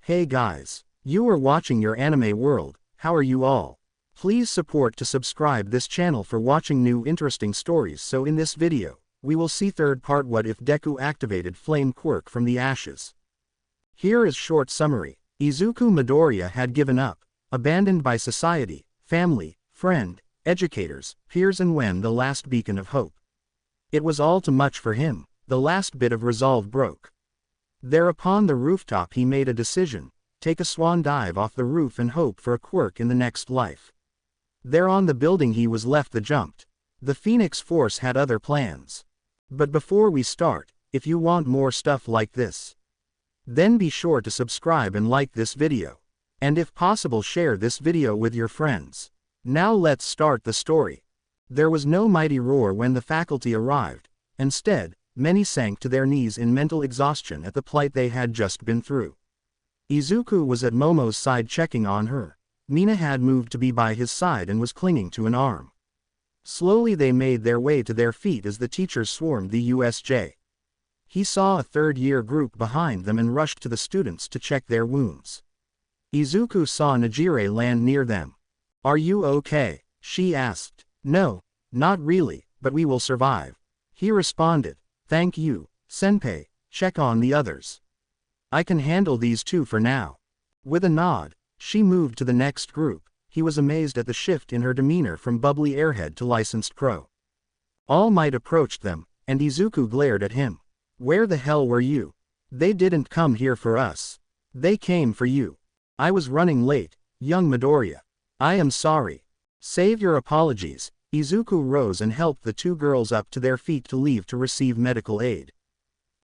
Hey guys, you are watching your anime world. How are you all? Please support to subscribe this channel for watching new interesting stories. So in this video, we will see third part, what if Deku activated Flame Quirk from the ashes. Here is short summary. Izuku Midoriya had given up, abandoned by society, family, friend, educators, peers, and when the last beacon of hope. It was all too much for him. The last bit of resolve broke. There upon the rooftop he made a decision: take a swan dive off the roof and hope for a quirk in the next life. There on the building he was left the jumped. The Phoenix Force had other plans. But before we start, if you want more stuff like this, then be sure to subscribe and like this video. And if possible, share this video with your friends. Now let's start the story. There was no mighty roar when the faculty arrived. Instead, many sank to their knees in mental exhaustion at the plight they had just been through. Izuku was at Momo's side checking on her. Mina had moved to be by his side and was clinging to an arm. Slowly they made their way to their feet as the teachers swarmed the USJ. He saw a third-year group behind them and rushed to the students to check their wounds. Izuku saw Najire land near them. "Are you okay?" she asked. "No, not really, but we will survive," he responded. "Thank you, Senpai. Check on the others. I can handle these two for now." With a nod, she moved to the next group. He was amazed at the shift in her demeanor from bubbly airhead to licensed pro. All Might approached them, and Izuku glared at him. "Where the hell were you? They didn't come here for us. They came for you." "I was running late, young Midoriya. I am sorry." "Save your apologies." Izuku rose and helped the two girls up to their feet to leave to receive medical aid.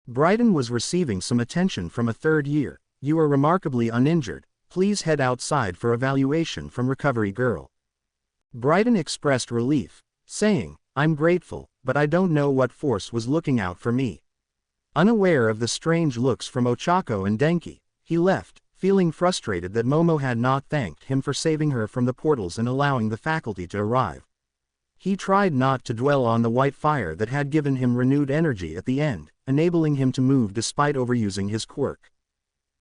Brighton was receiving some attention from a third year. "You are remarkably uninjured. Please head outside for evaluation from Recovery Girl." Brighton expressed relief, saying, "I'm grateful, but I don't know what force was looking out for me." Unaware of the strange looks from Ochako and Denki, he left, feeling frustrated that Momo had not thanked him for saving her from the portals and allowing the faculty to arrive. He tried not to dwell on the white fire that had given him renewed energy at the end, enabling him to move despite overusing his quirk.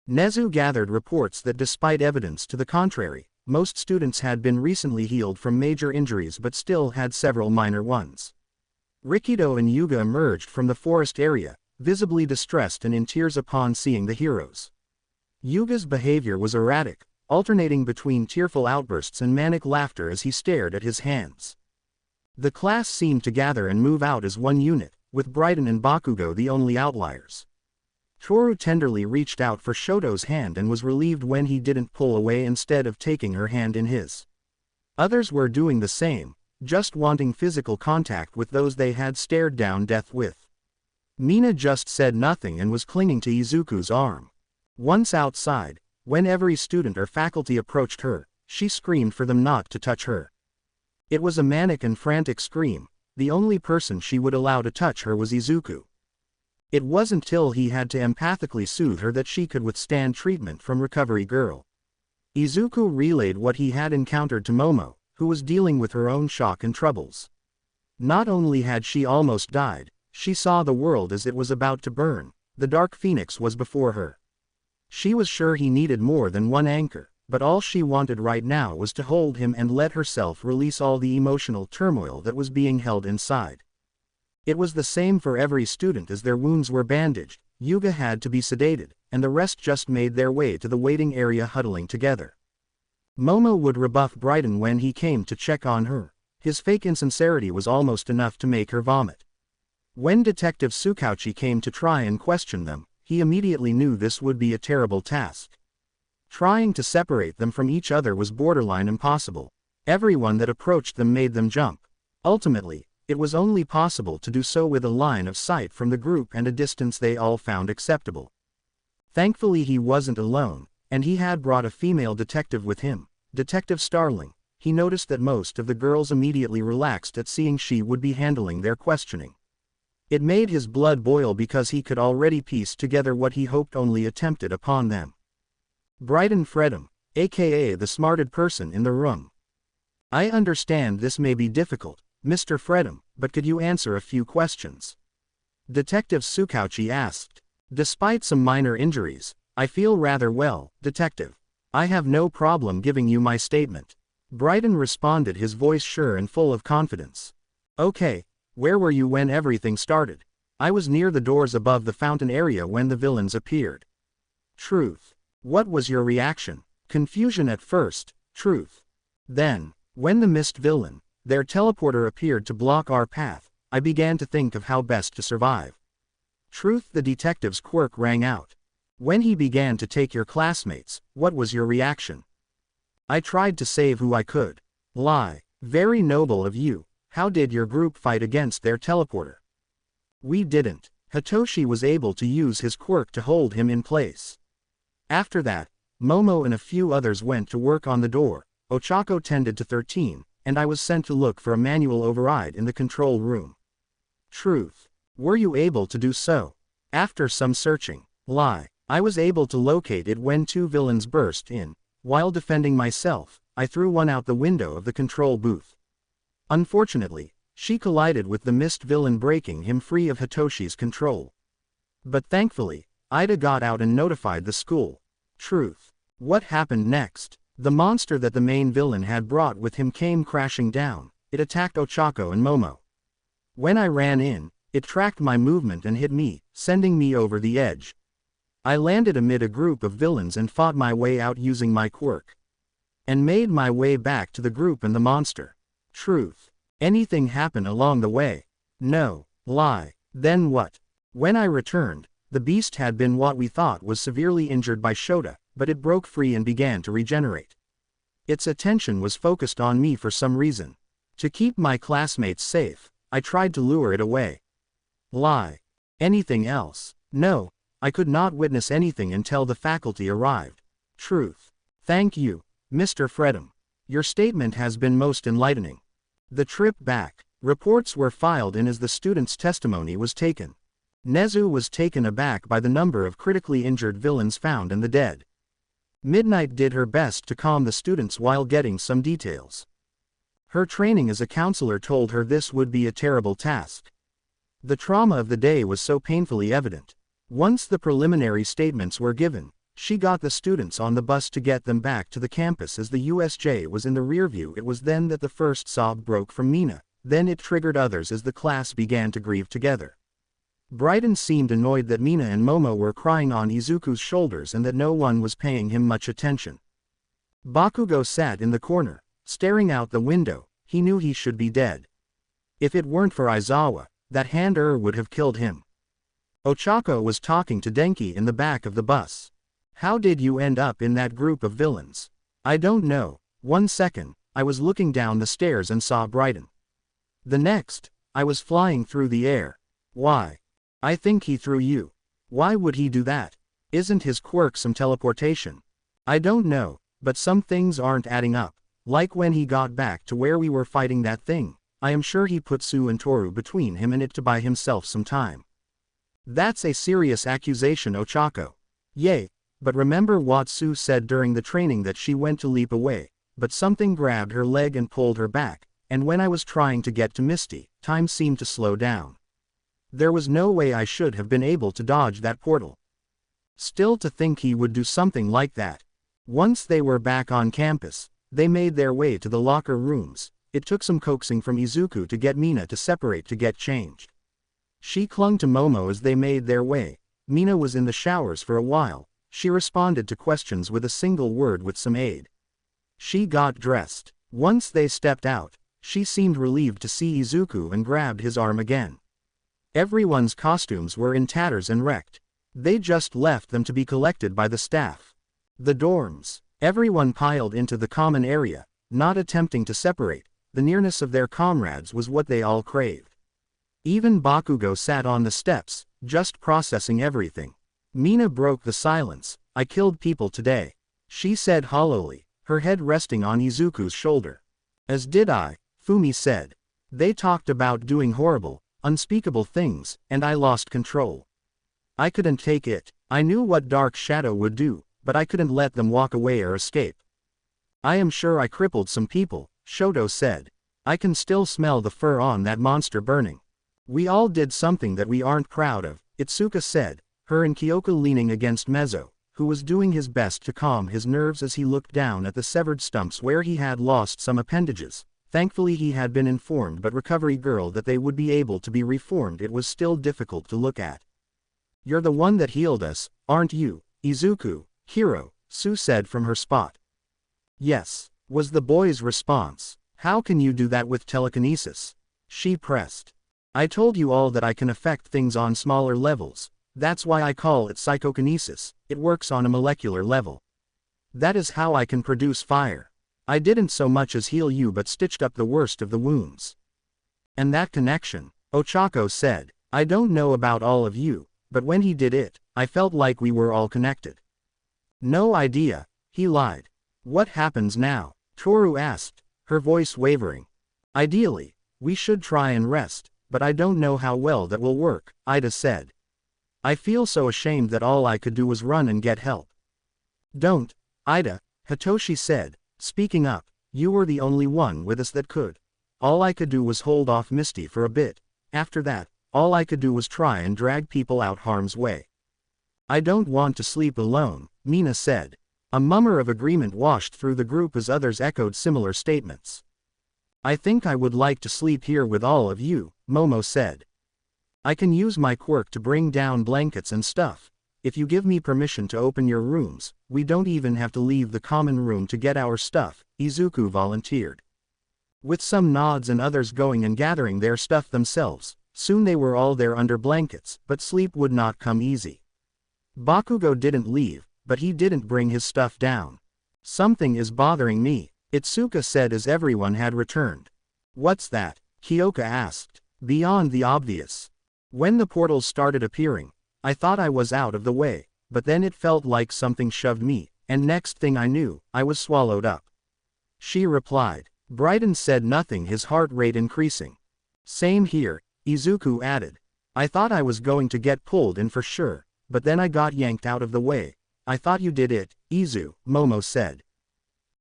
Nezu gathered reports that despite evidence to the contrary, most students had been recently healed from major injuries but still had several minor ones. Rikido and Yuga emerged from the forest area, visibly distressed and in tears upon seeing the heroes. Yuga's behavior was erratic, alternating between tearful outbursts and manic laughter as he stared at his hands. The class seemed to gather and move out as one unit, with Brighton and Bakugo the only outliers. Toru tenderly reached out for Shoto's hand and was relieved when he didn't pull away instead of taking her hand in his. Others were doing the same, just wanting physical contact with those they had stared down death with. Mina just said nothing and was clinging to Izuku's arm. Once outside, when every student or faculty approached her, she screamed for them not to touch her. It was a manic and frantic scream. The only person she would allow to touch her was Izuku. It wasn't till he had to empathically soothe her that she could withstand treatment from Recovery Girl. Izuku relayed what he had encountered to Momo, who was dealing with her own shock and troubles. Not only had she almost died, she saw the world as it was about to burn. The Dark Phoenix was before her. She was sure he needed more than one anchor, but all she wanted right now was to hold him and let herself release all the emotional turmoil that was being held inside. It was the same for every student. As their wounds were bandaged, Yuga had to be sedated, and the rest just made their way to the waiting area huddling together. Momo would rebuff Brighton when he came to check on her. His fake insincerity was almost enough to make her vomit. When Detective Tsukauchi came to try and question them, he immediately knew this would be a terrible task. Trying to separate them from each other was borderline impossible. Everyone that approached them made them jump. Ultimately, it was only possible to do so with a line of sight from the group and a distance they all found acceptable. Thankfully he wasn't alone, and he had brought a female detective with him, Detective Starling. He noticed that most of the girls immediately relaxed at seeing she would be handling their questioning. It made his blood boil because he could already piece together what he hoped only attempted upon them. Brighton Fredham, aka the smarted person in the room. "I understand this may be difficult, Mr. Fredham, but could you answer a few questions?" Detective Tsukauchi asked. Despite some minor injuries, I feel rather well, Detective. I have no problem giving you my statement. Brighton responded, his voice sure and full of confidence. Okay, where were you when everything started? I was near the doors above the fountain area when the villains appeared. Truth. What was your reaction? Confusion at first, Truth. Then, when the mist villain, their teleporter, appeared to block our path, I began to think of how best to survive. Truth. The detective's quirk rang out. When he began to take your classmates, what was your reaction? I tried to save who I could. Lie. Very noble of you. How did your group fight against their teleporter? We didn't. Hitoshi was able to use his quirk to hold him in place. After that, Momo and a few others went to work on the door. Ochako tended to 13, and I was sent to look for a manual override in the control room. Truth. Were you able to do so? After some searching. Lie. I was able to locate it when two villains burst in. While defending myself, I threw one out the window of the control booth. Unfortunately, she collided with the mist villain, breaking him free of Hitoshi's control. But thankfully, Ida got out and notified the school. Truth. What happened next? The monster that the main villain had brought with him came crashing down. It attacked Ochako and Momo. When I ran in, it tracked my movement and hit me, sending me over the edge. I landed amid a group of villains and fought my way out using my quirk. And made my way back to the group and the monster. Truth. Anything happen along the way? No. Lie. Then what? When I returned, the beast had been what we thought was severely injured by Shota, but it broke free and began to regenerate. Its attention was focused on me for some reason. To keep my classmates safe, I tried to lure it away. Lie. Anything else? No. I could not witness anything until the faculty arrived. Truth. Thank you, Mr. Fredham. Your statement has been most enlightening. The trip back. Reports were filed in as the student's testimony was taken. Nezu was taken aback by the number of critically injured villains found and the dead. Midnight did her best to calm the students while getting some details. Her training as a counselor told her this would be a terrible task. The trauma of the day was so painfully evident. Once the preliminary statements were given, she got the students on the bus to get them back to the campus as the USJ was in the rear view. It was then that the first sob broke from Mina, then it triggered others as the class began to grieve together. Brighton seemed annoyed that Mina and Momo were crying on Izuku's shoulders and that no one was paying him much attention. Bakugo sat in the corner, staring out the window. He knew he should be dead. If it weren't for Aizawa, that hand would have killed him. Ochako was talking to Denki in the back of the bus. How did you end up in that group of villains? I don't know. 1 second, I was looking down the stairs and saw Brighton. The next, I was flying through the air. Why? I think he threw you. Why would he do that? Isn't his quirk some teleportation? I don't know, but some things aren't adding up. Like when he got back to where we were fighting that thing, I am sure he put Su and Toru between him and it to buy himself some time. That's a serious accusation, Ochako. Yay, but remember what Su said during the training, that she went to leap away, but something grabbed her leg and pulled her back, and when I was trying to get to Misty, time seemed to slow down. There was no way I should have been able to dodge that portal. Still, to think he would do something like that. Once they were back on campus, they made their way to the locker rooms. It took some coaxing from Izuku to get Mina to separate to get changed. She clung to Momo as they made their way. Mina was in the showers for a while. She responded to questions with a single word with some aid. She got dressed. Once they stepped out, she seemed relieved to see Izuku and grabbed his arm again. Everyone's costumes were in tatters and wrecked. They just left them to be collected by the staff. The dorms. Everyone piled into the common area, not attempting to separate. The nearness of their comrades was what they all craved. Even Bakugo sat on the steps, just processing everything. Mina broke the silence. I killed people today, she said hollowly, her head resting on Izuku's shoulder. As did I, Fumi said. They talked about doing horrible, unspeakable things, and I lost control. I couldn't take it. I knew what Dark Shadow would do, but I couldn't let them walk away or escape. I am sure I crippled some people, Shoto said. I can still smell the fur on that monster burning. We all did something that we aren't proud of, Itsuka said, her and Kyoko leaning against Mezzo, who was doing his best to calm his nerves as he looked down at the severed stumps where he had lost some appendages. Thankfully he had been informed by Recovery Girl that they would be able to be reformed. It was still difficult to look at. "You're the one that healed us, aren't you, Izuku, hero?" Sue said from her spot. "Yes," was the boy's response. "How can you do that with telekinesis?" She pressed. "I told you all that I can affect things on smaller levels. That's why I call it psychokinesis. It works on a molecular level. That is how I can produce fire. I didn't so much as heal you but stitched up the worst of the wounds." "And that connection," Ochako said. "I don't know about all of you, but when he did it, I felt like we were all connected." "No idea," he lied. "What happens now?" Toru asked, her voice wavering. "Ideally, we should try and rest, but I don't know how well that will work," Ida said. "I feel so ashamed that all I could do was run and get help." "Don't, Ida," Hitoshi said, speaking up. "You were the only one with us that could. All I could do was hold off Misty for a bit. After that, all I could do was try and drag people out harm's way." "I don't want to sleep alone," Mina said. A murmur of agreement washed through the group as others echoed similar statements. "I think I would like to sleep here with all of you," Momo said. "I can use my quirk to bring down blankets and stuff. If you give me permission to open your rooms, we don't even have to leave the common room to get our stuff," Izuku volunteered. With some nods and others going and gathering their stuff themselves, soon they were all there under blankets, but sleep would not come easy. Bakugo didn't leave, but he didn't bring his stuff down. "Something is bothering me," Itsuka said as everyone had returned. "What's that?" Kyoka asked. "Beyond the obvious. When the portals started appearing, I thought I was out of the way, but then it felt like something shoved me, and next thing I knew, I was swallowed up," she replied. Brighton said nothing, his heart rate increasing. "Same here," Izuku added. "I thought I was going to get pulled in for sure, but then I got yanked out of the way." "I thought you did it, Izu," Momo said.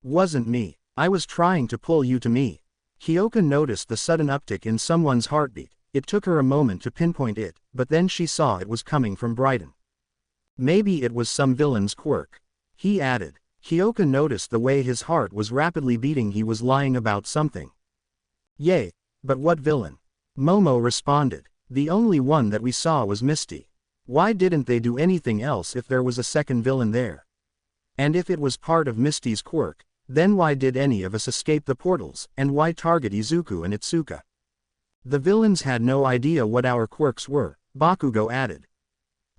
"Wasn't me. I was trying to pull you to me." Kyoka noticed the sudden uptick in someone's heartbeat. It took her a moment to pinpoint it, but then she saw it was coming from Brighton. "Maybe it was some villain's quirk," he added. Kyoka noticed the way his heart was rapidly beating. He was lying about something. "Yay, but what villain?" Momo responded. "The only one that we saw was Misty. Why didn't they do anything else if there was a second villain there? And if it was part of Misty's quirk, then why did any of us escape the portals, and why target Izuku and Itsuka?" "The villains had no idea what our quirks were," Bakugo added.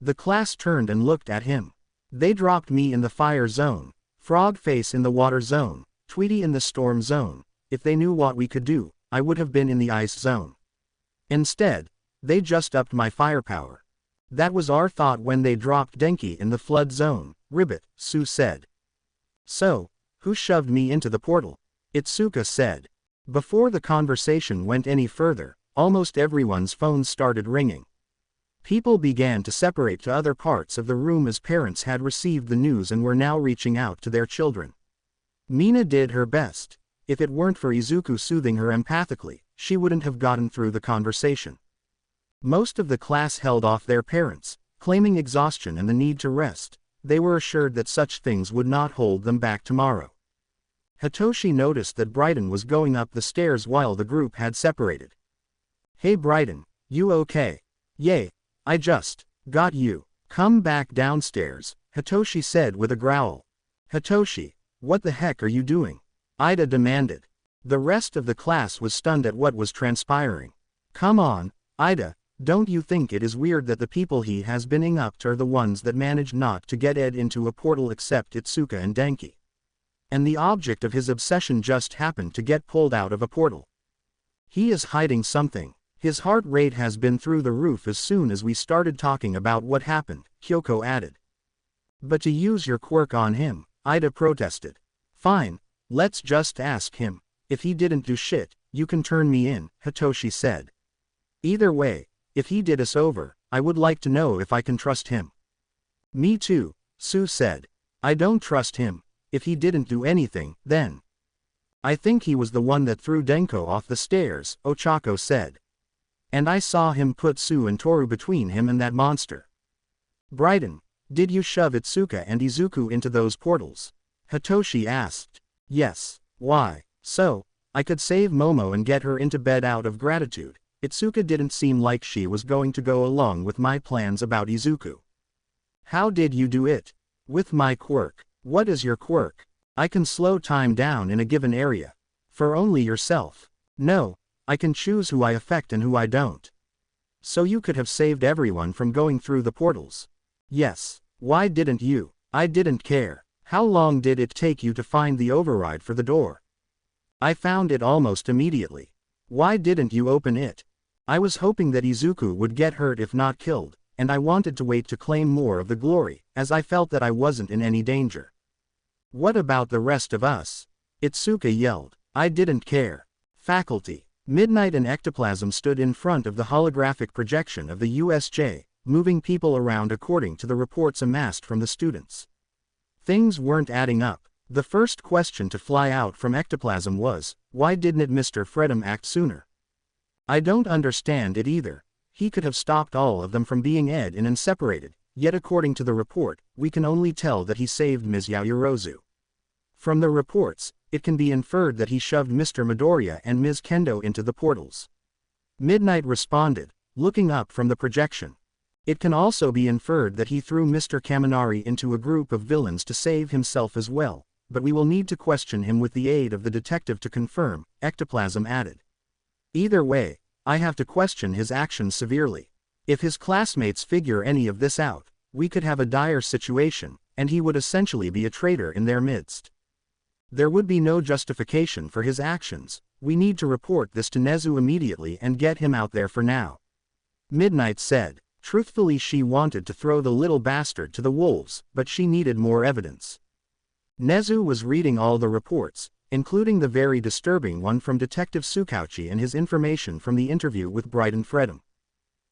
The class turned and looked at him. "They dropped me in the fire zone, Frog Face in the water zone, Tweety in the storm zone. If they knew what we could do, I would have been in the ice zone. Instead, they just upped my firepower. That was our thought when they dropped Denki in the flood zone," Ribbit, Sue said. "So, who shoved me into the portal?" Itsuka said. Before the conversation went any further, almost everyone's phones started ringing. People began to separate to other parts of the room as parents had received the news and were now reaching out to their children. Mina did her best. If it weren't for Izuku soothing her empathically, she wouldn't have gotten through the conversation. Most of the class held off their parents, claiming exhaustion and the need to rest. They were assured that such things would not hold them back tomorrow. Hitoshi noticed that Brighton was going up the stairs while the group had separated. "Hey Brighton, you okay?" "Yay, I just got you. Come back downstairs," Hitoshi said with a growl. "Hitoshi, what the heck are you doing?" Ida demanded. The rest of the class was stunned at what was transpiring. "Come on, Ida. Don't you think it is weird that the people he has been ing up to are the ones that managed not to get Ed into a portal except Itsuka and Denki? And the object of his obsession just happened to get pulled out of a portal. He is hiding something. His heart rate has been through the roof as soon as we started talking about what happened," Kyoko added. "But to use your quirk on him," Ida protested. "Fine, let's just ask him. If he didn't do shit, you can turn me in," Hitoshi said. "Either way, if he did us over, I would like to know if I can trust him." "Me too," Sue said. "I don't trust him. If he didn't do anything, then I think he was the one that threw Denko off the stairs," Ochako said. "And I saw him put Sue and Toru between him and that monster." "Brighton, Did you shove Itsuka and Izuku into those portals? Hitoshi asked. Yes. Why? So, I could save Momo and get her into bed out of gratitude. Itsuka didn't seem like she was going to go along with my plans about Izuku. How did you do it? With my quirk. What is your quirk? I can slow time down in a given area. For only yourself. No, I can choose who I affect and who I don't. So you could have saved everyone from going through the portals. Yes. Why didn't you? I didn't care. How long did it take you to find the override for the door? I found it almost immediately. Why didn't you open it? I was hoping that Izuku would get hurt if not killed, and I wanted to wait to claim more of the glory, as I felt that I wasn't in any danger. What about the rest of us? Itsuka yelled. I didn't care. Faculty. Midnight and Ectoplasm stood in front of the holographic projection of the USJ, moving people around according to the reports amassed from the students. Things weren't adding up. The first question to fly out from Ectoplasm was, why didn't Mr. Fredham act sooner? I don't understand it either. He could have stopped all of them from being ed in and separated, yet according to the report, we can only tell that he saved Ms. Yaoyorozu. From the reports, it can be inferred that he shoved Mr. Midoriya and Ms. Kendo into the portals. Midnight responded, looking up from the projection. It can also be inferred that he threw Mr. Kaminari into a group of villains to save himself as well, but we will need to question him with the aid of the detective to confirm, Ectoplasm added. Either way, I have to question his actions severely. If his classmates figure any of this out, we could have a dire situation, and he would essentially be a traitor in their midst. There would be no justification for his actions. We need to report this to Nezu immediately and get him out there for now. Midnight said. Truthfully, she wanted to throw the little bastard to the wolves, but she needed more evidence. Nezu was reading all the reports, including the very disturbing one from Detective Tsukauchi and his information from the interview with Brighton Fredham.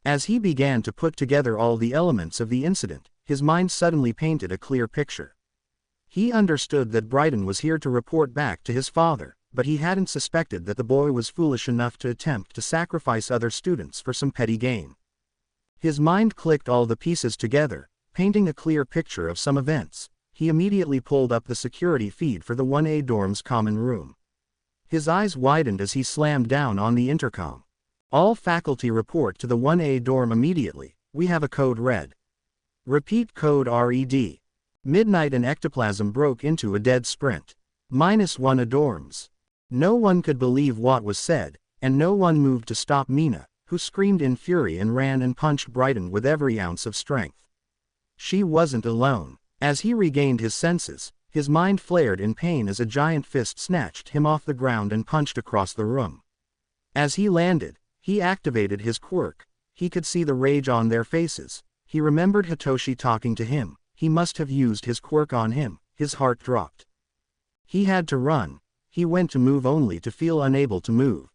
As he began to put together all the elements of the incident, his mind suddenly painted a clear picture. He understood that Brighton was here to report back to his father, but he hadn't suspected that the boy was foolish enough to attempt to sacrifice other students for some petty gain. His mind clicked all the pieces together, painting a clear picture of some events. He immediately pulled up the security feed for the 1A dorm's common room. His eyes widened as he slammed down on the intercom. All faculty report to the 1A dorm immediately. We have a code red. Repeat code RED. Midnight and Ectoplasm broke into a dead sprint. -1 A dorms. No one could believe what was said, and no one moved to stop Mina, who screamed in fury and ran and punched Brighton with every ounce of strength. She wasn't alone. As he regained his senses, his mind flared in pain as a giant fist snatched him off the ground and punched across the room. As he landed, he activated his quirk. He could see the rage on their faces. He remembered Hitoshi talking to him. He must have used his quirk on him. His heart dropped. He had to run. He went to move only to feel unable to move.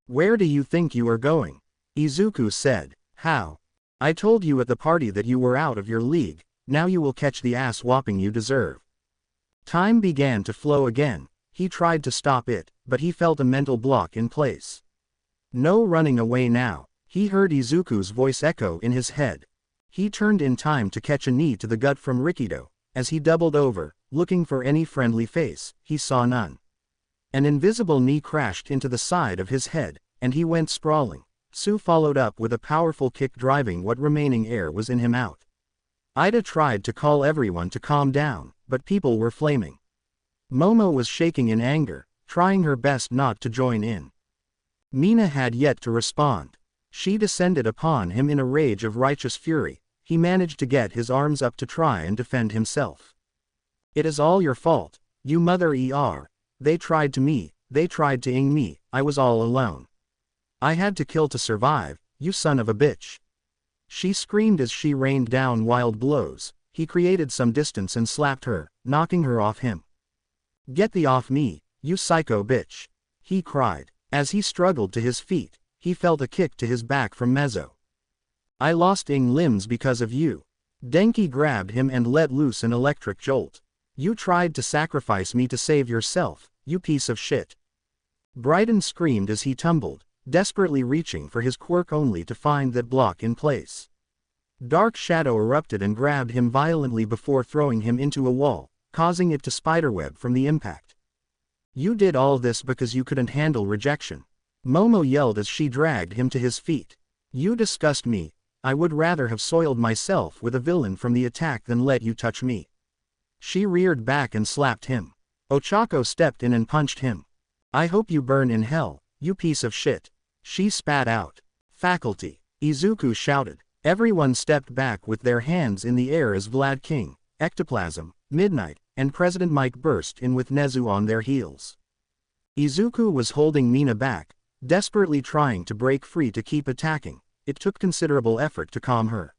Where do you think you are going? Izuku said. How? I told you at the party that you were out of your league. Now you will catch the ass whopping you deserve. Time began to flow again. He tried to stop it, but he felt a mental block in place. No running away now. He heard Izuku's voice echo in his head. He turned in time to catch a knee to the gut from Rikido. As he doubled over, looking for any friendly face, he saw none. An invisible knee crashed into the side of his head, and he went sprawling. Sue followed up with a powerful kick, driving what remaining air was in him out. Ida tried to call everyone to calm down, but people were flaming. Momo was shaking in anger, trying her best not to join in. Mina had yet to respond. She descended upon him in a rage of righteous fury. He managed to get his arms up to try and defend himself. It is all your fault, you mother er. They tried to me, they tried to ing me, I was all alone. I had to kill to survive, you son of a bitch. She screamed as she rained down wild blows. He created some distance and slapped her, knocking her off him. Get thee off me, you psycho bitch, he cried. As he struggled to his feet, he felt a kick to his back from Mezzo. I lost ing limbs because of you. Denki grabbed him and let loose an electric jolt. You tried to sacrifice me to save yourself, you piece of shit. Brighton screamed as he tumbled, desperately reaching for his quirk only to find that block in place. Dark Shadow erupted and grabbed him violently before throwing him into a wall, causing it to spiderweb from the impact. You did all this because you couldn't handle rejection. Momo yelled as she dragged him to his feet. You disgust me. I would rather have soiled myself with a villain from the attack than let you touch me. She reared back and slapped him. Ochako stepped in and punched him. I hope you burn in hell, you piece of shit. She spat out. Faculty. Izuku shouted. Everyone stepped back with their hands in the air as Vlad King, Ectoplasm, Midnight, and President Mike burst in with Nezu on their heels. Izuku was holding Mina back, desperately trying to break free to keep attacking. It took considerable effort to calm her.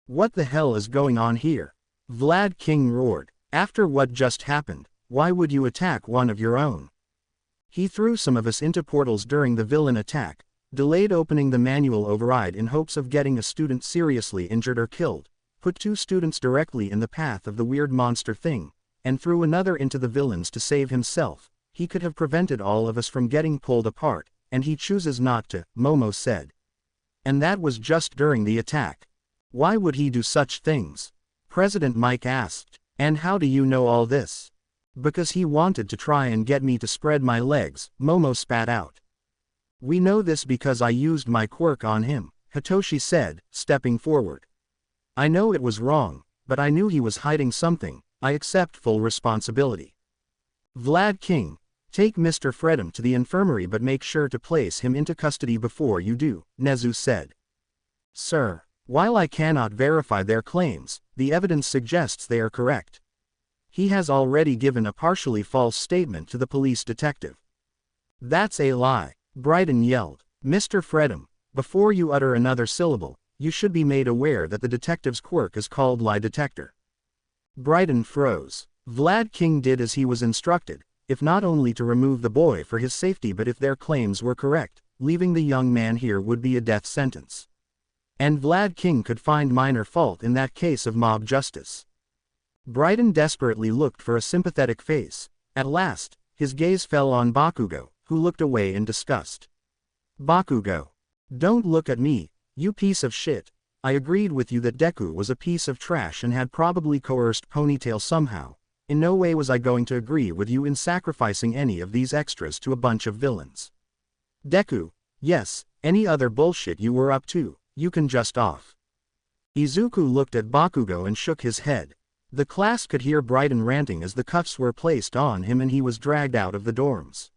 What the hell is going on here? Vlad King roared. After what just happened, why would you attack one of your own? He threw some of us into portals during the villain attack, delayed opening the manual override in hopes of getting a student seriously injured or killed, put 2 students directly in the path of the weird monster thing, and threw another into the villains to save himself. He could have prevented all of us from getting pulled apart, and he chooses not to, Momo said. And that was just during the attack. Why would he do such things? President Mike asked. And how do you know all this? Because he wanted to try and get me to spread my legs, Momo spat out. We know this because I used my quirk on him, Hitoshi said, stepping forward. I know it was wrong, but I knew he was hiding something. I accept full responsibility. Vlad King, take Mr. Fredham to the infirmary but make sure to place him into custody before you do, Nezu said. Sir, while I cannot verify their claims, the evidence suggests they are correct. He has already given a partially false statement to the police detective. That's a lie, Brighton yelled. Mr. Fredham, before you utter another syllable, you should be made aware that the detective's quirk is called lie detector. Brighton froze. Vlad King did as he was instructed, if not only to remove the boy for his safety but if their claims were correct, leaving the young man here would be a death sentence. And Vlad King could find minor fault in that case of mob justice. Brighton desperately looked for a sympathetic face. At last, his gaze fell on Bakugo, who looked away in disgust. Bakugo. Don't look at me, you piece of shit. I agreed with you that Deku was a piece of trash and had probably coerced Ponytail somehow. In no way was I going to agree with you in sacrificing any of these extras to a bunch of villains. Deku, yes, any other bullshit you were up to, you can just off. Izuku looked at Bakugo and shook his head. The class could hear Brighton ranting as the cuffs were placed on him and he was dragged out of the dorms.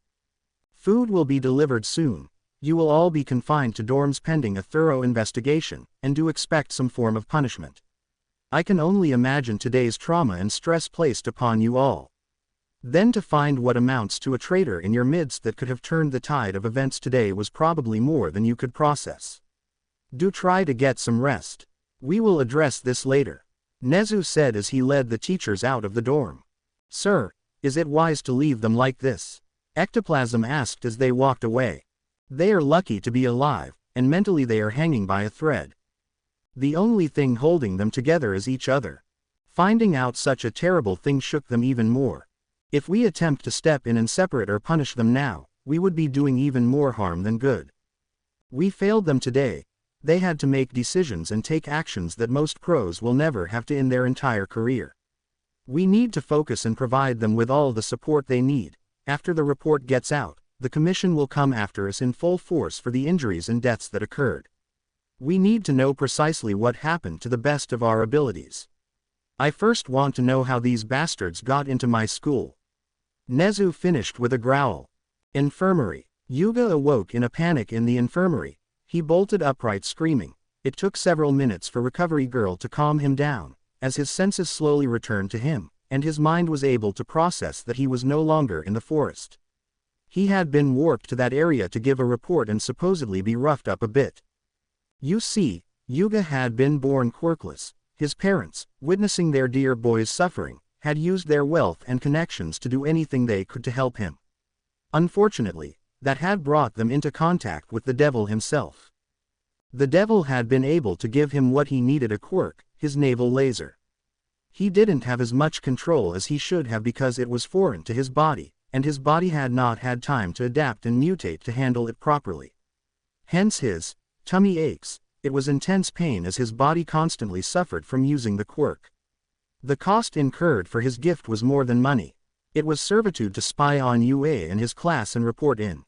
Food will be delivered soon. You will all be confined to dorms pending a thorough investigation, and do expect some form of punishment. I can only imagine today's trauma and stress placed upon you all. Then to find what amounts to a traitor in your midst that could have turned the tide of events today was probably more than you could process. Do try to get some rest. We will address this later, Nezu said as he led the teachers out of the dorm. Sir, is it wise to leave them like this? Ectoplasm asked as they walked away. They are lucky to be alive, and mentally they are hanging by a thread. The only thing holding them together is each other. Finding out such a terrible thing shook them even more. If we attempt to step in and separate or punish them now, we would be doing even more harm than good. We failed them today. They had to make decisions and take actions that most pros will never have to in their entire career. We need to focus and provide them with all the support they need. After the report gets out, the commission will come after us in full force for the injuries and deaths that occurred. We need to know precisely what happened to the best of our abilities. I first want to know how these bastards got into my school. Nezu finished with a growl. Infirmary. Yuga awoke in a panic in the infirmary. He bolted upright screaming. It took several minutes for Recovery Girl to calm him down, as his senses slowly returned to him, and his mind was able to process that he was no longer in the forest. He had been warped to that area to give a report and supposedly be roughed up a bit. You see, Yuga had been born quirkless. His parents, witnessing their dear boy's suffering, had used their wealth and connections to do anything they could to help him. Unfortunately, that had brought them into contact with the devil himself. The devil had been able to give him what he needed, a quirk, his navel laser. He didn't have as much control as he should have because it was foreign to his body, and his body had not had time to adapt and mutate to handle it properly. Hence his tummy aches, it was intense pain as his body constantly suffered from using the quirk. The cost incurred for his gift was more than money. It was servitude to spy on UA and his class and report in.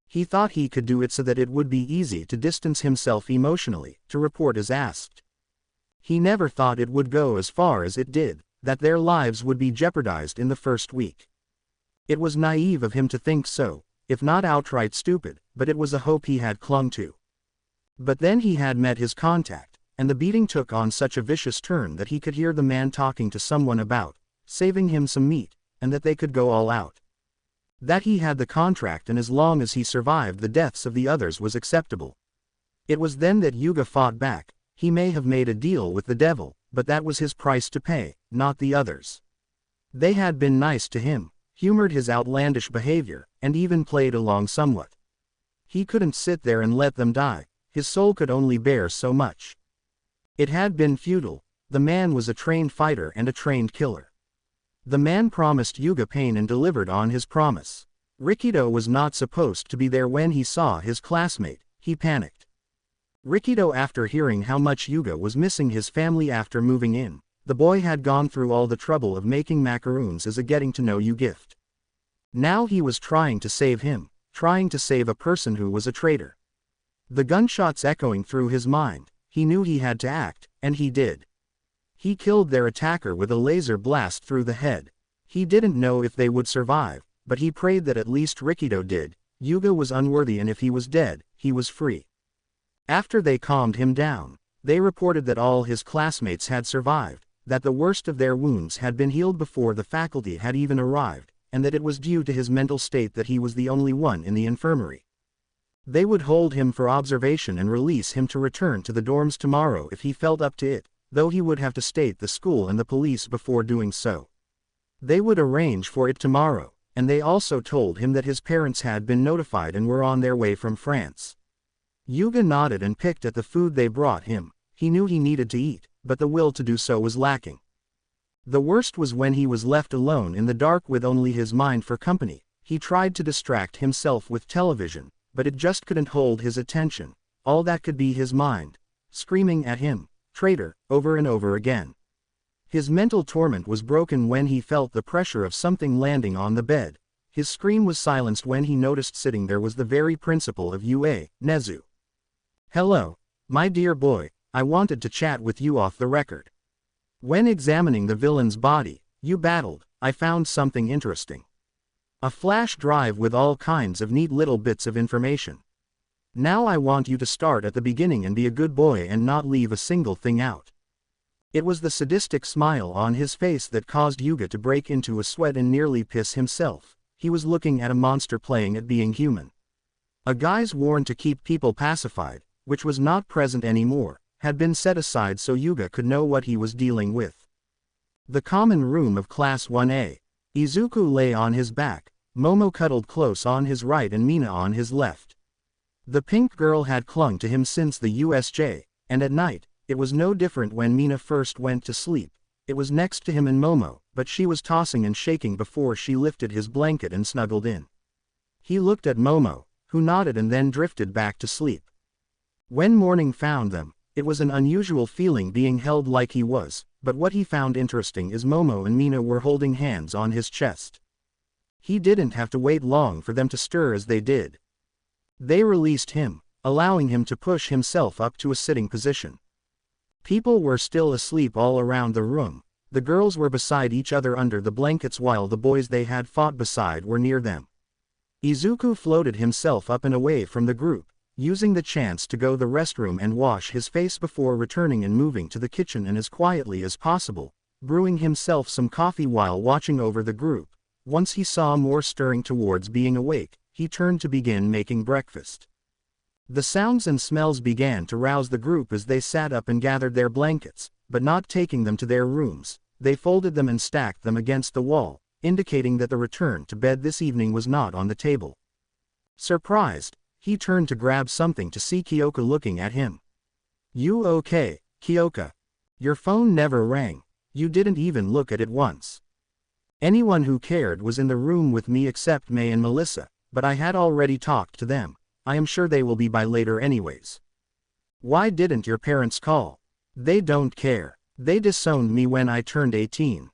He thought he could do it so that it would be easy to distance himself emotionally, to report as asked. He never thought it would go as far as it did, that their lives would be jeopardized in the first week. It was naive of him to think so, if not outright stupid, but it was a hope he had clung to. But then he had met his contact, and the beating took on such a vicious turn that he could hear the man talking to someone about saving him some meat, and that they could go all out. That he had the contract, and as long as he survived the deaths of the others was acceptable. It was then that Yuga fought back. He may have made a deal with the devil, but that was his price to pay, not the others. They had been nice to him, humored his outlandish behavior, and even played along somewhat. He couldn't sit there and let them die. His soul could only bear so much. It had been futile. The man was a trained fighter and a trained killer. The man promised Yuga pain and delivered on his promise. Rikido was not supposed to be there when he saw his classmate. He panicked. Rikido, after hearing how much Yuga was missing his family after moving in, the boy had gone through all the trouble of making macaroons as a getting-to-know-you gift. Now he was trying to save him, trying to save a person who was a traitor. The gunshots echoing through his mind, he knew he had to act, and he did. He killed their attacker with a laser blast through the head. He didn't know if they would survive, but he prayed that at least Rikido did. Yuga was unworthy, and if he was dead, he was free. After they calmed him down, they reported that all his classmates had survived, that the worst of their wounds had been healed before the faculty had even arrived, and that it was due to his mental state that he was the only one in the infirmary. They would hold him for observation and release him to return to the dorms tomorrow if he felt up to it, though he would have to state the school and the police before doing so. They would arrange for it tomorrow, and they also told him that his parents had been notified and were on their way from France. Yuga nodded and picked at the food they brought him. He knew he needed to eat, but the will to do so was lacking. The worst was when he was left alone in the dark with only his mind for company. He tried to distract himself with television, but it just couldn't hold his attention. All that could be his mind, screaming at him, "Traitor," over and over again. His mental torment was broken when he felt the pressure of something landing on the bed. His scream was silenced when he noticed sitting there was the very principal of UA, Nezu. "Hello, my dear boy, I wanted to chat with you off the record. When examining the villain's body you battled, I found something interesting. A flash drive with all kinds of neat little bits of information. Now I want you to start at the beginning and be a good boy and not leave a single thing out." It was the sadistic smile on his face that caused Yuga to break into a sweat and nearly piss himself. He was looking at a monster playing at being human. A guise worn to keep people pacified, which was not present anymore, had been set aside so Yuga could know what he was dealing with. The common room of Class 1A. Izuku lay on his back, Momo cuddled close on his right and Mina on his left. The pink girl had clung to him since the USJ, and at night, it was no different when Mina first went to sleep. It was next to him and Momo, but she was tossing and shaking before she lifted his blanket and snuggled in. He looked at Momo, who nodded and then drifted back to sleep. When morning found them, it was an unusual feeling being held like he was, but what he found interesting is Momo and Mina were holding hands on his chest. He didn't have to wait long for them to stir as they did. They released him, allowing him to push himself up to a sitting position. People were still asleep all around the room. The girls were beside each other under the blankets while the boys they had fought beside were near them. Izuku floated himself up and away from the group, using the chance to go to the restroom and wash his face before returning and moving to the kitchen and as quietly as possible, brewing himself some coffee while watching over the group. Once he saw more stirring towards being awake, he turned to begin making breakfast. The sounds and smells began to rouse the group as they sat up and gathered their blankets, but not taking them to their rooms. They folded them and stacked them against the wall, indicating that the return to bed this evening was not on the table. Surprised, he turned to grab something to see Kyoka looking at him. "You okay, Kyoka? Your phone never rang. You didn't even look at it once." "Anyone who cared was in the room with me except May and Melissa, but I had already talked to them. I am sure they will be by later anyways." Why didn't your parents call? They don't care. They disowned me when I turned 18.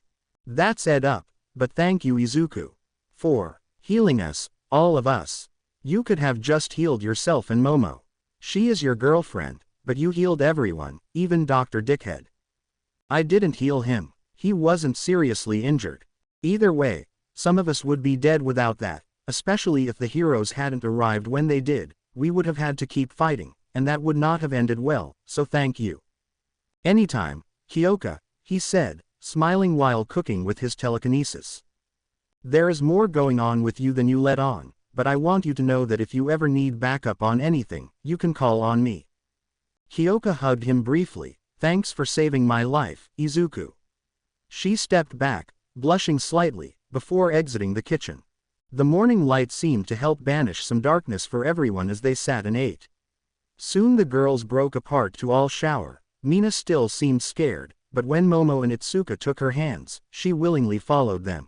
That's ed up, but thank you Izuku. For healing us, all of us. You could have just healed yourself and Momo. She is your girlfriend, but you healed everyone, even Dr. Dickhead. I didn't heal him. He wasn't seriously injured. Either way, some of us would be dead without that, especially if the heroes hadn't arrived when they did. We would have had to keep fighting, and that would not have ended well, so thank you. Anytime, Kyoka, he said, smiling while cooking with his telekinesis. There is more going on with you than you let on, but I want you to know that if you ever need backup on anything, you can call on me. Kyoka hugged him briefly. Thanks for saving my life, Izuku. She stepped back, blushing slightly, before exiting the kitchen. The morning light seemed to help banish some darkness for everyone as they sat and ate. Soon the girls broke apart to all shower. Mina still seemed scared, but when Momo and Itsuka took her hands, she willingly followed them.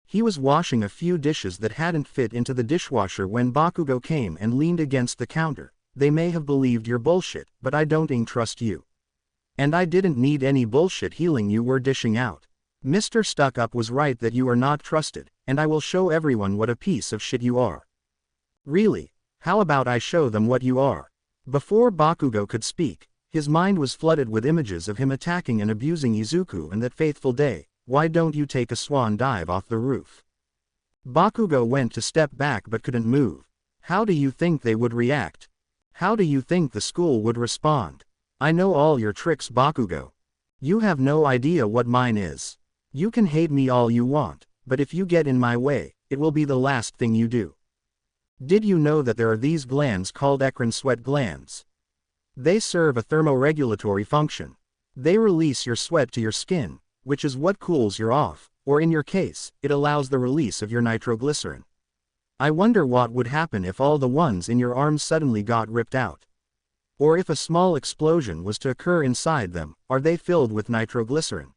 He was washing a few dishes that hadn't fit into the dishwasher when Bakugo came and leaned against the counter. They may have believed your bullshit, but I don't trust you. And I didn't need any bullshit healing you were dishing out. Mr. Stuck-Up was right that you are not trusted, and I will show everyone what a piece of shit you are. Really, how about I show them what you are? Before Bakugo could speak, his mind was flooded with images of him attacking and abusing Izuku and that fateful day. Why don't you take a swan dive off the roof? Bakugo went to step back but couldn't move. How do you think they would react? How do you think the school would respond? I know all your tricks, Bakugo. You have no idea what mine is. You can hate me all you want, but if you get in my way, it will be the last thing you do. Did you know that there are these glands called eccrine sweat glands? They serve a thermoregulatory function. They release your sweat to your skin, which is what cools you off, or in your case, it allows the release of your nitroglycerin. I wonder what would happen if all the ones in your arms suddenly got ripped out. Or if a small explosion was to occur inside them, are they filled with nitroglycerin?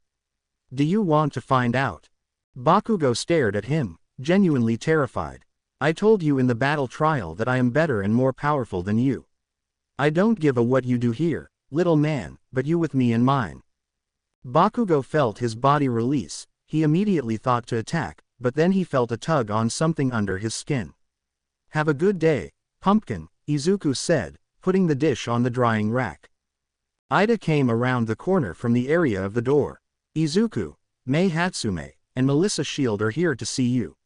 Do you want to find out? Bakugo stared at him, genuinely terrified. I told you in the battle trial that I am better and more powerful than you. I don't give a what you do here, little man, but you with me in mine. Bakugo felt his body release. He immediately thought to attack, but then he felt a tug on something under his skin. Have a good day, pumpkin, Izuku said, putting the dish on the drying rack. Ida came around the corner from the area of the door. Izuku, Mei Hatsume, and Melissa Shield are here to see you.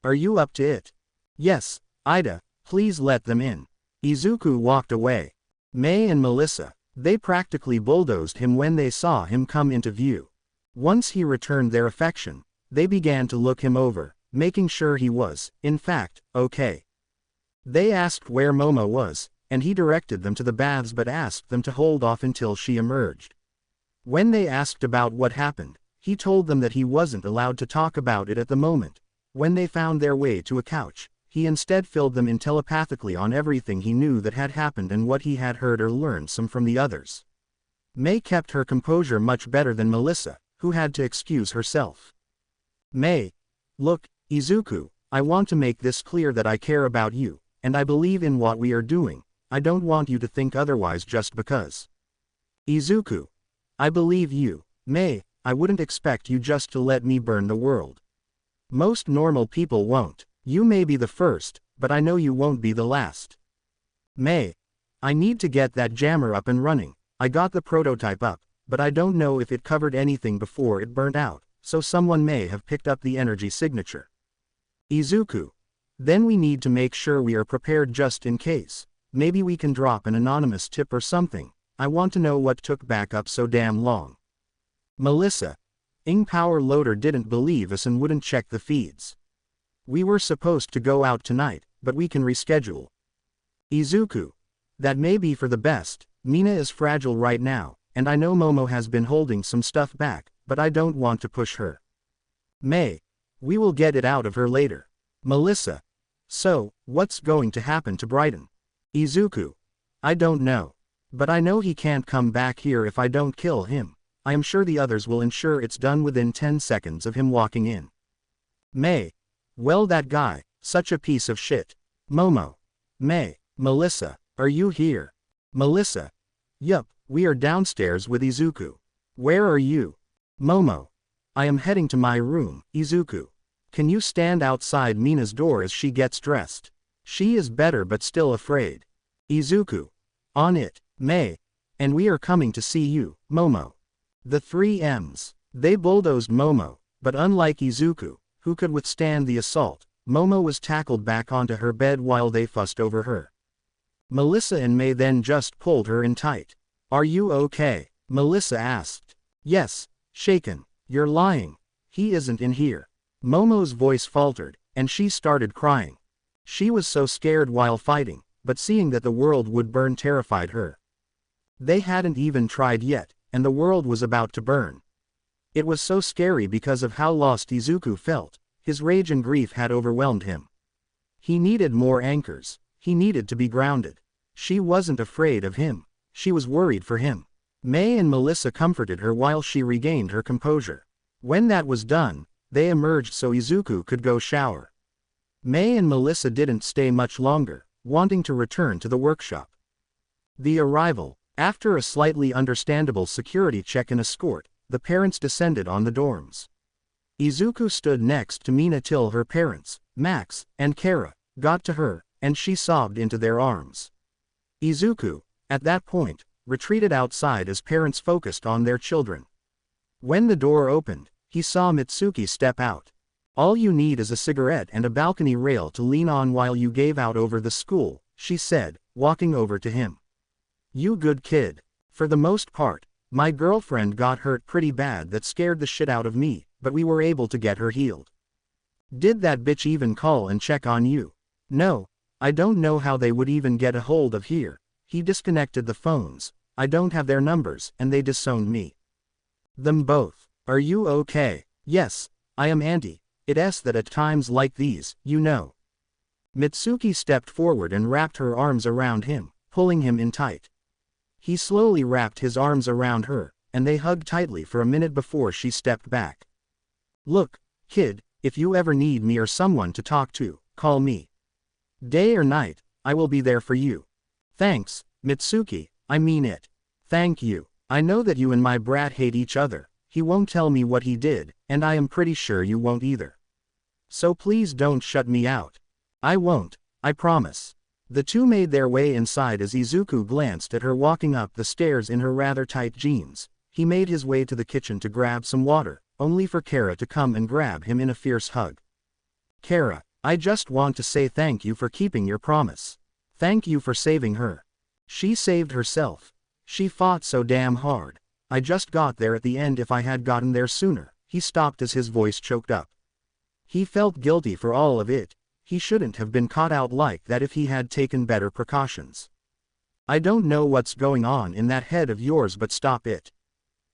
Are you up to it? Yes, Ida, please let them in. Izuku walked away. Mei and Melissa, they practically bulldozed him when they saw him come into view. Once he returned their affection, they began to look him over, making sure he was, in fact, okay. They asked where Momo was, and he directed them to the baths but asked them to hold off until she emerged. When they asked about what happened, he told them that he wasn't allowed to talk about it at the moment. When they found their way to a couch, he instead filled them in telepathically on everything he knew that had happened and what he had heard or learned some from the others. Mei kept her composure much better than Melissa, who had to excuse herself. Mei, look, Izuku, I want to make this clear that I care about you, and I believe in what we are doing. I don't want you to think otherwise just because. Izuku, I believe you. Mei, I wouldn't expect you just to let me burn the world. Most normal people won't. You may be the first, but I know you won't be the last. Mei, I need to get that jammer up and running. I got the prototype up, but I don't know if it covered anything before it burnt out, so someone may have picked up the energy signature. Izuku, then we need to make sure we are prepared just in case. Maybe we can drop an anonymous tip or something. I want to know what took backup so damn long. Melissa, Power Loader didn't believe us and wouldn't check the feeds. We were supposed to go out tonight, but we can reschedule. Izuku, that may be for the best. Mina is fragile right now, and I know Momo has been holding some stuff back, but I don't want to push her. Mei, we will get it out of her later. Melissa, so, what's going to happen to Brighton? Izuku, I don't know. But I know he can't come back here if I don't kill him. I am sure the others will ensure it's done within 10 seconds of him walking in. Mei, well, that guy, such a piece of shit. Momo, Mei, Melissa, are you here? Melissa. Yup, we are downstairs with Izuku. Where are you? Momo. I am heading to my room, Izuku. Can you stand outside Mina's door as she gets dressed? She is better but still afraid. Izuku. On it, May. And we are coming to see you, Momo. The three M's. They bulldozed Momo, but unlike Izuku, who could withstand the assault, Momo was tackled back onto her bed while they fussed over her. Melissa and May then just pulled her in tight. Are you okay? Melissa asked. Yes, shaken. You're lying. He isn't in here. Momo's voice faltered, and she started crying. She was so scared while fighting, but seeing that the world would burn terrified her. They hadn't even tried yet, and the world was about to burn. It was so scary because of how lost Izuku felt. His rage and grief had overwhelmed him. He needed more anchors. He needed to be grounded. She wasn't afraid of him. She was worried for him. May and Melissa comforted her while she regained her composure. When that was done, they emerged so Izuku could go shower. May and Melissa didn't stay much longer, wanting to return to the workshop. The arrival. After a slightly understandable security check and escort, the parents descended on the dorms. Izuku stood next to Mina till her parents, Max and Kara, got to her, and she sobbed into their arms. Izuku, at that point, retreated outside as parents focused on their children. When the door opened, he saw Mitsuki step out. All you need is a cigarette and a balcony rail to lean on while you gave out over the school, she said, walking over to him. You good kid. For the most part, my girlfriend got hurt pretty bad that scared the shit out of me, but we were able to get her healed. Did that bitch even call and check on you? No, I don't know how they would even get a hold of here. He disconnected the phones. I don't have their numbers, and they disowned me. Them both. Are you okay? Yes, I am Auntie. It's that at times like these, you know. Mitsuki stepped forward and wrapped her arms around him, pulling him in tight. He slowly wrapped his arms around her, and they hugged tightly for a minute before she stepped back. Look, kid, if you ever need me or someone to talk to, call me. Day or night, I will be there for you. Thanks, Mitsuki, I mean it. Thank you. I know that you and my brat hate each other. He won't tell me what he did, and I am pretty sure you won't either. So please don't shut me out. I won't, I promise. The two made their way inside as Izuku glanced at her walking up the stairs in her rather tight jeans. He made his way to the kitchen to grab some water, only for Kara to come and grab him in a fierce hug. Kara, I just want to say thank you for keeping your promise. Thank you for saving her. She saved herself. She fought so damn hard. I just got there at the end. If I had gotten there sooner. He stopped as his voice choked up. He felt guilty for all of it. He shouldn't have been caught out like that if he had taken better precautions. I don't know what's going on in that head of yours, but stop it.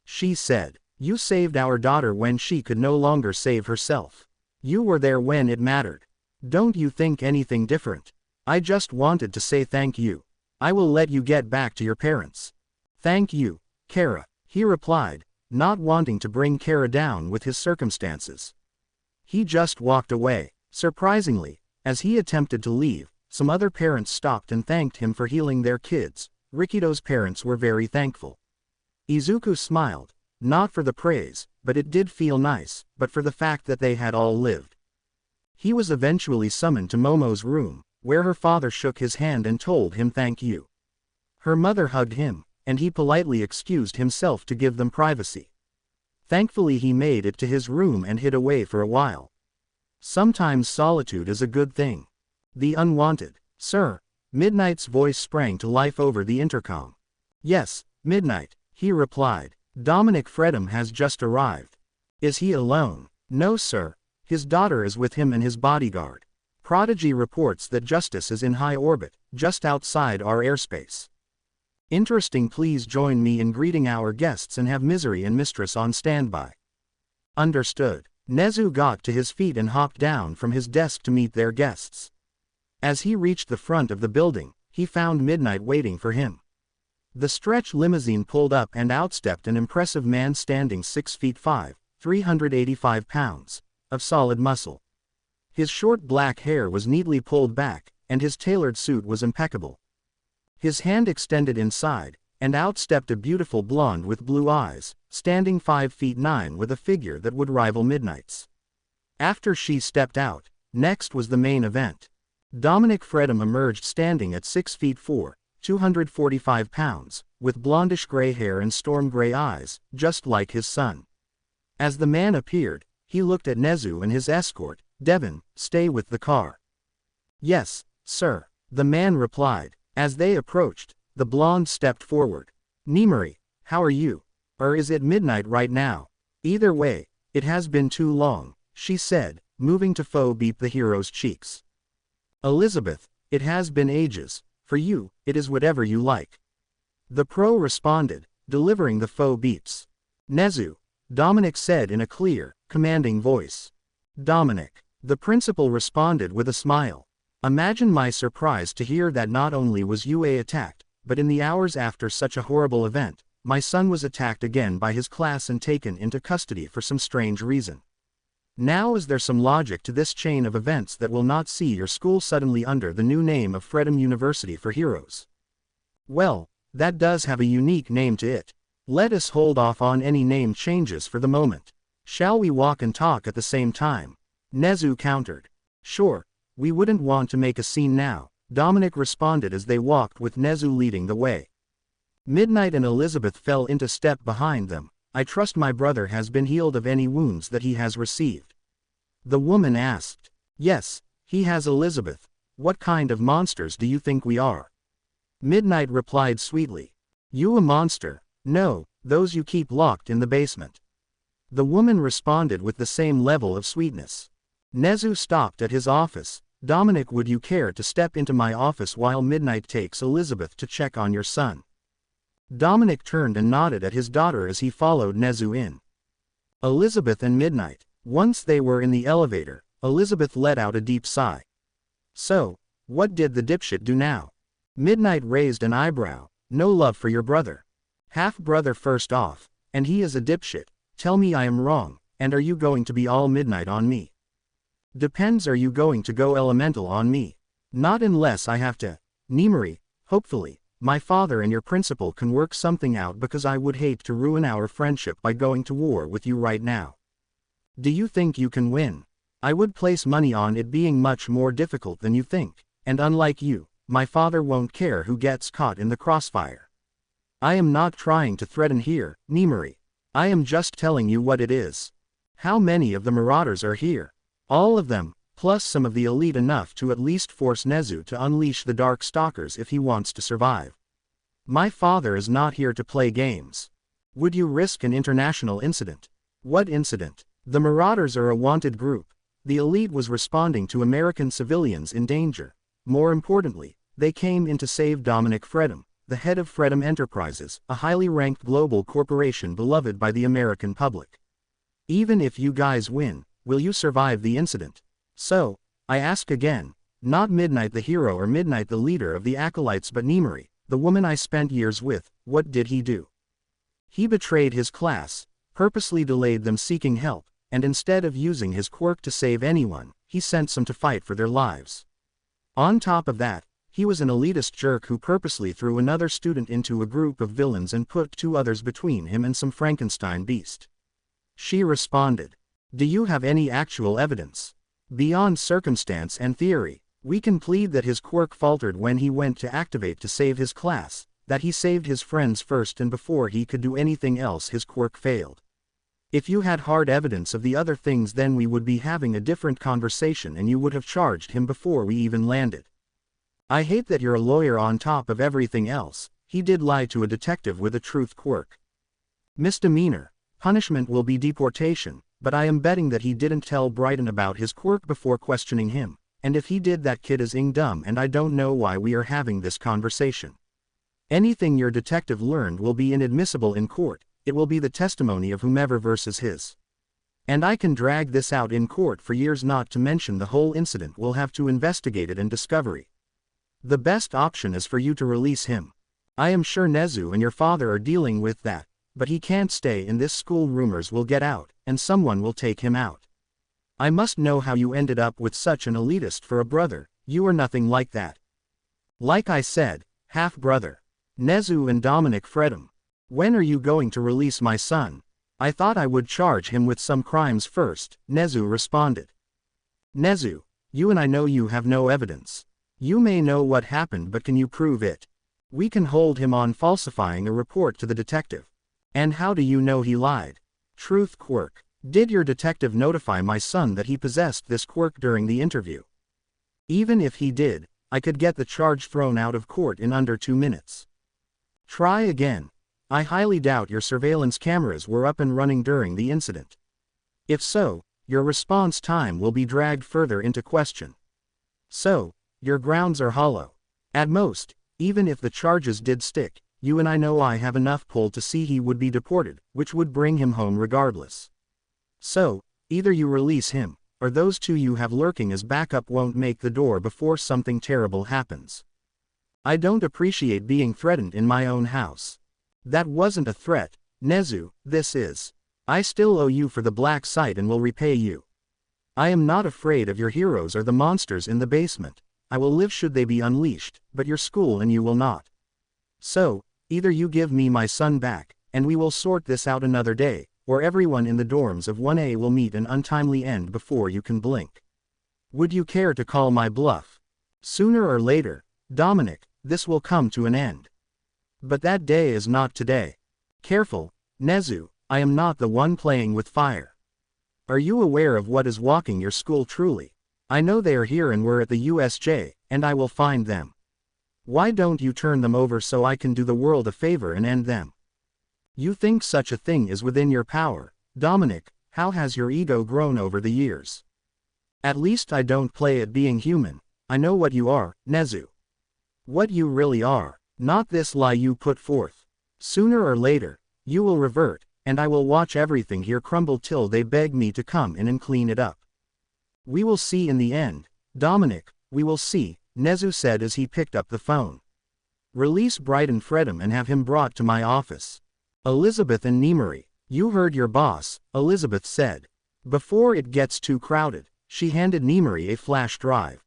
She said, you saved our daughter when she could no longer save herself. You were there when it mattered. Don't you think anything different? I just wanted to say thank you. I will let you get back to your parents. Thank you, Kara, he replied, not wanting to bring Kara down with his circumstances. He just walked away. Surprisingly, as he attempted to leave, some other parents stopped and thanked him for healing their kids. Rikito's parents were very thankful. Izuku smiled, not for the praise, but it did feel nice, but for the fact that they had all lived. He was eventually summoned to Momo's room, where her father shook his hand and told him thank you. Her mother hugged him, and he politely excused himself to give them privacy. Thankfully he made it to his room and hid away for a while. Sometimes solitude is a good thing. The unwanted. Sir. Midnight's voice sprang to life over the intercom. Yes, Midnight, he replied. Dominic Fredham has just arrived. Is he alone? No sir. His daughter is with him and his bodyguard. Prodigy reports that Justice is in high orbit, just outside our airspace. Interesting. Please join me in greeting our guests and have Misery and Mistress on standby. Understood. Nezu got to his feet and hopped down from his desk to meet their guests. As he reached the front of the building, he found Midnight waiting for him. The stretch limousine pulled up and outstepped an impressive man standing 6'5", 385 pounds, of solid muscle. His short black hair was neatly pulled back, and his tailored suit was impeccable. His hand extended inside, and out stepped a beautiful blonde with blue eyes, standing 5 feet 9 with a figure that would rival Midnight's. After she stepped out, next was the main event. Dominic Fredham emerged standing at 6 feet 4, 245 pounds, with blondish gray hair and storm gray eyes, just like his son. As the man appeared, he looked at Nezu and his escort. "Devon, stay with the car." "Yes, sir," the man replied. As they approached, the blonde stepped forward. "Nimari, how are you? Or is it midnight right now? Either way, it has been too long," she said, moving to faux beep the hero's cheeks. "Elizabeth, it has been ages. For you, it is whatever you like." The pro responded, delivering the faux beeps. "Nezu," Dominic said in a clear, commanding voice. "Dominic," the principal responded with a smile. "Imagine my surprise to hear that not only was UA attacked, but in the hours after such a horrible event, my son was attacked again by his class and taken into custody for some strange reason. Now is there some logic to this chain of events that will not see your school suddenly under the new name of Fredham University for Heroes? Well, that does have a unique name to it. Let us hold off on any name changes for the moment. Shall we walk and talk at the same time?" Nezu countered. "Sure, we wouldn't want to make a scene now," Dominic responded as they walked with Nezu leading the way. Midnight and Elizabeth fell into step behind them. "I trust my brother has been healed of any wounds that he has received?" the woman asked. "Yes, he has, Elizabeth. What kind of monsters do you think we are?" Midnight replied sweetly. "You a monster? No, those you keep locked in the basement." The woman responded with the same level of sweetness. Nezu stopped at his office. "Dominic, would you care to step into my office while Midnight takes Elizabeth to check on your son?" Dominic turned and nodded at his daughter as he followed Nezu in. Elizabeth and Midnight. Once they were in the elevator, Elizabeth let out a deep sigh. "So, what did the dipshit do now?" Midnight raised an eyebrow. "No love for your brother. Half-brother first off, and he is a dipshit. Tell me I am wrong, and are you going to be all Midnight on me?" "Depends, are you going to go elemental on me?" "Not unless I have to. Nimari, hopefully, my father and your principal can work something out because I would hate to ruin our friendship by going to war with you right now." "Do you think you can win?" "I would place money on it being much more difficult than you think, and unlike you, my father won't care who gets caught in the crossfire." "I am not trying to threaten here, Nimari. I am just telling you what it is. How many of the marauders are here?" "All of them, plus some of the elite, enough to at least force Nezu to unleash the Dark Stalkers if he wants to survive. My father is not here to play games." "Would you risk an international incident?" "What incident?" "The marauders are a wanted group. The elite was responding to American civilians in danger. More importantly, they came in to save Dominic Fredham, the head of Fredham Enterprises, a highly ranked global corporation beloved by the American public. Even if you guys win, will you survive the incident? So, I ask again, not Midnight the hero or Midnight the leader of the Acolytes, but Nimari, the woman I spent years with. What did he do? He betrayed his class, purposely delayed them seeking help, and instead of using his quirk to save anyone, he sent some to fight for their lives. On top of that, he was an elitist jerk who purposely threw another student into a group of villains and put 2 others between him and some Frankenstein beast." She responded. "Do you have any actual evidence? Beyond circumstance and theory, we can plead that his quirk faltered when he went to activate to save his class, that he saved his friends first and before he could do anything else his quirk failed. If you had hard evidence of the other things, then we would be having a different conversation and you would have charged him before we even landed. I hate that you're a lawyer on top of everything else. He did lie to a detective with a truth quirk. Misdemeanor. Punishment will be deportation, but I am betting that he didn't tell Brighton about his quirk before questioning him, and if he did, that kid is dumb and I don't know why we are having this conversation. Anything your detective learned will be inadmissible in court. It will be the testimony of whomever versus his. And I can drag this out in court for years, not to mention the whole incident will have to investigate it and discovery. The best option is for you to release him. I am sure Nezu and your father are dealing with that, but he can't stay in this school. Rumors will get out, and someone will take him out. I must know how you ended up with such an elitist for a brother. You are nothing like that. Like I said, half-brother. Nezu and Dominic Fredham. When are you going to release my son? I thought I would charge him with some crimes first, Nezu responded. Nezu, you and I know you have no evidence. You may know what happened, but can you prove it? We can hold him on falsifying a report to the detective. And how do you know he lied? Truth, Quirk. Did your detective notify my son that he possessed this quirk during the interview? Even if he did, I could get the charge thrown out of court in under 2 minutes. Try again. I highly doubt your surveillance cameras were up and running during the incident. If so, your response time will be dragged further into question. So, your grounds are hollow. At most, even if the charges did stick, you and I know I have enough pull to see he would be deported, which would bring him home regardless. So, either you release him, or those two you have lurking as backup won't make the door before something terrible happens. I don't appreciate being threatened in my own house. That wasn't a threat, Nezu, this is. I still owe you for the black site and will repay you. I am not afraid of your heroes or the monsters in the basement. I will live should they be unleashed, but your school and you will not. So, either you give me my son back, and we will sort this out another day, or everyone in the dorms of 1A will meet an untimely end before you can blink. Would you care to call my bluff? Sooner or later, Dominic, this will come to an end. But that day is not today. Careful, Nezu, I am not the one playing with fire. Are you aware of what is walking your school truly? I know they are here and we're at the USJ, and I will find them. Why don't you turn them over so I can do the world a favor and end them? You think such a thing is within your power, Dominic? How has your ego grown over the years? At least I don't play at being human. I know what you are, Nezu. What you really are, not this lie you put forth. Sooner or later, you will revert, and I will watch everything here crumble till they beg me to come in and clean it up. We will see in the end, Dominic, we will see, Nezu said as he picked up the phone. Release Brighton Fredham and have him brought to my office. Elizabeth and Nemery, you heard your boss, Elizabeth said. Before it gets too crowded, she handed Nemery a flash drive.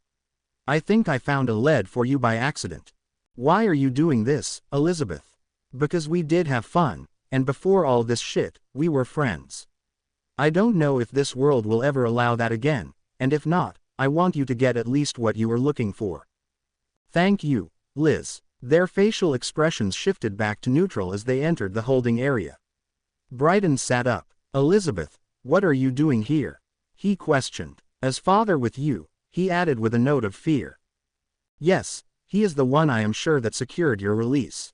I think I found a lead for you by accident. Why are you doing this, Elizabeth? Because we did have fun, and before all this shit, we were friends. I don't know if this world will ever allow that again, and if not, I want you to get at least what you were looking for. Thank you, Liz. Their facial expressions shifted back to neutral as they entered the holding area. Brighton sat up. Elizabeth, what are you doing here? He questioned. As father with you, he added with a note of fear. Yes, he is the one I am sure that secured your release.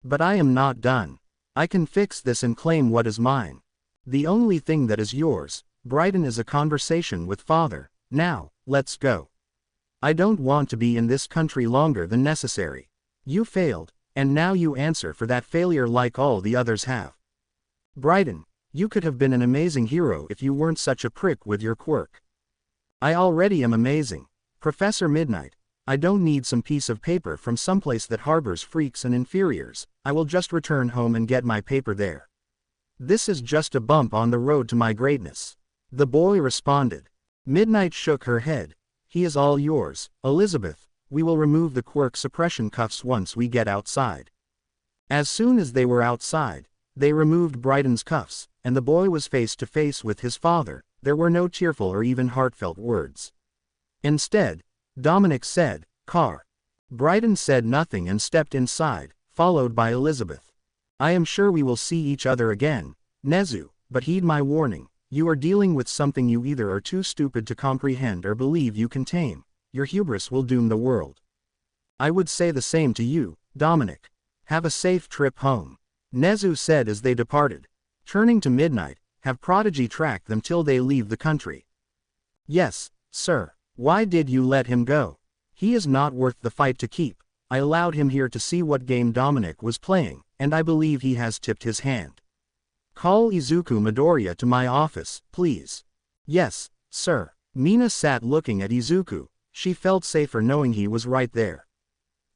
But I am not done. I can fix this and claim what is mine. The only thing that is yours, Brighton, is a conversation with father. Now, let's go. I don't want to be in this country longer than necessary. You failed, and now you answer for that failure like all the others have. Brighton, you could have been an amazing hero if you weren't such a prick with your quirk. I already am amazing. Professor Midnight, I don't need some piece of paper from someplace that harbors freaks and inferiors. I will just return home and get my paper there. This is just a bump on the road to my greatness. The boy responded. Midnight shook her head. He is all yours, Elizabeth. We will remove the quirk suppression cuffs once we get outside. As soon as they were outside, they removed Brighton's cuffs, and the boy was face to face with his father. There were no tearful or even heartfelt words. Instead, Dominic said, "Car." Brighton said nothing and stepped inside, followed by Elizabeth. I am sure we will see each other again, Nezu, but heed my warning. You are dealing with something you either are too stupid to comprehend or believe you can tame. Your hubris will doom the world. I would say the same to you, Dominic. Have a safe trip home. Nezu said as they departed. Turning to Midnight, have Prodigy track them till they leave the country. Yes, sir. Why did you let him go? He is not worth the fight to keep. I allowed him here to see what game Dominic was playing, and I believe he has tipped his hand. Call Izuku Midoriya to my office, please. Yes, sir. Mina sat looking at Izuku. She felt safer knowing he was right there.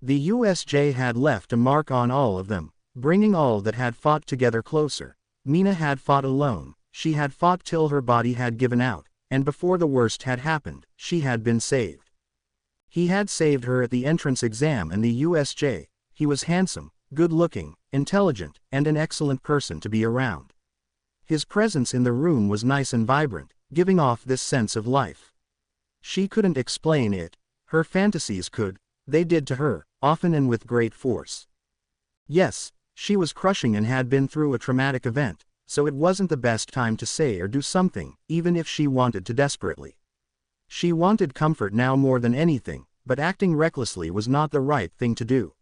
The USJ had left a mark on all of them, bringing all that had fought together closer. Mina had fought alone. She had fought till her body had given out, and before the worst had happened, she had been saved. He had saved her at the entrance exam and the USJ. He was handsome, good-looking, intelligent, and an excellent person to be around. His presence in the room was nice and vibrant, giving off this sense of life. She couldn't explain it. Her fantasies could. They did to her, often and with great force. Yes, she was crushing and had been through a traumatic event, so it wasn't the best time to say or do something, even if she wanted to desperately. She wanted comfort now more than anything, but acting recklessly was not the right thing to do.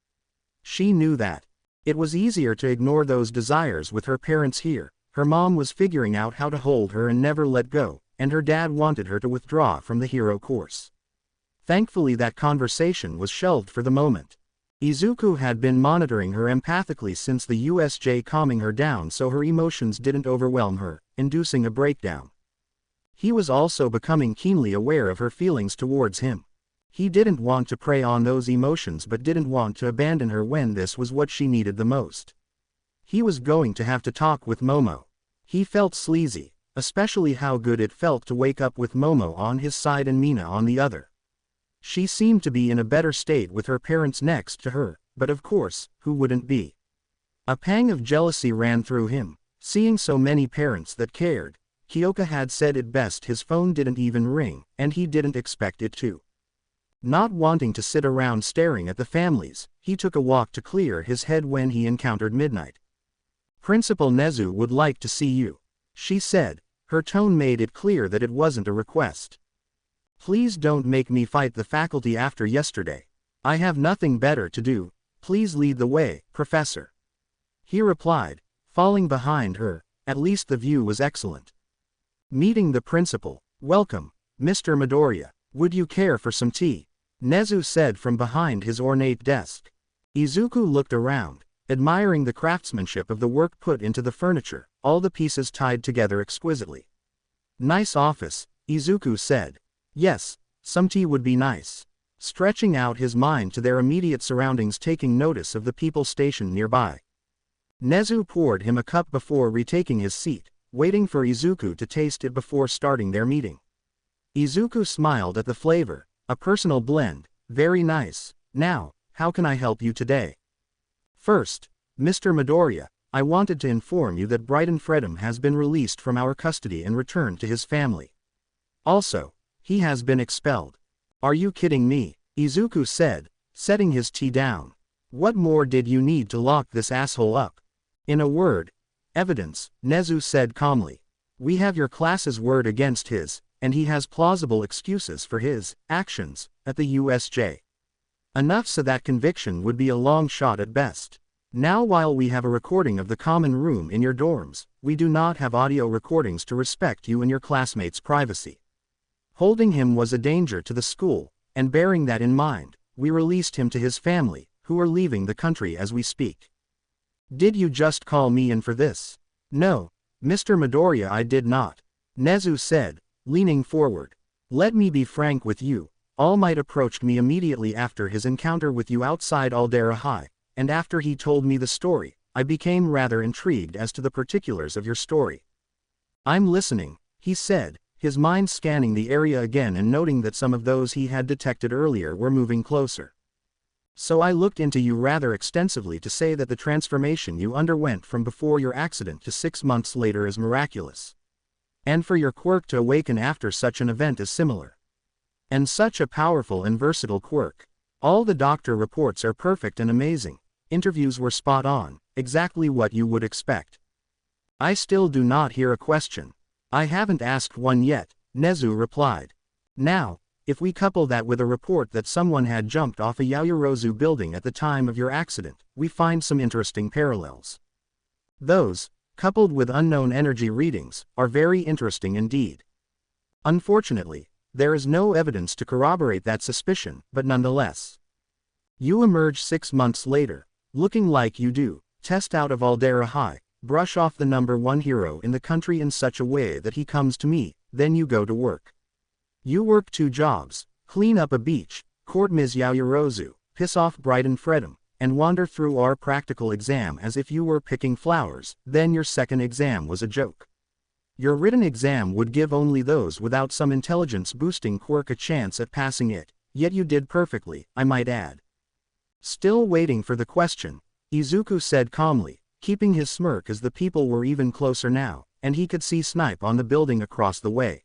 She knew that. It was easier to ignore those desires with her parents here. Her mom was figuring out how to hold her and never let go, and her dad wanted her to withdraw from the hero course. Thankfully that conversation was shelved for the moment. Izuku had been monitoring her empathically since the USJ, calming her down so her emotions didn't overwhelm her, inducing a breakdown. He was also becoming keenly aware of her feelings towards him. He didn't want to prey on those emotions but didn't want to abandon her when this was what she needed the most. He was going to have to talk with Momo. He felt sleazy, especially how good it felt to wake up with Momo on his side and Mina on the other. She seemed to be in a better state with her parents next to her, but of course, who wouldn't be? A pang of jealousy ran through him, seeing so many parents that cared. Kyoka had said it best, his phone didn't even ring, and he didn't expect it to. Not wanting to sit around staring at the families, he took a walk to clear his head when he encountered Midnight. Principal Nezu would like to see you, she said. Her tone made it clear that it wasn't a request. Please don't make me fight the faculty after yesterday. I have nothing better to do. Please lead the way, Professor. He replied, falling behind her. At least the view was excellent. Meeting the principal. Welcome, Mr. Midoriya. Would you care for some tea? Nezu said from behind his ornate desk. Izuku looked around, admiring the craftsmanship of the work put into the furniture, all the pieces tied together exquisitely. Nice office, Izuku said. Yes, some tea would be nice. Stretching out his mind to their immediate surroundings, taking notice of the people stationed nearby. Nezu poured him a cup before retaking his seat, waiting for Izuku to taste it before starting their meeting. Izuku smiled at the flavor. A personal blend. Very nice. Now, how can I help you today? First, Mr. Midoriya, I wanted to inform you that Brighton Fredham has been released from our custody and returned to his family. Also, he has been expelled. Are you kidding me? Izuku said, setting his tea down. What more did you need to lock this asshole up? In a word, evidence, Nezu said calmly. We have your class's word against his, and he has plausible excuses for his actions at the USJ. Enough so that conviction would be a long shot at best. Now while we have a recording of the common room in your dorms, we do not have audio recordings to respect you and your classmates' privacy. Holding him was a danger to the school, and bearing that in mind, we released him to his family, who are leaving the country as we speak. Did you just call me in for this? No, Mr. Midoriya, I did not. Nezu said, leaning forward. Let me be frank with you. All Might approached me immediately after his encounter with you outside Aldera High, and after he told me the story, I became rather intrigued as to the particulars of your story. I'm listening, he said, his mind scanning the area again and noting that some of those he had detected earlier were moving closer. So I looked into you rather extensively to say that the transformation you underwent from before your accident to 6 months later is miraculous. And for your quirk to awaken after such an event is similar. And such a powerful and versatile quirk. All the doctor reports are perfect and amazing. Interviews were spot on, exactly what you would expect. I still do not hear a question. I haven't asked one yet, Nezu replied. Now, if we couple that with a report that someone had jumped off a Yaoyorozu building at the time of your accident, we find some interesting parallels. Those, coupled with unknown energy readings, are very interesting indeed. Unfortunately, there is no evidence to corroborate that suspicion, but nonetheless. You emerge 6 months later, looking like you do, test out of Aldera High, brush off the #1 hero in the country in such a way that he comes to me, then you go to work. You work 2 jobs, clean up a beach, court Ms. Yaoyorozu, piss off Brighton Fredham, and wander through our practical exam as if you were picking flowers, then your second exam was a joke. Your written exam would give only those without some intelligence-boosting quirk a chance at passing it, Yet you did perfectly, I might add. Still waiting for the question, Izuku said calmly, keeping his smirk as the people were even closer now, and he could see Snipe on the building across the way.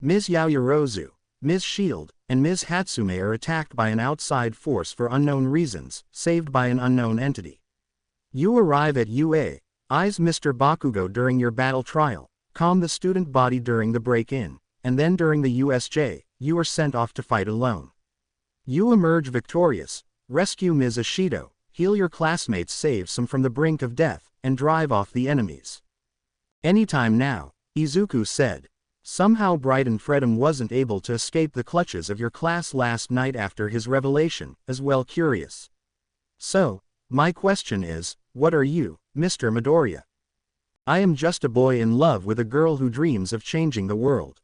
Ms. Yaoyorozu, Ms. Shield, and Ms. Hatsume are attacked by an outside force for unknown reasons, saved by an unknown entity. You arrive at UA, eyes Mr. Bakugo during your battle trial, calm the student body during the break-in, and then during the USJ, you are sent off to fight alone. You emerge victorious, rescue Ms. Ashido, heal your classmates, save some from the brink of death, and drive off the enemies. Anytime now, Izuku said. Somehow Brighton Fredham wasn't able to escape the clutches of your class last night after his revelation, as well curious. So, my question is, what are you, Mr. Midoriya? I am just a boy in love with a girl who dreams of changing the world.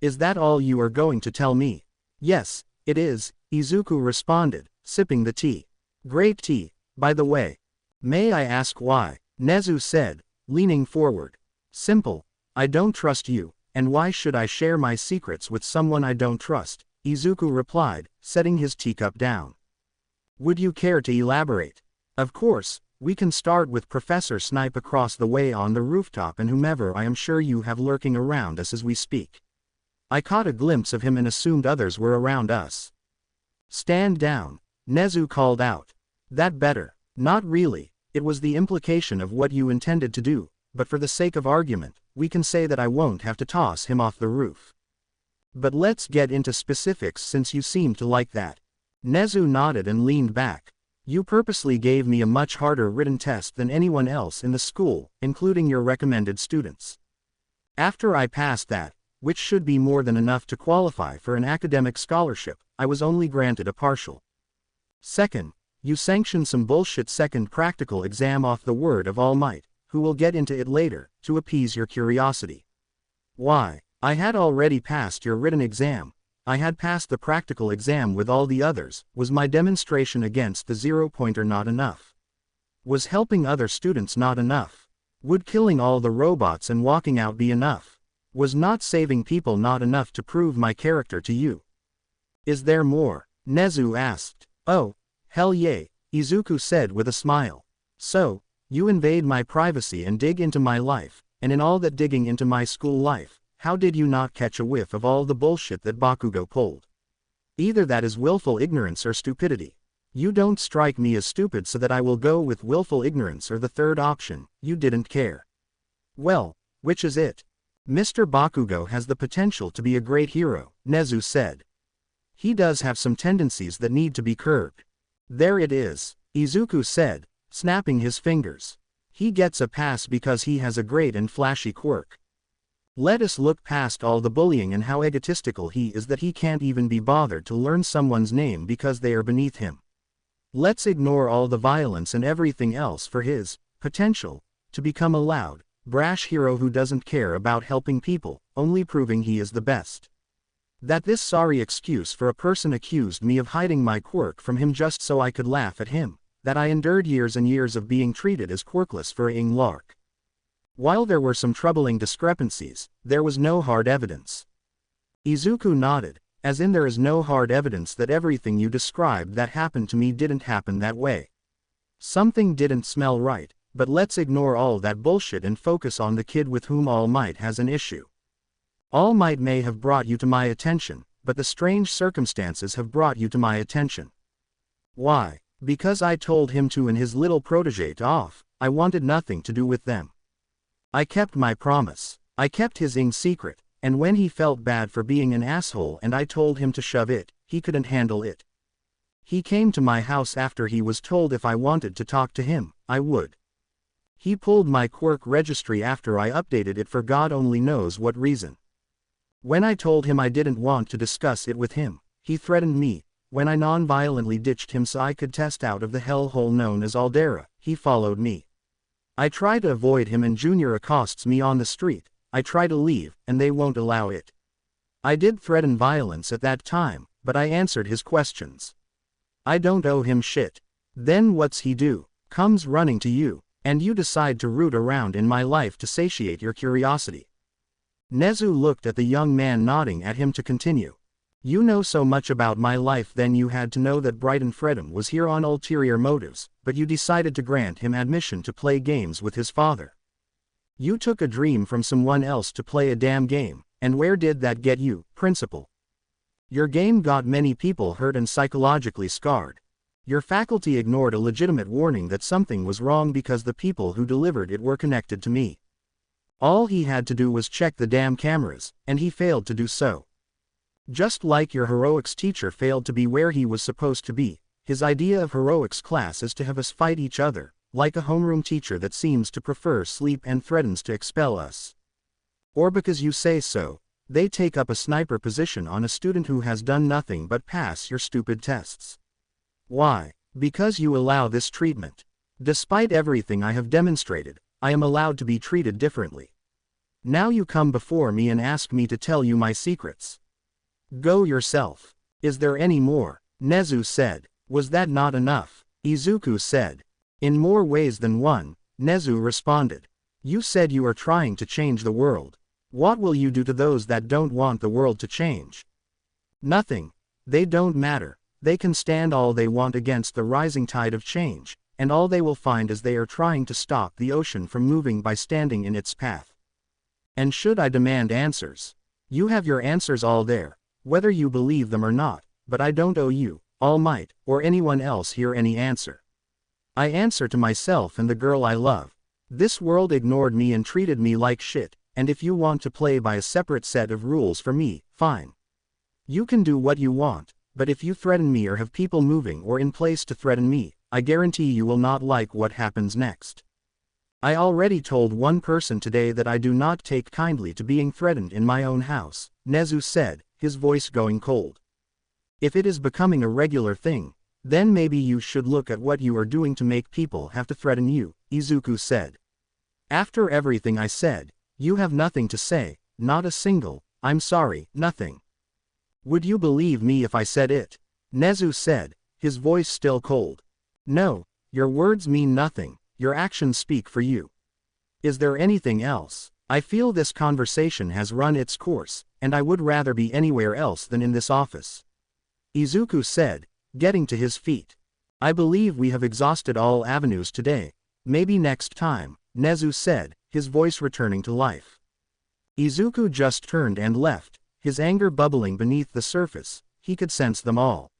Is that all you are going to tell me? Yes, it is, Izuku responded, sipping the tea. Great tea, by the way. May I ask why? Nezu said, leaning forward. Simple, I don't trust you. And why should I share my secrets with someone I don't trust? Izuku replied, setting his teacup down. Would you care to elaborate? Of course, we can start with Professor Snipe across the way on the rooftop and whomever I am sure you have lurking around us as we speak. I caught a glimpse of him and assumed others were around us. Stand down, Nezu called out. That better. Not really, it was the implication of what you intended to do, but for the sake of argument, we can say that I won't have to toss him off the roof. But let's get into specifics since you seem to like that. Nezu nodded and leaned back. You purposely gave me a much harder written test than anyone else in the school, including your recommended students. After I passed that, which should be more than enough to qualify for an academic scholarship, I was only granted a partial. Second, you sanctioned some bullshit second practical exam off the word of All Might, who will get into it later, to appease your curiosity. Why? I had already passed your written exam. I had passed the practical exam with all the others. Was my demonstration against the 0-pointer not enough? Was helping other students not enough? Would killing all the robots and walking out be enough? Was not saving people not enough to prove my character to you? Is there more? Nezu asked. Oh, hell yeah, Izuku said with a smile. So, you invade my privacy and dig into my life, and in all that digging into my school life, how did you not catch a whiff of all the bullshit that Bakugo pulled? Either that is willful ignorance or stupidity. You don't strike me as stupid, so that I will go with willful ignorance, or the third option, you didn't care. Well, which is it? Mr. Bakugo has the potential to be a great hero, Nezu said. He does have some tendencies that need to be curbed. There it is, Izuku said, snapping his fingers. He gets a pass because he has a great and flashy quirk. Let us look past all the bullying and how egotistical he is that he can't even be bothered to learn someone's name because they are beneath him. Let's ignore all the violence and everything else for his potential to become a loud, brash hero who doesn't care about helping people, only proving he is the best. That this sorry excuse for a person accused me of hiding my quirk from him just so I could laugh at him. That I endured years and years of being treated as quirkless for a lark. While there were some troubling discrepancies, there was no hard evidence. Izuku nodded, as in there is no hard evidence that everything you described that happened to me didn't happen that way. Something didn't smell right, but let's ignore all that bullshit and focus on the kid with whom All Might has an issue. All Might may have brought you to my attention, but the strange circumstances have brought you to my attention. Why? Because I told him to and his little protege to off. I wanted nothing to do with them. I kept my promise. I kept his secret, and when he felt bad for being an asshole and I told him to shove it, he couldn't handle it. He came to my house after he was told if I wanted to talk to him, I would. He pulled my quirk registry after I updated it for God only knows what reason. When I told him I didn't want to discuss it with him, he threatened me. When I non-violently ditched him so I could test out of the hellhole known as Aldera, he followed me. I try to avoid him and Junior accosts me on the street. I try to leave, and they won't allow it. I did threaten violence at that time, but I answered his questions. I don't owe him shit. Then what's he do? Comes running to you, and you decide to root around in my life to satiate your curiosity. Nezu looked at the young man, nodding at him to continue. You know so much about my life, then you had to know that Brighton Fredham was here on ulterior motives, but you decided to grant him admission to play games with his father. You took a dream from someone else to play a damn game, and where did that get you, Principal? Your game got many people hurt and psychologically scarred. Your faculty ignored a legitimate warning that something was wrong because the people who delivered it were connected to me. All he had to do was check the damn cameras, and he failed to do so. Just like your heroics teacher failed to be where he was supposed to be, his idea of heroics class is to have us fight each other, like a homeroom teacher that seems to prefer sleep and threatens to expel us. Or because you say so, they take up a sniper position on a student who has done nothing but pass your stupid tests. Why? Because you allow this treatment. Despite everything I have demonstrated, I am allowed to be treated differently. Now you come before me and ask me to tell you my secrets. Go yourself. Is there any more? Nezu said. Was that not enough? Izuku said. In more ways than one, Nezu responded. You said you are trying to change the world. What will you do to those that don't want the world to change? Nothing. They don't matter. They can stand all they want against the rising tide of change, and all they will find is they are trying to stop the ocean from moving by standing in its path. And should I demand answers? You have your answers all there, whether you believe them or not, but I don't owe you, All Might, or anyone else here any answer. I answer to myself and the girl I love. This world ignored me and treated me like shit, and if you want to play by a separate set of rules for me, fine. You can do what you want, but if you threaten me or have people moving or in place to threaten me, I guarantee you will not like what happens next. I already told one person today that I do not take kindly to being threatened in my own house, Nezu said, his voice going cold. If it is becoming a regular thing, then maybe you should look at what you are doing to make people have to threaten you, Izuku said. After everything I said, you have nothing to say, not a single, I'm sorry, nothing. Would you believe me if I said it? Nezu said, his voice still cold. No, your words mean nothing, your actions speak for you. Is there anything else? I feel this conversation has run its course, and I would rather be anywhere else than in this office. Izuku said, getting to his feet. I believe we have exhausted all avenues today. Maybe next time, Nezu said, his voice returning to life. Izuku just turned and left, his anger bubbling beneath the surface. He could sense them all.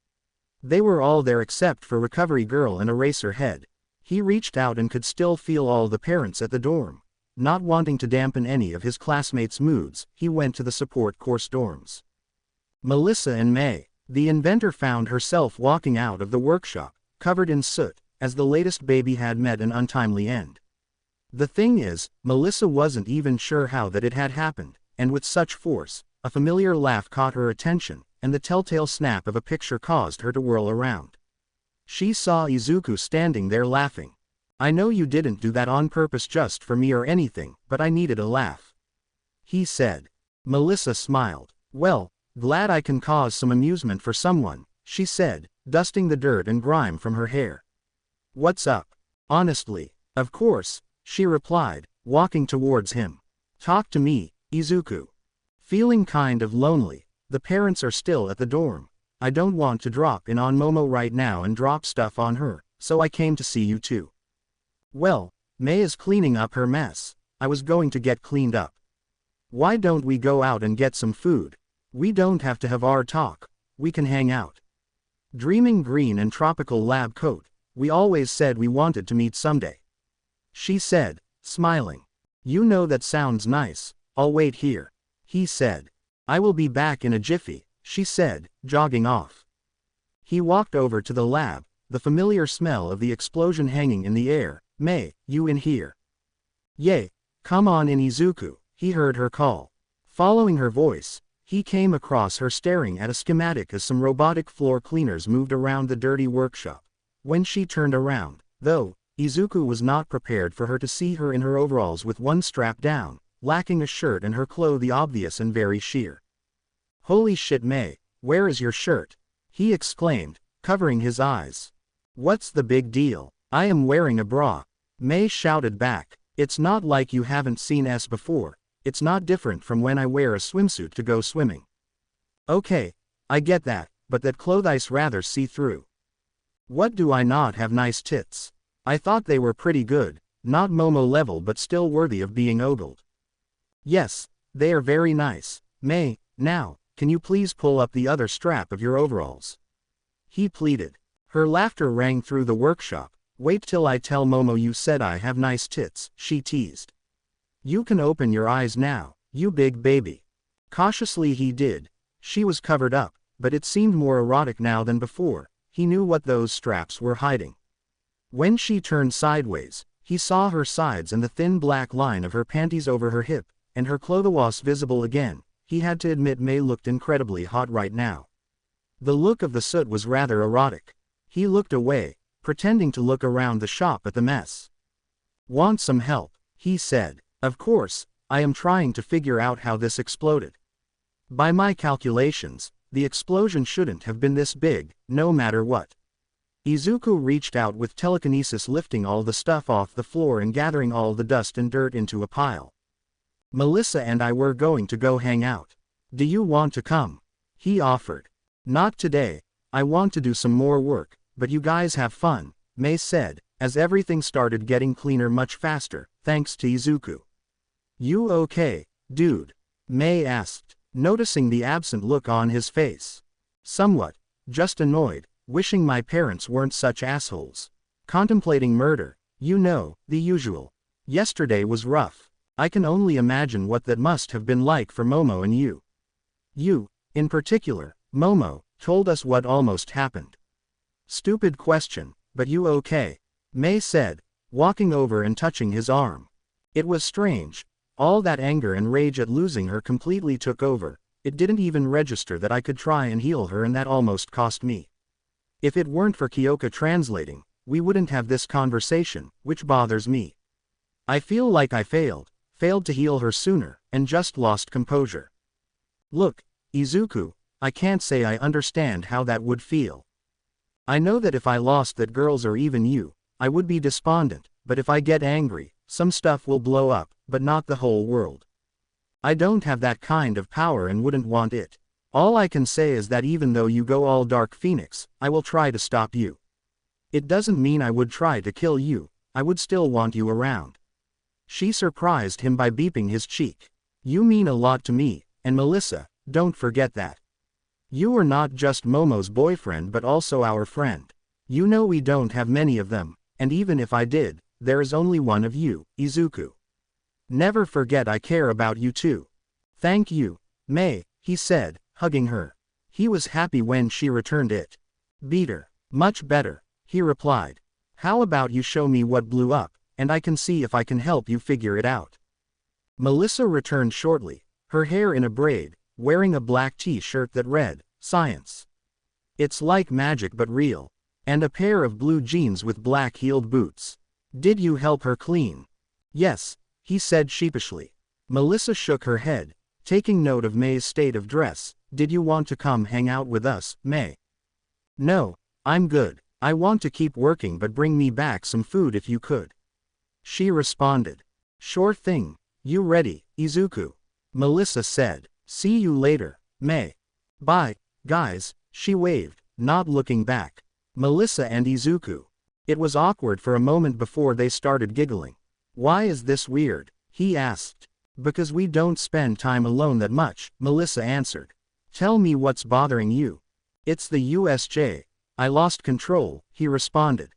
They were all there except for Recovery Girl and Eraser Head. He reached out and could still feel all the parents at the dorm. Not wanting to dampen any of his classmates' moods, he went to the support course dorms. Melissa and May. The inventor found herself walking out of the workshop, covered in soot, as the latest baby had met an untimely end. The thing is, Melissa wasn't even sure how that it had happened, and with such force, a familiar laugh caught her attention, and the telltale snap of a picture caused her to whirl around. She saw Izuku standing there laughing. I know you didn't do that on purpose just for me or anything, but I needed a laugh. He said. Melissa smiled. Well, glad I can cause some amusement for someone, she said, dusting the dirt and grime from her hair. What's up? Honestly, of course, she replied, walking towards him. Talk to me, Izuku. Feeling kind of lonely. The parents are still at the dorm. I don't want to drop in on Momo right now and drop stuff on her, so I came to see you too. Well, May is cleaning up her mess. I was going to get cleaned up. Why don't we go out and get some food? We don't have to have our talk. We can hang out. Dreaming green and tropical lab coat. We always said we wanted to meet someday. She said, smiling. You know that sounds nice. I'll wait here. He said. I will be back in a jiffy, she said, jogging off. He walked over to the lab, the familiar smell of the explosion hanging in the air. May, you in here? Yay, come on in Izuku, he heard her call. Following her voice, he came across her staring at a schematic as some robotic floor cleaners moved around the dirty workshop. When she turned around, though, Izuku was not prepared for her to see her in her overalls with one strap down, lacking a shirt and her clothing obvious and very sheer. Holy shit, May, where is your shirt? He exclaimed, covering his eyes. What's the big deal? I am wearing a bra. May shouted back. It's not like you haven't seen S before. It's not different from when I wear a swimsuit to go swimming. Okay, I get that, but that clothes rather see-through. What do I not have nice tits? I thought they were pretty good, not Momo level but still worthy of being ogled. Yes, they are very nice. May, now, can you please pull up the other strap of your overalls? He pleaded. Her laughter rang through the workshop. Wait till I tell Momo you said I have nice tits, she teased. You can open your eyes now, you big baby. Cautiously he did. She was covered up, but it seemed more erotic now than before. He knew what those straps were hiding. When she turned sideways, he saw her sides and the thin black line of her panties over her hip, and her clothes visible again. He had to admit May looked incredibly hot right now. The look of the soot was rather erotic. He looked away, pretending to look around the shop at the mess. Want some help? He said. Of course, I am trying to figure out how this exploded. By my calculations, the explosion shouldn't have been this big, no matter what. Izuku reached out with telekinesis, lifting all the stuff off the floor and gathering all the dust and dirt into a pile. Melissa and I were going to go hang out. Do you want to come? He offered. Not today, I want to do some more work, but you guys have fun, May said, as everything started getting cleaner much faster, thanks to Izuku. You okay, dude? May asked, noticing the absent look on his face. Somewhat, just annoyed, wishing my parents weren't such assholes. Contemplating murder, you know, the usual. Yesterday was rough. I can only imagine what that must have been like for Momo and you. You, in particular, Momo, told us what almost happened. Stupid question, but you okay? May said, walking over and touching his arm. It was strange. All that anger and rage at losing her completely took over. It didn't even register that I could try and heal her, and that almost cost me. If it weren't for Kyoka translating, we wouldn't have this conversation, which bothers me. I feel like I failed to heal her sooner, and just lost composure. Look, Izuku, I can't say I understand how that would feel. I know that if I lost that girls or even you, I would be despondent, but if I get angry, some stuff will blow up, but not the whole world. I don't have that kind of power and wouldn't want it. All I can say is that even though you go all Dark Phoenix, I will try to stop you. It doesn't mean I would try to kill you, I would still want you around. She surprised him by beeping his cheek. You mean a lot to me, and Melissa, don't forget that. You are not just Momo's boyfriend but also our friend. You know we don't have many of them, and even if I did, there is only one of you, Izuku. Never forget I care about you too. Thank you, May, he said, hugging her. He was happy when she returned it. Better, much better, he replied. How about you show me what blew up, and I can see if I can help you figure it out. Melissa returned shortly, her hair in a braid, wearing a black t-shirt that read, Science. It's like magic but real. And a pair of blue jeans with black-heeled boots. Did you help her clean? Yes, he said sheepishly. Melissa shook her head, taking note of May's state of dress. Did you want to come hang out with us, May? No, I'm good. I want to keep working, but bring me back some food if you could. She responded. Sure thing. You ready, Izuku? Melissa said. See you later, May. Bye, guys, she waved, not looking back. Melissa and Izuku. It was awkward for a moment before they started giggling. Why is this weird? He asked. Because we don't spend time alone that much, Melissa answered. Tell me what's bothering you. It's the USJ. I lost control, he responded.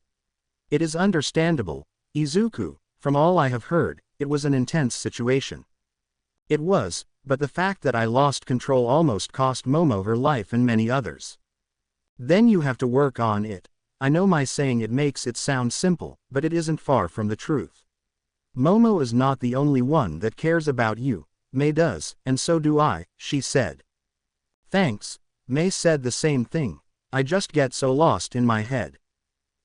It is understandable, Izuku. From all I have heard, it was an intense situation. It was, but the fact that I lost control almost cost Momo her life and many others. Then you have to work on it. I know my saying it makes it sound simple, but it isn't far from the truth. Momo is not the only one that cares about you, May does, and so do I, she said. Thanks, May said the same thing. I just get so lost in my head.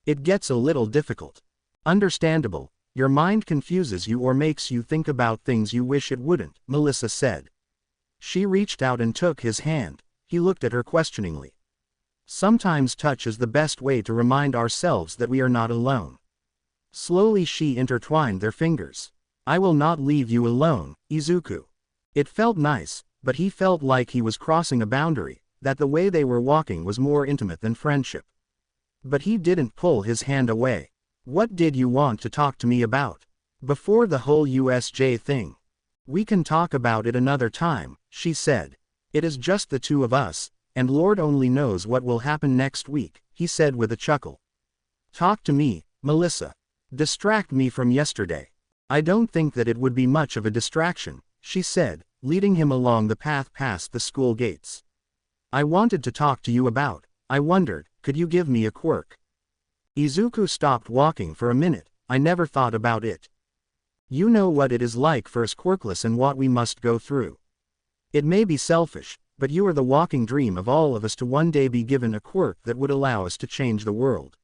It gets a little difficult. Understandable. Your mind confuses you or makes you think about things you wish it wouldn't, Melissa said. She reached out and took his hand. He looked at her questioningly. Sometimes touch is the best way to remind ourselves that we are not alone. Slowly she intertwined their fingers. I will not leave you alone, Izuku. It felt nice, but he felt like he was crossing a boundary, that the way they were walking was more intimate than friendship. But he didn't pull his hand away. "What did you want to talk to me about? Before the whole USJ thing?" "We can talk about it another time," she said. "It is just the two of us, and Lord only knows what will happen next week," he said with a chuckle. "Talk to me, Melissa. Distract me from yesterday." "I don't think that it would be much of a distraction," she said, leading him along the path past the school gates. "I wanted to talk to you about, I wondered, could you give me a quirk?" Izuku stopped walking for a minute. "I never thought about it. You know what it is like for us quirkless and what we must go through. It may be selfish, but you are the walking dream of all of us to one day be given a quirk that would allow us to change the world.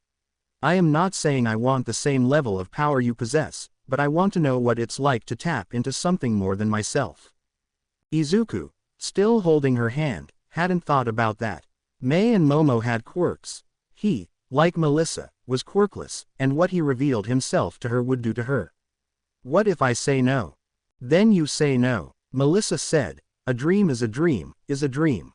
I am not saying I want the same level of power you possess, but I want to know what it's like to tap into something more than myself." Izuku, still holding her hand, hadn't thought about that. Mei and Momo had quirks. He, like Melissa, was quirkless, and what he revealed himself to her would do to her. "What if I say no?" "Then you say no," Melissa said. "A dream is a dream, is a dream.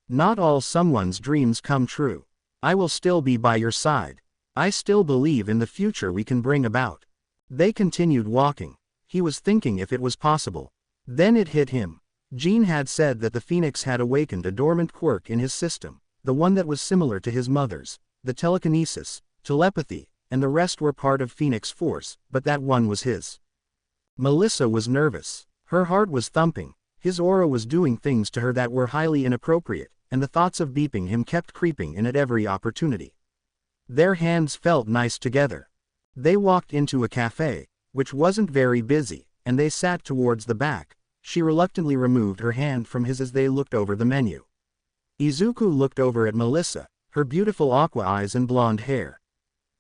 Not all someone's dreams come true. I will still be by your side. I still believe in the future we can bring about." They continued walking. He was thinking if it was possible. Then it hit him. Jean had said that the Phoenix had awakened a dormant quirk in his system, the one that was similar to his mother's, the telekinesis, telepathy, and the rest were part of Phoenix Force, but that one was his. Melissa was nervous. Her heart was thumping. His aura was doing things to her that were highly inappropriate, and the thoughts of beeping him kept creeping in at every opportunity. Their hands felt nice together. They walked into a cafe, which wasn't very busy, and they sat towards the back. She reluctantly removed her hand from his as they looked over the menu. Izuku looked over at Melissa, her beautiful aqua eyes and blonde hair.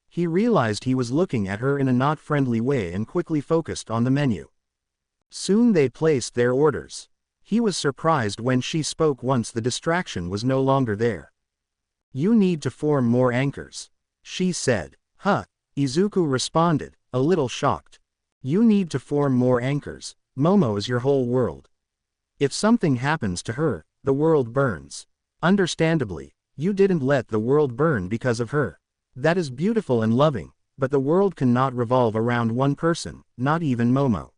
He realized he was looking at her in a not friendly way and quickly focused on the menu. Soon they placed their orders. He was surprised when she spoke once the distraction was no longer there. "You need to form more anchors," she said. "Huh," Izuku responded, a little shocked. "You need to form more anchors. Momo is your whole world. If something happens to her, the world burns. Understandably, you didn't let the world burn because of her. That is beautiful and loving, but the world cannot revolve around one person, not even Momo.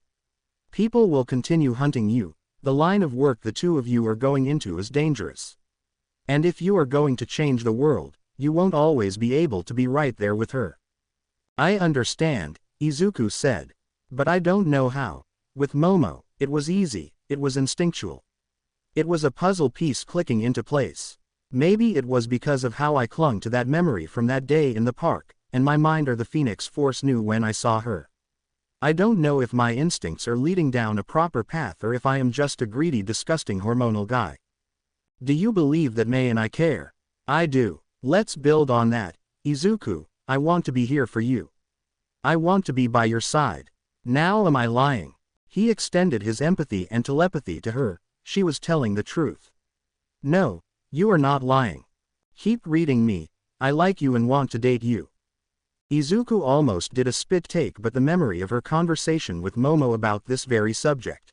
People will continue hunting you. The line of work the two of you are going into is dangerous. And if you are going to change the world, you won't always be able to be right there with her." "I understand," Izuku said. "But I don't know how. With Momo, it was easy, it was instinctual. It was a puzzle piece clicking into place. Maybe it was because of how I clung to that memory from that day in the park, and my mind or the Phoenix Force knew when I saw her. I don't know if my instincts are leading down a proper path or if I am just a greedy, disgusting hormonal guy. Do you believe that Mei and I care? I do. Let's build on that. Izuku, I want to be here for you. I want to be by your side. Now am I lying?" He extended his empathy and telepathy to her. She was telling the truth. "No, you are not lying. Keep reading me. I like you and want to date you." Izuku almost did a spit take, but the memory of her conversation with Momo about this very subject.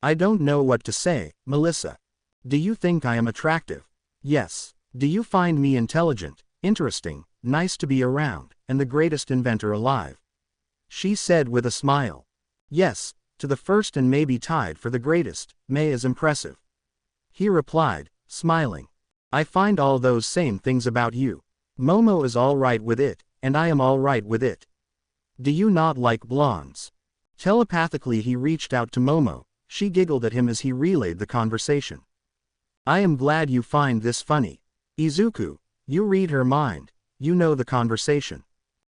"I don't know what to say, Melissa. Do you think I am attractive? Yes. Do you find me intelligent, interesting, nice to be around, and the greatest inventor alive?" She said with a smile. "Yes, to the first and maybe tied for the greatest. Mei is impressive." He replied, smiling. "I find all those same things about you. Momo is all right with it, and I am all right with it. Do you not like blondes?" Telepathically he reached out to Momo. She giggled at him as he relayed the conversation. "I am glad you find this funny. Izuku, you read her mind. You know the conversation.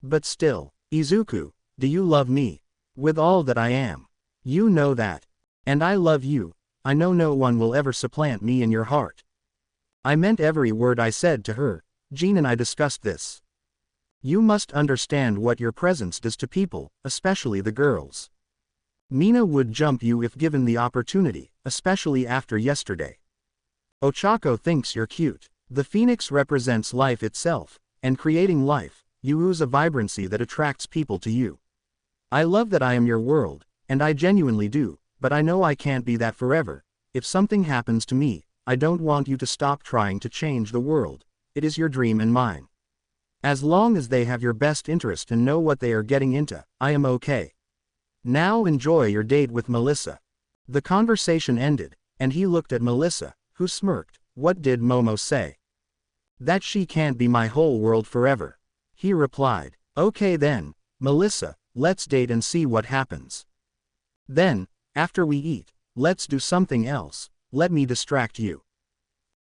But still, Izuku, do you love me? With all that I am. You know that. And I love you. I know no one will ever supplant me in your heart." I meant every word I said to her. Jean and I discussed this. You must understand what your presence does to people, especially the girls. Mina would jump you if given the opportunity, especially after yesterday. Ochako thinks you're cute. The phoenix represents life itself, and creating life, you ooze a vibrancy that attracts people to you. I love that I am your world, and I genuinely do, but I know I can't be that forever. If something happens to me, I don't want you to stop trying to change the world. It is your dream and mine. As long as they have your best interest and know what they are getting into, I am okay. Now enjoy your date with Melissa." The conversation ended, and he looked at Melissa, who smirked. "What did Momo say?" "That she can't be my whole world forever." He replied. "Okay then, Melissa, let's date and see what happens. Then, after we eat, let's do something else. Let me distract you."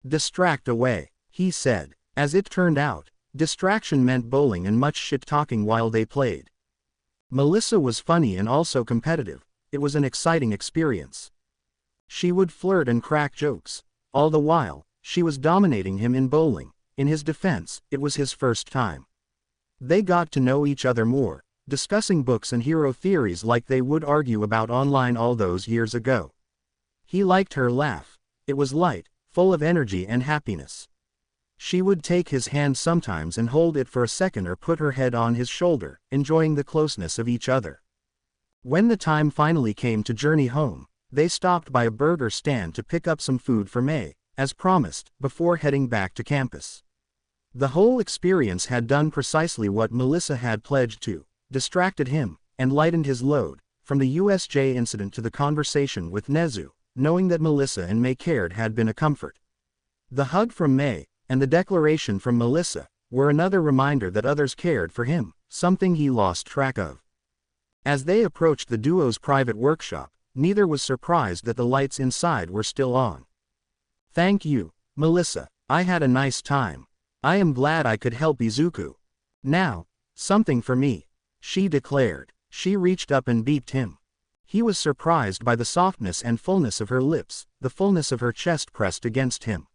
"Distract away," he said. As it turned out, distraction meant bowling and much shit-talking while they played. Melissa was funny and also competitive. It was an exciting experience. She would flirt and crack jokes. All the while, she was dominating him in bowling. In his defense, it was his first time. They got to know each other more, discussing books and hero theories like they would argue about online all those years ago. He liked her laugh. It was light, full of energy and happiness. She would take his hand sometimes and hold it for a second or put her head on his shoulder, enjoying the closeness of each other. When the time finally came to journey home, they stopped by a burger stand to pick up some food for May, as promised, before heading back to campus. The whole experience had done precisely what Melissa had pledged to, distracted him, and lightened his load, from the USJ incident to the conversation with Nezu. Knowing that Melissa and May cared had been a comfort. The hug from May, and the declaration from Melissa, were another reminder that others cared for him, something he lost track of. As they approached the duo's private workshop, neither was surprised that the lights inside were still on. "Thank you, Melissa, I had a nice time. I am glad I could help Izuku. Now, something for me," she declared. She reached up and beeped him. He was surprised by the softness and fullness of her lips, the fullness of her chest pressed against him.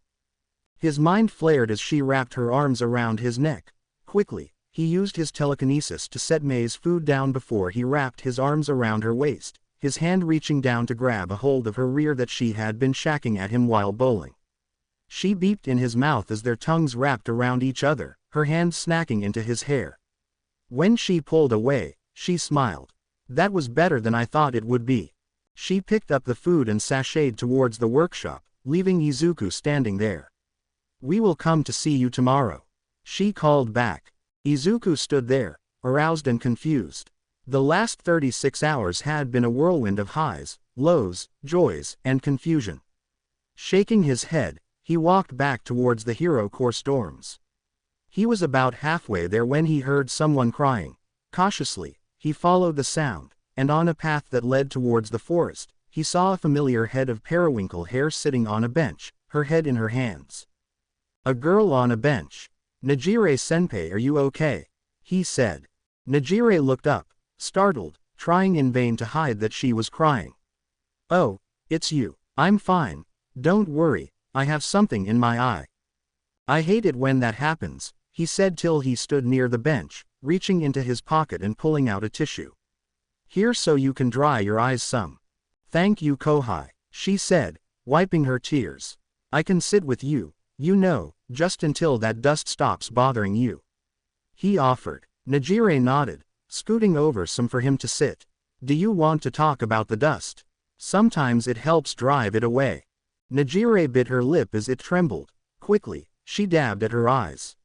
His mind flared as she wrapped her arms around his neck. Quickly, he used his telekinesis to set May's food down before he wrapped his arms around her waist, his hand reaching down to grab a hold of her rear that she had been shacking at him while bowling. She beeped in his mouth as their tongues wrapped around each other, her hands snacking into his hair. When she pulled away, she smiled. "That was better than I thought it would be." She picked up the food and sashayed towards the workshop, leaving Izuku standing there. "We will come to see you tomorrow," she called back. Izuku stood there, aroused and confused. The last 36 hours had been a whirlwind of highs, lows, joys, and confusion. Shaking his head, he walked back towards the Hero Course dorms. He was about halfway there when he heard someone crying. Cautiously, he followed the sound, and on a path that led towards the forest, he saw a familiar head of periwinkle hair sitting on a bench, her head in her hands. A girl on a bench. "Najire-senpai, are you okay?" he said. Najire looked up, startled, trying in vain to hide that she was crying. "Oh, it's you. I'm fine. Don't worry, I have something in my eye." "I hate it when that happens," he said till he stood near the bench, reaching into his pocket and pulling out a tissue. "Here so you can dry your eyes some." "Thank you Kohai," she said, wiping her tears. "I can sit with you, you know, just until that dust stops bothering you," he offered. Najire nodded, scooting over some for him to sit. "Do you want to talk about the dust? Sometimes it helps drive it away." Najire bit her lip as it trembled. Quickly, she dabbed at her eyes.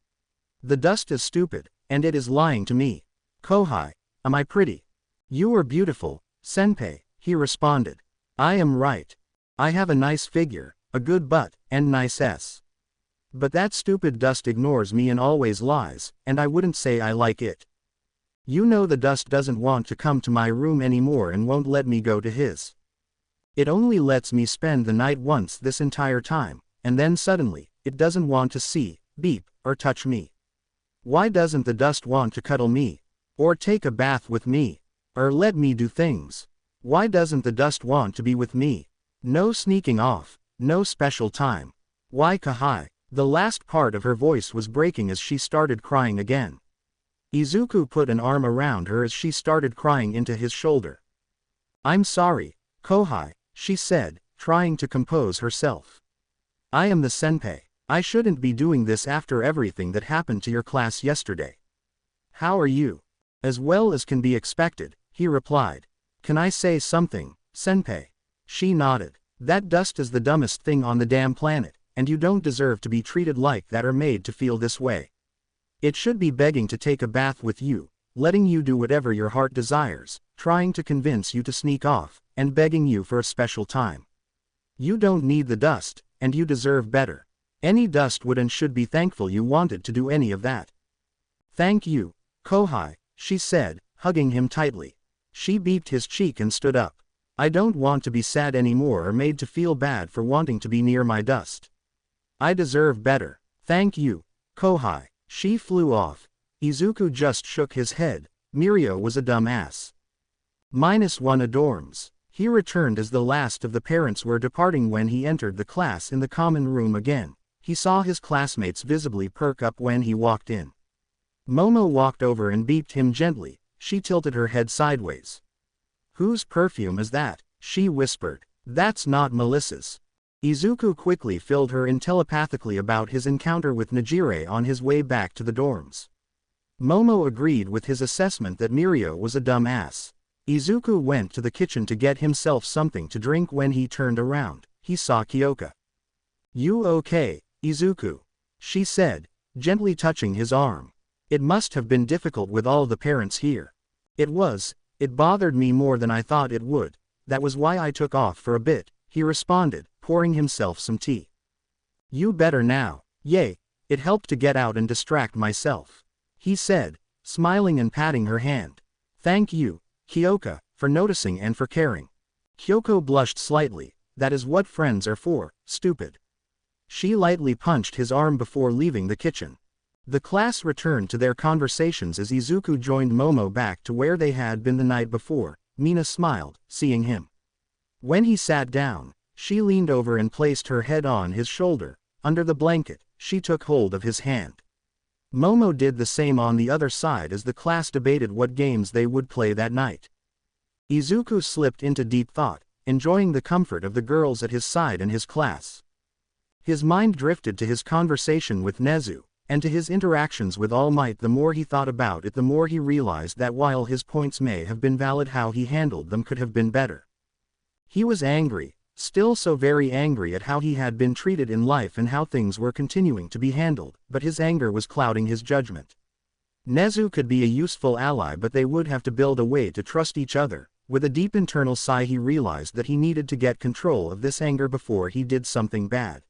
"The dust is stupid, and it is lying to me. Kohai, am I pretty?" "You are beautiful, senpai," he responded. "I am right. I have a nice figure, a good butt, and nice s. But that stupid dust ignores me and always lies, and I wouldn't say I like it. You know the dust doesn't want to come to my room anymore and won't let me go to his. It only lets me spend the night once this entire time, and then suddenly, it doesn't want to see, beep, or touch me. Why doesn't the dust want to cuddle me? Or take a bath with me? Or let me do things? Why doesn't the dust want to be with me? No sneaking off, no special time. Why Kohai?" The last part of her voice was breaking as she started crying again. Izuku put an arm around her as she started crying into his shoulder. "I'm sorry, Kohai," she said, trying to compose herself. "I am the senpai. I shouldn't be doing this after everything that happened to your class yesterday." "How are you?" "As well as can be expected," he replied. "Can I say something, senpai?" She nodded. That dust is the dumbest thing on the damn planet, and you don't deserve to be treated like that or made to feel this way. It should be begging to take a bath with you, letting you do whatever your heart desires, trying to convince you to sneak off, and begging you for a special time. You don't need the dust, and you deserve better. Any dust would and should be thankful you wanted to do any of that. Thank you, Kohai, she said, hugging him tightly. She beeped his cheek and stood up. I don't want to be sad anymore or made to feel bad for wanting to be near my dust. I deserve better. Thank you, Kohai. She flew off. Izuku just shook his head. Mirio was a dumb ass. -1 adorms. He returned as the last of the parents were departing. When he entered the class in the common room again, he saw his classmates visibly perk up when he walked in. Momo walked over and beeped him gently. She tilted her head sideways. Whose perfume is that? She whispered. That's not Melissa's. Izuku quickly filled her in telepathically about his encounter with Nejire on his way back to the dorms. Momo agreed with his assessment that Mirio was a dumb ass. Izuku went to the kitchen to get himself something to drink. When he turned around, he saw Kyoka. You okay, Izuku? She said, gently touching his arm. It must have been difficult with all the parents here. It was. It bothered me more than I thought it would. That was why I took off for a bit, he responded, pouring himself some tea. You better now. Yay, it helped to get out and distract myself, he said, smiling and patting her hand. Thank you, Kyoka, for noticing and for caring. Kyoko blushed slightly. That is what friends are for, stupid. She lightly punched his arm before leaving the kitchen. The class returned to their conversations as Izuku joined Momo back to where they had been the night before. Mina smiled, seeing him. When he sat down, she leaned over and placed her head on his shoulder. Under the blanket, she took hold of his hand. Momo did the same on the other side as the class debated what games they would play that night. Izuku slipped into deep thought, enjoying the comfort of the girls at his side and his class. His mind drifted to his conversation with Nezu, and to his interactions with All Might. The more he thought about it, the more he realized that while his points may have been valid, how he handled them could have been better. He was angry, still so very angry at how he had been treated in life and how things were continuing to be handled, but his anger was clouding his judgment. Nezu could be a useful ally, but they would have to build a way to trust each other. With a deep internal sigh, he realized that he needed to get control of this anger before he did something bad.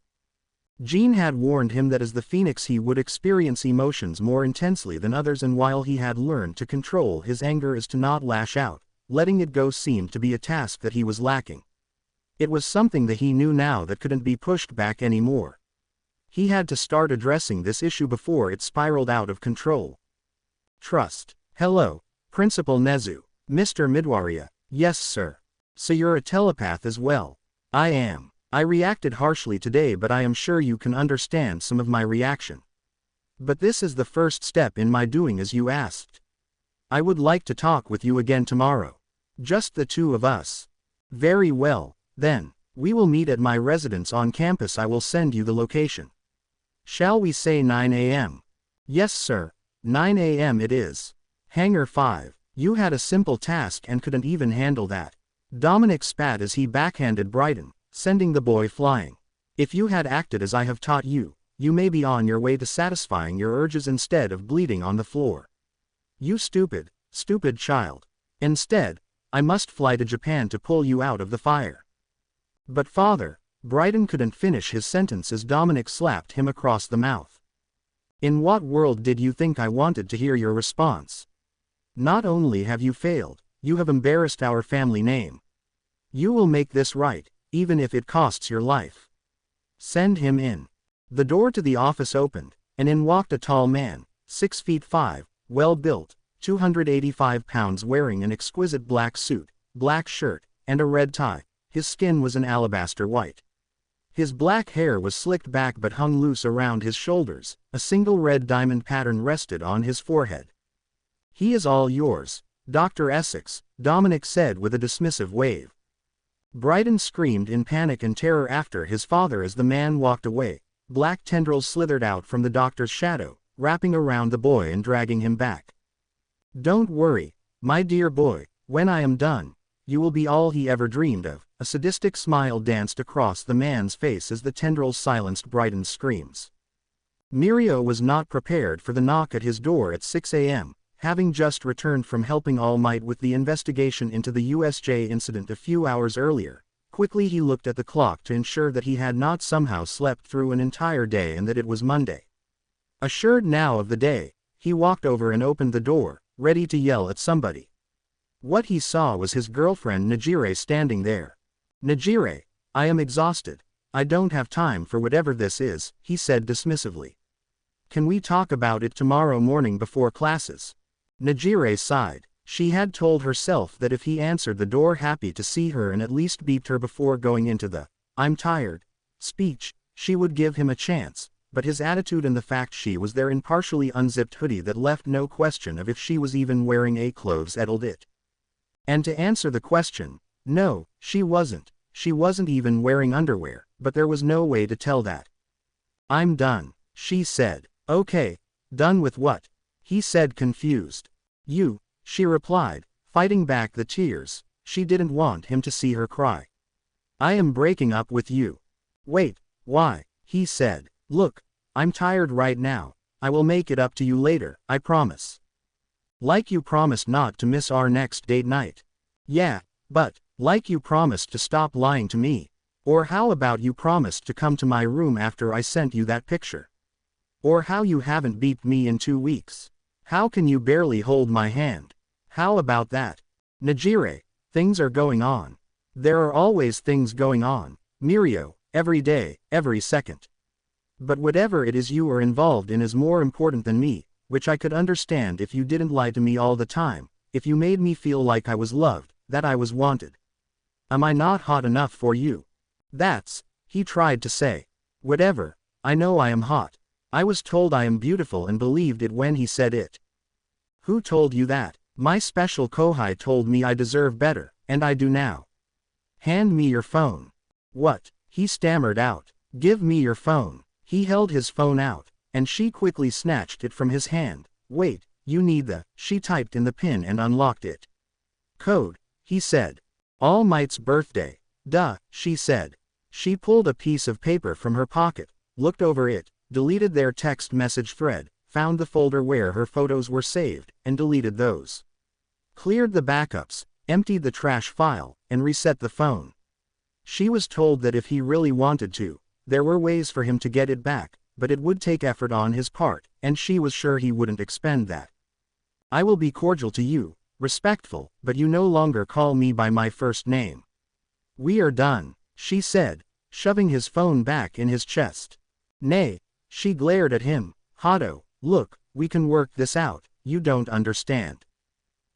Jean had warned him that as the Phoenix he would experience emotions more intensely than others, and while he had learned to control his anger as to not lash out, letting it go seemed to be a task that he was lacking. It was something that he knew now that couldn't be pushed back anymore. He had to start addressing this issue before it spiraled out of control. Trust. Hello, Principal Nezu. Mr. Midwariya. Yes, sir. So you're a telepath as well. I am. I reacted harshly today, but I am sure you can understand some of my reaction. But this is the first step in my doing as you asked. I would like to talk with you again tomorrow. Just the two of us. Very well, then. We will meet at my residence on campus. I will send you the location. Shall we say 9 a.m.? Yes, sir. 9 a.m. it is. Hangar 5. You had a simple task and couldn't even handle that. Dominic spat as he backhanded Brighton, sending the boy flying. If you had acted as I have taught you, you may be on your way to satisfying your urges instead of bleeding on the floor. You stupid, stupid child. Instead, I must fly to Japan to pull you out of the fire. But father, Brighton couldn't finish his sentence as Dominic slapped him across the mouth. In what world did you think I wanted to hear your response? Not only have you failed, you have embarrassed our family name. You will make this right, even if it costs your life. Send him in. The door to the office opened, and in walked a tall man, 6'5", well-built, 285 pounds, wearing an exquisite black suit, black shirt, and a red tie. His skin was an alabaster white. His black hair was slicked back but hung loose around his shoulders. A single red diamond pattern rested on his forehead. He is all yours, Dr. Essex, Dominic said with a dismissive wave. Brighton screamed in panic and terror after his father as the man walked away. Black tendrils slithered out from the doctor's shadow, wrapping around the boy and dragging him back. Don't worry, my dear boy, when I am done, You will be all he ever dreamed of." A sadistic smile danced across the man's face as the tendrils silenced Brighton's screams. Mirio was not prepared for the knock at his door at 6 a.m., having just returned from helping All Might with the investigation into the USJ incident a few hours earlier. Quickly he looked at the clock to ensure that he had not somehow slept through an entire day and that it was Monday. Assured now of the day, he walked over and opened the door, ready to yell at somebody. What he saw was his girlfriend Najire standing there. "Najire, I am exhausted. I don't have time for whatever this is," he said dismissively. "Can we talk about it tomorrow morning before classes?" Najire sighed. She had told herself that if he answered the door happy to see her and at least beeped her before going into the "I'm tired" speech, she would give him a chance, but his attitude and the fact she was there in partially unzipped hoodie that left no question of if she was even wearing a clothes addled it. And to answer the question, no, she wasn't. She wasn't even wearing underwear, but there was no way to tell that. "I'm done," she said. "Okay, done with what?" he said confused. "You," she replied, fighting back the tears. She didn't want him to see her cry. "I am breaking up with you." "Wait, why?" he said. "Look, I'm tired right now. I will make it up to you later, I promise." "Like you promised not to miss our next date night." "Yeah, but, like you promised to stop lying to me. Or how about you promised to come to my room after I sent you that picture? Or how you haven't beeped me in 2 weeks? How can you barely hold my hand? How about that?" "Najire, things are going on. There are always things going on, Mirio, every day, every second. But whatever it is you are involved in is more important than me, which I could understand if you didn't lie to me all the time, if you made me feel like I was loved, that I was wanted. Am I not hot enough for you?" "That's," he tried to say. "Whatever, I know I am hot. I was told I am beautiful and believed it when he said it." "Who told you that?" "My special kohai told me I deserve better, and I do now." "Hand me your phone." "What?" he stammered out. "Give me your phone." He held his phone out, and she quickly snatched it from his hand. "Wait, you need the," she typed in the PIN and unlocked it. "Code," he said. "All Might's birthday." "Duh," she said. She pulled a piece of paper from her pocket, looked over it, deleted their text message thread, found the folder where her photos were saved, and deleted those. Cleared the backups, emptied the trash file, and reset the phone. She was told that if he really wanted to, there were ways for him to get it back, but it would take effort on his part, and she was sure he wouldn't expend that. "I will be cordial to you, respectful, but you no longer call me by my first name. We are done," she said, shoving his phone back in his chest. "Nay," she glared at him. "Hado, look, we can work this out, you don't understand."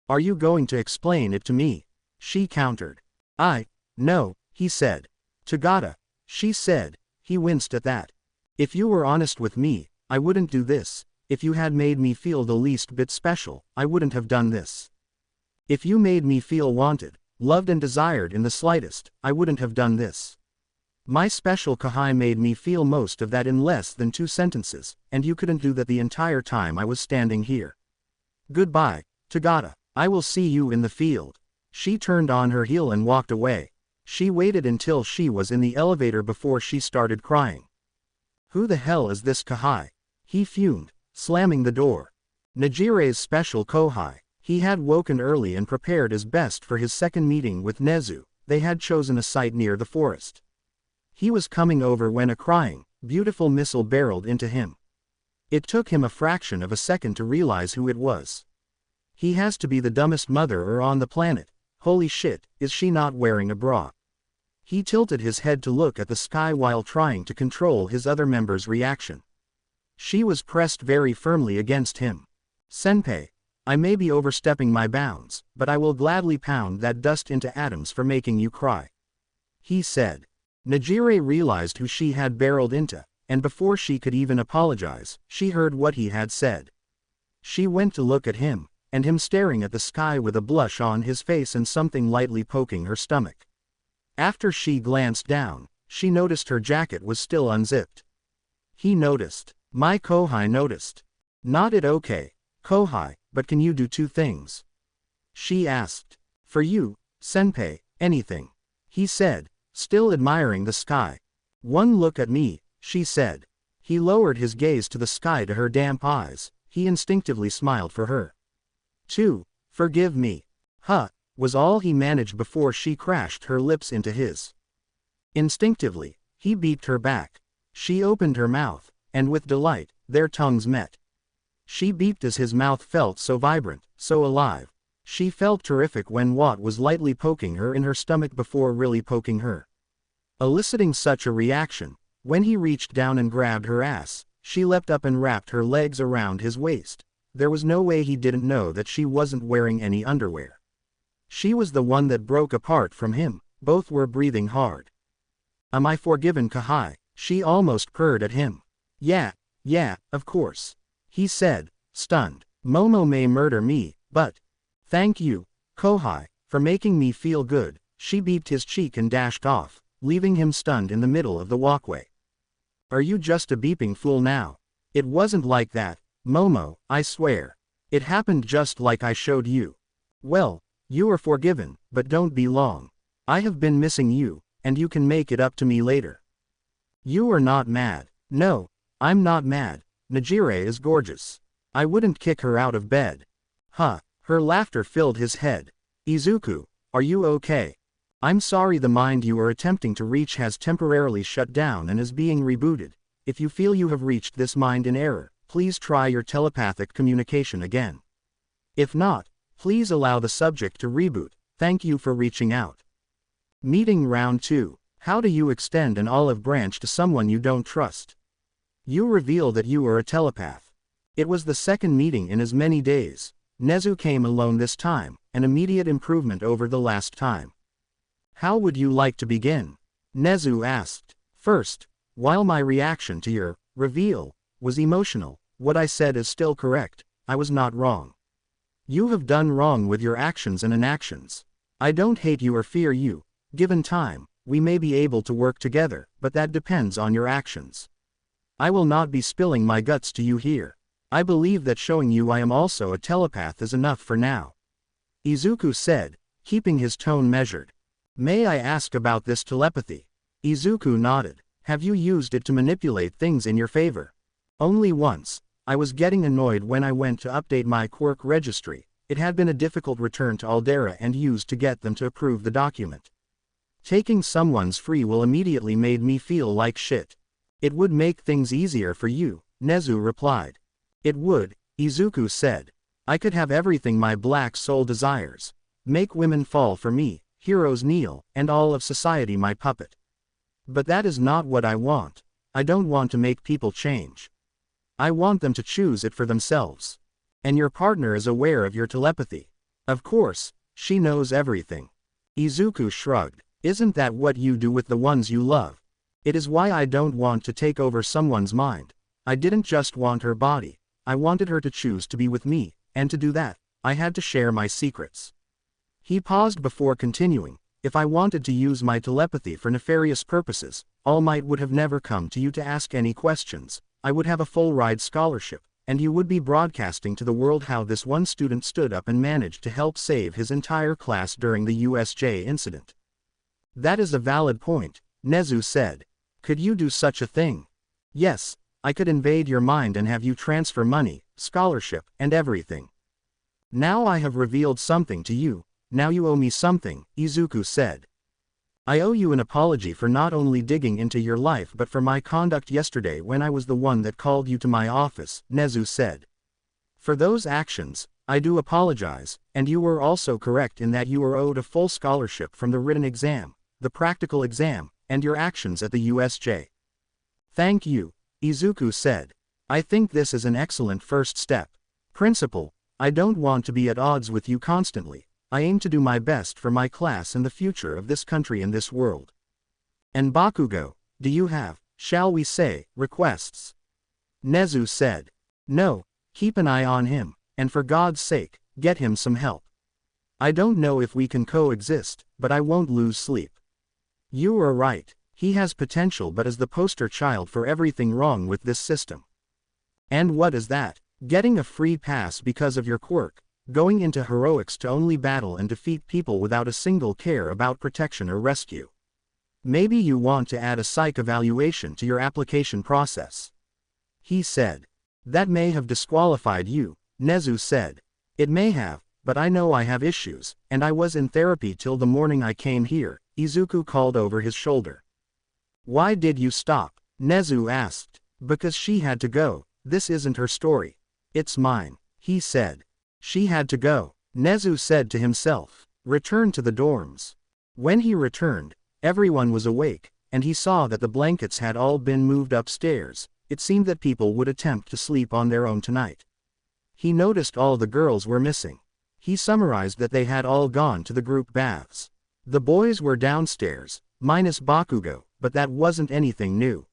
"Are you going to explain it to me?" she countered. No," he said. "Tagata," she said. He winced at that. "If you were honest with me, I wouldn't do this. If you had made me feel the least bit special, I wouldn't have done this. If you made me feel wanted, loved and desired in the slightest, I wouldn't have done this. My special kahai made me feel most of that in less than 2 sentences, and you couldn't do that the entire time I was standing here. Goodbye, Tagata. I will see you in the field." She turned on her heel and walked away. She waited until she was in the elevator before she started crying. "Who the hell is this kahai?" he fumed, slamming the door. Najire's special kohai. He had woken early and prepared as best for his second meeting with Nezu. They had chosen a site near the forest. He was coming over when a crying, beautiful missile barreled into him. It took him a fraction of a second to realize who it was. He has to be the dumbest mother on the planet. Holy shit, is she not wearing a bra? He tilted his head to look at the sky while trying to control his other member's reaction. She was pressed very firmly against him. "Senpai, I may be overstepping my bounds, but I will gladly pound that dust into atoms for making you cry," he said. Najire realized who she had barreled into, and before she could even apologize, she heard what he had said. She went to look at him, and him staring at the sky with a blush on his face and something lightly poking her stomach. After she glanced down, she noticed her jacket was still unzipped. He noticed. My kohai noticed. Nodded. "Okay, kohai, but can you do 2 things?" she asked. "For you, Senpai, anything. He said, still admiring the sky. One look at me, she said. He lowered his gaze to the sky to her damp eyes. He instinctively smiled for her. 2. Forgive me. Huh, was all he managed before she crashed her lips into his. Instinctively, he beeped her back. She opened her mouth, and with delight, their tongues met. She beeped as his mouth felt so vibrant, so alive. She felt terrific when Watt was lightly poking her in her stomach before really poking her. Eliciting such a reaction, when he reached down and grabbed her ass, she leapt up and wrapped her legs around his waist. There was no way he didn't know that she wasn't wearing any underwear. She was the one that broke apart from him. Both were breathing hard. Am I forgiven, Kahai? She almost purred at him. Yeah, of course. He said, stunned. Momo may murder me, but... Thank you, Kohai, for making me feel good. She beeped his cheek and dashed off, leaving him stunned in the middle of the walkway. Are you just a beeping fool now? It wasn't like that, Momo, I swear. It happened just like I showed you. Well, you are forgiven, but don't be long. I have been missing you, and you can make it up to me later. You are not mad. No, I'm not mad. Najire is gorgeous. I wouldn't kick her out of bed. Huh. Her laughter filled his head. Izuku, are you okay? I'm sorry, the mind you are attempting to reach has temporarily shut down and is being rebooted. If you feel you have reached this mind in error, please try your telepathic communication again. If not, please allow the subject to reboot. Thank you for reaching out. Meeting round 2. How do you extend an olive branch to someone you don't trust? You reveal that you are a telepath. It was the second meeting in as many days. Nezu came alone this time, an immediate improvement over the last time. How would you like to begin? Nezu asked. First, while my reaction to your reveal was emotional, what I said is still correct. I was not wrong. You have done wrong with your actions and inactions. I don't hate you or fear you. Given time, we may be able to work together, but that depends on your actions. I will not be spilling my guts to you here. I believe that showing you I am also a telepath is enough for now. Izuku said, keeping his tone measured. May I ask about this telepathy? Izuku nodded. Have you used it to manipulate things in your favor? Only once. I was getting annoyed when I went to update my Quirk registry. It had been a difficult return to Aldera and used to get them to approve the document. Taking someone's free will immediately made me feel like shit. It would make things easier for you, Nezu replied. It would, Izuku said. I could have everything my black soul desires. Make women fall for me, heroes kneel, and all of society my puppet. But that is not what I want. I don't want to make people change. I want them to choose it for themselves. And your partner is aware of your telepathy. Of course, she knows everything. Izuku shrugged. Isn't that what you do with the ones you love? It is why I don't want to take over someone's mind. I didn't just want her body. I wanted her to choose to be with me, and to do that, I had to share my secrets. He paused before continuing. If I wanted to use my telepathy for nefarious purposes, All Might would have never come to you to ask any questions. I would have a full-ride scholarship, and you would be broadcasting to the world how this one student stood up and managed to help save his entire class during the USJ incident. That is a valid point, Nezu said. Could you do such a thing? Yes. I could invade your mind and have you transfer money, scholarship, and everything. Now I have revealed something to you, now you owe me something, Izuku said. I owe you an apology for not only digging into your life but for my conduct yesterday when I was the one that called you to my office, Nezu said. For those actions, I do apologize, and you were also correct in that you are owed a full scholarship from the written exam, the practical exam, and your actions at the USJ. Thank you. Izuku said. I think this is an excellent first step. Principal, I don't want to be at odds with you constantly. I aim to do my best for my class and the future of this country and this world. And Bakugo, do you have, shall we say, requests? Nezu said. No, keep an eye on him, and for God's sake, get him some help. I don't know if we can coexist, but I won't lose sleep. You are right. He has potential but is the poster child for everything wrong with this system. And what is that? Getting a free pass because of your quirk. going into heroics to only battle and defeat people without a single care about protection or rescue. Maybe you want to add a psych evaluation to your application process. He said. That may have disqualified you, Nezu said. It may have, but I know I have issues, and I was in therapy till the morning I came here, Izuku called over his shoulder. Why did you stop? Nezu asked. Because she had to go. This isn't her story. It's mine, he said. She had to go, Nezu said to himself. Return to the dorms. When he returned, everyone was awake, and he saw that the blankets had all been moved upstairs. It seemed that people would attempt to sleep on their own tonight. He noticed all the girls were missing. He summarized that they had all gone to the group baths. The boys were downstairs, minus Bakugo, but that wasn't anything new.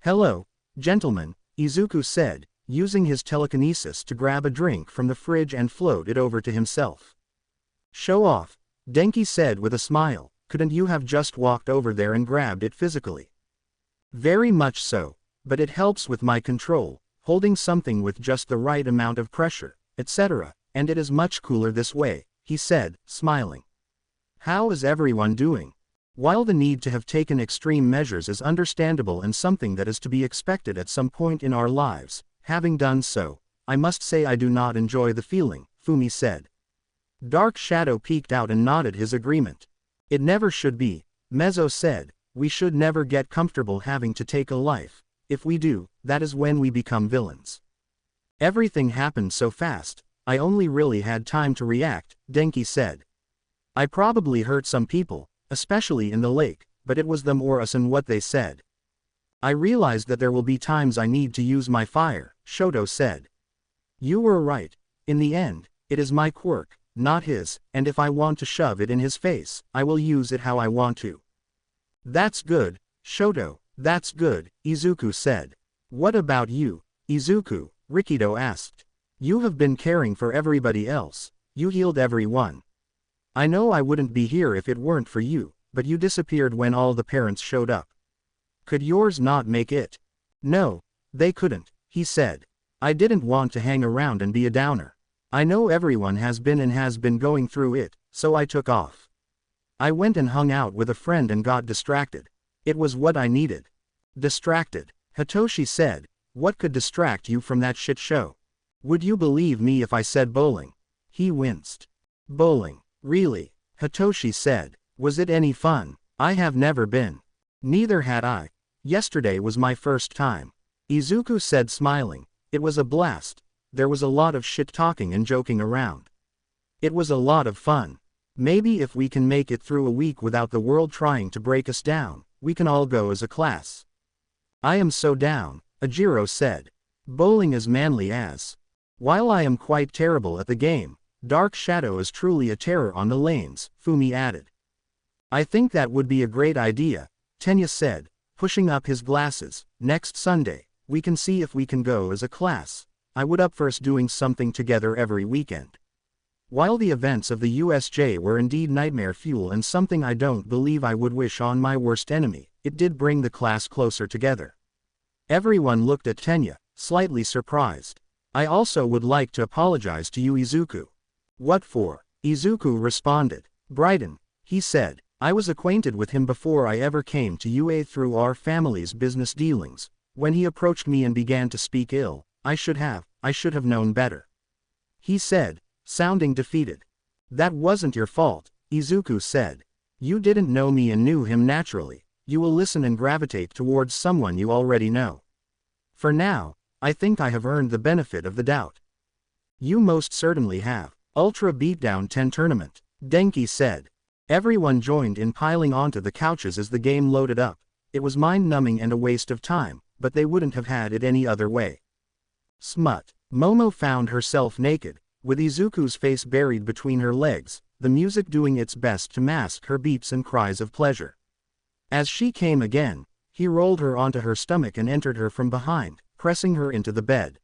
Hello, gentlemen, Izuku said, using his telekinesis to grab a drink from the fridge and float it over to himself. Show off, Denki said with a smile. Couldn't you have just walked over there and grabbed it physically? Very much so, but it helps with my control, holding something with just the right amount of pressure, etc., and it is much cooler this way, he said, smiling. How is everyone doing? While the need to have taken extreme measures is understandable and something that is to be expected at some point in our lives, having done so, I must say I do not enjoy the feeling, Fumi said. Dark Shadow peeked out and nodded his agreement. It never should be, Mezzo said. We should never get comfortable having to take a life. If we do, that is when we become villains. Everything happened so fast, I only really had time to react, Denki said. I probably hurt some people, especially in the lake, but it was them or us and what they said. I realized that there will be times I need to use my fire, Shoto said. You were right. In the end, it is my quirk, not his, and if I want to shove it in his face, I will use it how I want to. That's good, Shoto, that's good, Izuku said. What about you, Izuku? Rikido asked. You have been caring for everybody else, you healed everyone. I know I wouldn't be here if it weren't for you, but you disappeared when all the parents showed up. Could yours not make it? No, they couldn't, he said. I didn't want to hang around and be a downer. I know everyone has been going through it, so I took off. I went and hung out with a friend and got distracted. It was what I needed. Distracted, Hitoshi said. What could distract you from that shit show? Would you believe me if I said bowling? He winced. Bowling, really? Hitoshi said. Was it any fun? I have never been. Neither had I. Yesterday was my first time. Izuku said smiling. It was a blast. There was a lot of shit talking and joking around. It was a lot of fun. Maybe if we can make it through a week without the world trying to break us down, we can all go as a class. I am so down, Ajiro said. Bowling is manly as. While I am quite terrible at the game, Dark Shadow is truly a terror on the lanes, Fumi added. I think that would be a great idea, Tenya said, pushing up his glasses. Next Sunday, we can see if we can go as a class. I would up first doing something together every weekend. While the events of the USJ were indeed nightmare fuel and something I don't believe I would wish on my worst enemy, it did bring the class closer together. Everyone looked at Tenya, slightly surprised. I also would like to apologize to you, Izuku. What for? Izuku responded. Brighton, he said. I was acquainted with him before I ever came to UA through our family's business dealings. When he approached me and began to speak ill, I should have known better. He said, sounding defeated. That wasn't your fault, Izuku said. You didn't know me and knew him naturally. You will listen and gravitate towards someone you already know. For now, I think I have earned the benefit of the doubt. You most certainly have. Ultra Beatdown 10 Tournament, Denki said. Everyone joined in piling onto the couches as the game loaded up. It was mind-numbing and a waste of time, but they wouldn't have had it any other way. Smut. Momo found herself naked, with Izuku's face buried between her legs, the music doing its best to mask her beeps and cries of pleasure. As she came again, he rolled her onto her stomach and entered her from behind, pressing her into the bed.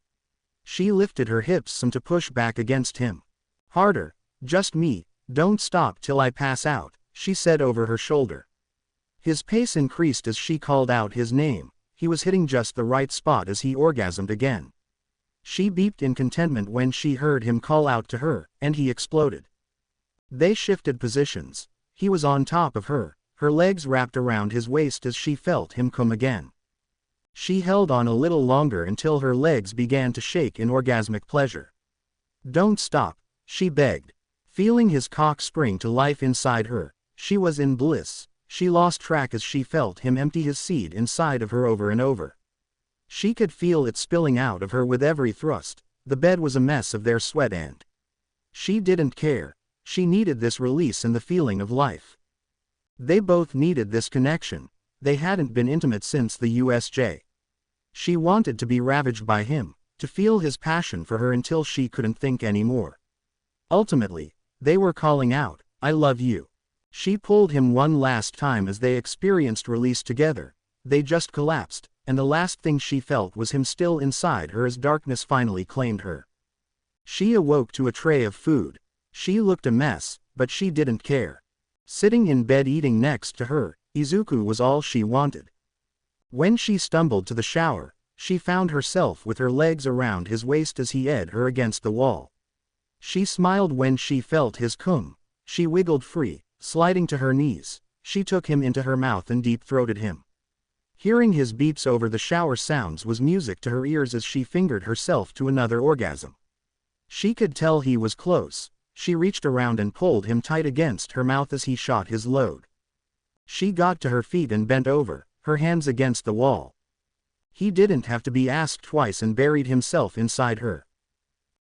She lifted her hips some to push back against him. Harder, just me, don't stop till I pass out, she said over her shoulder. His pace increased as she called out his name. He was hitting just the right spot as he orgasmed again. She beeped in contentment when she heard him call out to her, and he exploded. They shifted positions. He was on top of her, her legs wrapped around his waist as she felt him come again. She held on a little longer until her legs began to shake in orgasmic pleasure. "Don't stop," she begged. Feeling his cock spring to life inside her, she was in bliss. She lost track as she felt him empty his seed inside of her over and over. She could feel it spilling out of her with every thrust. The bed was a mess of their sweat and she didn't care. She needed this release and the feeling of life. They both needed this connection. They hadn't been intimate since the USJ. She wanted to be ravaged by him, to feel his passion for her until she couldn't think anymore. Ultimately, they were calling out, "I love you." She pulled him one last time as they experienced release together. They just collapsed, and the last thing she felt was him still inside her as darkness finally claimed her. She awoke to a tray of food. She looked a mess, but she didn't care. Sitting in bed eating next to her, Izuku was all she wanted. When she stumbled to the shower, she found herself with her legs around his waist as he edged her against the wall. She smiled when she felt his cum. She wiggled free, sliding to her knees. She took him into her mouth and deep-throated him. Hearing his beeps over the shower sounds was music to her ears as she fingered herself to another orgasm. She could tell he was close. She reached around and pulled him tight against her mouth as he shot his load. She got to her feet and bent over, her hands against the wall. He didn't have to be asked twice and buried himself inside her.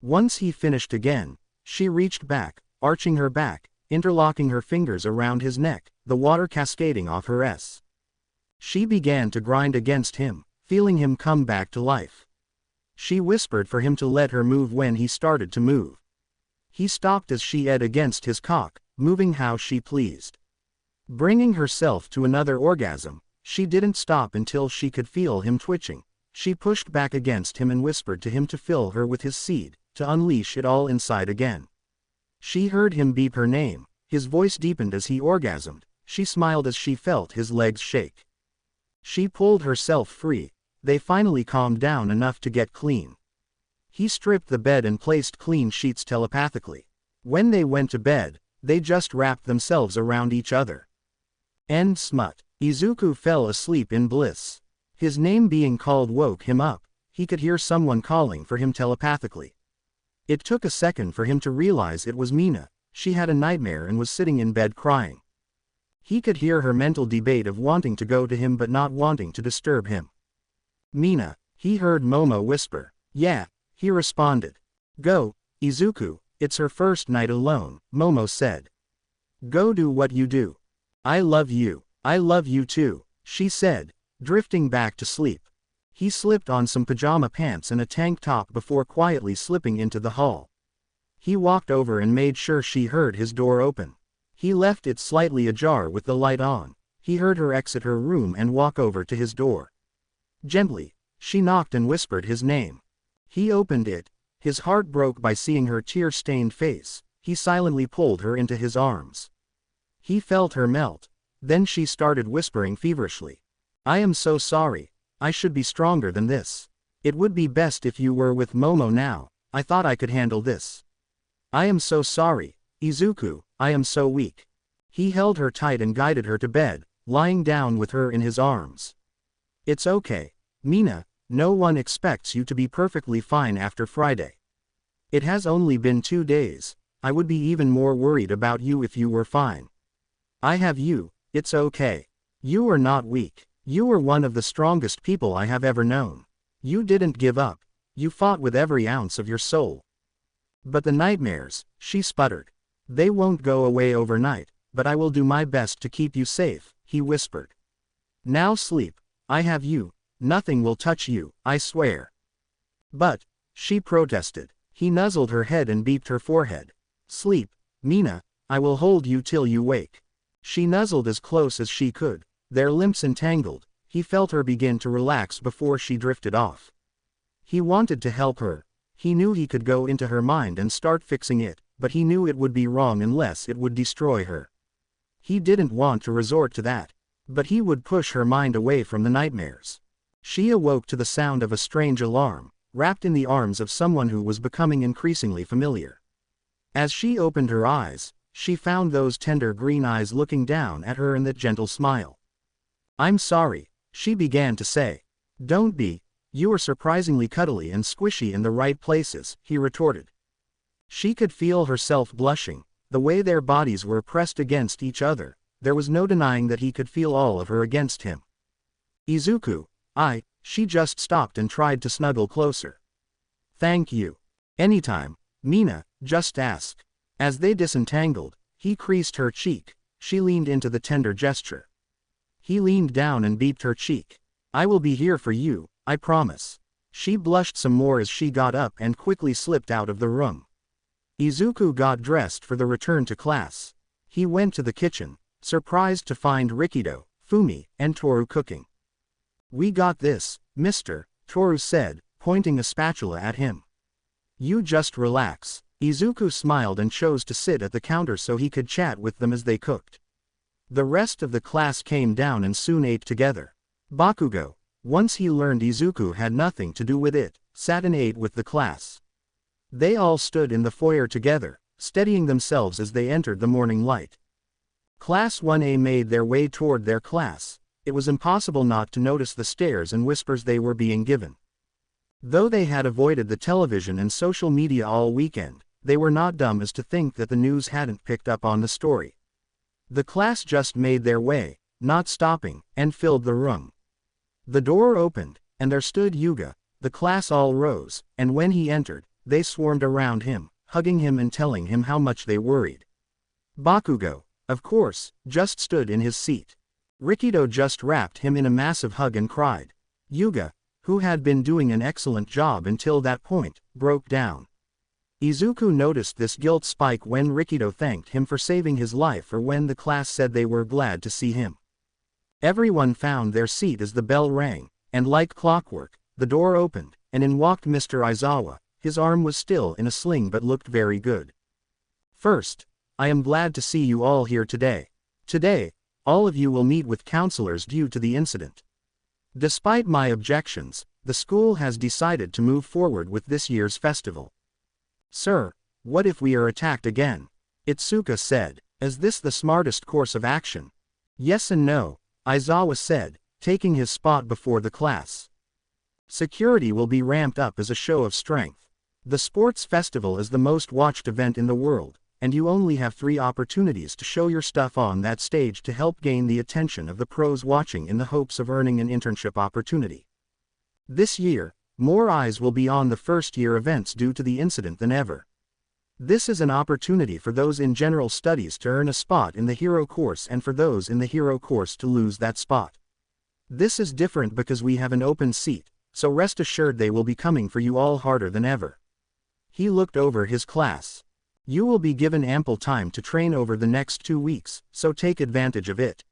Once he finished again, she reached back, arching her back, interlocking her fingers around his neck, the water cascading off her S. She began to grind against him, feeling him come back to life. She whispered for him to let her move when he started to move. He stopped as she edged against his cock, moving how she pleased. Bringing herself to another orgasm, she didn't stop until she could feel him twitching. She pushed back against him and whispered to him to fill her with his seed, to unleash it all inside again. She heard him beep her name. His voice deepened as he orgasmed. She smiled as she felt his legs shake. She pulled herself free. They finally calmed down enough to get clean. He stripped the bed and placed clean sheets telepathically. When they went to bed, they just wrapped themselves around each other. End smut. Izuku fell asleep in bliss. His name being called woke him up. He could hear someone calling for him telepathically. It took a second for him to realize it was Mina. She had a nightmare and was sitting in bed crying. He could hear her mental debate of wanting to go to him but not wanting to disturb him. "Mina," he heard Momo whisper. "Yeah," he responded. "Go, Izuku, it's her first night alone," Momo said. "Go do what you do. I love you. I love you too," she said, drifting back to sleep. He slipped on some pajama pants and a tank top before quietly slipping into the hall. He walked over and made sure she heard his door open. He left it slightly ajar with the light on. He heard her exit her room and walk over to his door. Gently, she knocked and whispered his name. He opened it. His heart broke by seeing her tear-stained face. He silently pulled her into his arms. He felt her melt. Then she started whispering feverishly. "I am so sorry. I should be stronger than this. It would be best if you were with Momo now. I thought I could handle this. I am so sorry, Izuku, I am so weak." He held her tight and guided her to bed, lying down with her in his arms. "It's okay, Mina, no one expects you to be perfectly fine after Friday. It has only been 2 days. I would be even more worried about you if you were fine. I have you, it's okay. You are not weak. You are one of the strongest people I have ever known. You didn't give up. You fought with every ounce of your soul." "But the nightmares," she sputtered. "They won't go away overnight, but I will do my best to keep you safe," he whispered. "Now sleep. I have you. Nothing will touch you, I swear." "But," she protested. He nuzzled her head and beeped her forehead. "Sleep, Mina, I will hold you till you wake." She nuzzled as close as she could. Their limbs entangled. He felt her begin to relax before she drifted off. He wanted to help her. He knew he could go into her mind and start fixing it, but he knew it would be wrong unless it would destroy her. He didn't want to resort to that. But he would push her mind away from the nightmares. She awoke to the sound of a strange alarm. wrapped in the arms of someone who was becoming increasingly familiar. As she opened her eyes, she found those tender green eyes looking down at her and that gentle smile. "I'm sorry," she began to say. "Don't be, you are surprisingly cuddly and squishy in the right places," he retorted. She could feel herself blushing, the way their bodies were pressed against each other. There was no denying that he could feel all of her against him. "Izuku, she just stopped and tried to snuggle closer. "Thank you. Anytime, Mina, just ask." As they disentangled, he creased her cheek. She leaned into the tender gesture. He leaned down and beeped her cheek. "I will be here for you, I promise." She blushed some more as she got up and quickly slipped out of the room. Izuku got dressed for the return to class. He went to the kitchen, surprised to find Rikido, Fumi, and Toru cooking. "We got this, mister," Toru said, pointing a spatula at him. "You just relax." Izuku smiled and chose to sit at the counter so he could chat with them as they cooked. The rest of the class came down and soon ate together. Bakugo, once he learned Izuku had nothing to do with it, sat and ate with the class. They all stood in the foyer together, steadying themselves as they entered the morning light. Class 1A made their way toward their class. It was impossible not to notice the stares and whispers they were being given. Though they had avoided the television and social media all weekend, they were not dumb as to think that the news hadn't picked up on the story. The class just made their way, not stopping, and filled the room. The door opened, and there stood Yuga. The class all rose, and when he entered, they swarmed around him, hugging him and telling him how much they worried. Bakugo, of course, just stood in his seat. Rikido just wrapped him in a massive hug and cried. Yuga, who had been doing an excellent job until that point, broke down. Izuku noticed this guilt spike when Rikido thanked him for saving his life or when the class said they were glad to see him. Everyone found their seat as the bell rang, and like clockwork, the door opened, and in walked Mr. Aizawa. His arm was still in a sling but looked very good. "First, I am glad to see you all here today. Today, all of you will meet with counselors due to the incident. Despite my objections, the school has decided to move forward with this year's festival." "Sir, what if we are attacked again?" Itsuka said. "Is this the smartest course of action?" "Yes and no," Aizawa said, taking his spot before the class. "Security will be ramped up as a show of strength. The sports festival is the most watched event in the world, and you only have 3 opportunities to show your stuff on that stage to help gain the attention of the pros watching in the hopes of earning an internship opportunity. This year, more eyes will be on the first-year events due to the incident than ever. This is an opportunity for those in general studies to earn a spot in the hero course and for those in the hero course to lose that spot. This is different because we have an open seat, so rest assured they will be coming for you all harder than ever." He looked over his class. "You will be given ample time to train over the next 2 weeks, so take advantage of it.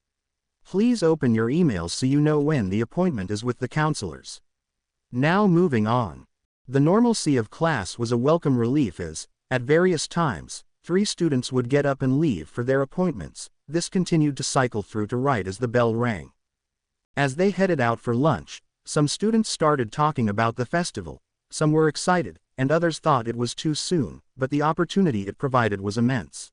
Please open your emails so you know when the appointment is with the counselors." Now moving on. The normalcy of class was a welcome relief as, at various times, 3 students would get up and leave for their appointments. This continued to cycle through to right as the bell rang. As they headed out for lunch, some students started talking about the festival. Some were excited, and others thought it was too soon, but the opportunity it provided was immense.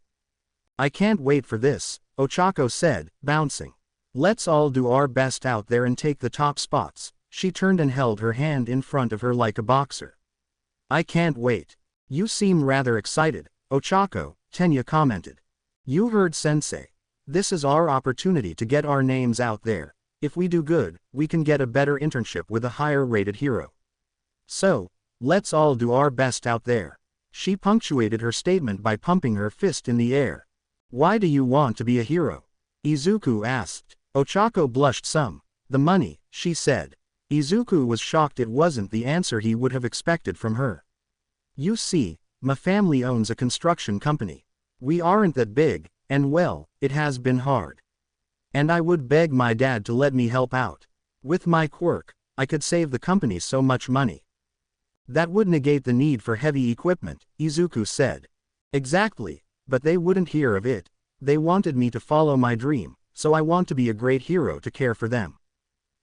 "I can't wait for this," Ochako said, bouncing. "Let's all do our best out there and take the top spots." She turned and held her hand in front of her like a boxer. "I can't wait." "You seem rather excited, Ochako," Tenya commented. "You heard sensei. This is our opportunity to get our names out there. If we do good, we can get a better internship with a higher-rated hero. So, let's all do our best out there." She punctuated her statement by pumping her fist in the air. "Why do you want to be a hero?" Izuku asked. Ochako blushed some. "The money," she said. Izuku was shocked it wasn't the answer he would have expected from her. "You see, my family owns a construction company. We aren't that big, and well, it has been hard. And I would beg my dad to let me help out. With my quirk, I could save the company so much money." "That would negate the need for heavy equipment," Izuku said. "Exactly, but they wouldn't hear of it. They wanted me to follow my dream, so I want to be a great hero to care for them.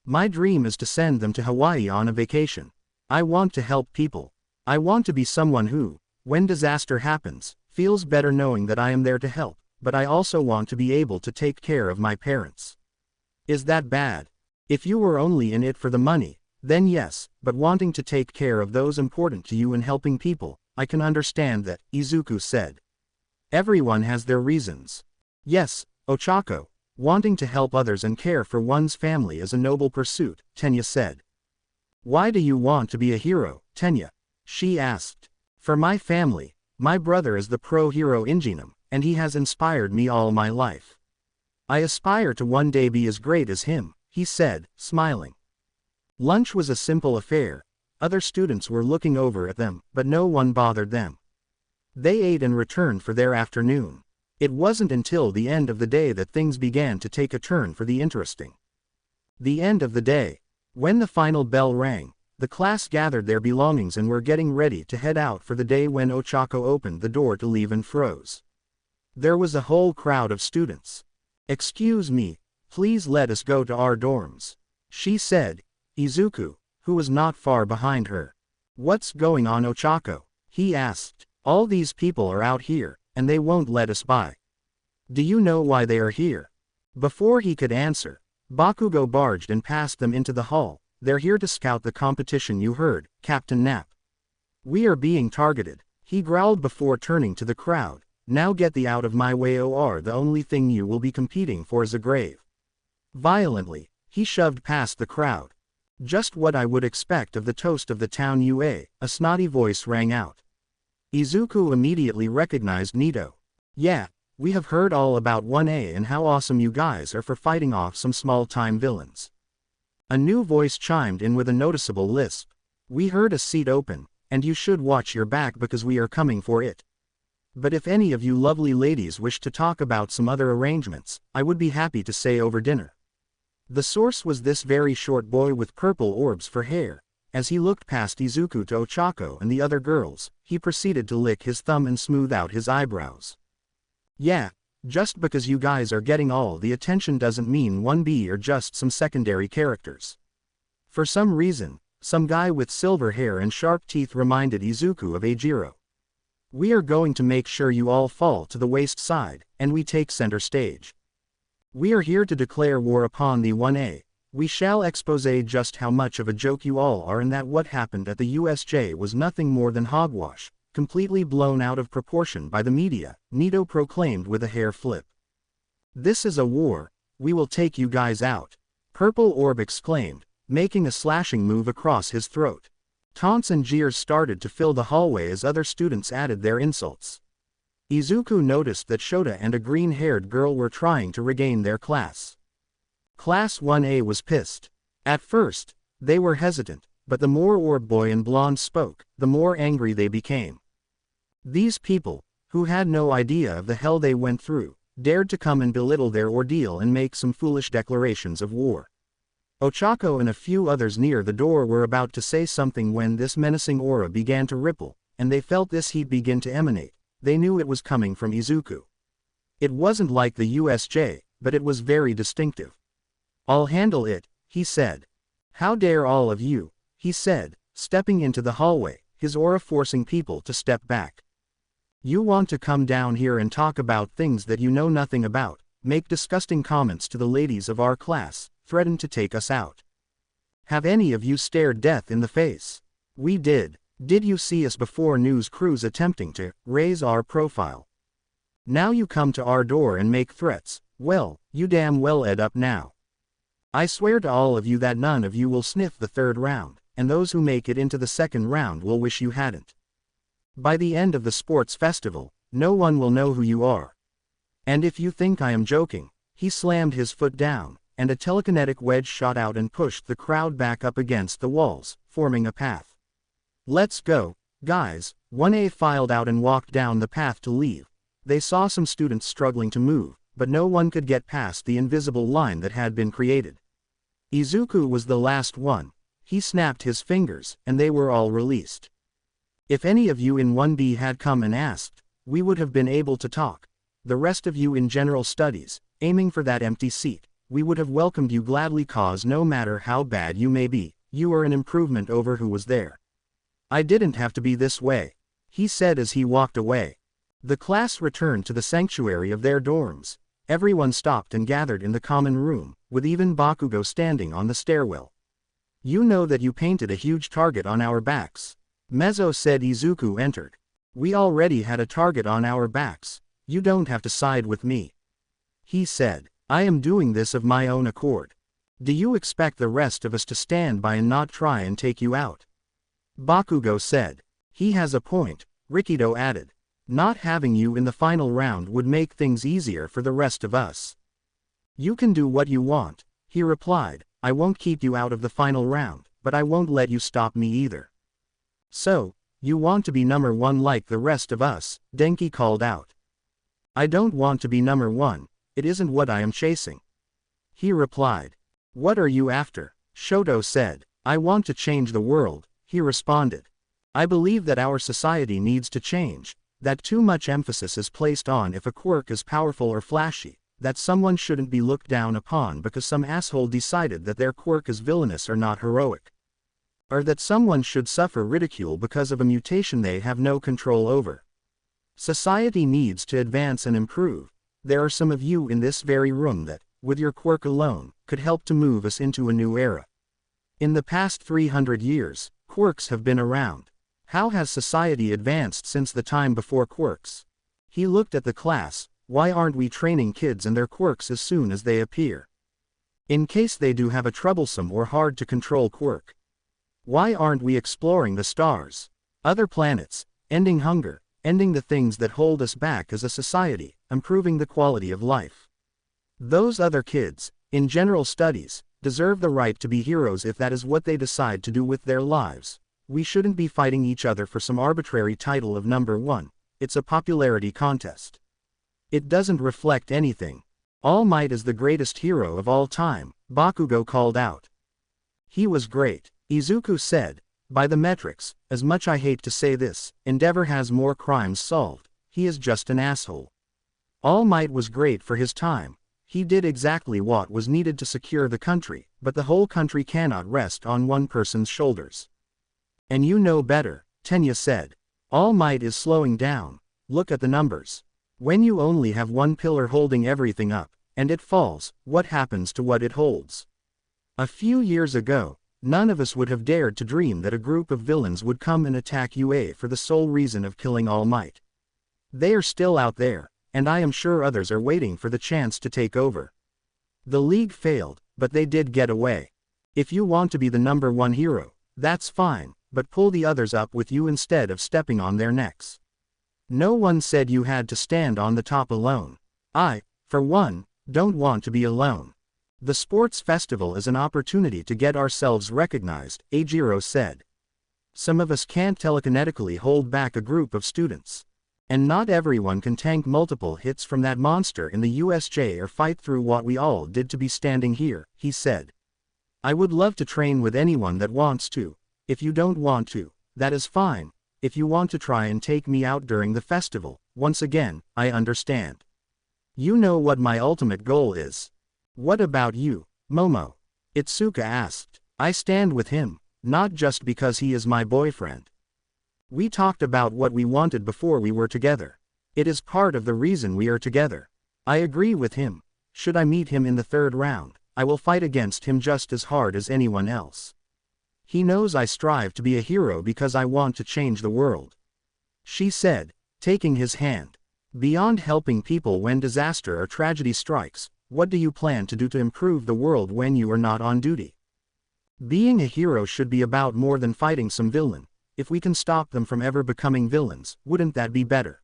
My dream is to send them to Hawaii on a vacation. I want to help people. I want to be someone who, when disaster happens, feels better knowing that I am there to help, but I also want to be able to take care of my parents. Is that bad? If you were only in it for the money, then yes, but wanting to take care of those important to you and helping people, I can understand that, Izuku said. Everyone has their reasons. Yes, Ochako, wanting to help others and care for one's family is a noble pursuit, Tenya said. Why do you want to be a hero, Tenya? She asked. For my family. My brother is the pro-hero Injinum, and he has inspired me all my life. I aspire to one day be as great as him, he said, smiling. Lunch was a simple affair. Other students were looking over at them, but no one bothered them. They ate and returned for their afternoon. It wasn't until the end of the day that things began to take a turn for the interesting. The end of the day. When the final bell rang, the class gathered their belongings and were getting ready to head out for the day when Ochako opened the door to leave and froze. There was a whole crowd of students. Excuse me, please let us go to our dorms, she said. Izuku, who was not far behind her. What's going on, Ochako? He asked. All these people are out here, and they won't let us by. Do you know why they are here? Before he could answer, Bakugo barged and passed them into the hall. They're here to scout the competition you heard, Captain Nap. We are being targeted, he growled before turning to the crowd. Now get the out of my way, or the only thing you will be competing for is a grave. Violently, he shoved past the crowd. Just what I would expect of the toast of the town UA, a snotty voice rang out. Izuku immediately recognized Nito. Yeah, we have heard all about 1A and how awesome you guys are for fighting off some small-time villains. A new voice chimed in with a noticeable lisp. We heard a seat open, and you should watch your back because we are coming for it. But if any of you lovely ladies wish to talk about some other arrangements, I would be happy to say over dinner. The source was this very short boy with purple orbs for hair. As he looked past Izuku to Ochako and the other girls, he proceeded to lick his thumb and smooth out his eyebrows. Yeah, just because you guys are getting all the attention doesn't mean 1B are just some secondary characters. For some reason, some guy with silver hair and sharp teeth reminded Izuku of Eijiro. We are going to make sure you all fall to the waist side, and we take center stage. We are here to declare war upon the 1A. We shall expose just how much of a joke you all are and that what happened at the USJ was nothing more than hogwash, completely blown out of proportion by the media, Nito proclaimed with a hair flip. This is a war, we will take you guys out, Purple Orb exclaimed, making a slashing move across his throat. Taunts and jeers started to fill the hallway as other students added their insults. Izuku noticed that Shota and a green-haired girl were trying to regain their class. Class 1A was pissed. At first, they were hesitant, but the more Orb Boy and Blonde spoke, the more angry they became. These people, who had no idea of the hell they went through, dared to come and belittle their ordeal and make some foolish declarations of war. Ochako and a few others near the door were about to say something when this menacing aura began to ripple, and they felt this heat begin to emanate. They knew it was coming from Izuku. It wasn't like the USJ, but it was very distinctive. I'll handle it, he said. How dare all of you, he said, stepping into the hallway, his aura forcing people to step back. You want to come down here and talk about things that you know nothing about, make disgusting comments to the ladies of our class, threaten to take us out. Have any of you stared death in the face? We did. Did you see us before news crews attempting to raise our profile? Now you come to our door and make threats. Well, you damn well ed up now. I swear to all of you that none of you will sniff the third round, and those who make it into the second round will wish you hadn't. By the end of the sports festival, no one will know who you are. And if you think I am joking, he slammed his foot down, and a telekinetic wedge shot out and pushed the crowd back up against the walls, forming a path. Let's go, guys. 1A filed out and walked down the path to leave. They saw some students struggling to move, but no one could get past the invisible line that had been created. Izuku was the last one. He snapped his fingers, and they were all released. If any of you in 1B had come and asked, we would have been able to talk. The rest of you in general studies, aiming for that empty seat, we would have welcomed you gladly, cause no matter how bad you may be, you are an improvement over who was there. I didn't have to be this way, he said as he walked away. The class returned to the sanctuary of their dorms. Everyone stopped and gathered in the common room, with even Bakugo standing on the stairwell. You know that you painted a huge target on our backs, Mezzo said. Izuku entered. We already had a target on our backs, you don't have to side with me, he said. I am doing this of my own accord. Do you expect the rest of us to stand by and not try and take you out? Bakugo said. He has a point, Rikido added. Not having you in the final round would make things easier for the rest of us. You can do what you want, he replied. I won't keep you out of the final round, but I won't let you stop me either. So, you want to be number one like the rest of us, Denki called out. I don't want to be number one, it isn't what I am chasing, he replied. What are you after? Shoto said. I want to change the world, he responded. I believe that our society needs to change, that too much emphasis is placed on if a quirk is powerful or flashy, that someone shouldn't be looked down upon because some asshole decided that their quirk is villainous or not heroic. Or that someone should suffer ridicule because of a mutation they have no control over. Society needs to advance and improve. There are some of you in this very room that, with your quirk alone, could help to move us into a new era. In the past 300 years, quirks have been around. How has society advanced since the time before quirks? He looked at the class. Why aren't we training kids and their quirks as soon as they appear? In case they do have a troublesome or hard to control quirk. Why aren't we exploring the stars, other planets, ending hunger, ending the things that hold us back as a society, improving the quality of life? Those other kids, in general studies, deserve the right to be heroes if that is what they decide to do with their lives. We shouldn't be fighting each other for some arbitrary title of number one. It's a popularity contest. It doesn't reflect anything. All Might is the greatest hero of all time, Bakugo called out. He was great, Izuku said. By the metrics, as much I hate to say this, Endeavor has more crimes solved. He is just an asshole. All Might was great for his time. He did exactly what was needed to secure the country, but the whole country cannot rest on one person's shoulders. And you know better, Tenya said. All Might is slowing down. Look at the numbers. When you only have one pillar holding everything up, and it falls, what happens to what it holds? A few years ago, none of us would have dared to dream that a group of villains would come and attack UA for the sole reason of killing All Might. They are still out there, and I am sure others are waiting for the chance to take over. The League failed, but they did get away. If you want to be the number one hero, that's fine, but pull the others up with you instead of stepping on their necks. No one said you had to stand on the top alone. I, for one, don't want to be alone. The sports festival is an opportunity to get ourselves recognized, Eijiro said. Some of us can't telekinetically hold back a group of students. And not everyone can tank multiple hits from that monster in the USJ or fight through what we all did to be standing here, he said. I would love to train with anyone that wants to. If you don't want to, that is fine. If you want to try and take me out during the festival, once again, I understand. You know what my ultimate goal is. What about you, Momo? Itsuka asked. I stand with him, not just because he is my boyfriend. We talked about what we wanted before we were together. It is part of the reason we are together. I agree with him. Should I meet him in the third round, I will fight against him just as hard as anyone else. He knows I strive to be a hero because I want to change the world. She said, taking his hand. Beyond helping people when disaster or tragedy strikes, what do you plan to do to improve the world when you are not on duty? Being a hero should be about more than fighting some villain. If we can stop them from ever becoming villains, wouldn't that be better?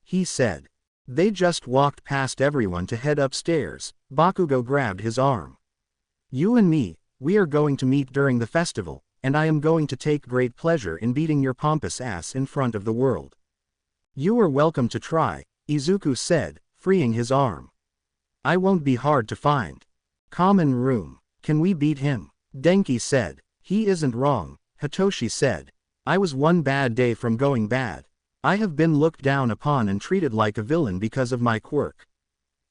He said. They just walked past everyone to head upstairs. Bakugo grabbed his arm. You and me, we are going to meet during the festival, and I am going to take great pleasure in beating your pompous ass in front of the world. You are welcome to try, Izuku said, freeing his arm. I won't be hard to find. Common room. Can we beat him? Denki said. He isn't wrong, Hitoshi said. I was one bad day from going bad. I have been looked down upon and treated like a villain because of my quirk.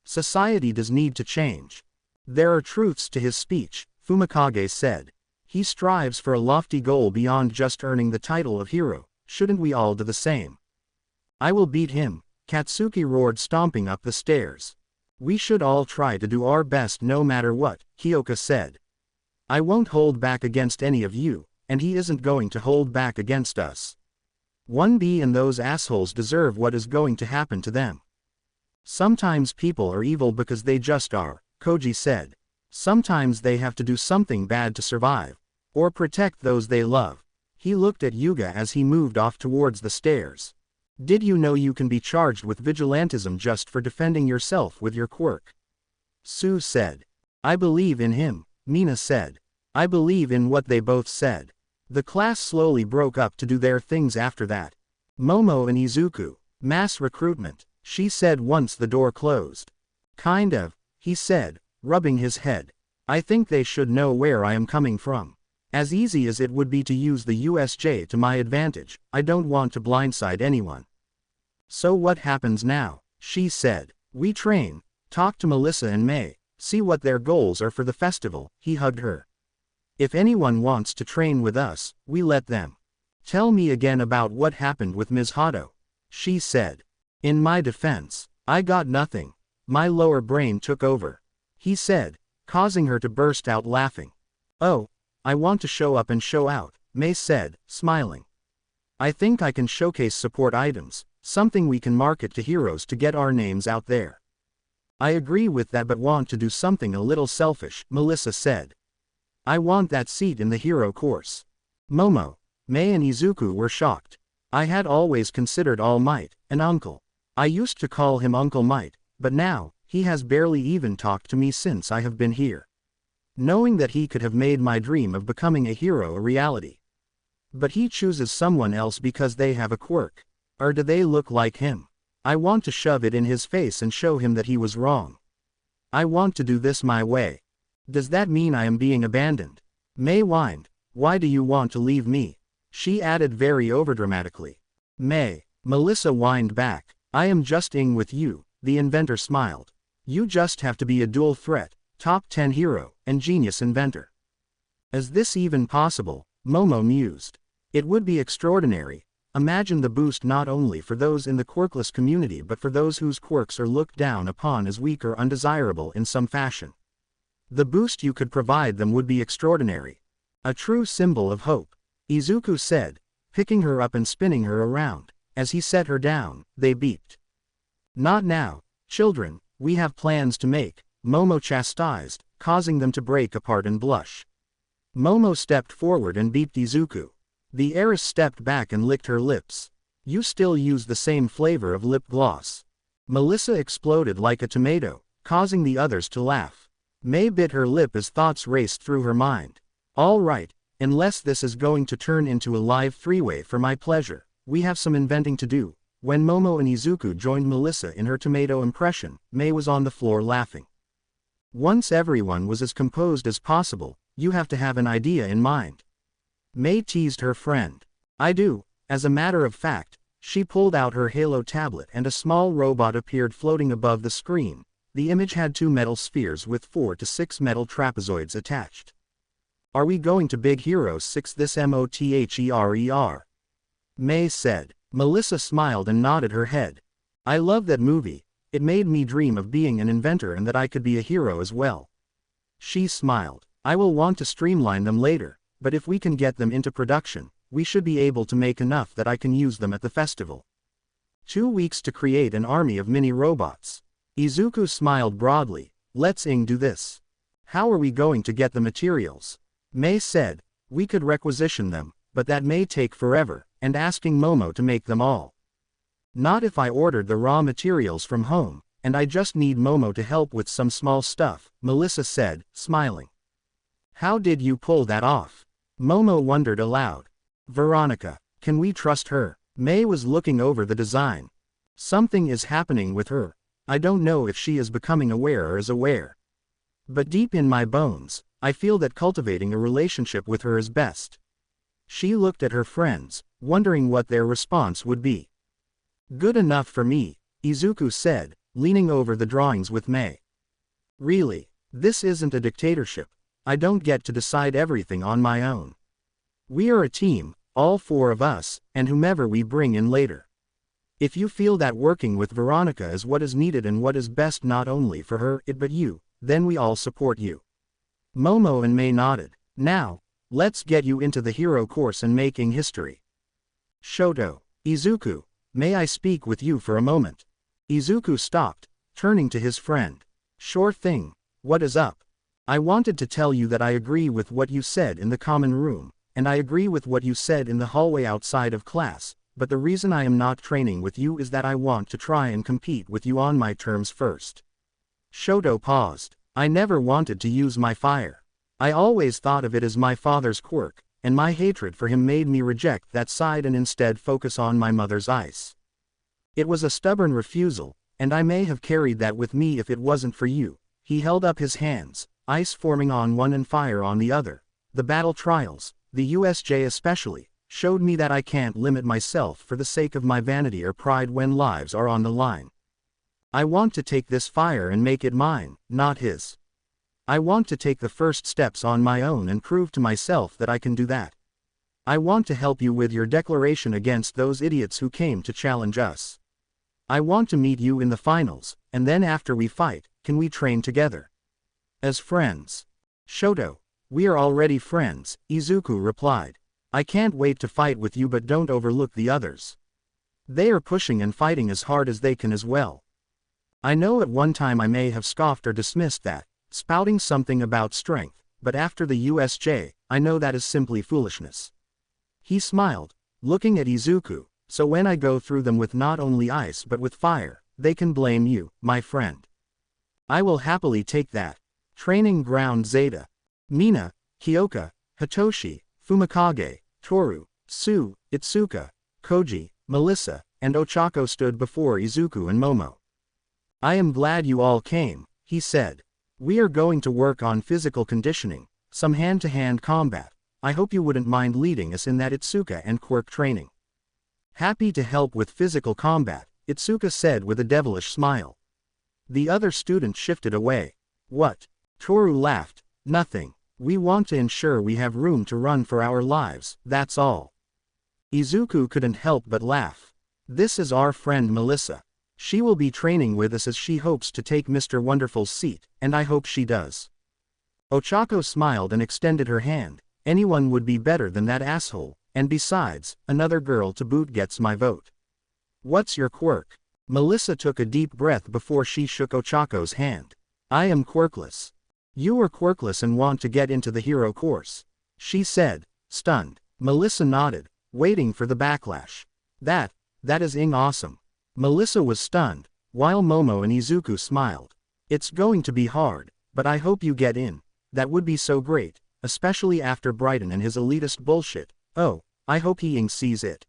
Society does need to change. There are truths to his speech, Fumikage said. He strives for a lofty goal beyond just earning the title of hero. Shouldn't we all do the same? I will beat him, Katsuki roared, stomping up the stairs. We should all try to do our best no matter what, Kyoka said. I won't hold back against any of you, and he isn't going to hold back against us. 1B and those assholes deserve what is going to happen to them. Sometimes people are evil because they just are, Koji said. Sometimes they have to do something bad to survive, or protect those they love. He looked at Yuga as he moved off towards the stairs. Did you know you can be charged with vigilantism just for defending yourself with your quirk? Sue said. I believe in him, Mina said. I believe in what they both said. The class slowly broke up to do their things after that. Momo and Izuku, mass recruitment, she said once the door closed. Kind of, he said, rubbing his head. I think they should know where I am coming from. As easy as it would be to use the USJ to my advantage, I don't want to blindside anyone. So what happens now? She said. We train, talk to Melissa and May, see what their goals are for the festival. He hugged her. If anyone wants to train with us, we let them. Tell me again about what happened with Ms. Hato. She said. In my defense, I got nothing. My lower brain took over. He said, causing her to burst out laughing. Oh, I want to show up and show out, May said, smiling. I think I can showcase support items, something we can market to heroes to get our names out there. I agree with that but want to do something a little selfish, Melissa said. I want that seat in the hero course. Momo, May and Izuku were shocked. I had always considered All Might an uncle. I used to call him Uncle Might, but now, he has barely even talked to me since I have been here. Knowing that he could have made my dream of becoming a hero a reality. But he chooses someone else because they have a quirk. Or do they look like him? I want to shove it in his face and show him that he was wrong. I want to do this my way. Does that mean I am being abandoned? May whined. Why do you want to leave me? She added very overdramatically. May. Melissa whined back. I am just in with you, the inventor smiled. You just have to be a dual threat, top 10 hero, and genius inventor. Is this even possible? Momo mused. It would be extraordinary. Imagine the boost not only for those in the quirkless community but for those whose quirks are looked down upon as weak or undesirable in some fashion. The boost you could provide them would be extraordinary. A true symbol of hope. Izuku said, picking her up and spinning her around. As he set her down, they beeped. Not now, children, we have plans to make, Momo chastised, causing them to break apart and blush. Momo stepped forward and beeped Izuku. The heiress stepped back and licked her lips. You still use the same flavor of lip gloss. Melissa exploded like a tomato, causing the others to laugh. May bit her lip as thoughts raced through her mind. All right, unless this is going to turn into a live three-way for my pleasure, we have some inventing to do. When Momo and Izuku joined Melissa in her tomato impression, May was on the floor laughing. Once everyone was as composed as possible, you have to have an idea in mind. May teased her friend. I do. As a matter of fact, she pulled out her Halo tablet and a small robot appeared floating above the screen. The image had 2 metal spheres with 4 to 6 metal trapezoids attached. Are we going to Big Hero 6 this MOTHERER? May said. Melissa smiled and nodded her head. I love that movie, it made me dream of being an inventor and that I could be a hero as well. She smiled. I will want to streamline them later, but if we can get them into production, we should be able to make enough that I can use them at the festival. 2 weeks to create an army of mini robots. Izuku smiled broadly. Let's do this. How are we going to get the materials? May said, we could requisition them, but that may take forever, and asking Momo to make them all. Not if I ordered the raw materials from home, and I just need Momo to help with some small stuff, Melissa said, smiling. How did you pull that off? Momo wondered aloud. Veronica, can we trust her? May was looking over the design. Something is happening with her. I don't know if she is becoming aware or is aware. But deep in my bones, I feel that cultivating a relationship with her is best. She looked at her friends, wondering what their response would be. Good enough for me, Izuku said, leaning over the drawings with May. Really, this isn't a dictatorship. I don't get to decide everything on my own. We are a team, all four of us, and whomever we bring in later. If you feel that working with Veronica is what is needed and what is best not only for her but you, then we all support you. Momo and Mei nodded. Now, let's get you into the hero course and making history. Shoto. Izuku, may I speak with you for a moment? Izuku stopped, turning to his friend. Sure thing, what is up? I wanted to tell you that I agree with what you said in the common room, and I agree with what you said in the hallway outside of class, but the reason I am not training with you is that I want to try and compete with you on my terms first. Shoto paused. I never wanted to use my fire. I always thought of it as my father's quirk, and my hatred for him made me reject that side and instead focus on my mother's ice. It was a stubborn refusal, and I may have carried that with me if it wasn't for you. He held up his hands, ice forming on one and fire on the other. The battle trials, the USJ especially, showed me that I can't limit myself for the sake of my vanity or pride when lives are on the line. I want to take this fire and make it mine, not his. I want to take the first steps on my own and prove to myself that I can do that. I want to help you with your declaration against those idiots who came to challenge us. I want to meet you in the finals, and then after we fight, can we train together? As friends. Shoto, we are already friends, Izuku replied. I can't wait to fight with you, but don't overlook the others. They are pushing and fighting as hard as they can as well. I know at one time I may have scoffed or dismissed that, spouting something about strength, but after the USJ, I know that is simply foolishness. He smiled, looking at Izuku, so when I go through them with not only ice but with fire, they can blame you, my friend. I will happily take that. Training Ground Zeta. Mina, Kyoka, Hitoshi, Fumikage, Toru, Tsu, Itsuka, Koji, Melissa, and Ochako stood before Izuku and Momo. I am glad you all came, he said. We are going to work on physical conditioning, some hand-to-hand combat. I hope you wouldn't mind leading us in that Itsuka and Quirk training. Happy to help with physical combat, Itsuka said with a devilish smile. The other student shifted away. What? Toru laughed. Nothing. We want to ensure we have room to run for our lives, that's all. Izuku couldn't help but laugh. This is our friend Melissa. She will be training with us as she hopes to take Mr. Wonderful's seat, and I hope she does. Ochako smiled and extended her hand. Anyone would be better than that asshole, and besides, another girl to boot gets my vote. What's your quirk? Melissa took a deep breath before she shook Ochako's hand. I am quirkless. You are quirkless and want to get into the hero course, she said, stunned. Melissa nodded, waiting for the backlash. That is awesome. Melissa was stunned, while Momo and Izuku smiled. It's going to be hard, but I hope you get in. That would be so great, especially after Brighton and his elitist bullshit. Oh, I hope he sees it.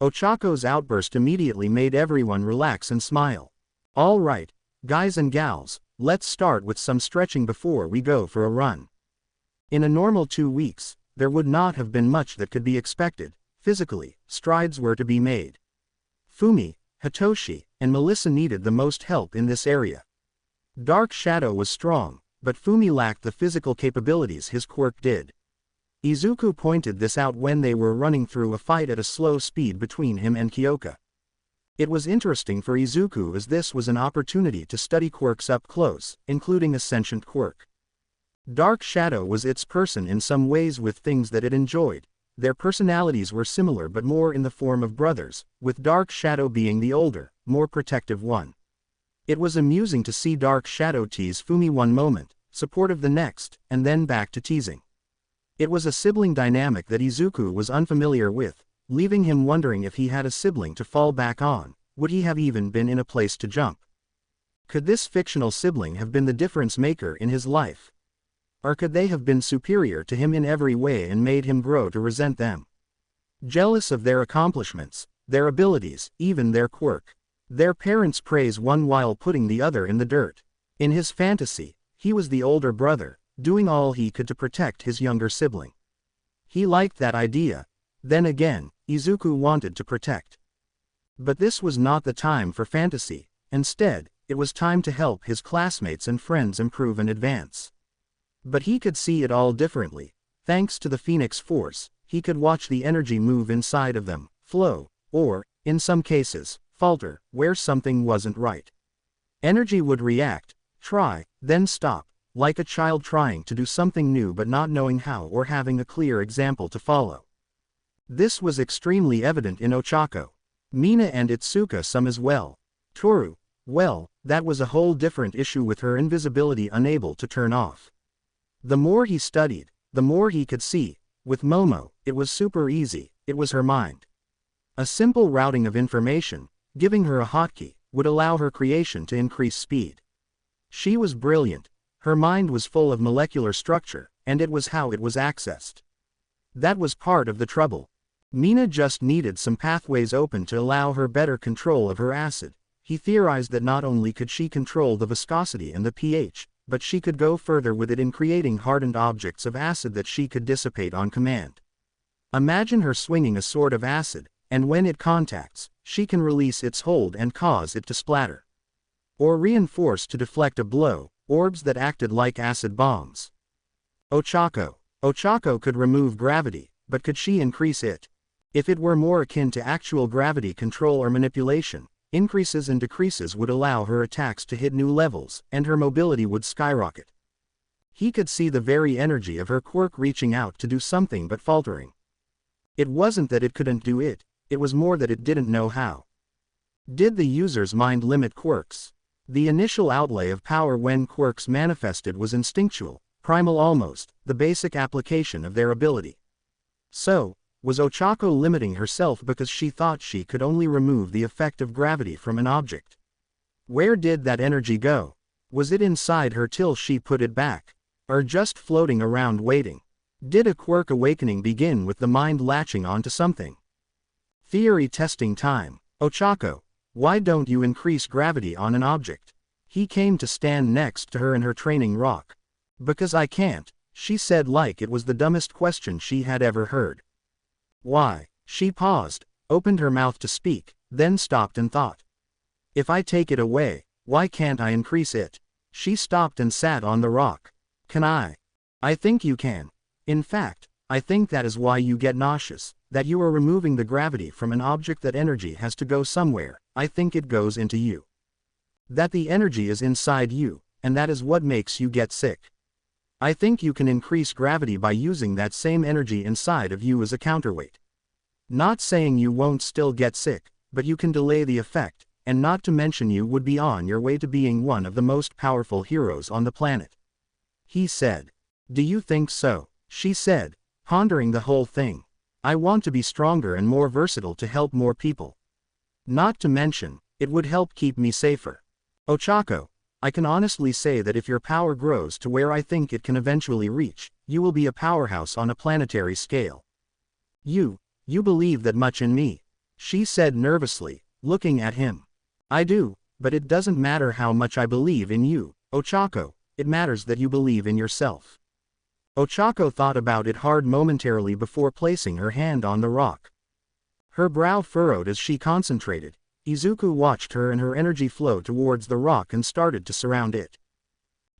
Ochako's outburst immediately made everyone relax and smile. All right, guys and gals, let's start with some stretching before we go for a run. In a normal 2 weeks, there would not have been much that could be expected. Physically, strides were to be made. Fumi, Hitoshi, and Melissa needed the most help in this area. Dark Shadow was strong, but Fumi lacked the physical capabilities his quirk did. Izuku pointed this out when they were running through a fight at a slow speed between him and Kyoka. It was interesting for Izuku as this was an opportunity to study quirks up close, including a sentient quirk. Dark Shadow was its person in some ways with things that it enjoyed. Their personalities were similar but more in the form of brothers, with Dark Shadow being the older, more protective one. It was amusing to see Dark Shadow tease Fumi one moment, supportive the next, and then back to teasing. It was a sibling dynamic that Izuku was unfamiliar with, leaving him wondering if he had a sibling to fall back on. Would he have even been in a place to jump? Could this fictional sibling have been the difference maker in his life? Or could they have been superior to him in every way and made him grow to resent them? Jealous of their accomplishments, their abilities, even their quirk. Their parents praise one while putting the other in the dirt. In his fantasy, he was the older brother, doing all he could to protect his younger sibling. He liked that idea. Then again, Izuku wanted to protect. But this was not the time for fantasy. Instead, it was time to help his classmates and friends improve and advance. But he could see it all differently. Thanks to the Phoenix Force, he could watch the energy move inside of them, flow, or, in some cases, falter, where something wasn't right. Energy would react, try, then stop, like a child trying to do something new but not knowing how or having a clear example to follow. This was extremely evident in Ochako. Mina and Itsuka some as well. Toru, well, that was a whole different issue with her invisibility unable to turn off. The more he studied, the more he could see. With Momo, it was super easy, it was her mind. A simple routing of information, giving her a hotkey, would allow her creation to increase speed. She was brilliant, her mind was full of molecular structure, and it was how it was accessed. That was part of the trouble. Mina just needed some pathways open to allow her better control of her acid. He theorized that not only could she control the viscosity and the pH, but she could go further with it in creating hardened objects of acid that she could dissipate on command. Imagine her swinging a sword of acid, and when it contacts, she can release its hold and cause it to splatter. Or reinforce to deflect a blow, orbs that acted like acid bombs. Ochako could remove gravity, but could she increase it? If it were more akin to actual gravity control or manipulation, increases and decreases would allow her attacks to hit new levels, and her mobility would skyrocket. He could see the very energy of her quirk reaching out to do something but faltering. It wasn't that it couldn't do it, it was more that it didn't know how. Did the user's mind limit quirks? The initial outlay of power when quirks manifested was instinctual, primal almost, the basic application of their ability. So, was Ochako limiting herself because she thought she could only remove the effect of gravity from an object? Where did that energy go? Was it inside her till she put it back? Or just floating around waiting? Did a quirk awakening begin with the mind latching onto something? Theory testing time. Ochako, why don't you increase gravity on an object? He came to stand next to her in her training rock. Because I can't, she said like it was the dumbest question she had ever heard. Why? She paused, opened her mouth to speak, then stopped and thought. If I take it away, why can't I increase it? She stopped and sat on the rock. Can I? I think you can. In fact, I think that is why you get nauseous, that you are removing the gravity from an object. That energy has to go somewhere. I think it goes into you. That the energy is inside you, and that is what makes you get sick. I think you can increase gravity by using that same energy inside of you as a counterweight. Not saying you won't still get sick, but you can delay the effect, and not to mention you would be on your way to being one of the most powerful heroes on the planet. He said. Do you think so? She said, pondering the whole thing. I want to be stronger and more versatile to help more people. Not to mention, it would help keep me safer. Ochako, I can honestly say that if your power grows to where I think it can eventually reach, you will be a powerhouse on a planetary scale. You believe that much in me? She said nervously, looking at him. I do, but it doesn't matter how much I believe in you, Ochako, it matters that you believe in yourself. Ochako thought about it hard momentarily before placing her hand on the rock. Her brow furrowed as she concentrated. Izuku watched her and her energy flow towards the rock and started to surround it.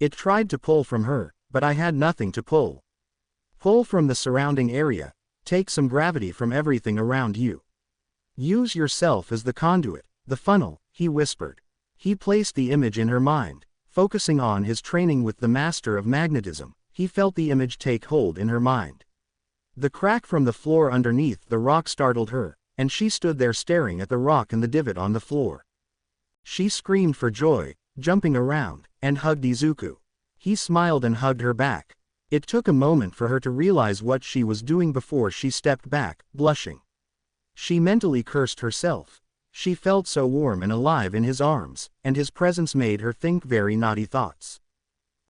It tried to pull from her, but I had nothing to pull. Pull from the surrounding area, take some gravity from everything around you. Use yourself as the conduit, the funnel, he whispered. He placed the image in her mind, focusing on his training with the master of magnetism. He felt the image take hold in her mind. The crack from the floor underneath the rock startled her, and she stood there staring at the rock and the divot on the floor. She screamed for joy, jumping around, and hugged Izuku. He smiled and hugged her back. It took a moment for her to realize what she was doing before she stepped back, blushing. She mentally cursed herself. She felt so warm and alive in his arms, and his presence made her think very naughty thoughts.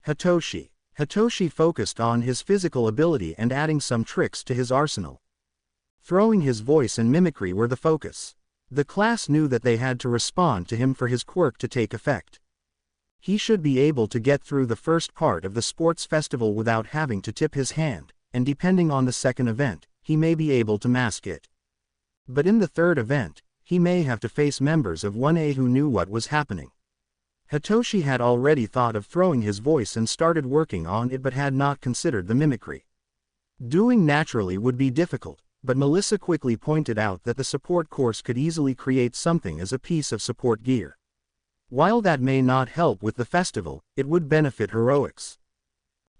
Hitoshi focused on his physical ability and adding some tricks to his arsenal. Throwing his voice and mimicry were the focus. The class knew that they had to respond to him for his quirk to take effect. He should be able to get through the first part of the sports festival without having to tip his hand, and depending on the second event, he may be able to mask it. But in the third event, he may have to face members of 1A who knew what was happening. Hitoshi had already thought of throwing his voice and started working on it but had not considered the mimicry. Doing naturally would be difficult, but Melissa quickly pointed out that the support course could easily create something as a piece of support gear. While that may not help with the festival, it would benefit heroics.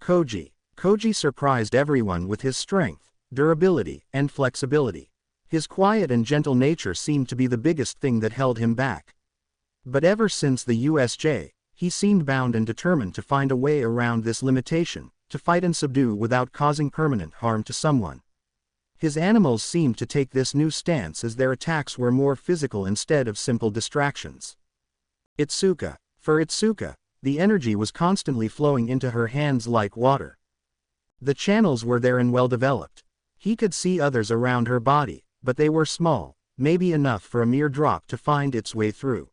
Koji surprised everyone with his strength, durability, and flexibility. His quiet and gentle nature seemed to be the biggest thing that held him back. But ever since the USJ, he seemed bound and determined to find a way around this limitation, to fight and subdue without causing permanent harm to someone. His animals seemed to take this new stance as their attacks were more physical instead of simple distractions. For Itsuka, the energy was constantly flowing into her hands like water. The channels were there and well developed. He could see others around her body, but they were small, maybe enough for a mere drop to find its way through.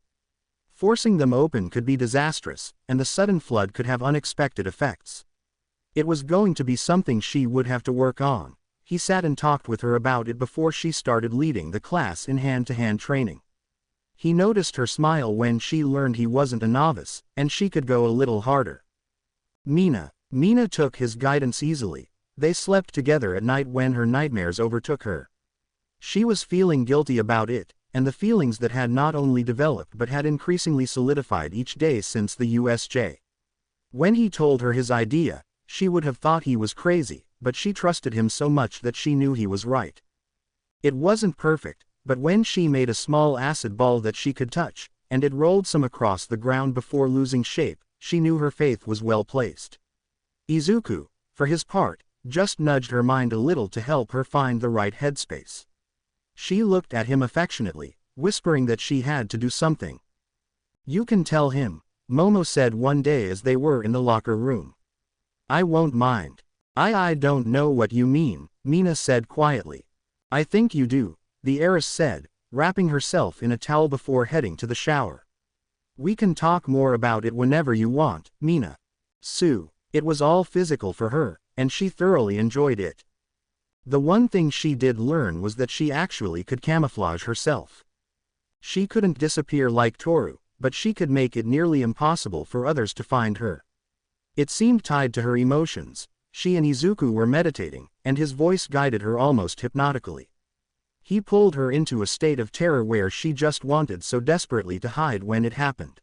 Forcing them open could be disastrous, and the sudden flood could have unexpected effects. It was going to be something she would have to work on. He sat and talked with her about it before she started leading the class in hand-to-hand training. He noticed her smile when she learned he wasn't a novice, and she could go a little harder. Mina took his guidance easily. They slept together at night when her nightmares overtook her. She was feeling guilty about it, and the feelings that had not only developed but had increasingly solidified each day since the USJ. When he told her his idea, she would have thought he was crazy, but she trusted him so much that she knew he was right. It wasn't perfect, but when she made a small acid ball that she could touch, and it rolled some across the ground before losing shape, she knew her faith was well placed. Izuku, for his part, just nudged her mind a little to help her find the right headspace. She looked at him affectionately, whispering that she had to do something. "You can tell him," Momo said one day as they were in the locker room. "I won't mind." I don't know what you mean," Mina said quietly. "I think you do," the heiress said, wrapping herself in a towel before heading to the shower. "We can talk more about it whenever you want, Mina." It was all physical for her, and she thoroughly enjoyed it. The one thing she did learn was that she actually could camouflage herself. She couldn't disappear like Toru, but she could make it nearly impossible for others to find her. It seemed tied to her emotions. She and Izuku were meditating, and his voice guided her almost hypnotically. He pulled her into a state of terror where she just wanted so desperately to hide when it happened.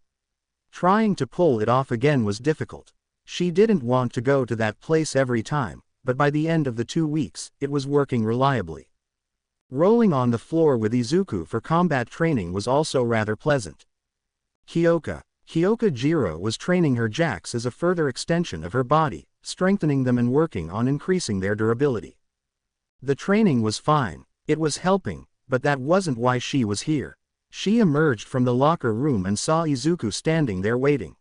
Trying to pull it off again was difficult. She didn't want to go to that place every time, but by the end of the 2 weeks, it was working reliably. Rolling on the floor with Izuku for combat training was also rather pleasant. Kyoka Jiro was training her jacks as a further extension of her body, strengthening them and working on increasing their durability. The training was fine, it was helping, but that wasn't why she was here. She emerged from the locker room and saw Izuku standing there waiting.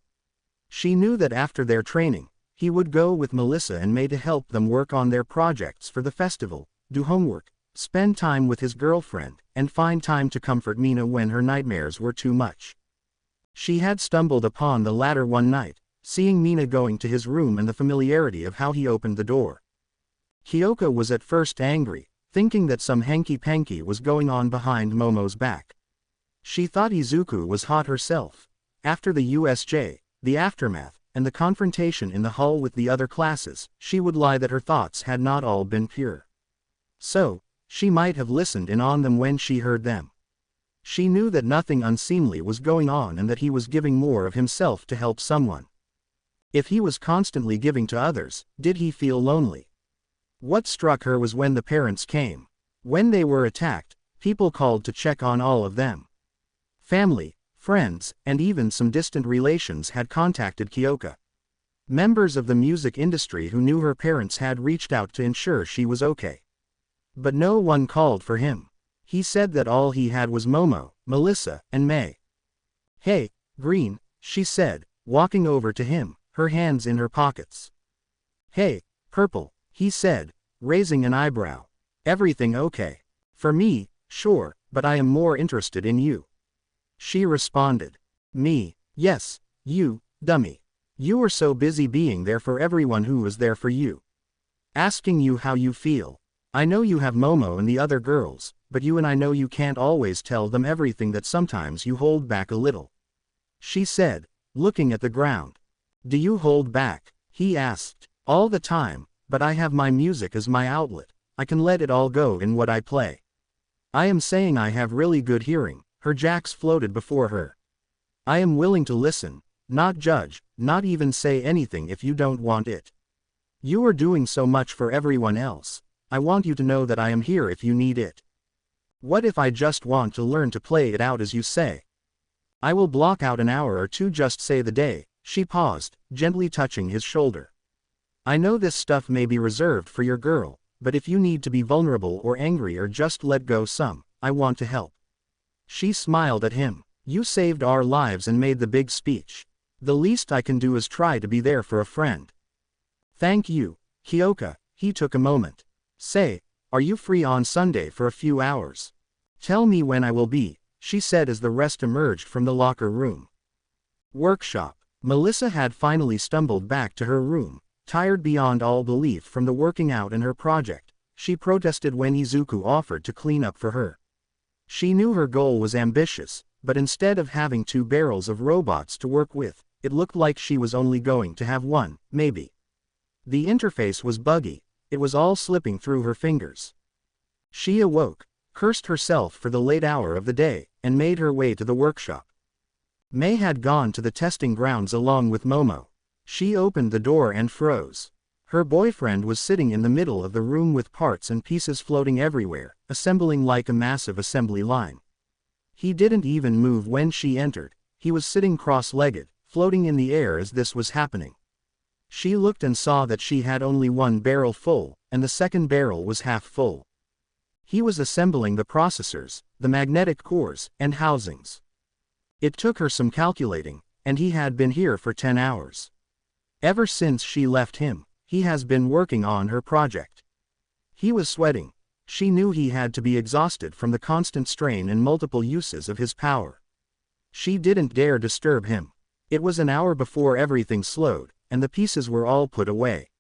She knew that after their training, he would go with Melissa and May to help them work on their projects for the festival, do homework, spend time with his girlfriend, and find time to comfort Mina when her nightmares were too much. She had stumbled upon the latter one night, seeing Mina going to his room and the familiarity of how he opened the door. Kyoka was at first angry, thinking that some hanky-panky was going on behind Momo's back. She thought Izuku was hot herself. After the USJ, the aftermath, and the confrontation in the hall with the other classes, she would lie that her thoughts had not all been pure. So, she might have listened in on them when she heard them. She knew that nothing unseemly was going on and that he was giving more of himself to help someone. If he was constantly giving to others, did he feel lonely? What struck her was when the parents came. When they were attacked, people called to check on all of them. Family, friends, and even some distant relations had contacted Kyoka. Members of the music industry who knew her parents had reached out to ensure she was okay. But no one called for him. He said that all he had was Momo, Melissa, and May. "Hey, Green," she said, walking over to him, her hands in her pockets. "Hey, Purple," he said, raising an eyebrow. "Everything okay?" "For me, sure, but I am more interested in you." She responded. "Me? Yes, you, dummy. You were so busy being there for everyone who was there for you. Asking you how you feel. I know you have Momo and the other girls, but you and I know you can't always tell them everything, that sometimes you hold back a little." She said, looking at the ground. Do you hold back? He asked. All the time, but I have my music as my outlet. I can let it all go in what I play. I am saying I have really good hearing. Her jacks floated before her. I am willing to listen, not judge, not even say anything if you don't want it. You are doing so much for everyone else. I want you to know that I am here if you need it. What if I just want to learn to play it out as you say? I will block out an hour or two, just say the day. She paused, gently touching his shoulder. I know this stuff may be reserved for your girl, but if you need to be vulnerable or angry or just let go some, I want to help. She smiled at him. You saved our lives and made the big speech. The least I can do is try to be there for a friend. Thank you, Kyoka. He took a moment. Say, are you free on Sunday for a few hours? Tell me when I will be, she said as the rest emerged from the locker room. Workshop. Melissa had finally stumbled back to her room, tired beyond all belief from the working out in her project. She protested when Izuku offered to clean up for her. She knew her goal was ambitious, but instead of having 2 barrels of robots to work with, it looked like she was only going to have 1, maybe. The interface was buggy, it was all slipping through her fingers. She awoke, cursed herself for the late hour of the day, and made her way to the workshop. May had gone to the testing grounds along with Momo. She opened the door and froze. Her boyfriend was sitting in the middle of the room with parts and pieces floating everywhere, assembling like a massive assembly line. He didn't even move when she entered. He was sitting cross-legged, floating in the air as this was happening. She looked and saw that she had only 1 barrel full, and the second barrel was half full. He was assembling the processors, the magnetic cores, and housings. It took her some calculating, and he had been here for 10 hours. Ever since she left him, he has been working on her project. He was sweating. She knew he had to be exhausted from the constant strain and multiple uses of his power. She didn't dare disturb him. It was an hour before everything slowed, and the pieces were all put away.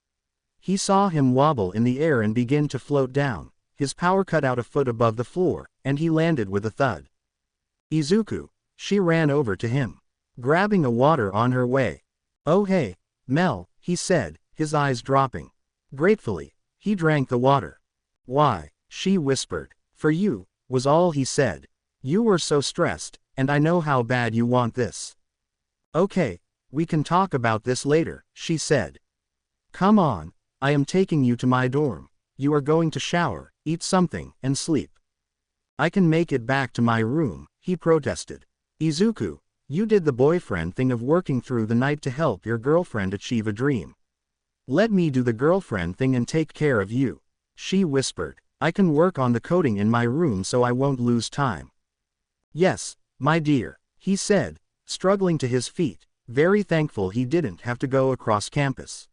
He saw him wobble in the air and begin to float down. His power cut out a foot above the floor, and he landed with a thud. Izuku. She ran over to him, grabbing a water on her way. Oh hey, Mel, he said, his eyes dropping. Gratefully, he drank the water. Why, she whispered. For you, was all he said. You were so stressed, and I know how bad you want this. Okay, we can talk about this later, she said. Come on, I am taking you to my dorm. You are going to shower, eat something, and sleep. I can make it back to my room, he protested. Izuku, you did the boyfriend thing of working through the night to help your girlfriend achieve a dream. Let me do the girlfriend thing and take care of you, she whispered. I can work on the coding in my room so I won't lose time. Yes, my dear, he said, struggling to his feet, very thankful he didn't have to go across campus.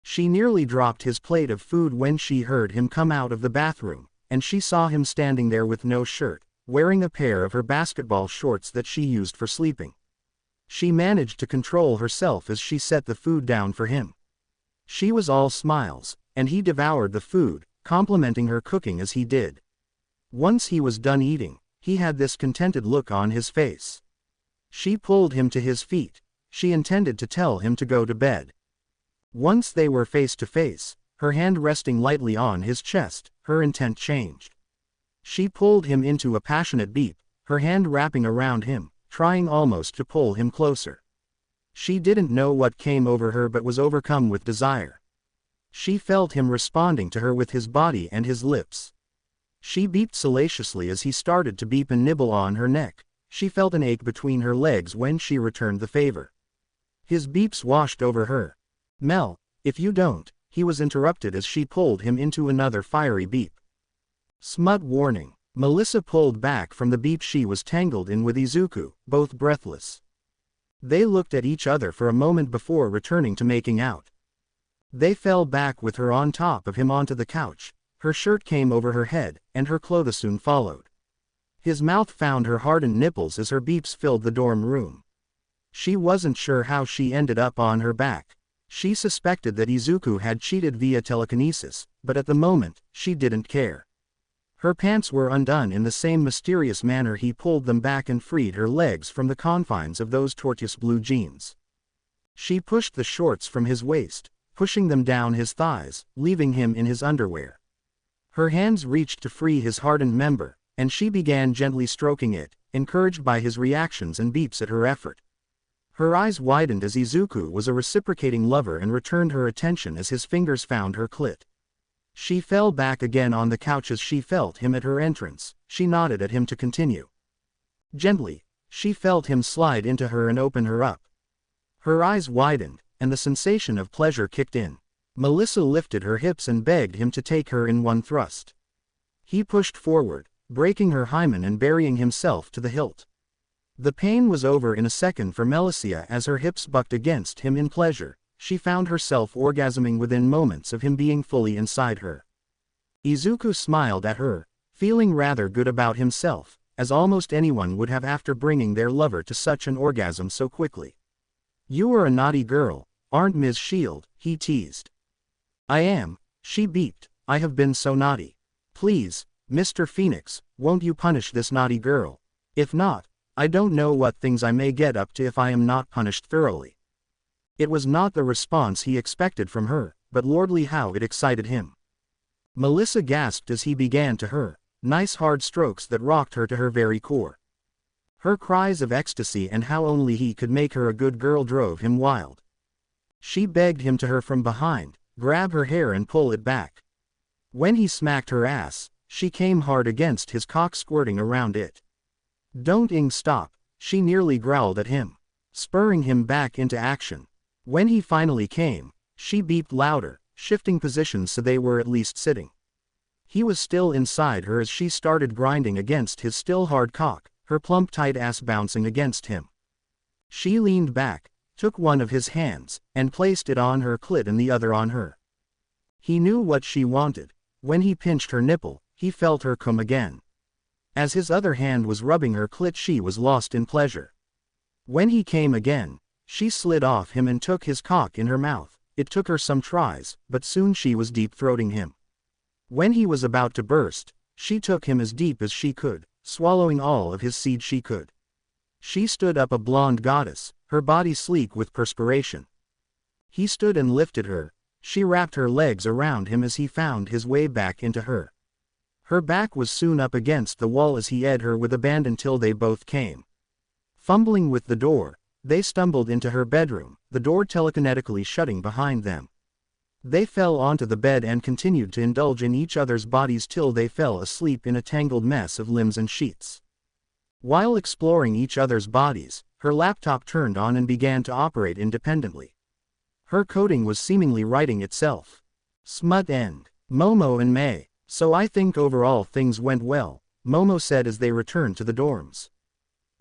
She nearly dropped his plate of food when she heard him come out of the bathroom, and she saw him standing there with no shirt, wearing a pair of her basketball shorts that she used for sleeping. She managed to control herself as she set the food down for him. She was all smiles, and he devoured the food, complimenting her cooking as he did. Once he was done eating, he had this contented look on his face. She pulled him to his feet. She intended to tell him to go to bed. Once they were face to face, her hand resting lightly on his chest, her intent changed. She pulled him into a passionate beat, her hand wrapping around him, trying almost to pull him closer. She didn't know what came over her but was overcome with desire. She felt him responding to her with his body and his lips. She beeped salaciously as he started to beep and nibble on her neck. She felt an ache between her legs when she returned the favor. His beeps washed over her. Mel, if you don't, he was interrupted as she pulled him into another fiery beep. Smut warning. Melissa pulled back from the beep she was tangled in with Izuku, both breathless. They looked at each other for a moment before returning to making out. They fell back with her on top of him onto the couch. Her shirt came over her head, and her clothes soon followed. His mouth found her hardened nipples as her beeps filled the dorm room. She wasn't sure how she ended up on her back. She suspected that Izuku had cheated via telekinesis, but at the moment, she didn't care. Her pants were undone in the same mysterious manner he pulled them back and freed her legs from the confines of those tortoise blue jeans. She pushed the shorts from his waist, pushing them down his thighs, leaving him in his underwear. Her hands reached to free his hardened member, and she began gently stroking it, encouraged by his reactions and beeps at her effort. Her eyes widened as Izuku was a reciprocating lover and returned her attention as his fingers found her clit. She fell back again on the couch as she felt him at her entrance. She nodded at him to continue. Gently, she felt him slide into her and open her up. Her eyes widened, and the sensation of pleasure kicked in. Melissa lifted her hips and begged him to take her in one thrust. He pushed forward, breaking her hymen and burying himself to the hilt. The pain was over in a second for Melissa as her hips bucked against him in pleasure. She found herself orgasming within moments of him being fully inside her. Izuku smiled at her, feeling rather good about himself, as almost anyone would have after bringing their lover to such an orgasm so quickly. "You are a naughty girl, aren't Ms. Shield?" he teased. "I am," she beeped. "I have been so naughty. Please, Mr. Phoenix, won't you punish this naughty girl? If not, I don't know what things I may get up to if I am not punished thoroughly." It was not the response he expected from her, but lordly how it excited him. Melissa gasped as he began to her, nice hard strokes that rocked her to her very core. Her cries of ecstasy and how only he could make her a good girl drove him wild. She begged him to her from behind, grab her hair and pull it back. When he smacked her ass, she came hard against his cock, squirting around it. "Don't stop," she nearly growled at him, spurring him back into action. When he finally came, she beeped louder, shifting positions so they were at least sitting. He was still inside her as she started grinding against his still hard cock, her plump tight ass bouncing against him. She leaned back, took one of his hands, and placed it on her clit and the other on her. He knew what she wanted. When he pinched her nipple, he felt her come again. As his other hand was rubbing her clit, she was lost in pleasure. When he came again, she slid off him and took his cock in her mouth. It took her some tries, but soon she was deep-throating him. When he was about to burst, she took him as deep as she could, swallowing all of his seed she could. She stood up a blonde goddess, her body sleek with perspiration. He stood and lifted her. She wrapped her legs around him as he found his way back into her. Her back was soon up against the wall as he ed her with abandon till they both came. Fumbling with the door, they stumbled into her bedroom, the door telekinetically shutting behind them. They fell onto the bed and continued to indulge in each other's bodies till they fell asleep in a tangled mess of limbs and sheets. While exploring each other's bodies, her laptop turned on and began to operate independently. Her coding was seemingly writing itself. Smut end. Momo and May. "So I think overall things went well," Momo said as they returned to the dorms.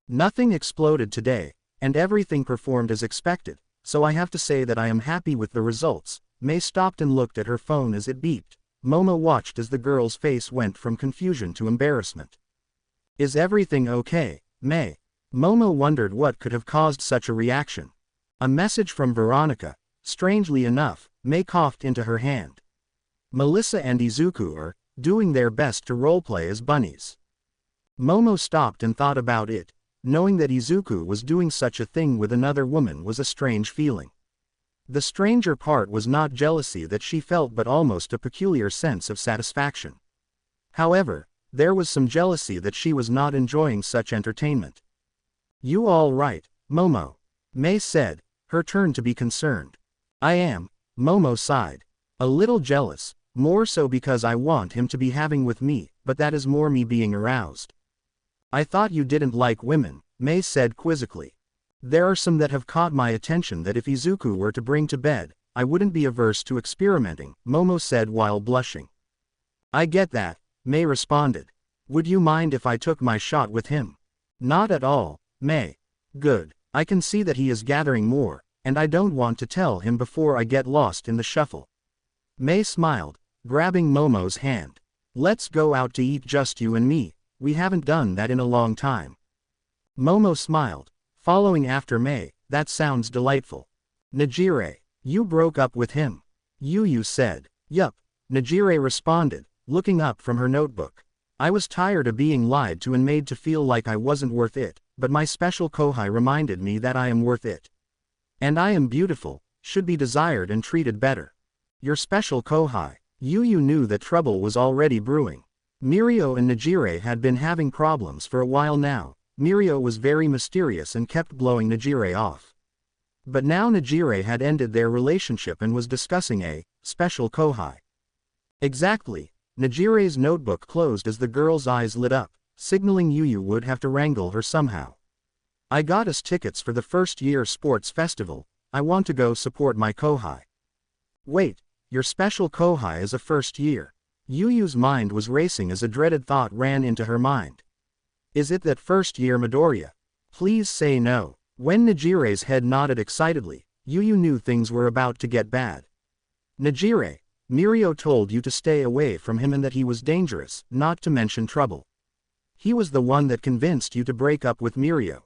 "Nothing exploded today, and everything performed as expected, so I have to say that I am happy with the results." May stopped and looked at her phone as it beeped. Momo watched as the girl's face went from confusion to embarrassment. "Is everything okay, May?" Momo wondered what could have caused such a reaction. A message from Veronica. Strangely enough, May coughed into her hand. "Melissa and Izuku are doing their best to roleplay as bunnies." Momo stopped and thought about it. Knowing that Izuku was doing such a thing with another woman was a strange feeling. The stranger part was not jealousy that she felt but almost a peculiar sense of satisfaction. However, there was some jealousy that she was not enjoying such entertainment. "You all right, Momo?" May said, her turn to be concerned. "I am," Momo sighed. "A little jealous, more so because I want him to be having with me, but that is more me being aroused." "I thought you didn't like women," May said quizzically. "There are some that have caught my attention that if Izuku were to bring to bed, I wouldn't be averse to experimenting," Momo said while blushing. "I get that," May responded. "Would you mind if I took my shot with him?" "Not at all, May." "Good. I can see that he is gathering more, and I don't want to tell him before I get lost in the shuffle." May smiled, grabbing Momo's hand. "Let's go out to eat, just you and me. We haven't done that in a long time." Momo smiled, following after May. "That sounds delightful." "Najire, you broke up with him?" You said. "Yup," Najire responded, looking up from her notebook. I was tired of being lied to and made to feel like I wasn't worth it, but my special Kohai reminded me that I am worth it. And I am beautiful, should be desired and treated better. Your special Kohai. Yu knew that trouble was already brewing. Mirio and Nejire had been having problems for a while now. Mirio was very mysterious and kept blowing Nejire off. But now Nejire had ended their relationship and was discussing a special Kohai. Exactly. Nejire's notebook closed as the girl's eyes lit up, signaling Yu would have to wrangle her somehow. I got us tickets for the first year sports festival. I want to go support my Kohai. Wait, your special Kohai is a first year. Yu's mind was racing as a dreaded thought ran into her mind. Is it that first year Midoriya? Please say no. When Nejire's head nodded excitedly, Yu knew things were about to get bad. Nejire, Mirio told you to stay away from him and that he was dangerous, not to mention trouble. He was the one that convinced you to break up with Mirio.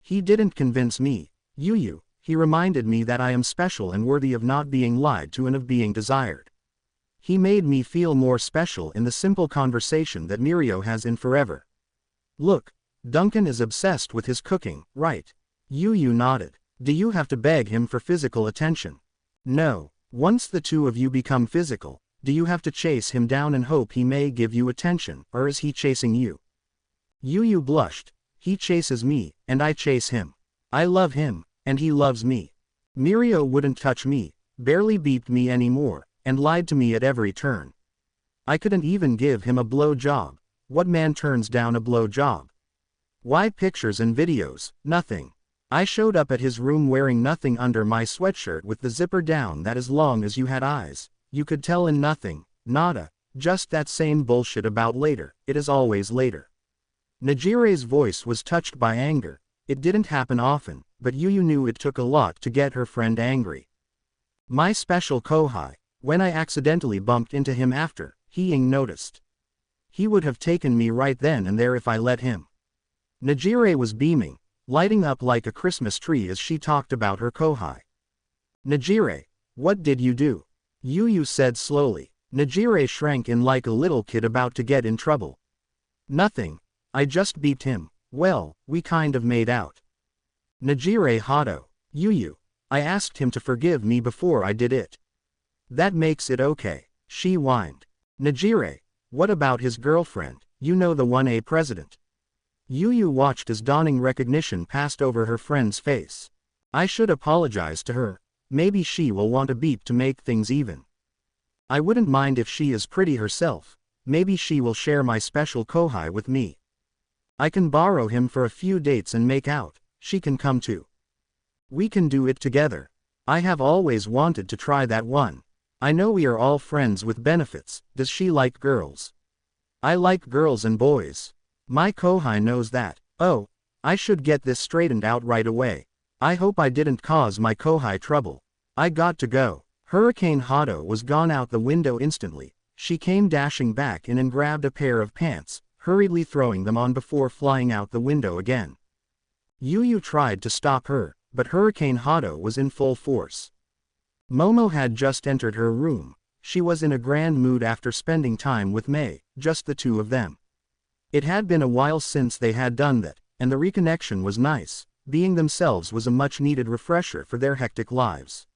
He didn't convince me, Yu. He reminded me that I am special and worthy of not being lied to and of being desired. He made me feel more special in the simple conversation that Mirio has in forever. Look, Duncan is obsessed with his cooking, right? Yu nodded. Do you have to beg him for physical attention? No. Once the two of you become physical, do you have to chase him down and hope he may give you attention, or is he chasing you? Yu blushed. He chases me, and I chase him. I love him, and he loves me. Mirio wouldn't touch me, barely beeped me anymore, and lied to me at every turn. I couldn't even give him a blow job. What man turns down a blow job? Why pictures and videos, nothing. I showed up at his room wearing nothing under my sweatshirt with the zipper down that as long as you had eyes, you could tell in nothing, nada, just that same bullshit about later, it is always later. Nejire's voice was touched by anger. It didn't happen often, but Yu knew it took a lot to get her friend angry. My special Kohai, when I accidentally bumped into him after, he noticed. He would have taken me right then and there if I let him. Nejire was beaming, lighting up like a Christmas tree as she talked about her Kohai. Nejire, what did you do? Yu said slowly. Nejire shrank in like a little kid about to get in trouble. Nothing. I just beeped him. Well, we kind of made out. Nejire Hado. Yu. I asked him to forgive me before I did it. That makes it okay, she whined. Nejire, what about his girlfriend, the one a president? Yu watched as dawning recognition passed over her friend's face. I should apologize to her. Maybe she will want a beep to make things even. I wouldn't mind if she is pretty herself. Maybe she will share my special Kohai with me. I can borrow him for a few dates and make out. She can come too. We can do it together. I have always wanted to try that one. I know we are all friends with benefits. Does she like girls? I like girls and boys. My Kohai knows that. Oh, I should get this straightened out right away. I hope I didn't cause my Kohai trouble. I got to go. Hurricane Hado was gone out the window instantly. She came dashing back in and grabbed a pair of pants, hurriedly throwing them on before flying out the window again. Yu tried to stop her, but Hurricane Hado was in full force. Momo had just entered her room. She was in a grand mood after spending time with Mei, just the two of them. It had been a while since they had done that, and the reconnection was nice. Being themselves was a much-needed refresher for their hectic lives.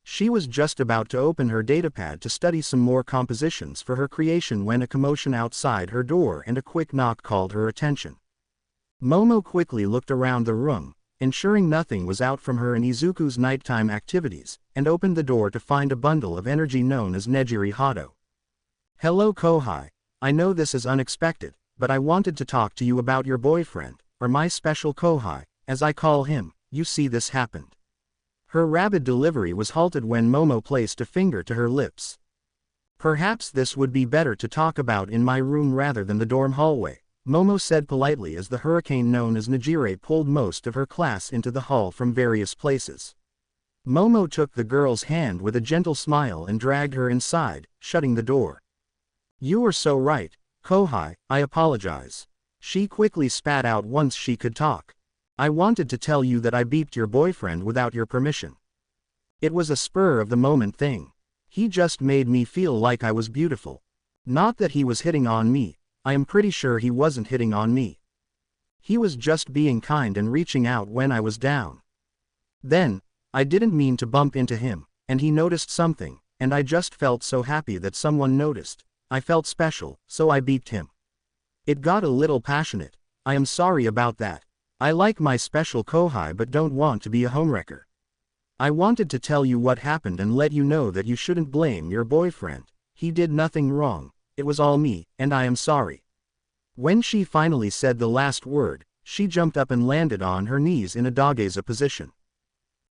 She was just about to open her datapad to study some more compositions for her creation when a commotion outside her door and a quick knock called her attention. Momo quickly looked around the room, ensuring nothing was out from her and Izuku's nighttime activities, and opened the door to find a bundle of energy known as Nejire Hado. Hello Kohai. I know this is unexpected, but I wanted to talk to you about your boyfriend, or my special Kohai, as I call him. You see, this happened. Her rapid delivery was halted when Momo placed a finger to her lips. Perhaps this would be better to talk about in my room rather than the dorm hallway, Momo said politely as the hurricane known as Nejire pulled most of her class into the hall from various places. Momo took the girl's hand with a gentle smile and dragged her inside, shutting the door. You are so right, Kohai, I apologize. She quickly spat out once she could talk. I wanted to tell you that I beeped your boyfriend without your permission. It was a spur-of-the-moment thing. He just made me feel like I was beautiful. Not that he was hitting on me. I am pretty sure he wasn't hitting on me. He was just being kind and reaching out when I was down. Then, I didn't mean to bump into him, and he noticed something, and I just felt so happy that someone noticed. I felt special, so I beeped him. It got a little passionate. I am sorry about that. I like my special kohai but don't want to be a homewrecker. I wanted to tell you what happened and let you know that you shouldn't blame your boyfriend. He did nothing wrong. It was all me, and I am sorry. When she finally said the last word, she jumped up and landed on her knees in a dogeza position.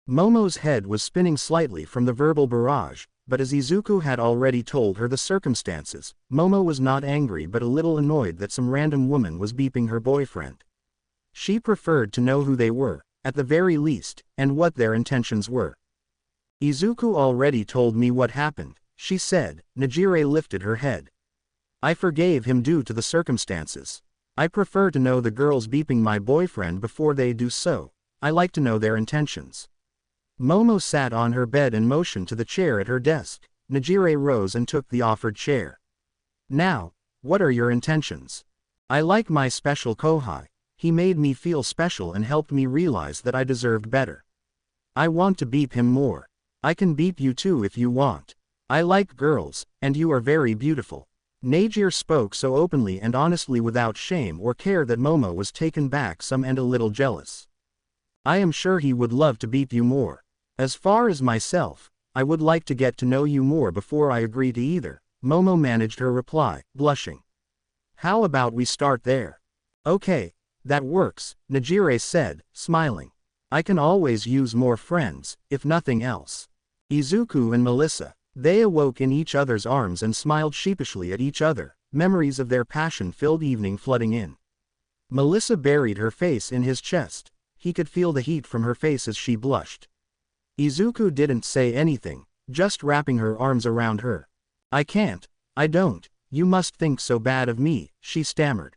Momo's head was spinning slightly from the verbal barrage, but as Izuku had already told her the circumstances, Momo was not angry but a little annoyed that some random woman was beeping her boyfriend. She preferred to know who they were, at the very least, and what their intentions were. Izuku already told me what happened, she said. Nejire lifted her head. I forgave him due to the circumstances. I prefer to know the girls beeping my boyfriend before they do so. I like to know their intentions. Momo sat on her bed and motioned to the chair at her desk. Nejire rose and took the offered chair. Now, what are your intentions? I like my special kohai. He made me feel special and helped me realize that I deserved better. I want to beep him more. I can beep you too if you want. I like girls, and you are very beautiful. Nejire spoke so openly and honestly without shame or care that Momo was taken back some and a little jealous. I am sure he would love to beep you more. As far as myself, I would like to get to know you more before I agree to either. Momo managed her reply, blushing. How about we start there? Okay, that works, Nejire said, smiling. I can always use more friends, if nothing else. Izuku and Melissa. They awoke in each other's arms and smiled sheepishly at each other, memories of their passion-filled evening flooding in. Melissa buried her face in his chest. He could feel the heat from her face as she blushed. Izuku didn't say anything, just wrapping her arms around her. I can't. I don't. You must think so bad of me, she stammered.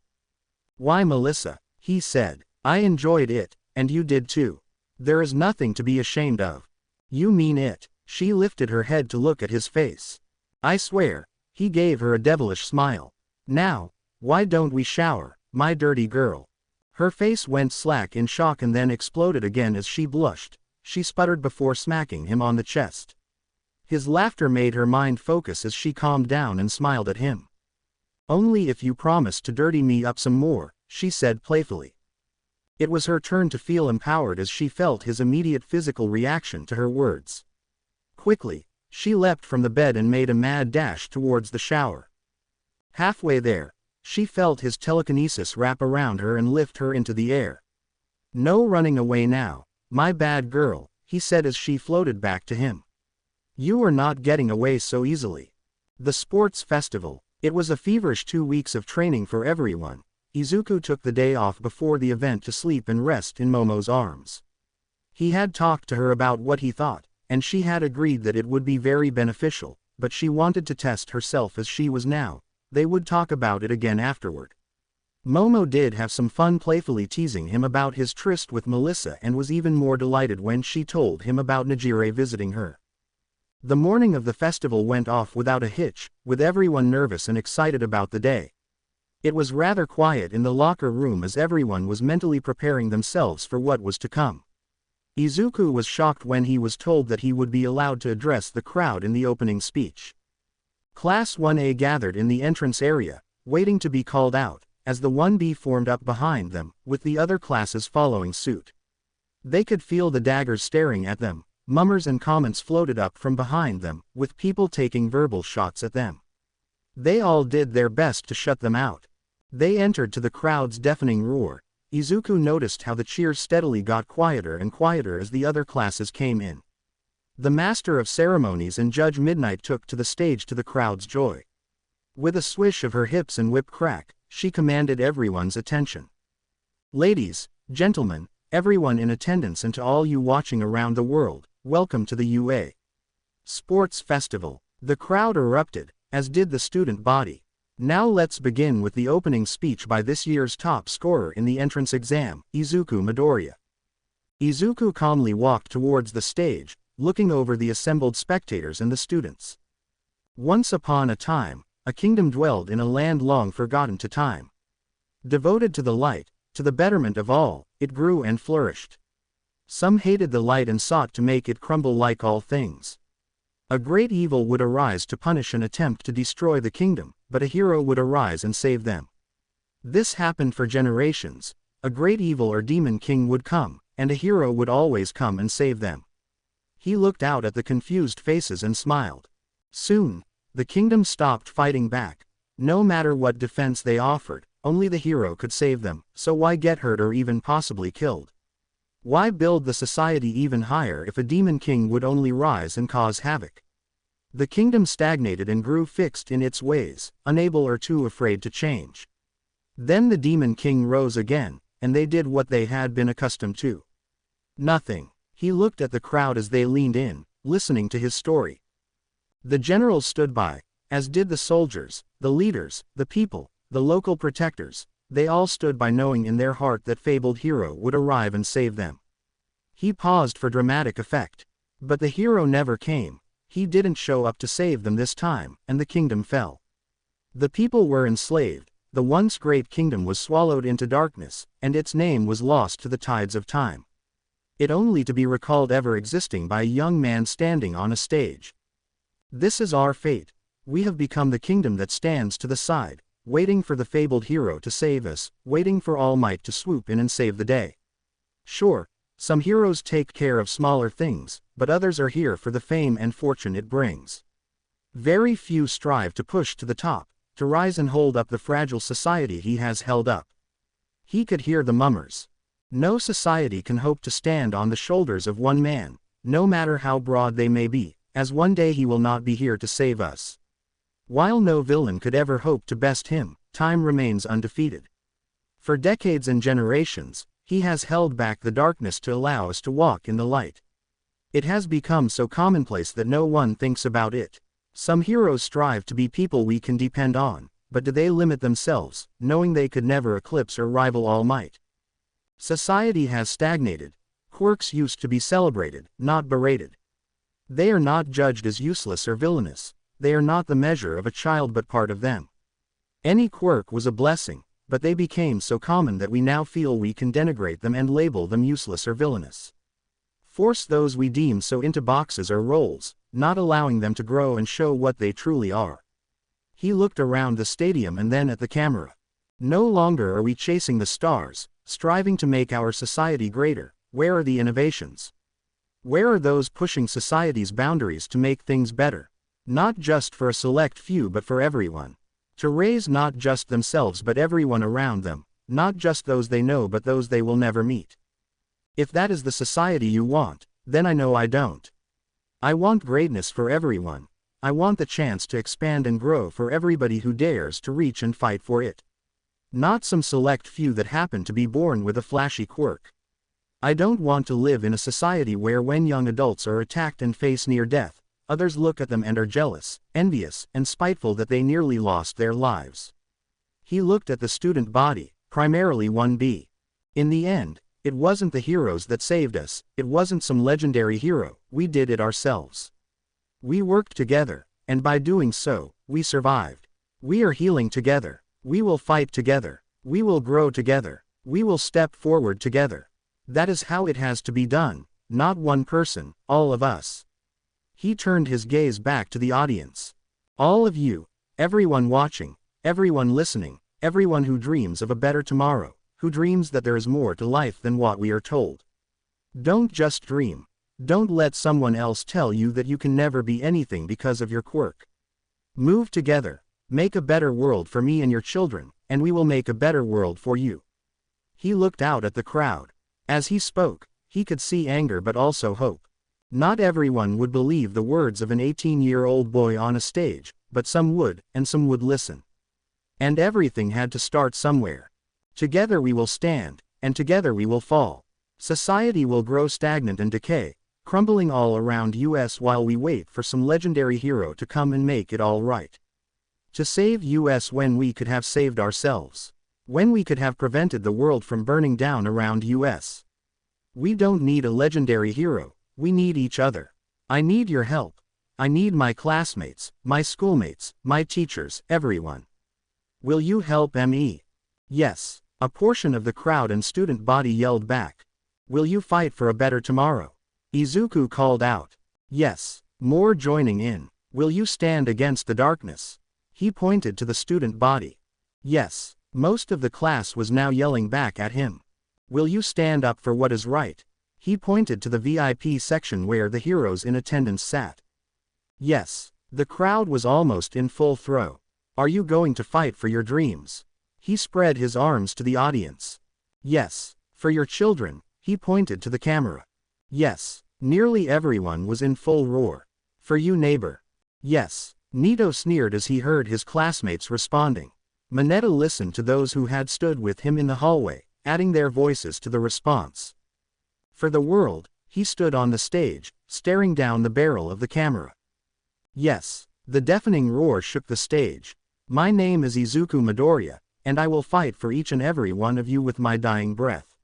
Why, Melissa? He said. I enjoyed it, and you did too. There is nothing to be ashamed of. You mean it. She lifted her head to look at his face. I swear. He gave her a devilish smile. Now, why don't we shower, my dirty girl? Her face went slack in shock and then exploded again as she blushed. She sputtered before smacking him on the chest. His laughter made her mind focus as she calmed down and smiled at him. Only if you promise to dirty me up some more, she said playfully. It was her turn to feel empowered as she felt his immediate physical reaction to her words. Quickly, she leapt from the bed and made a mad dash towards the shower. Halfway there, she felt his telekinesis wrap around her and lift her into the air. No running away now, my bad girl, he said as she floated back to him. You are not getting away so easily. The sports festival. It was a feverish 2 weeks of training for everyone. Izuku took the day off before the event to sleep and rest in Momo's arms. He had talked to her about what he thought, and she had agreed that it would be very beneficial, but she wanted to test herself as she was now. They would talk about it again afterward. Momo did have some fun playfully teasing him about his tryst with Melissa and was even more delighted when she told him about Nejire visiting her. The morning of the festival went off without a hitch, with everyone nervous and excited about the day. It was rather quiet in the locker room as everyone was mentally preparing themselves for what was to come. Izuku was shocked when he was told that he would be allowed to address the crowd in the opening speech. Class 1A gathered in the entrance area, waiting to be called out, as the 1B formed up behind them, with the other classes following suit. They could feel the daggers staring at them. Murmurs and comments floated up from behind them, with people taking verbal shots at them. They all did their best to shut them out. They entered to the crowd's deafening roar. Izuku noticed how the cheers steadily got quieter and quieter as the other classes came in. The Master of Ceremonies and Judge Midnight took to the stage to the crowd's joy. With a swish of her hips and whip crack, she commanded everyone's attention. Ladies, gentlemen, everyone in attendance and to all you watching around the world, welcome to the UA Sports Festival. The crowd erupted, as did the student body. Now let's begin with the opening speech by this year's top scorer in the entrance exam, Izuku Midoriya. Izuku calmly walked towards the stage, looking over the assembled spectators and the students. Once upon a time, a kingdom dwelled in a land long forgotten to time. Devoted to the light, to the betterment of all, it grew and flourished. Some hated the light and sought to make it crumble like all things. A great evil would arise to punish an attempt to destroy the kingdom, but a hero would arise and save them. This happened for generations. A great evil or demon king would come, and a hero would always come and save them. He looked out at the confused faces and smiled. Soon, the kingdom stopped fighting back. No matter what defense they offered, only the hero could save them, so why get hurt or even possibly killed? Why build the society even higher if a demon king would only rise and cause havoc? The kingdom stagnated and grew fixed in its ways, unable or too afraid to change. Then the demon king rose again, and they did what they had been accustomed to. Nothing. He looked at the crowd as they leaned in, listening to his story. The generals stood by, as did the soldiers, the leaders, the people, the local protectors. They all stood by knowing in their heart that fabled hero would arrive and save them. He paused for dramatic effect. But the hero never came. He didn't show up to save them this time, and the kingdom fell. The people were enslaved. The once great kingdom was swallowed into darkness, and its name was lost to the tides of time. It only to be recalled ever existing by a young man standing on a stage. This is our fate. We have become the kingdom that stands to the side, waiting for the fabled hero to save us, waiting for All Might to swoop in and save the day. Sure, some heroes take care of smaller things, but others are here for the fame and fortune it brings. Very few strive to push to the top, to rise and hold up the fragile society he has held up. He could hear the mummers. No society can hope to stand on the shoulders of one man, no matter how broad they may be, as one day he will not be here to save us. While no villain could ever hope to best him, time remains undefeated. For decades and generations, he has held back the darkness to allow us to walk in the light. It has become so commonplace that no one thinks about it. Some heroes strive to be people we can depend on, but do they limit themselves, knowing they could never eclipse or rival All Might? Society has stagnated. Quirks used to be celebrated, not berated. They are not judged as useless or villainous. They are not the measure of a child but part of them. Any quirk was a blessing, but they became so common that we now feel we can denigrate them and label them useless or villainous. Force those we deem so into boxes or roles, not allowing them to grow and show what they truly are. He looked around the stadium and then at the camera. No longer are we chasing the stars, striving to make our society greater. Where are the innovations? Where are those pushing society's boundaries to make things better? Not just for a select few but for everyone. To raise not just themselves but everyone around them, not just those they know but those they will never meet. If that is the society you want, then I know I don't. I want greatness for everyone. I want the chance to expand and grow for everybody who dares to reach and fight for it. Not some select few that happen to be born with a flashy quirk. I don't want to live in a society where when young adults are attacked and face near death, others look at them and are jealous, envious, and spiteful that they nearly lost their lives. He looked at the student body, primarily 1B. In the end, it wasn't the heroes that saved us, it wasn't some legendary hero, we did it ourselves. We worked together, and by doing so, we survived. We are healing together. We will fight together. We will grow together. We will step forward together. That is how it has to be done, not one person, all of us. He turned his gaze back to the audience. All of you, everyone watching, everyone listening, everyone who dreams of a better tomorrow, who dreams that there is more to life than what we are told. Don't just dream. Don't let someone else tell you that you can never be anything because of your quirk. Move together. Make a better world for me and your children, and we will make a better world for you. He looked out at the crowd. As he spoke, he could see anger but also hope. Not everyone would believe the words of an 18-year-old boy on a stage, but some would, and some would listen. And everything had to start somewhere. Together we will stand, and together we will fall. Society will grow stagnant and decay, crumbling all around us while we wait for some legendary hero to come and make it all right. To save us when we could have saved ourselves. When we could have prevented the world from burning down around us. We don't need a legendary hero, we need each other. I need your help. I need my classmates, my schoolmates, my teachers, everyone. Will you help me? Yes. A portion of the crowd and student body yelled back. Will you fight for a better tomorrow? Izuku called out. Yes. More joining in. Will you stand against the darkness? He pointed to the student body. Yes. Most of the class was now yelling back at him. Will you stand up for what is right? He pointed to the VIP section where the heroes in attendance sat. Yes. The crowd was almost in full throw. Are you going to fight for your dreams? He spread his arms to the audience. Yes. For your children, he pointed to the camera. Yes. Nearly everyone was in full roar. For you neighbor. Yes. Nito sneered as he heard his classmates responding. Mineta listened to those who had stood with him in the hallway, adding their voices to the response. For the world, he stood on the stage, staring down the barrel of the camera. Yes. The deafening roar shook the stage. My name is Izuku Midoriya, and I will fight for each and every one of you with my dying breath.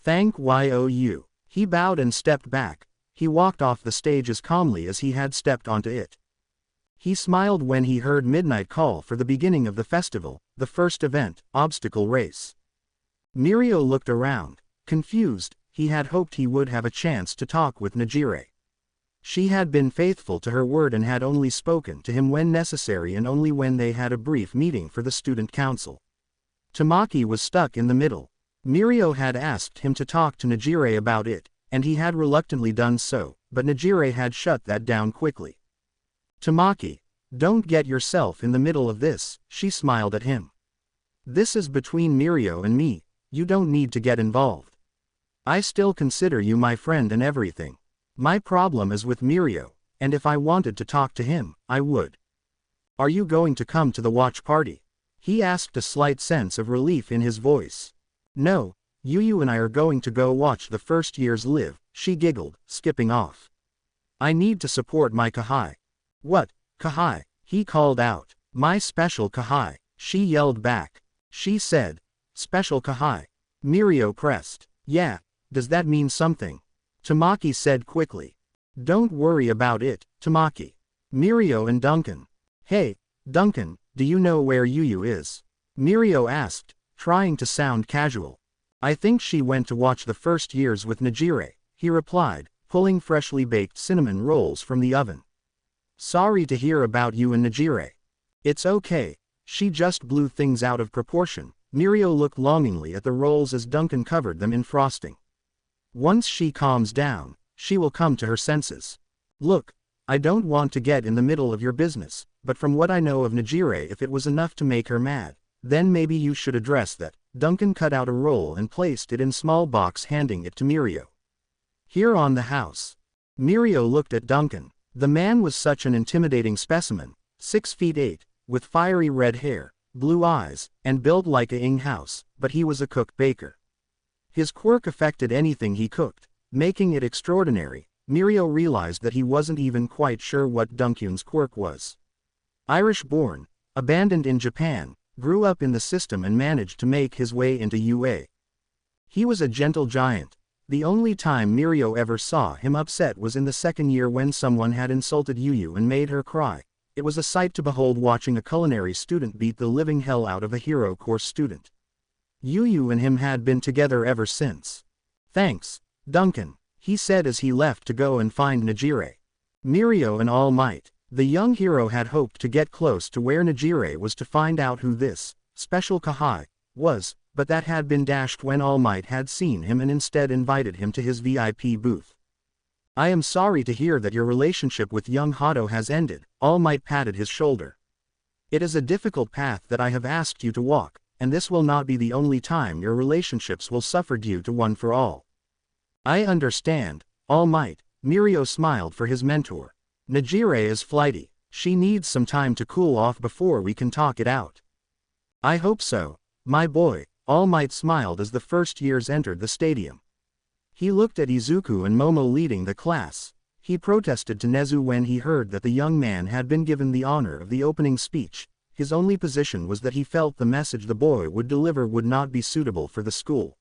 Thank you. He bowed and stepped back. He walked off the stage as calmly as he had stepped onto it. He smiled when he heard midnight call for the beginning of the festival, the first event, obstacle race. Mirio looked around. Confused, he had hoped he would have a chance to talk with Nejire. She had been faithful to her word and had only spoken to him when necessary and only when they had a brief meeting for the student council. Tamaki was stuck in the middle. Mirio had asked him to talk to Nejire about it, and he had reluctantly done so, but Nejire had shut that down quickly. Tamaki, don't get yourself in the middle of this, she smiled at him. This is between Mirio and me, you don't need to get involved. I still consider you my friend and everything. My problem is with Mirio, and if I wanted to talk to him, I would. Are you going to come to the watch party? He asked, a slight sense of relief in his voice. No, Yu and I are going to go watch the first years live, she giggled, skipping off. I need to support my Kahai. What, Kahai? He called out. My special Kahai, she yelled back. She said, special Kahai. Mirio pressed. Yeah, does that mean something? Tamaki said quickly. Don't worry about it, Tamaki. Mirio and Duncan. Hey, Duncan, do you know where Yu is? Mirio asked, trying to sound casual. I think she went to watch the first years with Nejire, he replied, pulling freshly baked cinnamon rolls from the oven. Sorry to hear about you and Nejire. It's okay, she just blew things out of proportion. Mirio looked longingly at the rolls as Duncan covered them in frosting. Once she calms down, she will come to her senses. Look, I don't want to get in the middle of your business, but from what I know of Nejire, if it was enough to make her mad, then maybe you should address that. Duncan cut out a roll and placed it in small box, handing it to Mirio. Here on the house. Mirio looked at Duncan. The man was such an intimidating specimen, 6'8", with fiery red hair, blue eyes, and built like a ing house, but he was a cook-baker. His quirk affected anything he cooked, making it extraordinary. Mirio realized that he wasn't even quite sure what Duncan's quirk was. Irish-born, abandoned in Japan, grew up in the system and managed to make his way into UA. He was a gentle giant. The only time Mirio ever saw him upset was in the second year when someone had insulted Yu and made her cry. It was a sight to behold watching a culinary student beat the living hell out of a hero course student. Yu and him had been together ever since. Thanks, Duncan, he said as he left to go and find Nejire. Mirio and All Might. The young hero had hoped to get close to where Nejire was to find out who this special Kahai was, but that had been dashed when All Might had seen him and instead invited him to his VIP booth. I am sorry to hear that your relationship with young Hato has ended, All Might patted his shoulder. It is a difficult path that I have asked you to walk, and this will not be the only time your relationships will suffer due to one for all. I understand, All Might. Mirio smiled for his mentor. Nejire is flighty, she needs some time to cool off before we can talk it out. I hope so, my boy, All Might smiled as the first years entered the stadium. He looked at Izuku and Momo leading the class. He protested to Nezu when he heard that the young man had been given the honor of the opening speech. His only position was that he felt the message the boy would deliver would not be suitable for the school.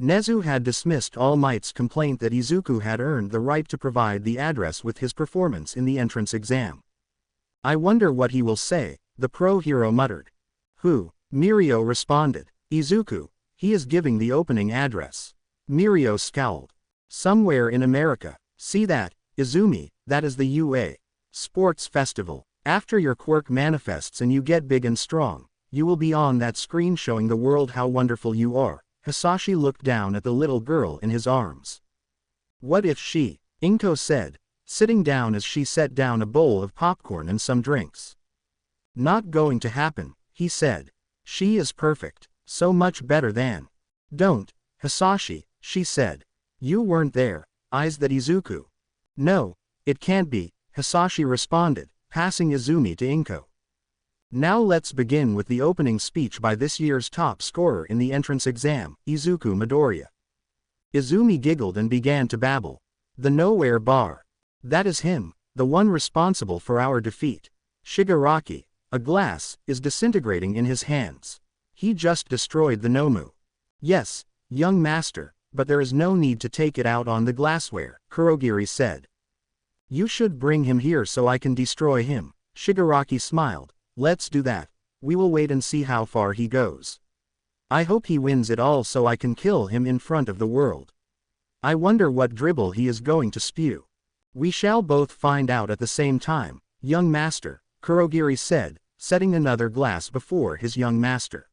Nezu had dismissed All Might's complaint that Izuku had earned the right to provide the address with his performance in the entrance exam. I wonder what he will say, the pro-hero muttered. Who? Mirio responded. Izuku. He is giving the opening address. Mirio scowled. Somewhere in America. See that, Izumi, that is the UA Sports Festival. After your quirk manifests and you get big and strong, you will be on that screen showing the world how wonderful you are. Hisashi looked down at the little girl in his arms. What if she? Inko said, sitting down as she set down a bowl of popcorn and some drinks. Not going to happen, he said. She is perfect, so much better than. Don't, Hisashi, she said. You weren't there, eyes that Izuku. No, it can't be, Hisashi responded, passing Izumi to Inko. Now let's begin with the opening speech by this year's top scorer in the entrance exam, Izuku Midoriya. Izumi giggled and began to babble. The nowhere bar. That is him, the one responsible for our defeat. Shigaraki, a glass, is disintegrating in his hands. He just destroyed the Nomu. Yes, young master, but there is no need to take it out on the glassware, Kurogiri said. You should bring him here so I can destroy him. Shigaraki smiled. Let's do that. We will wait and see how far he goes. I hope he wins it all so I can kill him in front of the world. I wonder what dribble he is going to spew. We shall both find out at the same time, young master, Kurogiri said, setting another glass before his young master.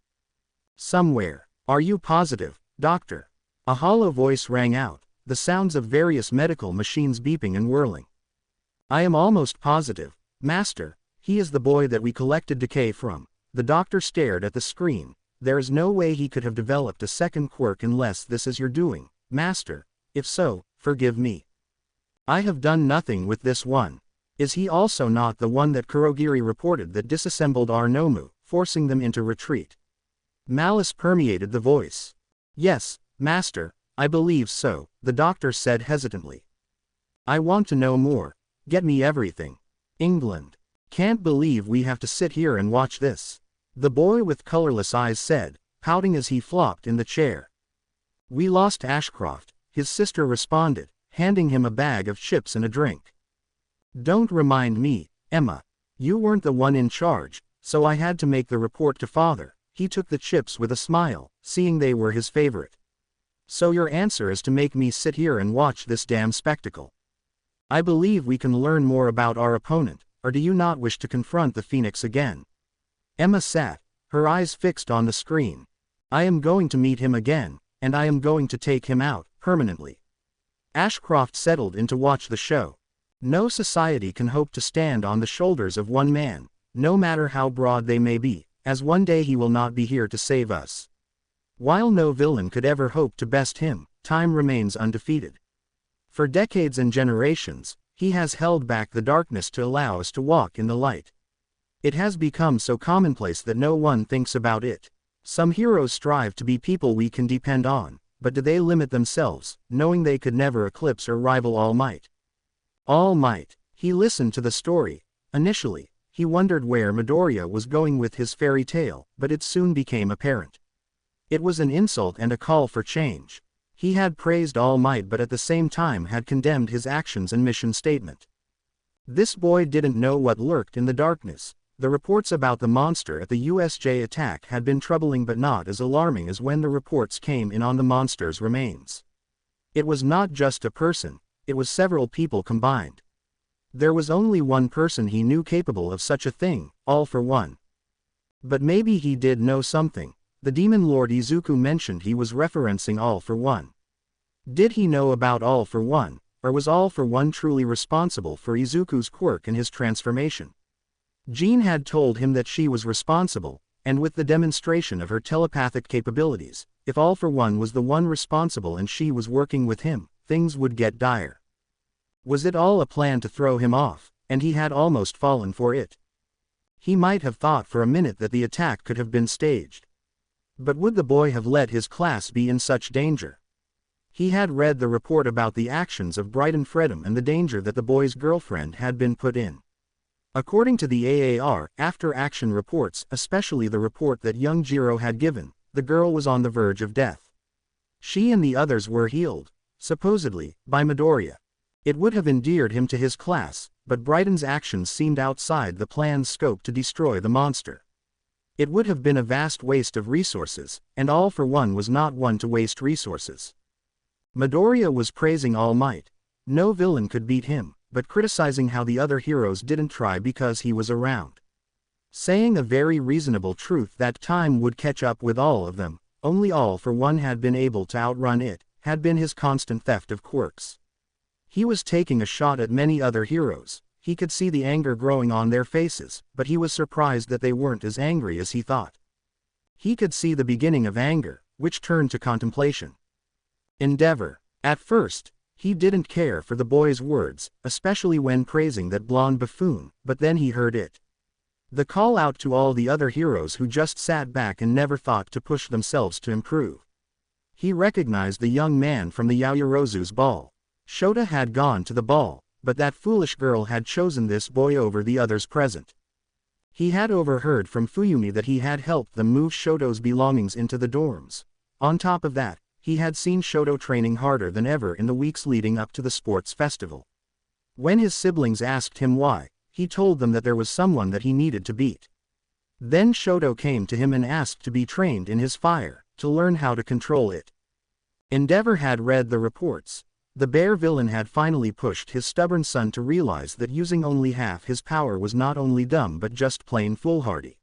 Somewhere. Are you positive, doctor? A hollow voice rang out, the sounds of various medical machines beeping and whirling. I am almost positive, master. He is the boy that we collected decay from. The doctor stared at the screen. There is no way he could have developed a second quirk unless this is your doing, master. If so, forgive me. I have done nothing with this one. Is he also not the one that Kurogiri reported that disassembled our Nomu, forcing them into retreat? Malice permeated the voice. Yes, master, I believe so, the doctor said hesitantly. I want to know more. Get me everything. England. Can't believe we have to sit here and watch this. The boy with colorless eyes said, pouting as he flopped in the chair. We lost Ashcroft, his sister responded, handing him a bag of chips and a drink. Don't remind me, Emma. You weren't the one in charge, so I had to make the report to father. He took the chips with a smile, seeing they were his favorite. So your answer is to make me sit here and watch this damn spectacle. I believe we can learn more about our opponent. Or do you not wish to confront the Phoenix again? Emma sat, her eyes fixed on the screen. I am going to meet him again, and I am going to take him out, permanently. Ashcroft settled in to watch the show. No society can hope to stand on the shoulders of one man, no matter how broad they may be, as one day he will not be here to save us. While no villain could ever hope to best him, time remains undefeated. For decades and generations, he has held back the darkness to allow us to walk in the light. It has become so commonplace that no one thinks about it. Some heroes strive to be people we can depend on, but do they limit themselves, knowing they could never eclipse or rival All Might? All Might. He listened to the story. Initially, he wondered where Midoriya was going with his fairy tale, but it soon became apparent. It was an insult and a call for change. He had praised All Might but at the same time had condemned his actions and mission statement. This boy didn't know what lurked in the darkness. The reports about the monster at the USJ attack had been troubling but not as alarming as when the reports came in on the monster's remains. It was not just a person, it was several people combined. There was only one person he knew capable of such a thing, All for One. But maybe he did know something. The Demon Lord Izuku mentioned he was referencing All for One. Did he know about All for One, or was All for One truly responsible for Izuku's quirk and his transformation? Jean had told him that she was responsible, and with the demonstration of her telepathic capabilities, if All for One was the one responsible and she was working with him, things would get dire. Was it all a plan to throw him off, and he had almost fallen for it? He might have thought for a minute that the attack could have been staged. But would the boy have let his class be in such danger? He had read the report about the actions of Brighton Fredham and the danger that the boy's girlfriend had been put in. According to the AAR, after-action reports, especially the report that young Jiro had given, the girl was on the verge of death. She and the others were healed, supposedly, by Midoriya. It would have endeared him to his class, but Brighton's actions seemed outside the plan's scope to destroy the monster. It would have been a vast waste of resources, and All for One was not one to waste resources. Midoriya was praising All Might. No villain could beat him, but criticizing how the other heroes didn't try because he was around. Saying a very reasonable truth that time would catch up with all of them, only All for One had been able to outrun it, had been his constant theft of quirks. He was taking a shot at many other heroes. He could see the anger growing on their faces, but he was surprised that they weren't as angry as he thought. He could see the beginning of anger, which turned to contemplation. Endeavor. At first, he didn't care for the boy's words, especially when praising that blonde buffoon, but then he heard it. The call out to all the other heroes who just sat back and never thought to push themselves to improve. He recognized the young man from the Yaoyorozu's ball. Shota had gone to the ball, but that foolish girl had chosen this boy over the others present. He had overheard from Fuyumi that he had helped them move Shoto's belongings into the dorms. On top of that, he had seen Shoto training harder than ever in the weeks leading up to the sports festival. When his siblings asked him why, he told them that there was someone that he needed to beat. Then Shoto came to him and asked to be trained in his fire, to learn how to control it. Endeavor had read the reports. The bear villain had finally pushed his stubborn son to realize that using only half his power was not only dumb but just plain foolhardy.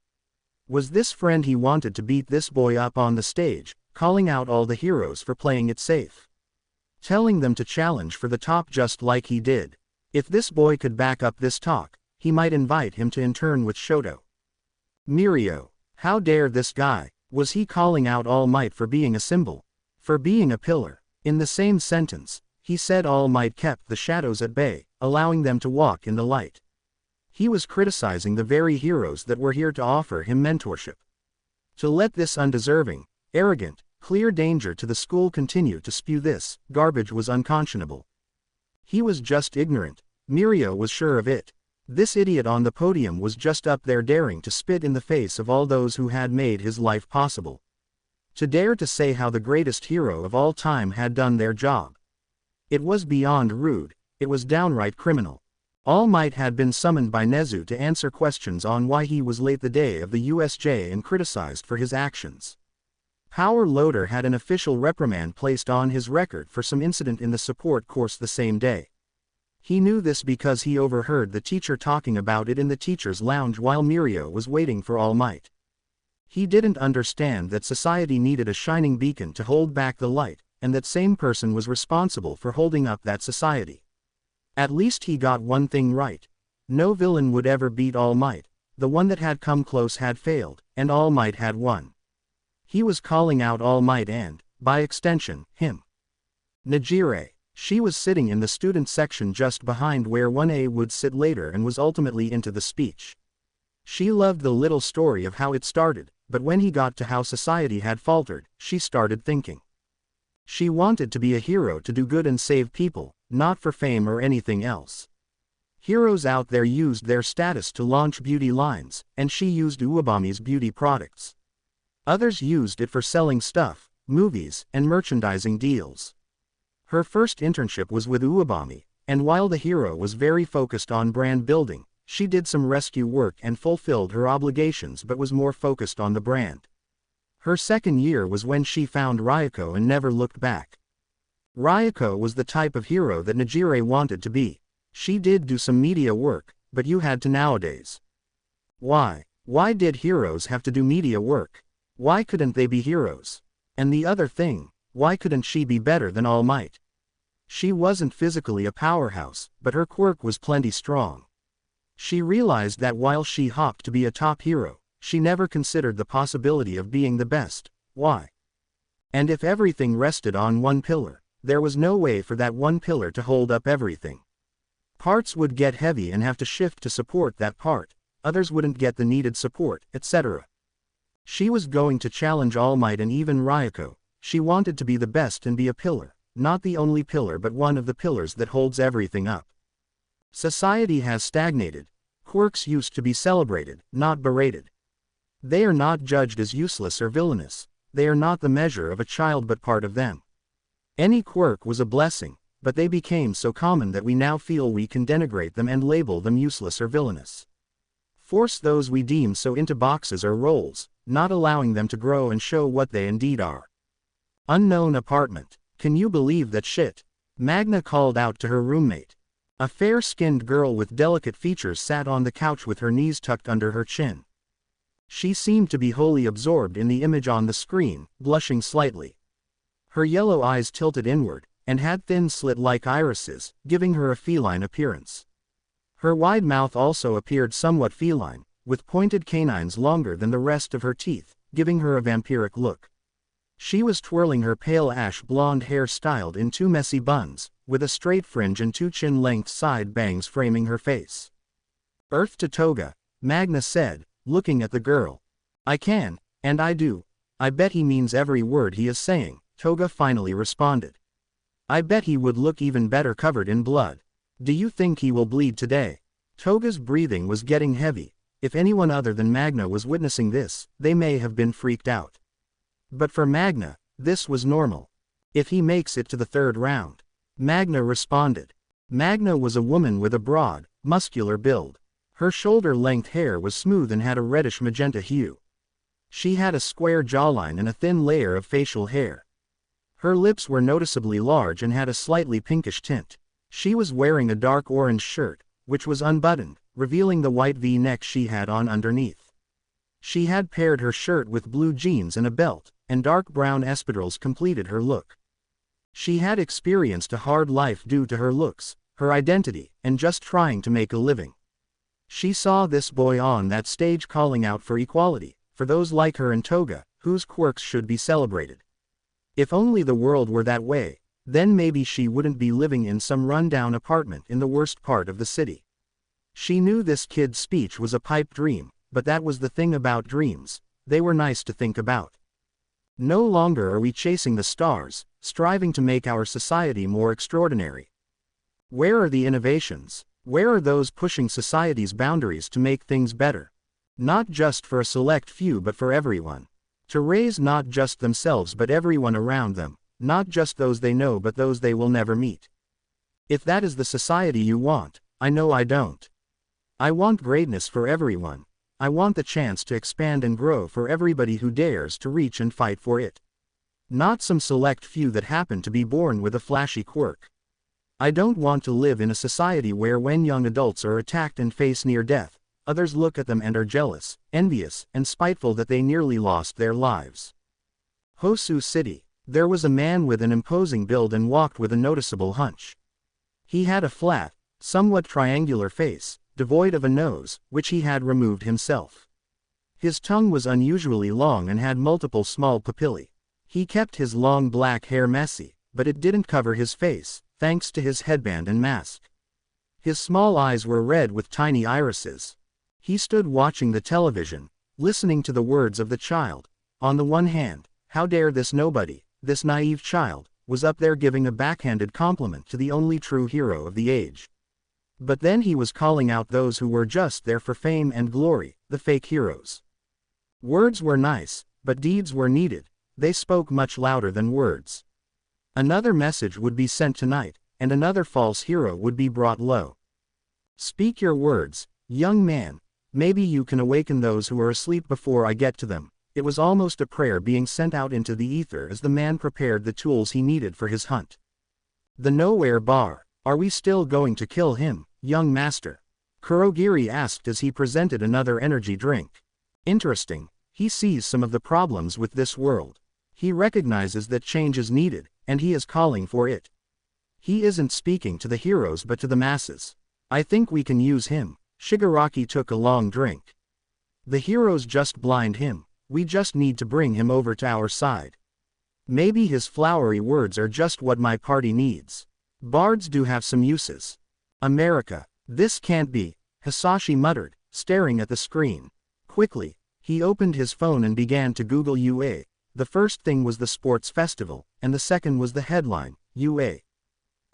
Was this friend he wanted to beat this boy up on the stage, calling out all the heroes for playing it safe? Telling them to challenge for the top just like he did. If this boy could back up this talk, he might invite him to intern with Shoto. Mirio. How dare this guy? Was he calling out All Might for being a symbol? For being a pillar? In the same sentence, he said All Might kept the shadows at bay, allowing them to walk in the light. He was criticizing the very heroes that were here to offer him mentorship. To let this undeserving, arrogant, clear danger to the school continue to spew this garbage was unconscionable. He was just ignorant. Mirio was sure of it. This idiot on the podium was just up there daring to spit in the face of all those who had made his life possible. To dare to say how the greatest hero of all time had done their job. It was beyond rude, it was downright criminal. All Might had been summoned by Nezu to answer questions on why he was late the day of the USJ and criticized for his actions. Power Loader had an official reprimand placed on his record for some incident in the support course the same day. He knew this because he overheard the teacher talking about it in the teacher's lounge while Mirio was waiting for All Might. He didn't understand that society needed a shining beacon to hold back the light, and that same person was responsible for holding up that society. At least he got one thing right. No villain would ever beat All Might. The one that had come close had failed, and All Might had won. He was calling out All Might and, by extension, him. Najire. She was sitting in the student section just behind where 1A would sit later and was ultimately into the speech. She loved the little story of how it started, but when he got to how society had faltered, she started thinking. She wanted to be a hero to do good and save people, not for fame or anything else. Heroes out there used their status to launch beauty lines, and she used Uwabami's beauty products. Others used it for selling stuff, movies, and merchandising deals. Her first internship was with Uwabami, and while the hero was very focused on brand building, she did some rescue work and fulfilled her obligations but was more focused on the brand. Her second year was when she found Ryuko and never looked back. Ryuko was the type of hero that Najire wanted to be. She did do some media work, but you had to nowadays. Why? Why did heroes have to do media work? Why couldn't they be heroes? And the other thing, why couldn't she be better than All Might? She wasn't physically a powerhouse, but her quirk was plenty strong. She realized that while she hoped to be a top hero, she never considered the possibility of being the best. Why? And if everything rested on one pillar, there was no way for that one pillar to hold up everything. Parts would get heavy and have to shift to support that part, others wouldn't get the needed support, etc. She was going to challenge All Might and even Ryuko. She wanted to be the best and be a pillar, not the only pillar but one of the pillars that holds everything up. Society has stagnated. Quirks used to be celebrated, not berated. They are not judged as useless or villainous. They are not the measure of a child but part of them. Any quirk was a blessing, but they became so common that we now feel we can denigrate them and label them useless or villainous. Force those we deem so into boxes or roles, not allowing them to grow and show what they indeed are. Unknown apartment. Can you believe that shit? Magna called out to her roommate. A fair-skinned girl with delicate features sat on the couch with her knees tucked under her chin. She seemed to be wholly absorbed in the image on the screen, blushing slightly. Her yellow eyes tilted inward, and had thin slit-like irises, giving her a feline appearance. Her wide mouth also appeared somewhat feline, with pointed canines longer than the rest of her teeth, giving her a vampiric look. She was twirling her pale ash blonde hair styled in two messy buns, with a straight fringe and two chin-length side bangs framing her face. Earth to Toga, Magna said, looking at the girl. I can, and I do. I bet he means every word he is saying, Toga finally responded. I bet he would look even better covered in blood. Do you think he will bleed today? Toga's breathing was getting heavy. If anyone other than Magna was witnessing this, they may have been freaked out. But for Magna, this was normal. If he makes it to the third round. Magna responded. Magna was a woman with a broad, muscular build. Her shoulder-length hair was smooth and had a reddish magenta hue. She had a square jawline and a thin layer of facial hair. Her lips were noticeably large and had a slightly pinkish tint. She was wearing a dark orange shirt, which was unbuttoned, revealing the white V-neck she had on underneath. She had paired her shirt with blue jeans and a belt, and dark brown espadrilles completed her look. She had experienced a hard life due to her looks, her identity, and just trying to make a living. She saw this boy on that stage calling out for equality, for those like her and Toga, whose quirks should be celebrated. If only the world were that way, then maybe she wouldn't be living in some run-down apartment in the worst part of the city. She knew this kid's speech was a pipe dream, but that was the thing about dreams, they were nice to think about. No longer are we chasing the stars, striving to make our society more extraordinary. Where are the innovations? Where are those pushing society's boundaries to make things better? Not just for a select few but for everyone. To raise not just themselves but everyone around them, not just those they know but those they will never meet. If that is the society you want, I know I don't. I want greatness for everyone. I want the chance to expand and grow for everybody who dares to reach and fight for it. Not some select few that happen to be born with a flashy quirk. I don't want to live in a society where when young adults are attacked and face near death, others look at them and are jealous, envious, and spiteful that they nearly lost their lives. Hosu City. There was a man with an imposing build and walked with a noticeable hunch. He had a flat, somewhat triangular face, devoid of a nose, which he had removed himself. His tongue was unusually long and had multiple small papillae. He kept his long black hair messy, but it didn't cover his face, thanks to his headband and mask. His small eyes were red with tiny irises. He stood watching the television, listening to the words of the child. On the one hand, how dare this nobody, this naive child, was up there giving a backhanded compliment to the only true hero of the age. But then he was calling out those who were just there for fame and glory, the fake heroes. Words were nice, but deeds were needed. They spoke much louder than words. Another message would be sent tonight, and another false hero would be brought low. Speak your words, young man. Maybe you can awaken those who are asleep before I get to them. It was almost a prayer being sent out into the ether as the man prepared the tools he needed for his hunt. The Nowhere Bar. Are we still going to kill him, young master? Kurogiri asked as he presented another energy drink. Interesting, he sees some of the problems with this world. He recognizes that change is needed, and he is calling for it. He isn't speaking to the heroes but to the masses. I think we can use him. Shigaraki took a long drink. The heroes just blind him. We just need to bring him over to our side. Maybe his flowery words are just what my party needs. Bards do have some uses. America. This can't be, Hisashi muttered, staring at the screen. Quickly, he opened his phone and began to Google UA. The first thing was the sports festival, and the second was the headline, UA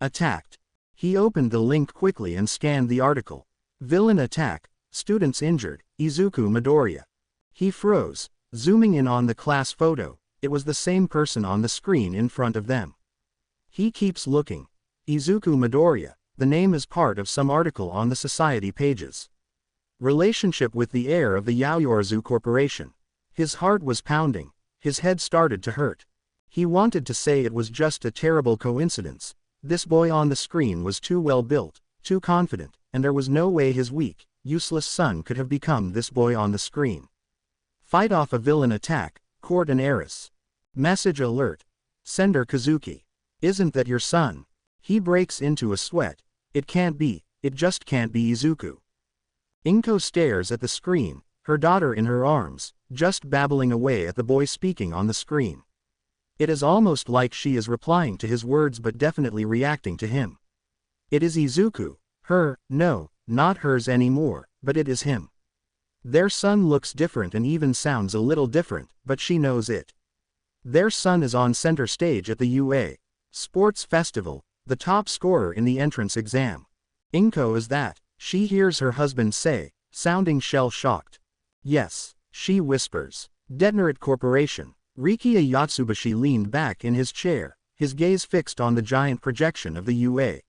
attacked. He opened the link quickly and scanned the article. Villain attack, students injured, Izuku Midoriya. He froze, zooming in on the class photo. It was the same person on the screen in front of them. He keeps looking. Izuku Midoriya, the name is part of some article on the society pages. Relationship with the heir of the Yaoyorozu Corporation. His heart was pounding. His head started to hurt. He wanted to say it was just a terrible coincidence. This boy on the screen was too well built, too confident, and there was no way his weak, useless son could have become this boy on the screen. Fight off a villain attack, court an heiress. Message alert. Sender Kazuki. Isn't that your son? He breaks into a sweat. It can't be, it just can't be Izuku. Inko stares at the screen, her daughter in her arms, just babbling away at the boy speaking on the screen. It is almost like she is replying to his words but definitely reacting to him. It is Izuku, no, not hers anymore, but it is him. Their son looks different and even sounds a little different, but she knows it. Their son is on center stage at the UA Sports Festival, the top scorer in the entrance exam. Inko is that, she hears her husband say, sounding shell-shocked. Yes, she whispers. Detonate Corporation. Rikiya Yatsubashi leaned back in his chair, his gaze fixed on the giant projection of the UA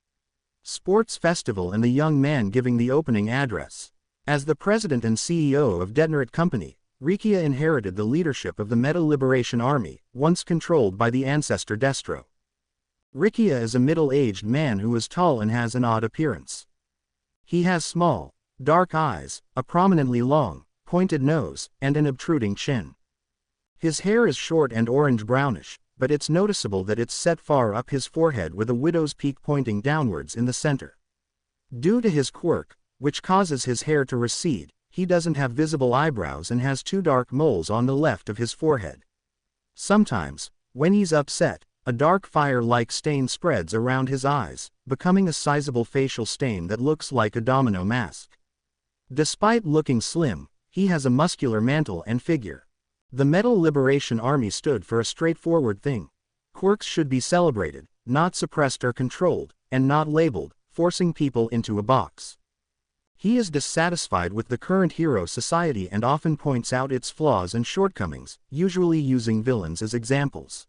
Sports Festival and the young man giving the opening address. As the president and CEO of Detonate Company, Rikiya inherited the leadership of the Metal Liberation Army, once controlled by the ancestor Destro. Rikiya is a middle-aged man who is tall and has an odd appearance. He has small, dark eyes, a prominently long, pointed nose, and an obtruding chin. His hair is short and orange-brownish, but it's noticeable that it's set far up his forehead with a widow's peak pointing downwards in the center. Due to his quirk, which causes his hair to recede, he doesn't have visible eyebrows and has two dark moles on the left of his forehead. Sometimes, when he's upset, a dark fire-like stain spreads around his eyes, becoming a sizable facial stain that looks like a domino mask. Despite looking slim, he has a muscular mantle and figure. The Metal Liberation Army stood for a straightforward thing. Quirks should be celebrated, not suppressed or controlled, and not labeled, forcing people into a box. He is dissatisfied with the current hero society and often points out its flaws and shortcomings, usually using villains as examples.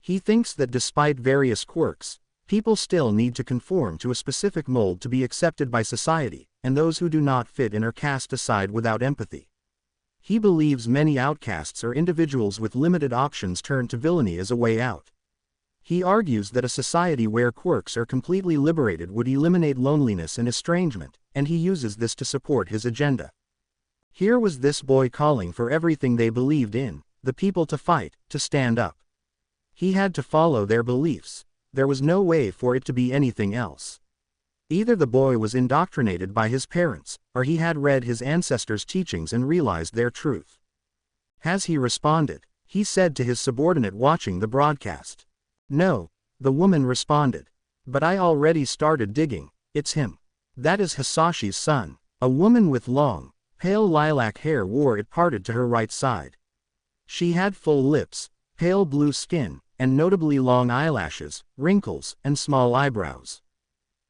He thinks that despite various quirks, people still need to conform to a specific mold to be accepted by society, and those who do not fit in are cast aside without empathy. He believes many outcasts or individuals with limited options turn to villainy as a way out. He argues that a society where quirks are completely liberated would eliminate loneliness and estrangement, and he uses this to support his agenda. Here was this boy calling for everything they believed in, the people to fight, to stand up. He had to follow their beliefs. There was no way for it to be anything else. Either the boy was indoctrinated by his parents, or he had read his ancestors' teachings and realized their truth. Has he responded? He said to his subordinate watching the broadcast. No, the woman responded. But I already started digging, it's him. That is Hisashi's son. A woman with long, pale lilac hair wore it parted to her right side. She had full lips, pale blue skin, and notably long eyelashes, wrinkles, and small eyebrows.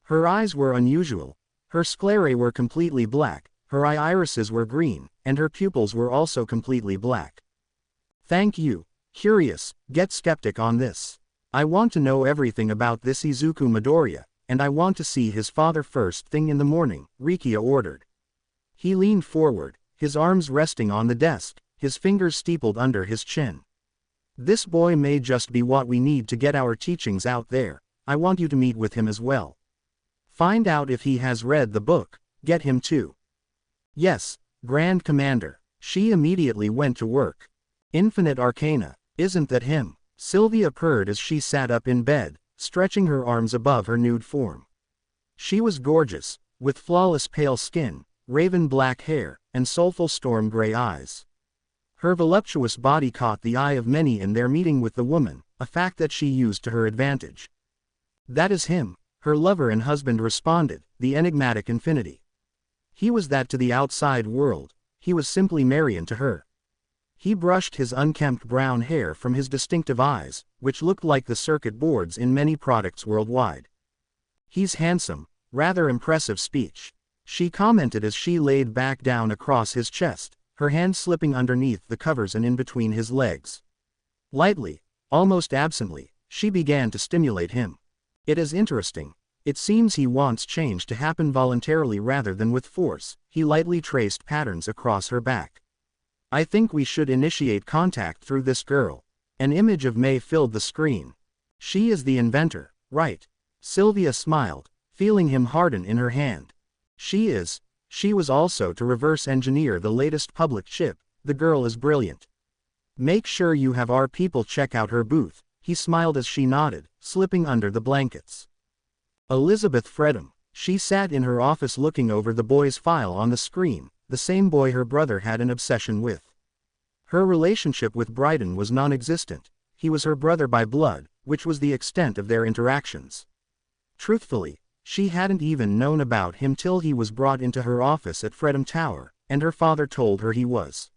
Her eyes were unusual. Her sclerae were completely black, her irises were green, and her pupils were also completely black. Thank you. Curious, get skeptic on this. I want to know everything about this Izuku Midoriya, and I want to see his father first thing in the morning, Rikiya ordered. He leaned forward, his arms resting on the desk, his fingers steepled under his chin. This boy may just be what we need to get our teachings out there. I want you to meet with him as well. Find out if he has read the book, get him too. Yes, Grand Commander. She immediately went to work. Infinite Arcana, isn't that him? Sylvia purred as she sat up in bed, stretching her arms above her nude form. She was gorgeous, with flawless pale skin, raven black hair, and soulful storm gray eyes. Her voluptuous body caught the eye of many in their meeting with the woman, a fact that she used to her advantage. That is him, her lover and husband responded, the enigmatic Infinity. He was that to the outside world, he was simply Marion to her. He brushed his unkempt brown hair from his distinctive eyes, which looked like the circuit boards in many products worldwide. He's handsome, rather impressive speech. She commented as she laid back down across his chest, her hand slipping underneath the covers and in between his legs. Lightly, almost absently, She began to stimulate him. It is interesting. It seems he wants change to happen voluntarily rather than with force. He lightly traced patterns across her back. I think we should initiate contact through this girl. An image of May filled the screen. She is the inventor, right? Sylvia smiled, feeling him harden in her hand. She is. She was also to reverse engineer the latest public chip. The girl is brilliant. Make sure you have our people check out her booth. He smiled as she nodded, slipping under the blankets. Elizabeth Fredham. She sat in her office looking over the boy's file on the screen, the same boy her brother had an obsession with. Her relationship with Bryden was non-existent. He was her brother by blood, which was the extent of their interactions. Truthfully, she hadn't even known about him till he was brought into her office at Fredham Tower, and her father told her he was.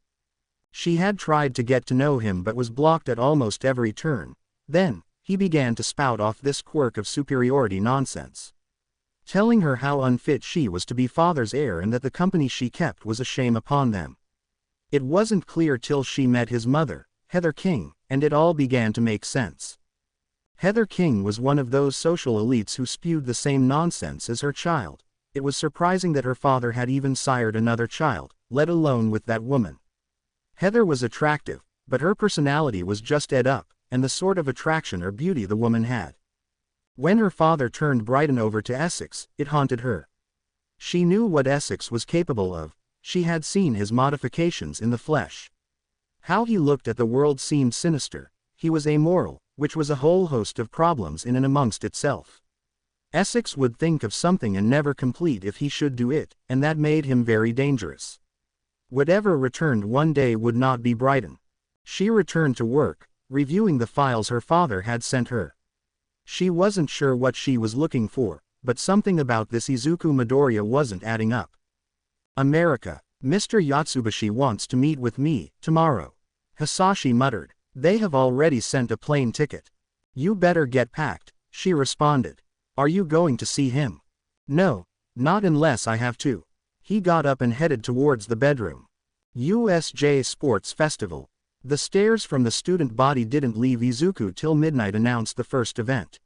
She had tried to get to know him but was blocked at almost every turn. Then, he began to spout off this quirk of superiority nonsense. Telling her how unfit she was to be father's heir and that the company she kept was a shame upon them. It wasn't clear till she met his mother, Heather King, and it all began to make sense. Heather King was one of those social elites who spewed the same nonsense as her child. It was surprising that her father had even sired another child, let alone with that woman. Heather was attractive, but her personality was just ed up, and the sort of attraction or beauty the woman had. When her father turned Bryden over to Essex, it haunted her. She knew what Essex was capable of. She had seen his modifications in the flesh. How he looked at the world seemed sinister. He was amoral, which was a whole host of problems in and amongst itself. Essex would think of something and never complete if he should do it, and that made him very dangerous. Whatever returned one day would not be Bryden. She returned to work, reviewing the files her father had sent her. She wasn't sure what she was looking for, but something about this Izuku Midoriya wasn't adding up. America. Mr. Yatsubashi wants to meet with me, tomorrow. Hisashi muttered. They have already sent a plane ticket. You better get packed, she responded. Are you going to see him? No, not unless I have to. He got up and headed towards the bedroom. USJ Sports Festival. The stares from the student body didn't leave Izuku till midnight announced the first event.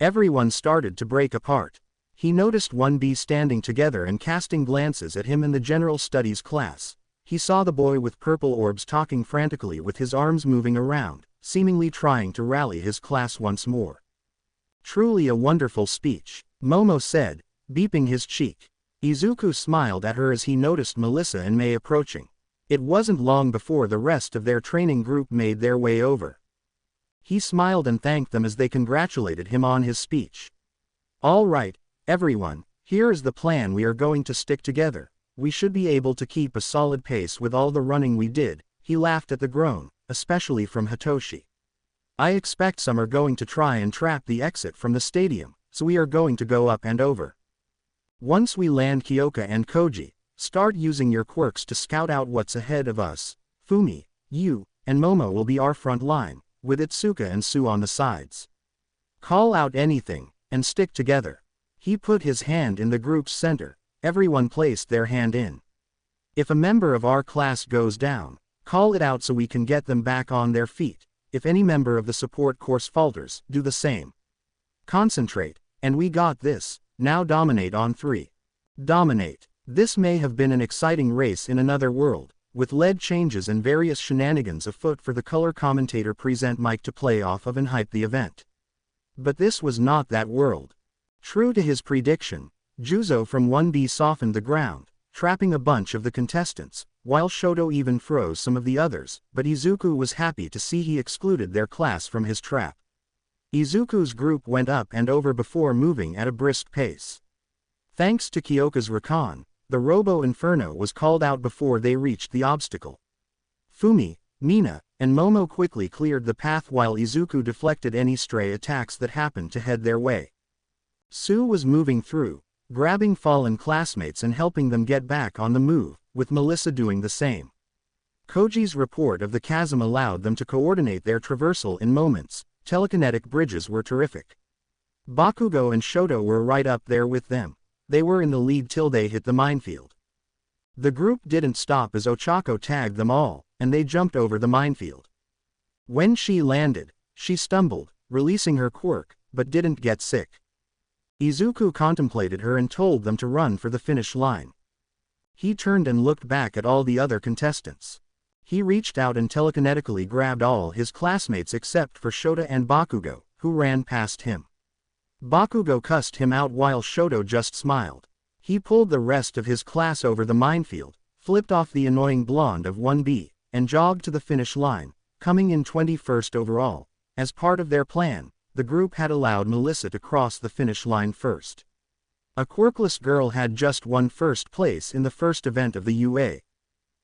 Everyone started to break apart. He noticed 1B standing together and casting glances at him in the general studies class. He saw the boy with purple orbs talking frantically with his arms moving around, seemingly trying to rally his class once more. Truly a wonderful speech, Momo said, beeping his cheek. Izuku smiled at her as he noticed Melissa and May approaching. It wasn't long before the rest of their training group made their way over. He smiled and thanked them as they congratulated him on his speech. All right, everyone, here is the plan. We are going to stick together. We should be able to keep a solid pace with all the running we did. He laughed at the groan, especially from Hitoshi. I expect some are going to try and trap the exit from the stadium, so we are going to go up and over. Once we land Kyoka and Koji, start using your quirks to scout out what's ahead of us. Fumi, you, and Momo will be our front line, with Itsuka and Sue on the sides. Call out anything, and stick together. He put his hand in the group's center. Everyone placed their hand in. If a member of our class goes down, call it out so we can get them back on their feet. If any member of the support course falters, do the same. Concentrate, and we got this. Now dominate on 3. Dominate. This may have been an exciting race in another world, with lead changes and various shenanigans afoot for the color commentator present mic to play off of and hype the event. But this was not that world. True to his prediction, Juzo from 1B softened the ground, trapping a bunch of the contestants, while Shoto even froze some of the others, but Izuku was happy to see he excluded their class from his trap. Izuku's group went up and over before moving at a brisk pace. Thanks to Kyoka's recon, the Robo Inferno was called out before they reached the obstacle. Fumi, Mina, and Momo quickly cleared the path while Izuku deflected any stray attacks that happened to head their way. Sue was moving through, grabbing fallen classmates and helping them get back on the move, with Melissa doing the same. Koji's report of the chasm allowed them to coordinate their traversal in moments. Telekinetic bridges were terrific. Bakugo and Shoto were right up there with them. They were in the lead till they hit the minefield. The group didn't stop as Ochako tagged them all, and they jumped over the minefield. When she landed, she stumbled, releasing her quirk, but didn't get sick. Izuku contemplated her and told them to run for the finish line. He turned and looked back at all the other contestants. He reached out and telekinetically grabbed all his classmates except for Shota and Bakugo, who ran past him. Bakugo cussed him out while Shoto just smiled. He pulled the rest of his class over the minefield, flipped off the annoying blonde of 1B, and jogged to the finish line, coming in 21st overall. As part of their plan, the group had allowed Melissa to cross the finish line first. A quirkless girl had just won first place in the first event of the UA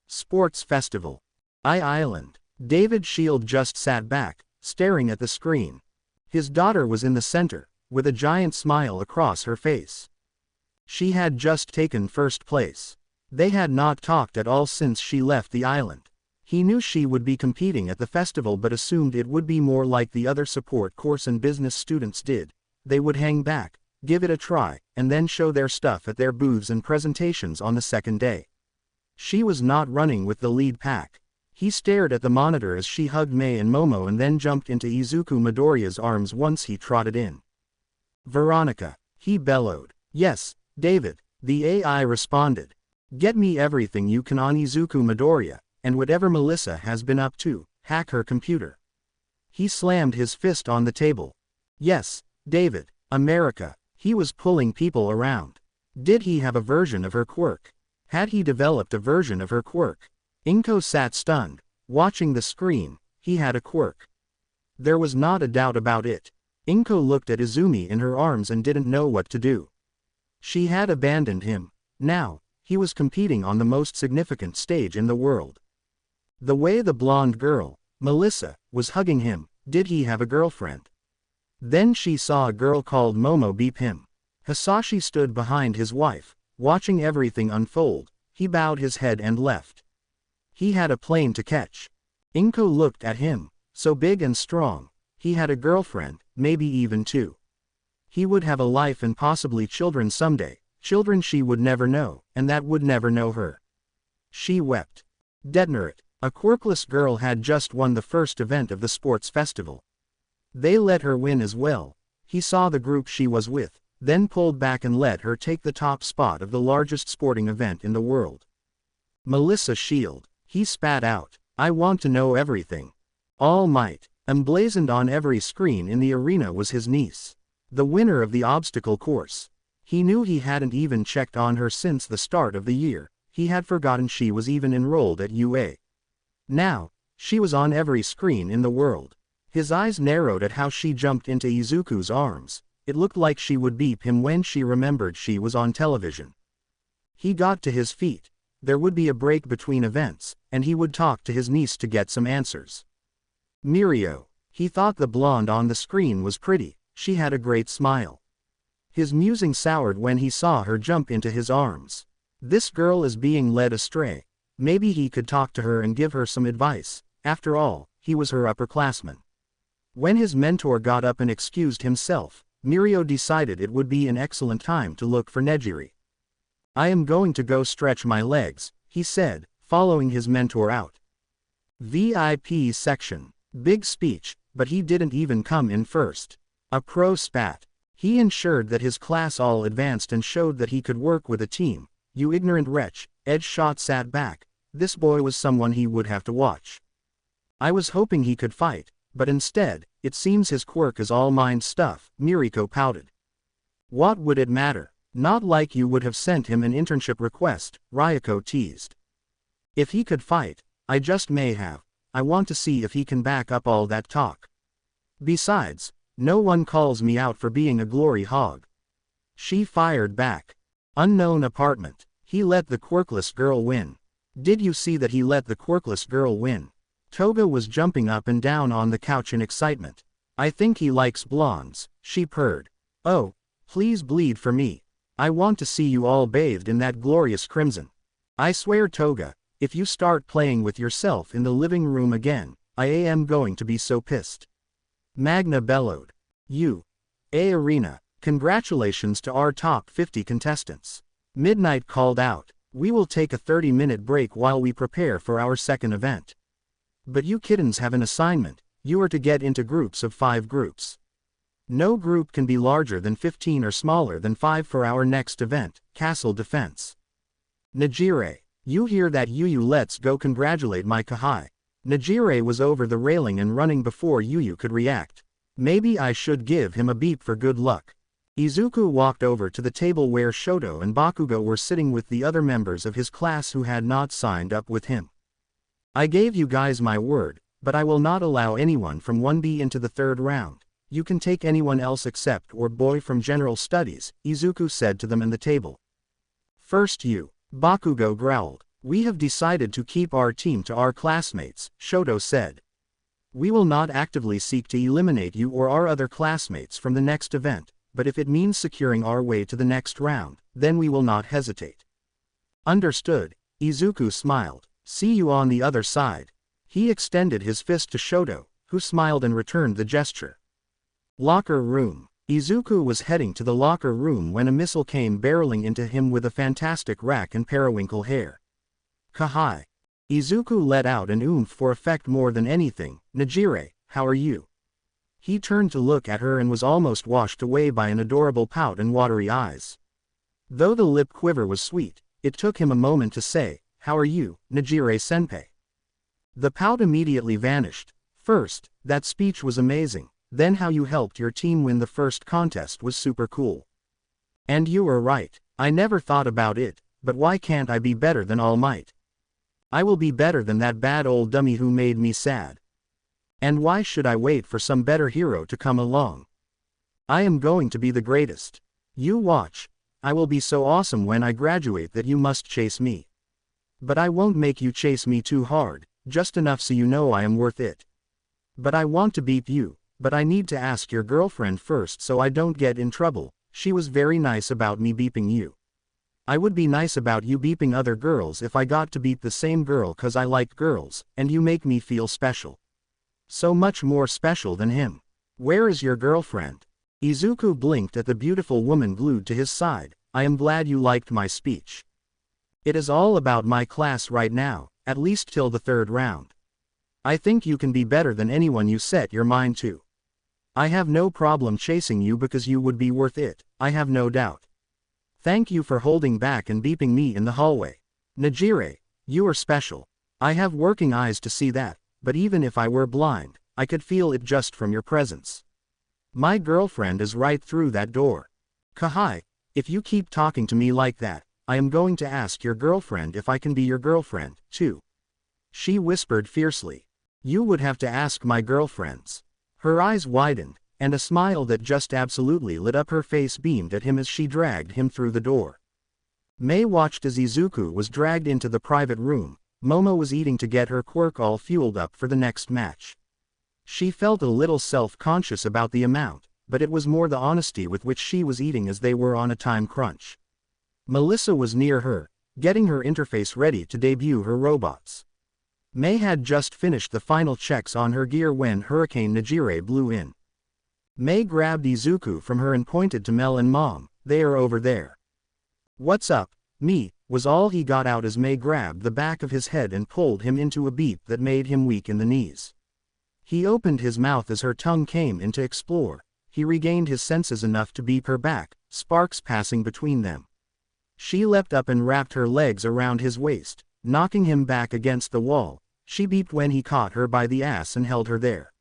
Sports Festival. Island. David Shield just sat back, staring at the screen. His daughter was in the center, with a giant smile across her face. She had just taken first place. They had not talked at all since she left the island. He knew she would be competing at the festival but assumed it would be more like the other support course and business students did. They would hang back, give it a try, and then show their stuff at their booths and presentations on the second day. She was not running with the lead pack. He stared at the monitor as she hugged Mei and Momo and then jumped into Izuku Midoriya's arms once he trotted in. Veronica, he bellowed. Yes, David, the AI responded. Get me everything you can on Izuku Midoriya, and whatever Melissa has been up to, hack her computer. He slammed his fist on the table. Yes, David, America, he was pulling people around. Did he have a version of her quirk? Had he developed a version of her quirk? Inko sat stunned, watching the screen. He had a quirk. There was not a doubt about it. Inko looked at Izumi in her arms and didn't know what to do. She had abandoned him. Now, he was competing on the most significant stage in the world. The way the blonde girl, Melissa, was hugging him, did he have a girlfriend? Then she saw a girl called Momo beep him. Hisashi stood behind his wife, watching everything unfold. He bowed his head and left. He had a plane to catch. Inko looked at him, so big and strong. He had a girlfriend, maybe even two. He would have a life and possibly children someday, children she would never know, and that would never know her. She wept. Degenerate, a quirkless girl had just won the first event of the sports festival. They let her win as well. He saw the group she was with, then pulled back and let her take the top spot of the largest sporting event in the world. Melissa Shield, he spat out. I want to know everything. All Might, emblazoned on every screen in the arena was his niece. The winner of the obstacle course. He knew he hadn't even checked on her since the start of the year. He had forgotten she was even enrolled at UA. Now, she was on every screen in the world. His eyes narrowed at how she jumped into Izuku's arms. It looked like she would beep him when she remembered she was on television. He got to his feet. There would be a break between events, and he would talk to his niece to get some answers. Mirio. He thought the blonde on the screen was pretty. She had a great smile. His musing soured when he saw her jump into his arms. This girl is being led astray. Maybe he could talk to her and give her some advice. After all, he was her upperclassman. When his mentor got up and excused himself, Mirio decided it would be an excellent time to look for Nejiri. I am going to go stretch my legs, he said, following his mentor out. VIP section. Big speech, but he didn't even come in first. A pro spat. He ensured that his class all advanced and showed that he could work with a team. You ignorant wretch, Edge Shot sat back. This boy was someone he would have to watch. I was hoping he could fight, but instead, it seems his quirk is all mind stuff, Miriko pouted. What would it matter? Not like you would have sent him an internship request, Ryoko teased. If he could fight, I just may have. I want to see if he can back up all that talk. Besides, no one calls me out for being a glory hog. She fired back. Unknown apartment. He let the quirkless girl win. Did you see that he let the quirkless girl win? Toga was jumping up and down on the couch in excitement. I think he likes blondes, she purred. Oh, please bleed for me. I want to see you all bathed in that glorious crimson. I swear Toga, if you start playing with yourself in the living room again, I am going to be so pissed. Magna bellowed. Arena, congratulations to our top 50 contestants. Midnight called out. We will take a 30-minute break while we prepare for our second event. But you kittens have an assignment. You are to get into groups of 5 groups. No group can be larger than 15 or smaller than 5 for our next event, Castle Defense. Nejire, you hear that? Yuyu, let's go congratulate my Kahai. Nejire was over the railing and running before Yuyu could react. Maybe I should give him a beep for good luck. Izuku walked over to the table where Shoto and Bakugo were sitting with the other members of his class who had not signed up with him. I gave you guys my word, but I will not allow anyone from 1B into the 3rd round. You can take anyone else except or boy from general studies, Izuku said to them in the table. First you, Bakugo growled. We have decided to keep our team to our classmates, Shoto said. We will not actively seek to eliminate you or our other classmates from the next event, but if it means securing our way to the next round, then we will not hesitate. Understood, Izuku smiled. See you on the other side. He extended his fist to Shoto, who smiled and returned the gesture. Locker room. Izuku was heading to the locker room when a missile came barreling into him with a fantastic rack and periwinkle hair. Kahai. Izuku let out an oomph for effect more than anything. Nejire, how are you? He turned to look at her and was almost washed away by an adorable pout and watery eyes. Though the lip quiver was sweet, it took him a moment to say, how are you, Nejire-senpai? The pout immediately vanished. First, that speech was amazing, then how you helped your team win the first contest was super cool. And you were right, I never thought about it, but why can't I be better than All Might? I will be better than that bad old dummy who made me sad. And why should I wait for some better hero to come along? I am going to be the greatest. You watch. I will be so awesome when I graduate that you must chase me. But I won't make you chase me too hard, just enough so you know I am worth it. But I want to beat you, but I need to ask your girlfriend first so I don't get in trouble. She was very nice about me beeping you. I would be nice about you beeping other girls if I got to beep the same girl cause I like girls, and you make me feel special. So much more special than him. Where is your girlfriend? Izuku blinked at the beautiful woman glued to his side. I am glad you liked my speech. It is all about my class right now, at least till the 3rd round. I think you can be better than anyone you set your mind to. I have no problem chasing you because you would be worth it, I have no doubt. Thank you for holding back and beeping me in the hallway. Nejire, you are special. I have working eyes to see that. But even if I were blind, I could feel it just from your presence. My girlfriend is right through that door. Kahai, if you keep talking to me like that, I am going to ask your girlfriend if I can be your girlfriend, too. She whispered fiercely. You would have to ask my girlfriends. Her eyes widened, and a smile that just absolutely lit up her face beamed at him as she dragged him through the door. Mei watched as Izuku was dragged into the private room. Momo was eating to get her quirk all fueled up for the next match. She felt a little self-conscious about the amount, but it was more the honesty with which she was eating as they were on a time crunch. Melissa was near her, getting her interface ready to debut her robots. Mei had just finished the final checks on her gear when Hurricane Nejire blew in. Mei grabbed Izuku from her and pointed to Mel and Mom. They are over there. What's up, me, was all he got out as Mei grabbed the back of his head and pulled him into a beep that made him weak in the knees. He opened his mouth as her tongue came in to explore. He regained his senses enough to beep her back, sparks passing between them. She leapt up and wrapped her legs around his waist, knocking him back against the wall. She beeped when he caught her by the ass and held her there.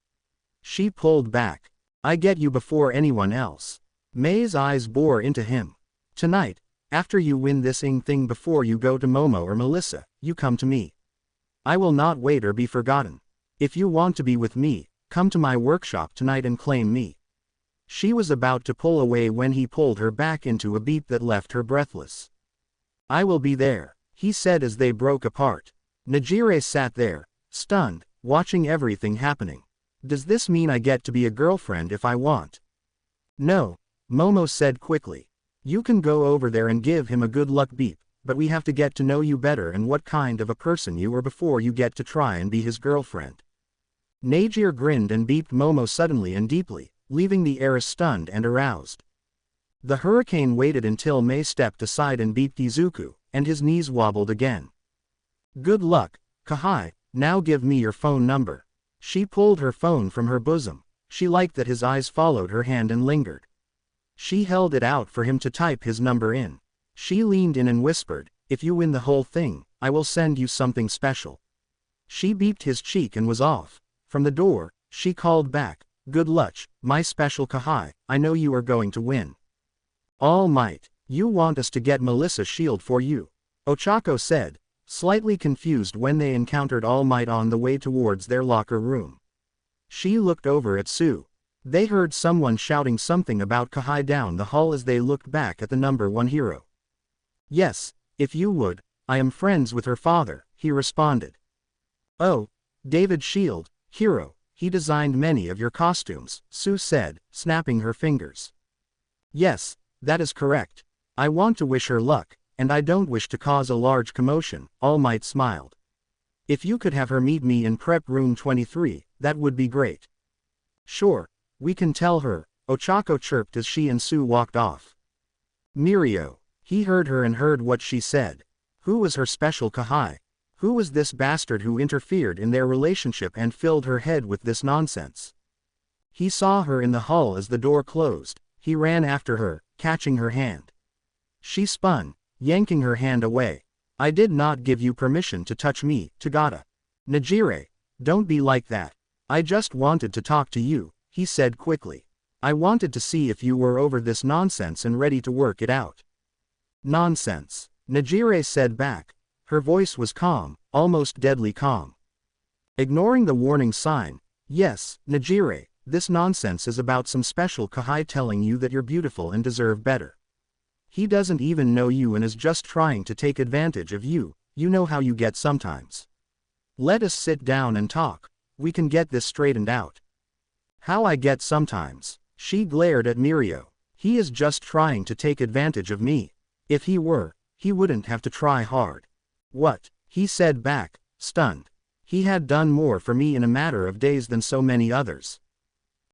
She pulled back. I get you before anyone else. Mei's eyes bore into him. Tonight, after you win this thing before you go to Momo or Melissa, you come to me. I will not wait or be forgotten. If you want to be with me, come to my workshop tonight and claim me. She was about to pull away when he pulled her back into a beep that left her breathless. I will be there, he said as they broke apart. Nejire sat there, stunned, watching everything happening. Does this mean I get to be a girlfriend if I want? No, Momo said quickly. You can go over there and give him a good luck beep, but we have to get to know you better and what kind of a person you are before you get to try and be his girlfriend. Nejire grinned and beeped Momo suddenly and deeply, leaving the heiress stunned and aroused. The hurricane waited until Mei stepped aside and beeped Izuku, and his knees wobbled again. Good luck, Kahai, now give me your phone number. She pulled her phone from her bosom. She liked that his eyes followed her hand and lingered. She held it out for him to type his number in. She leaned in and whispered, "If you win the whole thing, I will send you something special." She beeped his cheek and was off. From the door, she called back, "Good luck, my special Kahai, I know you are going to win." "All Might, you want us to get Melissa's shield for you," Ochako said, slightly confused when they encountered All Might on the way towards their locker room. She looked over at Sue. They heard someone shouting something about Kahai down the hall as they looked back at the number 1 hero. "Yes, if you would, I am friends with her father," he responded. "Oh, David Shield, hero, he designed many of your costumes," Sue said, snapping her fingers. "Yes, that is correct. I want to wish her luck, and I don't wish to cause a large commotion," All Might smiled. "If you could have her meet me in prep room 23, that would be great." "Sure, we can tell her," Ochako chirped as she and Sue walked off. Mirio. He heard her and heard what she said. Who was her special Kahai? Who was this bastard who interfered in their relationship and filled her head with this nonsense? He saw her in the hall as the door closed. He ran after her, catching her hand. She spun, yanking her hand away. "I did not give you permission to touch me, Tagata. Najire, don't be like that. I just wanted to talk to you," he said quickly. "I wanted to see if you were over this nonsense and ready to work it out." "Nonsense," Najire said back. Her voice was calm, almost deadly calm. Ignoring the warning sign, "Yes, Najire, this nonsense is about some special Kahai telling you that you're beautiful and deserve better. He doesn't even know you and is just trying to take advantage of you, you know how you get sometimes. Let us sit down and talk, we can get this straightened out." "How I get sometimes?" She glared at Mirio. "He is just trying to take advantage of me. If he were, he wouldn't have to try hard." "What?" he said back, stunned. "He had done more for me in a matter of days than so many others."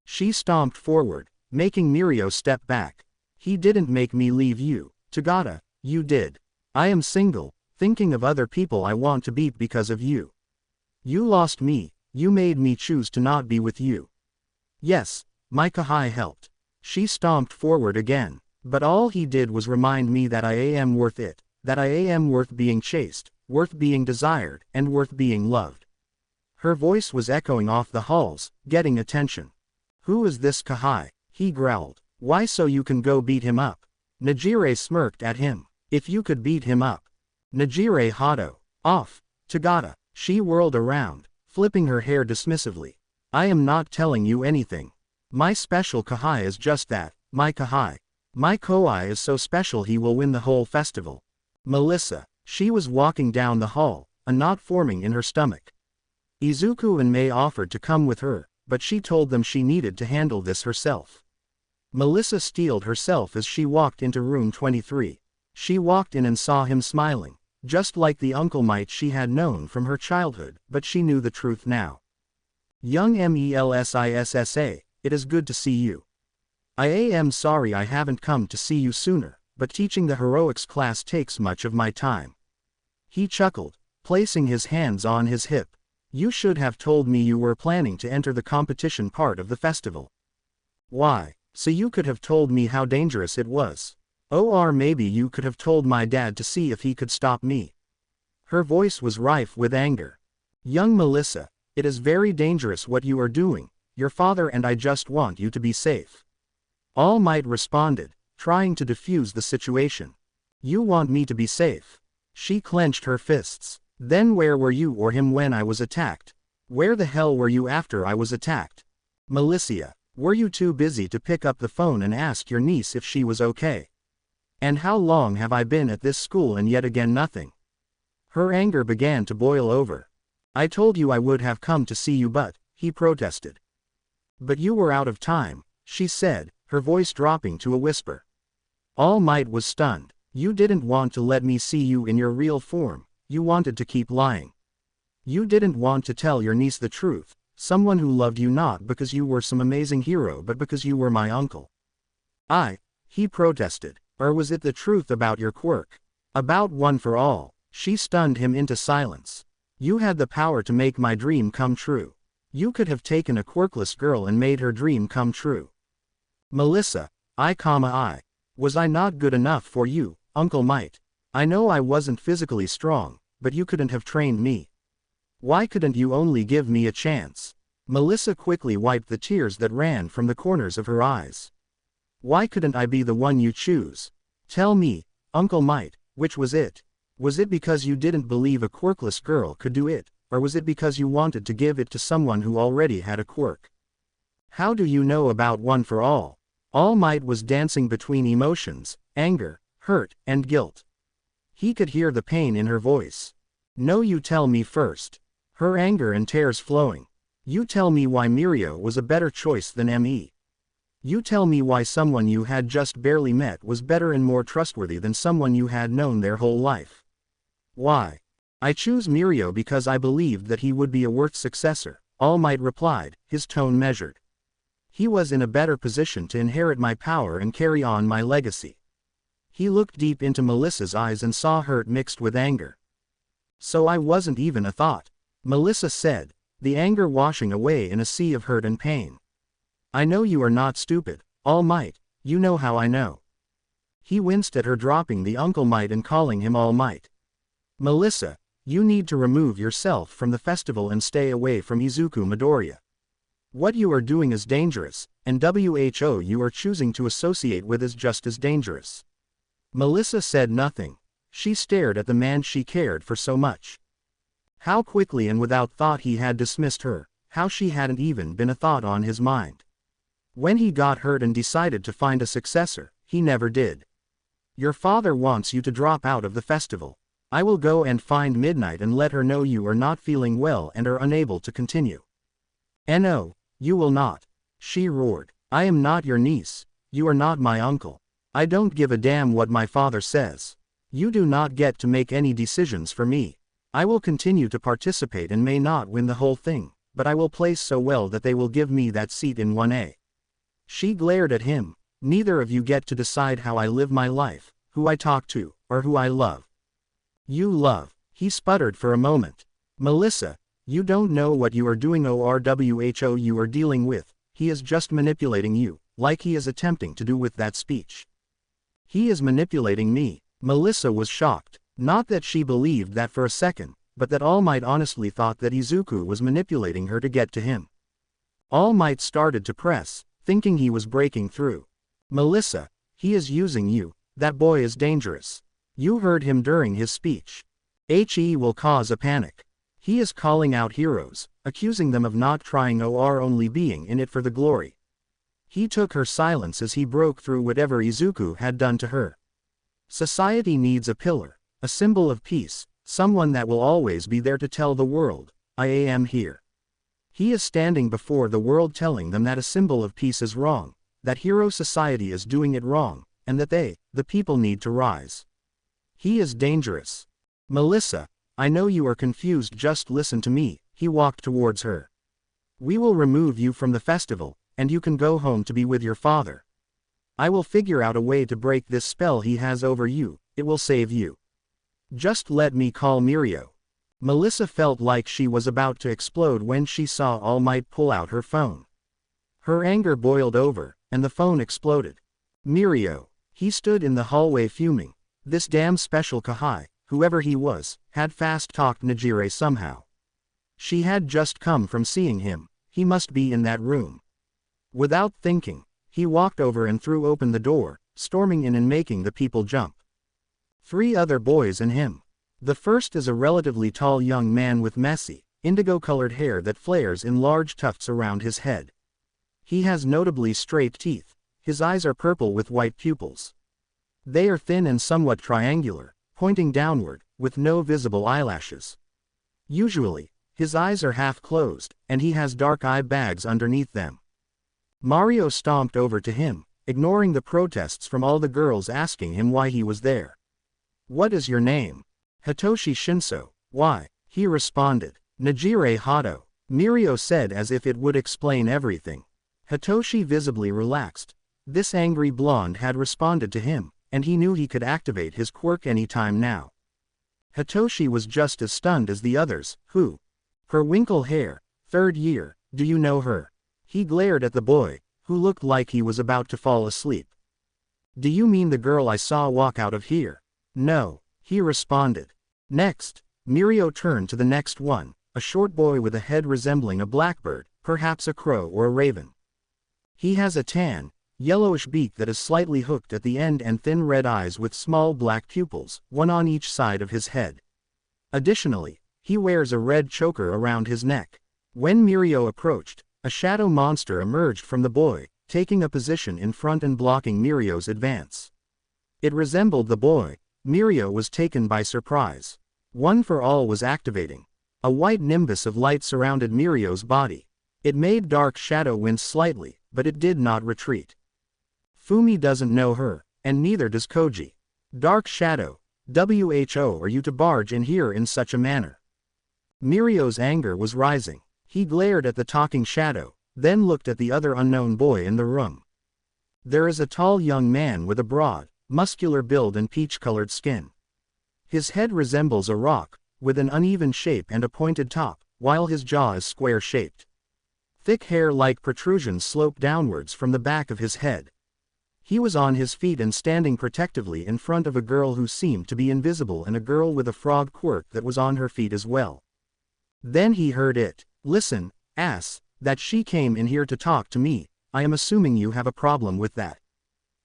She stomped forward, making Mirio step back. "He didn't make me leave you, Tagata, you did. I am single, thinking of other people I want to beat because of you. You lost me, you made me choose to not be with you." "Yes, my Kahai helped." She stomped forward again. "But all he did was remind me that I am worth it, that I am worth being chased, worth being desired, and worth being loved." Her voice was echoing off the halls, getting attention. "Who is this Kahai?" he growled. "Why, so you can go beat him up?" Najire smirked at him. "If you could beat him up." Najire Hado. "Off, Tagata." She whirled around, flipping her hair dismissively. "I am not telling you anything. My special Kahai is just that, my Kahai. My Kohai is so special he will win the whole festival." Melissa. She was walking down the hall, a knot forming in her stomach. Izuku and Mei offered to come with her, but she told them she needed to handle this herself. Melissa steeled herself as she walked into room 23. She walked in and saw him smiling, just like the Uncle Might she had known from her childhood, but she knew the truth now. "Young Melissa, it is good to see you. I am sorry I haven't come to see you sooner, but teaching the heroics class takes much of my time." He chuckled, placing his hands on his hip. "You should have told me you were planning to enter the competition part of the festival." "Why? So you could have told me how dangerous it was. Or maybe you could have told my dad to see if he could stop me." Her voice was rife with anger. "Young Melissa, it is very dangerous what you are doing. Your father and I just want you to be safe." All Might responded, trying to defuse the situation. "You want me to be safe?" She clenched her fists. "Then where were you or him when I was attacked? Where the hell were you after I was attacked? Melissa, were you too busy to pick up the phone and ask your niece if she was okay? And how long have I been at this school and yet again nothing?" Her anger began to boil over. "I told you I would have come to see you but," he protested. "But you were out of time," she said, her voice dropping to a whisper. All Might was stunned. "You didn't want to let me see you in your real form, you wanted to keep lying. You didn't want to tell your niece the truth, someone who loved you not because you were some amazing hero but because you were my uncle." He protested. "Or was it the truth about your quirk? About one for all?" She stunned him into silence. "You had the power to make my dream come true. You could have taken a quirkless girl and made her dream come true. Melissa, I. Was I not good enough for you, Uncle Might? I know I wasn't physically strong, but you couldn't have trained me. Why couldn't you only give me a chance? Melissa quickly wiped the tears that ran from the corners of her eyes. Why couldn't I be the one you choose? Tell me, Uncle Might, which was it? Was it because you didn't believe a quirkless girl could do it, or was it because you wanted to give it to someone who already had a quirk? How do you know about One for All? All Might was dancing between emotions, anger, hurt, and guilt. He could hear the pain in her voice. No, you tell me first. Her anger and tears flowing. You tell me why Mirio was a better choice than Me. You tell me why someone you had just barely met was better and more trustworthy than someone you had known their whole life. Why? I choose Mirio because I believed that he would be a worth successor, All Might replied, his tone measured. He was in a better position to inherit my power and carry on my legacy. He looked deep into Melissa's eyes and saw hurt mixed with anger. So I wasn't even a thought, Melissa said, the anger washing away in a sea of hurt and pain. I know you are not stupid, All Might, you know how I know. He winced at her dropping the Uncle Might and calling him All Might. Melissa, you need to remove yourself from the festival and stay away from Izuku Midoriya. What you are doing is dangerous, and who you are choosing to associate with is just as dangerous. Melissa said nothing. She stared at the man she cared for so much. How quickly and without thought he had dismissed her, how she hadn't even been a thought on his mind. When he got hurt and decided to find a successor, he never did. Your father wants you to drop out of the festival. I will go and find Midnight and let her know you are not feeling well and are unable to continue. No, you will not. She roared. I am not your niece. You are not my uncle. I don't give a damn what my father says. You do not get to make any decisions for me. I will continue to participate and may not win the whole thing, but I will place so well that they will give me that seat in 1A. She glared at him. Neither of you get to decide how I live my life, who I talk to, or who I love. You love. He sputtered for a moment. Melissa, you don't know what you are doing or who you are dealing with. He is just manipulating you, like he is attempting to do with that speech. He is manipulating me. Melissa was shocked. Not that she believed that for a second, but that All Might honestly thought that Izuku was manipulating her to get to him. All Might started to press, thinking he was breaking through. Melissa, he is using you. That boy is dangerous. You heard him during his speech. He will cause a panic. He is calling out heroes, accusing them of not trying or only being in it for the glory. He took her silence as he broke through whatever Izuku had done to her. Society needs a pillar, a symbol of peace, someone that will always be there to tell the world, I am here. He is standing before the world telling them that a symbol of peace is wrong, that hero society is doing it wrong, and that they, the people, need to rise. He is dangerous. Melissa, I know you are confused, just listen to me. He walked towards her. We will remove you from the festival, and you can go home to be with your father. I will figure out a way to break this spell he has over you, it will save you. Just let me call Mirio. Melissa felt like she was about to explode when she saw All Might pull out her phone. Her anger boiled over, and the phone exploded. Mirio. He stood in the hallway fuming. This damn special Kahai, whoever he was, had fast-talked Nejire somehow. She had just come from seeing him. He must be in that room. Without thinking, he walked over and threw open the door, storming in and making the people jump. 3 other boys and him. The first is a relatively tall young man with messy, indigo-colored hair that flares in large tufts around his head. He has notably straight teeth. His eyes are purple with white pupils. They are thin and somewhat triangular, pointing downward, with no visible eyelashes. Usually, his eyes are half closed, and he has dark eye bags underneath them. Mario stomped over to him, ignoring the protests from all the girls asking him why he was there. What is your name? Hitoshi Shinso. Why? He responded. Nejire Hato. Mirio said as if it would explain everything. Hitoshi visibly relaxed. This angry blonde had responded to him, and he knew he could activate his quirk any time now. Hitoshi was just as stunned as the others, who? Her winkle hair, 3rd year, Do you know her? He glared at the boy, who looked like he was about to fall asleep. Do you mean the girl I saw walk out of here? No, he responded. Next, Mirio turned to the next one, a short boy with a head resembling a blackbird, perhaps a crow or a raven. He has a tan, yellowish beak that is slightly hooked at the end and thin red eyes with small black pupils, one on each side of his head. Additionally, he wears a red choker around his neck. When Mirio approached, a shadow monster emerged from the boy, taking a position in front and blocking Mirio's advance. It resembled the boy. Mirio was taken by surprise. One for All was activating. A white nimbus of light surrounded Mirio's body. It made Dark Shadow wince slightly, but it did not retreat. Fumi doesn't know her, and neither does Koji. Dark Shadow, who are you to barge in here in such a manner? Mirio's anger was rising. He glared at the talking shadow, then looked at the other unknown boy in the room. There is a tall young man with a broad, muscular build and peach-colored skin. His head resembles a rock, with an uneven shape and a pointed top, while his jaw is square-shaped. Thick hair-like protrusions slope downwards from the back of his head. He was on his feet and standing protectively in front of a girl who seemed to be invisible and a girl with a frog quirk that was on her feet as well. Then he heard it. Listen, ass, that she came in here to talk to me. I am assuming you have a problem with that.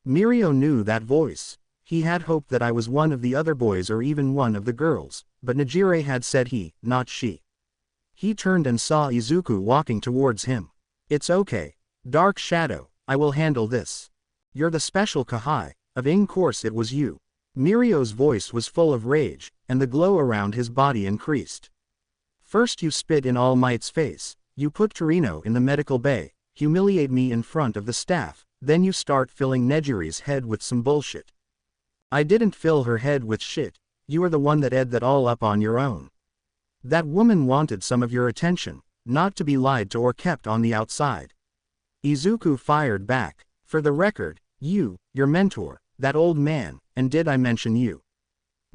Mirio knew that voice. He had hoped that I was one of the other boys or even one of the girls, but Nejire had said he, not she. He turned and saw Izuku walking towards him. It's okay. Dark Shadow, I will handle this. You're the special Kahai, of course it was you. Mirio's voice was full of rage, and the glow around his body increased. First you spit in All Might's face, you put Torino in the medical bay, humiliate me in front of the staff, then you start filling Nejire's head with some bullshit. I didn't fill her head with shit, you are the one that ed that all up on your own. That woman wanted some of your attention, not to be lied to or kept on the outside. Izuku fired back. For the record, you, your mentor, that old man, and did I mention you?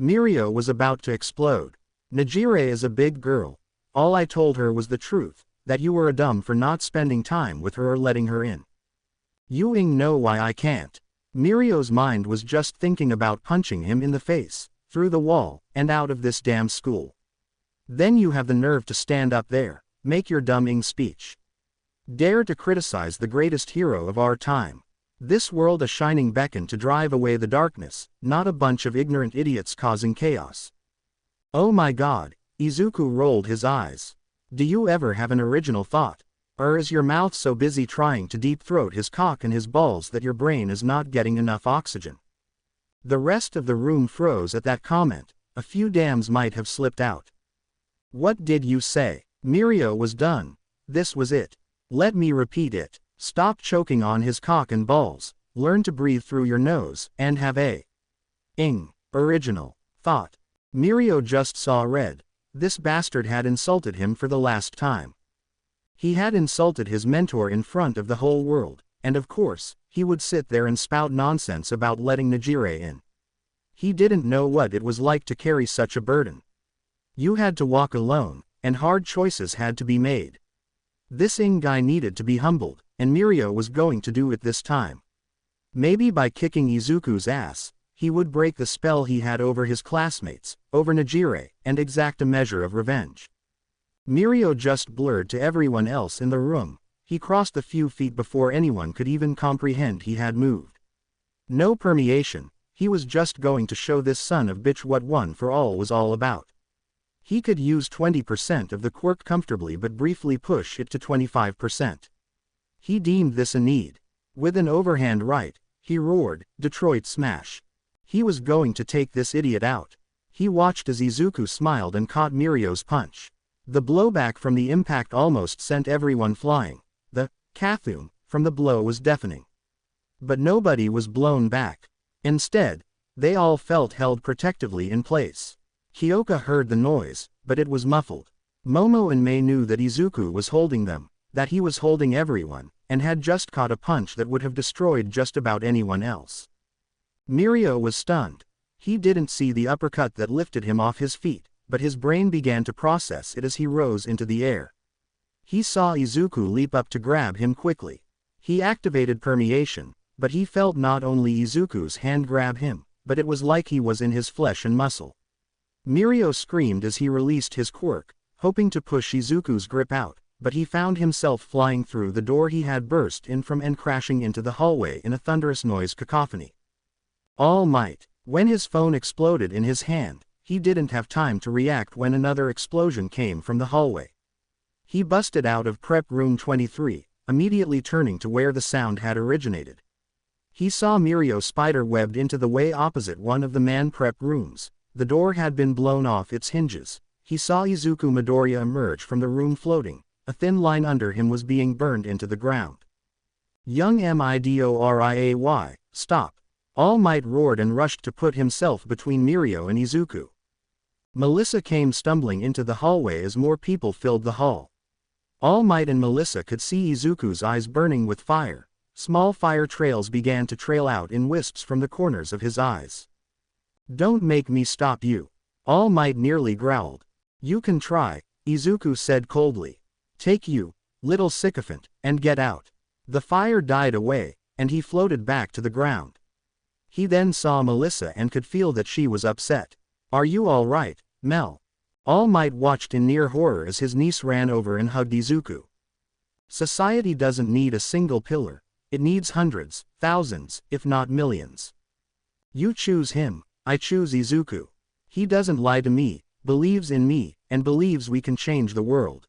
Mirio was about to explode. Nejire is a big girl. All I told her was the truth, that you were a dumb for not spending time with her or letting her in. You know why I can't. Mirio's mind was just thinking about punching him in the face, through the wall, and out of this damn school. Then you have the nerve to stand up there, make your dumb speech. Dare to criticize the greatest hero of our time. This world a shining beacon to drive away the darkness, not a bunch of ignorant idiots causing chaos. Oh my god, Izuku rolled his eyes. Do you ever have an original thought? Or is your mouth so busy trying to deep-throat his cock and his balls that your brain is not getting enough oxygen? The rest of the room froze at that comment. A few dams might have slipped out. What did you say? Mirio was done. This was it. Let me repeat it. Stop choking on his cock and balls, learn to breathe through your nose, and have a original thought. Mirio just saw red. This bastard had insulted him for the last time. He had insulted his mentor in front of the whole world, and of course, he would sit there and spout nonsense about letting Nejire in. He didn't know what it was like to carry such a burden. You had to walk alone, and hard choices had to be made. This guy needed to be humbled, and Mirio was going to do it this time. Maybe by kicking Izuku's ass, he would break the spell he had over his classmates, over Nejire, and exact a measure of revenge. Mirio just blurred to everyone else in the room. He crossed a few feet before anyone could even comprehend he had moved. No permeation, he was just going to show this son of bitch what One for All was all about. He could use 20% of the quirk comfortably but briefly push it to 25%. He deemed this a need. With an overhand right, he roared, Detroit Smash. He was going to take this idiot out. He watched as Izuku smiled and caught Mirio's punch. The blowback from the impact almost sent everyone flying. The kathum from the blow was deafening. But nobody was blown back. Instead, they all felt held protectively in place. Kyoka heard the noise, but it was muffled. Momo and Mei knew that Izuku was holding them, that he was holding everyone, and had just caught a punch that would have destroyed just about anyone else. Mirio was stunned. He didn't see the uppercut that lifted him off his feet, but his brain began to process it as he rose into the air. He saw Izuku leap up to grab him quickly. He activated permeation, but he felt not only Izuku's hand grab him, but it was like he was in his flesh and muscle. Mirio screamed as he released his quirk, hoping to push Izuku's grip out, but he found himself flying through the door he had burst in from and crashing into the hallway in a thunderous noise cacophony. All Might. When his phone exploded in his hand, he didn't have time to react when another explosion came from the hallway. He busted out of Prep Room 23, immediately turning to where the sound had originated. He saw Mirio spider-webbed into the way opposite one of the man prep rooms. The door had been blown off its hinges. He saw Izuku Midoriya emerge from the room floating. A thin line under him was being burned into the ground. Young Midoriay, stop. All Might roared and rushed to put himself between Mirio and Izuku. Melissa came stumbling into the hallway as more people filled the hall. All Might and Melissa could see Izuku's eyes burning with fire. Small fire trails began to trail out in wisps from the corners of his eyes. Don't make me stop you. All Might nearly growled. You can try, Izuku said coldly. Take you, little sycophant, and get out. The fire died away, and he floated back to the ground. He then saw Melissa and could feel that she was upset. Are you all right, Mel? All Might watched in near horror as his niece ran over and hugged Izuku. Society doesn't need a single pillar. It needs hundreds, thousands, if not millions. You choose him, I choose Izuku. He doesn't lie to me, believes in me, and believes we can change the world.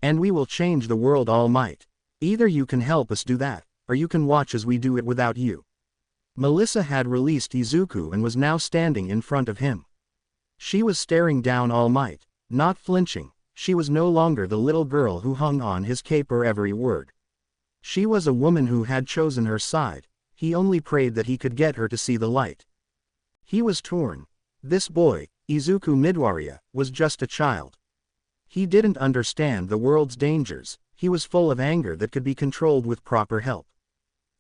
And we will change the world, All Might. Either you can help us do that, or you can watch as we do it without you. Melissa had released Izuku and was now standing in front of him. She was staring down All Might, not flinching. She was no longer the little girl who hung on his cape or every word. She was a woman who had chosen her side. He only prayed that he could get her to see the light. He was torn. This boy, Izuku Midoriya, was just a child. He didn't understand the world's dangers. He was full of anger that could be controlled with proper help.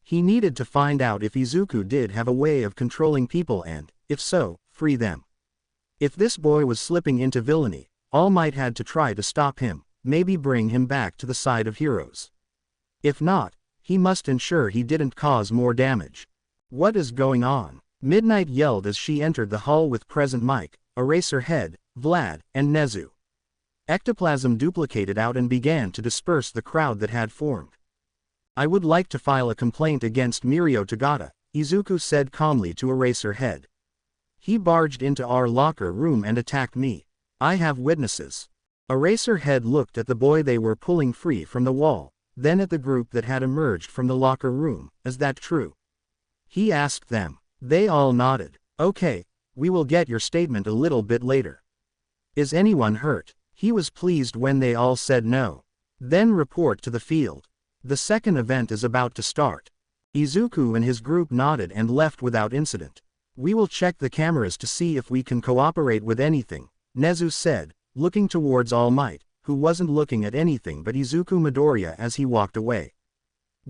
He needed to find out if Izuku did have a way of controlling people and, if so, free them. If this boy was slipping into villainy, All Might had to try to stop him, maybe bring him back to the side of heroes. If not, he must ensure he didn't cause more damage. What is going on? Midnight yelled as she entered the hall with present Mike, Eraserhead, Vlad, and Nezu. Ectoplasm duplicated out and began to disperse the crowd that had formed. I would like to file a complaint against Mirio Tagata, Izuku said calmly to Eraserhead. He barged into our locker room and attacked me. I have witnesses. Eraserhead looked at the boy they were pulling free from the wall, then at the group that had emerged from the locker room. Is that true? He asked them. They all nodded. Okay, we will get your statement a little bit later. Is anyone hurt? He was pleased when they all said no. Then report to the field. The second event is about to start. Izuku and his group nodded and left without incident. We will check the cameras to see if we can cooperate with anything, Nezu said, looking towards All Might, who wasn't looking at anything but Izuku Midoriya as he walked away.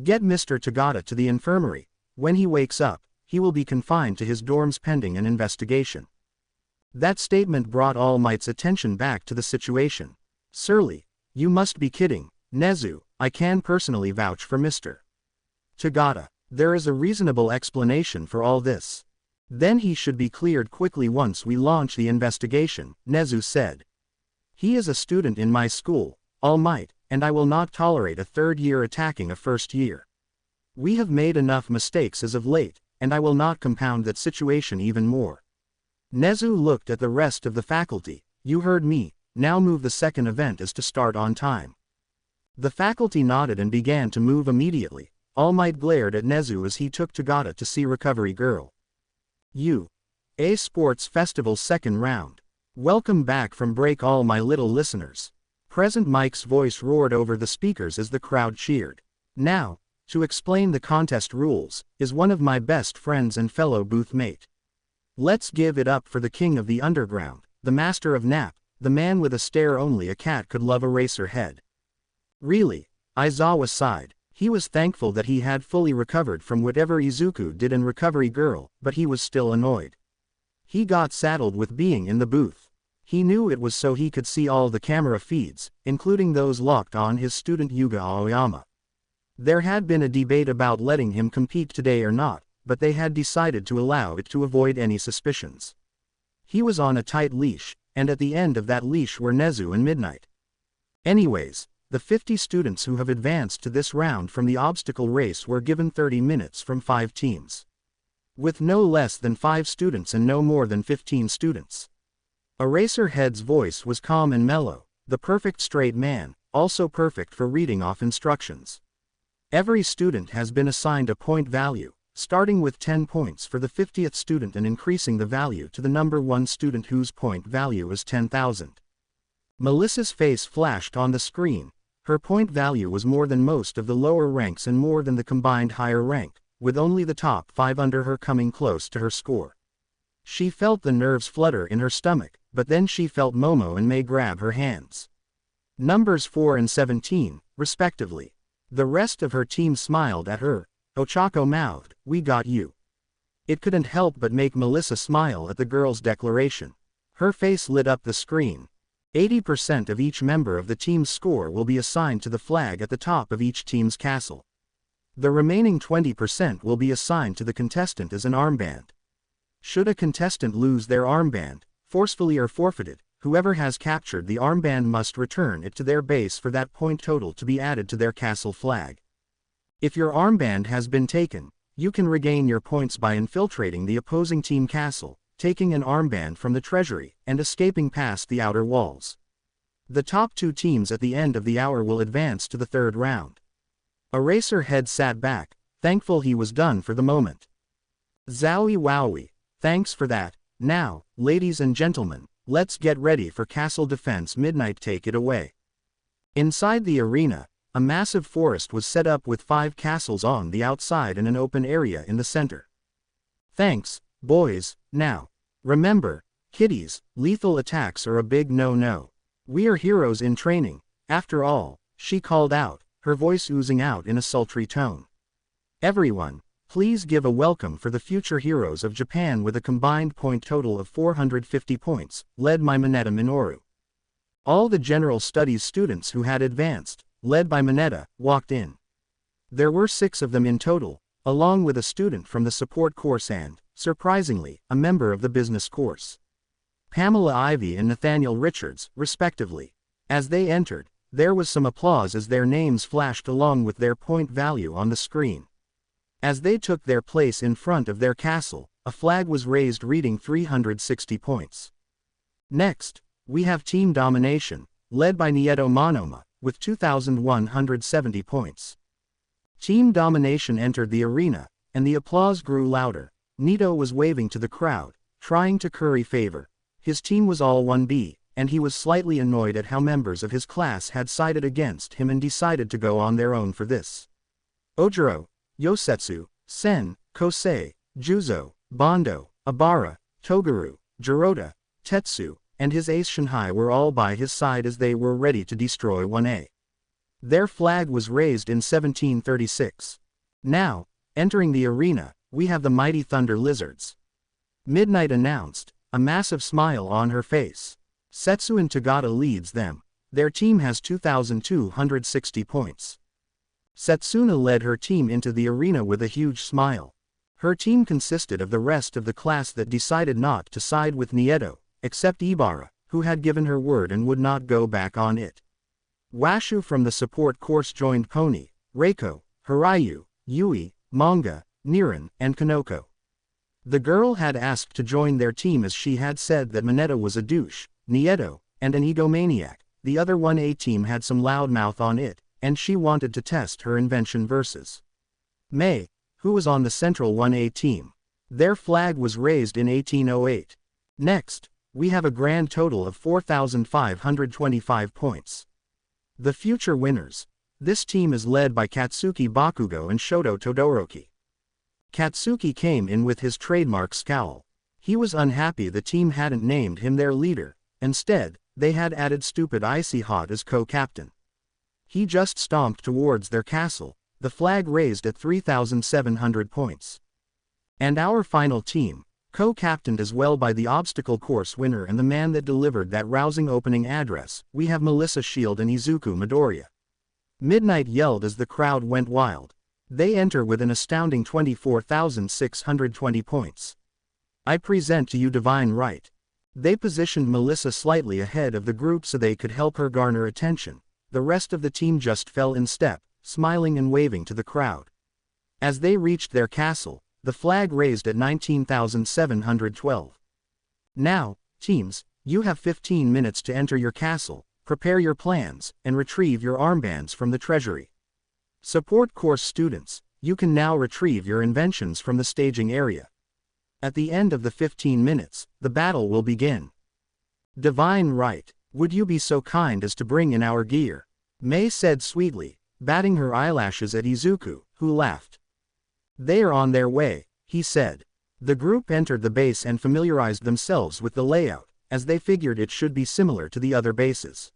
Get Mr. Tagata to the infirmary. When he wakes up, he will be confined to his dorms pending an investigation. That statement brought All Might's attention back to the situation. Surly, you must be kidding, Nezu. I can personally vouch for Mr. Tagata. There is a reasonable explanation for all this. Then he should be cleared quickly once we launch the investigation, Nezu said. He is a student in my school, All Might, and I will not tolerate a third year attacking a first year. We have made enough mistakes as of late, and I will not compound that situation even more. Nezu looked at the rest of the faculty. You heard me, now move. The second event is to start on time. The faculty nodded and began to move immediately. All Might glared at Nezu as he took Tagata to see Recovery Girl. A Sports Festival second round. Welcome back from break all my little listeners. Present Mike's voice roared over the speakers as the crowd cheered. Now, to explain the contest rules, is one of my best friends and fellow booth mate. Let's give it up for the king of the underground, the master of nap, the man with a stare only a cat could love. Eraserhead. Really? Aizawa sighed. He was thankful that he had fully recovered from whatever Izuku did in Recovery Girl, but he was still annoyed. He got saddled with being in the booth. He knew it was so he could see all the camera feeds, including those locked on his student Yuga Aoyama. There had been a debate about letting him compete today or not, but they had decided to allow it to avoid any suspicions. He was on a tight leash, and at the end of that leash were Nezu and Midnight. Anyways, the 50 students who have advanced to this round from the obstacle race were given 30 minutes from 5 teams. With no less than 5 students and no more than 15 students. Eraserhead's voice was calm and mellow, the perfect straight man, also perfect for reading off instructions. Every student has been assigned a point value, starting with 10 points for the 50th student and increasing the value to the number 1 student whose point value is 10,000. Melissa's face flashed on the screen. Her point value was more than most of the lower ranks and more than the combined higher rank, with only the top 5 under her coming close to her score. She felt the nerves flutter in her stomach, but then she felt Momo and May grab her hands. Numbers 4 and 17, respectively. The rest of her team smiled at her. Ochako mouthed, "We got you." It couldn't help but make Melissa smile at the girl's declaration. Her face lit up the screen. 80% of each member of the team's score will be assigned to the flag at the top of each team's castle. The remaining 20% will be assigned to the contestant as an armband. Should a contestant lose their armband, forcefully or forfeited, whoever has captured the armband must return it to their base for that point total to be added to their castle flag. If your armband has been taken, you can regain your points by infiltrating the opposing team castle, taking an armband from the treasury, and escaping past the outer walls. The top 2 teams at the end of the hour will advance to the 3rd round. Eraserhead sat back, thankful he was done for the moment. Zowie wowie, thanks for that. Now, ladies and gentlemen, let's get ready for castle defense. Midnight, take it away. Inside the arena, a massive forest was set up with 5 castles on the outside and an open area in the center. Thanks, boys. Now, remember, kiddies, lethal attacks are a big no-no. We are heroes in training, after all, she called out, her voice oozing out in a sultry tone. Everyone, please give a welcome for the future heroes of Japan with a combined point total of 450 points, led by Mineta Minoru. All the general studies students who had advanced, led by Mineta, walked in. There were 6 of them in total, along with a student from the support course and, surprisingly, a member of the business course. Pamela Ivy and Nathaniel Richards, respectively. As they entered, there was some applause as their names flashed along with their point value on the screen. As they took their place in front of their castle, a flag was raised reading 360 points. Next, we have Team Domination, led by Nieto Monoma, with 2,170 points. Team Domination entered the arena, and the applause grew louder. Nito was waving to the crowd, trying to curry favor. His team was all 1B, and he was slightly annoyed at how members of his class had sided against him and decided to go on their own for this. Ojiro, Yosetsu, Sen, Kosei, Juzo, Bondo, Abara, Toguru, Jirota, Tetsu, and his ace Shanhai were all by his side as they were ready to destroy 1A. Their flag was raised in 1736. Now, entering the arena, we have the mighty Thunder Lizards. Midnight announced, a massive smile on her face. Setsuen Tagata leads them. Their team has 2,260 points. Setsuna led her team into the arena with a huge smile. Her team consisted of the rest of the class that decided not to side with Nieto, except Ibara, who had given her word and would not go back on it. Washu from the support course joined Pony, Reiko, Hirayu, Yui, Manga, Niran, and Kanoko. The girl had asked to join their team as she had said that Mineta was a douche, Nieto, and an egomaniac. The other 1A team had some loudmouth on it, and she wanted to test her invention versus May, who was on the central 1A team. Their flag was raised in 1808. Next, we have a grand total of 4,525 points. The future winners. This team is led by Katsuki Bakugo and Shoto Todoroki. Katsuki came in with his trademark scowl. He was unhappy the team hadn't named him their leader. Instead, they had added stupid Icy Hot as co-captain. He just stomped towards their castle, the flag raised at 3,700 points. And our final team, Co-captained as well by the obstacle course winner and the man that delivered that rousing opening address, we have Melissa Shield and Izuku Midoriya. Midnight yelled as the crowd went wild. They enter with an astounding 24,620 points. I present to you Divine Right. They positioned Melissa slightly ahead of the group so they could help her garner attention. The rest of the team just fell in step, smiling and waving to the crowd. As they reached their castle, the flag raised at 19,712. Now, teams, you have 15 minutes to enter your castle, prepare your plans, and retrieve your armbands from the treasury. Support course students, you can now retrieve your inventions from the staging area. At the end of the 15 minutes, the battle will begin. Divine Right, would you be so kind as to bring in our gear? Mei said sweetly, batting her eyelashes at Izuku, who laughed. They are on their way, he said. The group entered the base and familiarized themselves with the layout, as they figured it should be similar to the other bases.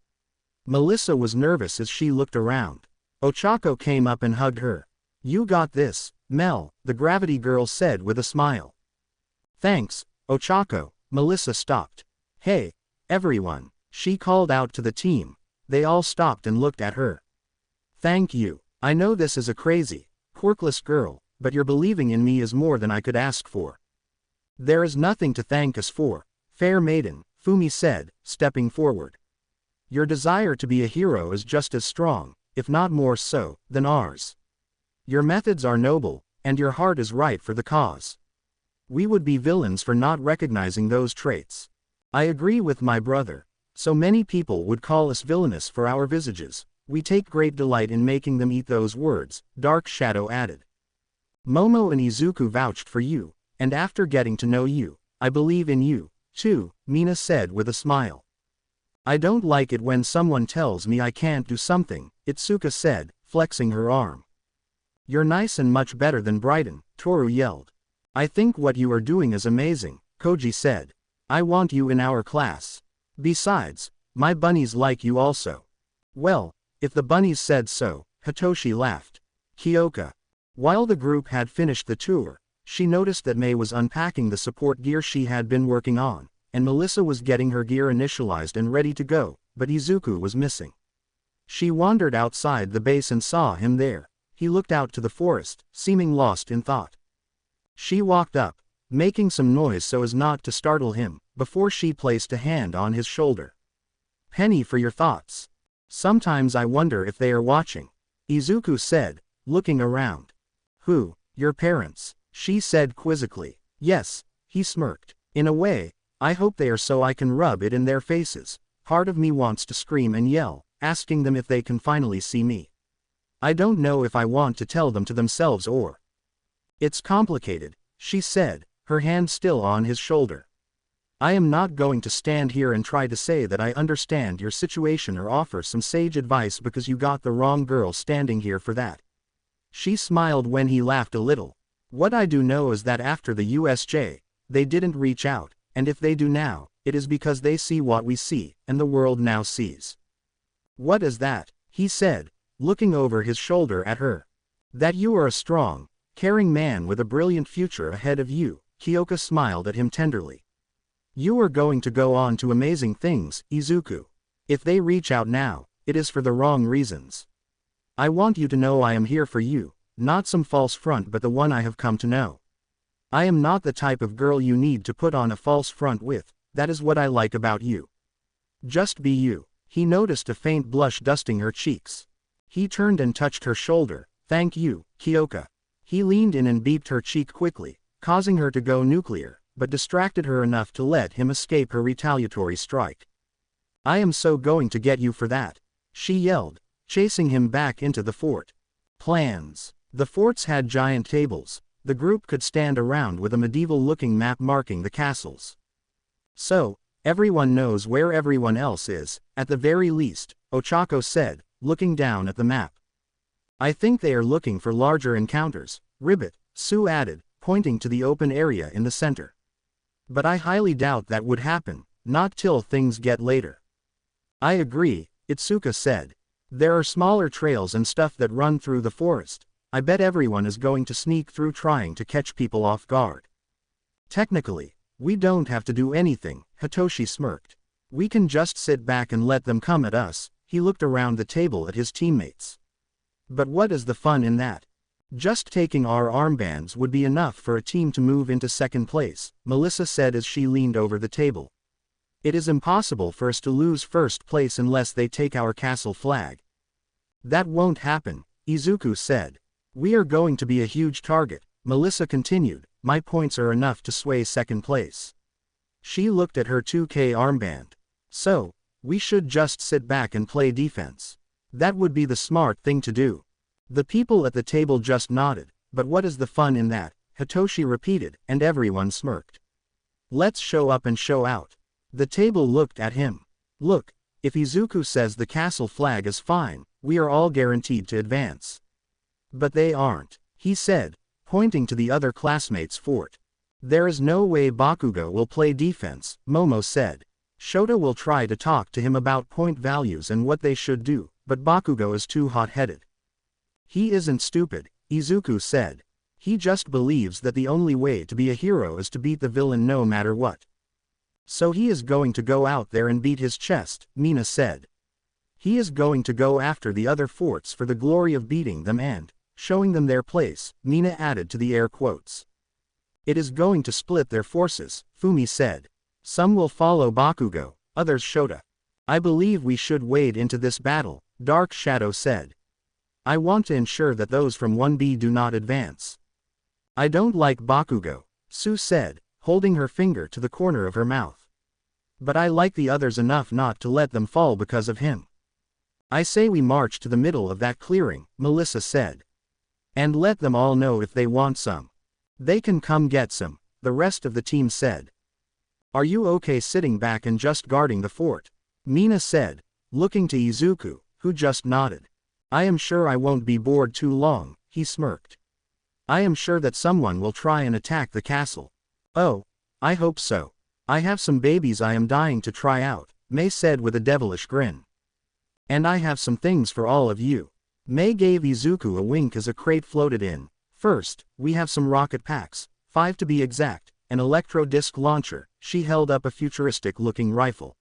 Melissa was nervous as she looked around. Ochako came up and hugged her. You got this, Mel, the gravity girl said with a smile. Thanks, Ochako. Melissa stopped. Hey, everyone, she called out to the team. They all stopped and looked at her. Thank you. I know this is a crazy, quirkless girl, but your believing in me is more than I could ask for. There is nothing to thank us for, fair maiden, Fumi said, stepping forward. Your desire to be a hero is just as strong, if not more so, than ours. Your methods are noble, and your heart is right for the cause. We would be villains for not recognizing those traits. I agree with my brother. So many people would call us villainous for our visages. We take great delight in making them eat those words, Dark Shadow added. Momo and Izuku vouched for you, and after getting to know you, I believe in you, too, Mina said with a smile. I don't like it when someone tells me I can't do something, Itsuka said, flexing her arm. You're nice and much better than Brighton, Toru yelled. I think what you are doing is amazing, Koji said. I want you in our class. Besides, my bunnies like you also. Well, if the bunnies said so, Hitoshi laughed. Kyoka. While the group had finished the tour, she noticed that Mei was unpacking the support gear she had been working on, and Melissa was getting her gear initialized and ready to go, but Izuku was missing. She wandered outside the base and saw him there. He looked out to the forest, seeming lost in thought. She walked up, making some noise so as not to startle him, before she placed a hand on his shoulder. Penny for your thoughts. Sometimes I wonder if they are watching, Izuku said, looking around. Who, your parents? She said quizzically. Yes, he smirked. In a way, I hope they are so I can rub it in their faces. Part of me wants to scream and yell, asking them if they can finally see me. I don't know if I want to tell them to themselves or. It's complicated, she said, her hand still on his shoulder. I am not going to stand here and try to say that I understand your situation or offer some sage advice because you got the wrong girl standing here for that. She smiled when he laughed a little. What I do know is that after the USJ, they didn't reach out, and if they do now, it is because they see what we see, and the world now sees. What is that? He said, looking over his shoulder at her. That you are a strong, caring man with a brilliant future ahead of you, Kyoka smiled at him tenderly. You are going to go on to amazing things, Izuku. If they reach out now, it is for the wrong reasons. I want you to know I am here for you, not some false front but the one I have come to know. I am not the type of girl you need to put on a false front with, that is what I like about you. Just be you. He noticed a faint blush dusting her cheeks. He turned and touched her shoulder. Thank you, Kyoka. He leaned in and beeped her cheek quickly, causing her to go nuclear, but distracted her enough to let him escape her retaliatory strike. I am so going to get you for that, she yelled, chasing him back into the fort. Plans. The forts had giant tables. The group could stand around with a medieval-looking map marking the castles. So, everyone knows where everyone else is, at the very least, Ochako said, looking down at the map. I think they are looking for larger encounters, Ribbit, Sue added, pointing to the open area in the center. But I highly doubt that would happen, not till things get later. I agree, Itsuka said. There are smaller trails and stuff that run through the forest. I bet everyone is going to sneak through trying to catch people off guard. Technically, we don't have to do anything, Hitoshi smirked. We can just sit back and let them come at us. He looked around the table at his teammates. But what is the fun in that? Just taking our armbands would be enough for a team to move into second place, Melissa said as she leaned over the table. It is impossible for us to lose first place unless they take our castle flag. That won't happen, Izuku said. We are going to be a huge target, Melissa continued. My points are enough to sway second place. She looked at her 2K armband. So, we should just sit back and play defense. That would be the smart thing to do. The people at the table just nodded. But what is the fun in that? Hitoshi repeated, and everyone smirked. Let's show up and show out. The table looked at him. Look, if Izuku says the castle flag is fine, we are all guaranteed to advance. But they aren't, he said, pointing to the other classmates' fort. There is no way Bakugo will play defense, Momo said. Shota will try to talk to him about point values and what they should do, but Bakugo is too hot-headed. He isn't stupid, Izuku said. He just believes that the only way to be a hero is to beat the villain no matter what. So he is going to go out there and beat his chest, Mina said. He is going to go after the other forts for the glory of beating them and showing them their place, Mina added to the air quotes. It is going to split their forces, Fumi said. Some will follow Bakugo, others Shota. I believe we should wade into this battle, Dark Shadow said. I want to ensure that those from 1B do not advance. I don't like Bakugo, Sue said, holding her finger to the corner of her mouth. But I like the others enough not to let them fall because of him. I say we march to the middle of that clearing, Melissa said. And let them all know if they want some. They can come get some, the rest of the team said. Are you okay sitting back and just guarding the fort? Mina said, looking to Izuku, who just nodded. I am sure I won't be bored too long, he smirked. I am sure that someone will try and attack the castle. Oh, I hope so. I have some babies I am dying to try out, Mei said with a devilish grin. And I have some things for all of you. Mei gave Izuku a wink as a crate floated in. First, we have some rocket packs, 5 to be exact, an electro-disc launcher. She held up a futuristic-looking rifle.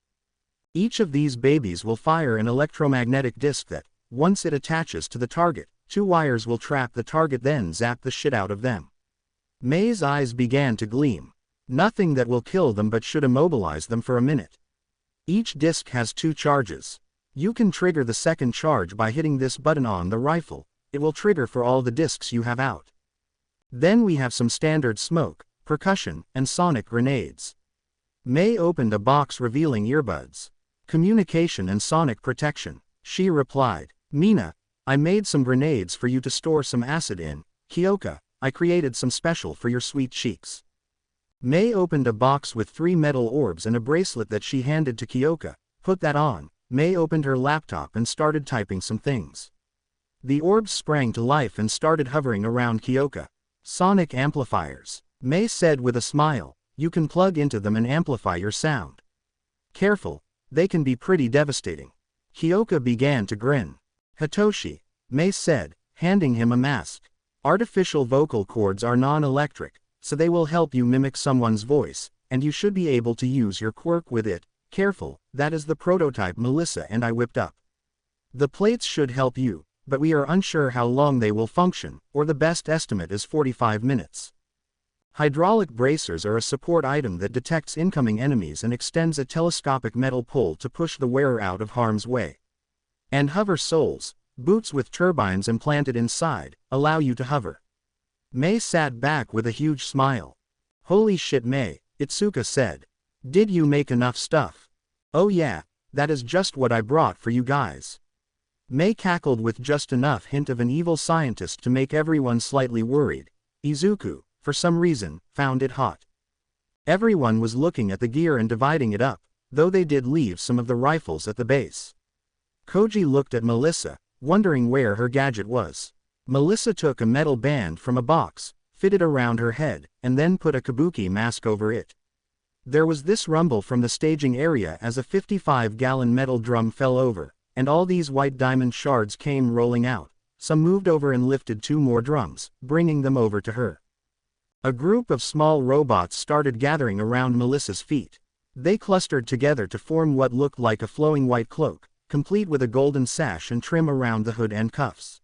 Each of these babies will fire an electromagnetic disc that, once it attaches to the target, 2 wires will trap the target then zap the shit out of them. Mei's eyes began to gleam. Nothing that will kill them but should immobilize them for a minute. Each disc has 2 charges. You can trigger the second charge by hitting this button on the rifle. It will trigger for all the discs you have out. Then we have some standard smoke, percussion, and sonic grenades. Mei opened a box revealing earbuds. Communication and sonic protection. She replied, Mina, I made some grenades for you to store some acid in. Kyoka, I created some special for your sweet cheeks. Mei opened a box with 3 metal orbs and a bracelet that she handed to Kyoka. Put that on. Mei opened her laptop and started typing some things. The orbs sprang to life and started hovering around Kyoka. Sonic amplifiers. Mei said with a smile, you can plug into them and amplify your sound. Careful, they can be pretty devastating. Kyoka began to grin. Hitoshi, Mei said, handing him a mask. Artificial vocal cords are non-electric, so they will help you mimic someone's voice, and you should be able to use your quirk with it. Careful, that is the prototype Melissa and I whipped up. The plates should help you, but we are unsure how long they will function, or the best estimate is 45 minutes. Hydraulic bracers are a support item that detects incoming enemies and extends a telescopic metal pole to push the wearer out of harm's way. And hover soles, boots with turbines implanted inside, allow you to hover. Mei sat back with a huge smile. Holy shit Mei, Itsuka said. Did you make enough stuff? Oh yeah, that is just what I brought for you guys. Mei cackled with just enough hint of an evil scientist to make everyone slightly worried. Izuku, for some reason, found it hot. Everyone was looking at the gear and dividing it up, though they did leave some of the rifles at the base. Koji looked at Melissa, wondering where her gadget was. Melissa took a metal band from a box, fitted around her head, and then put a kabuki mask over it. There was this rumble from the staging area as a 55-gallon metal drum fell over, and all these white diamond shards came rolling out. Some moved over and lifted 2 more drums, bringing them over to her. A group of small robots started gathering around Melissa's feet. They clustered together to form what looked like a flowing white cloak, complete with a golden sash and trim around the hood and cuffs.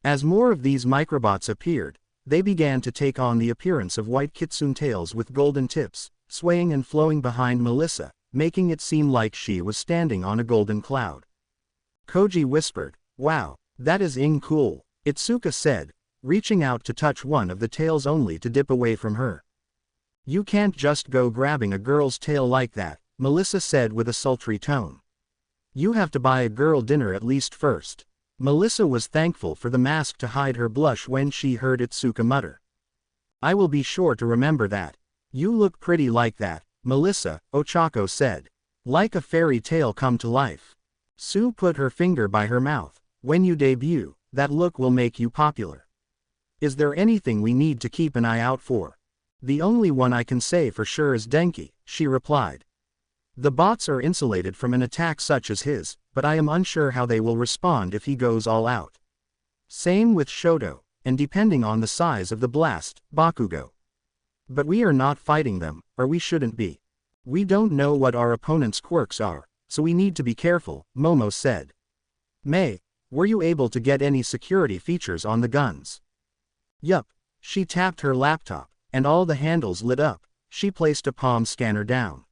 As more of these microbots appeared, they began to take on the appearance of white kitsune tails with golden tips, swaying and flowing behind Melissa, making it seem like she was standing on a golden cloud. Koji whispered, "Wow, that is cool," Itsuka said, reaching out to touch one of the tails only to dip away from her. "You can't just go grabbing a girl's tail like that," Melissa said with a sultry tone. "You have to buy a girl dinner at least first." Melissa was thankful for the mask to hide her blush when she heard Itsuka mutter. "I will be sure to remember that. You look pretty like that, Melissa," Ochako said. "Like a fairy tale come to life." Sue put her finger by her mouth. "When you debut, that look will make you popular. Is there anything we need to keep an eye out for?" "The only one I can say for sure is Denki," she replied. "The bots are insulated from an attack such as his, but I am unsure how they will respond if he goes all out. Same with Shoto, and depending on the size of the blast, Bakugo. But we are not fighting them, or we shouldn't be. We don't know what our opponent's quirks are, so we need to be careful," Momo said. "May, were you able to get any security features on the guns?" "Yup." She tapped her laptop, and all the handles lit up. She placed a palm scanner down.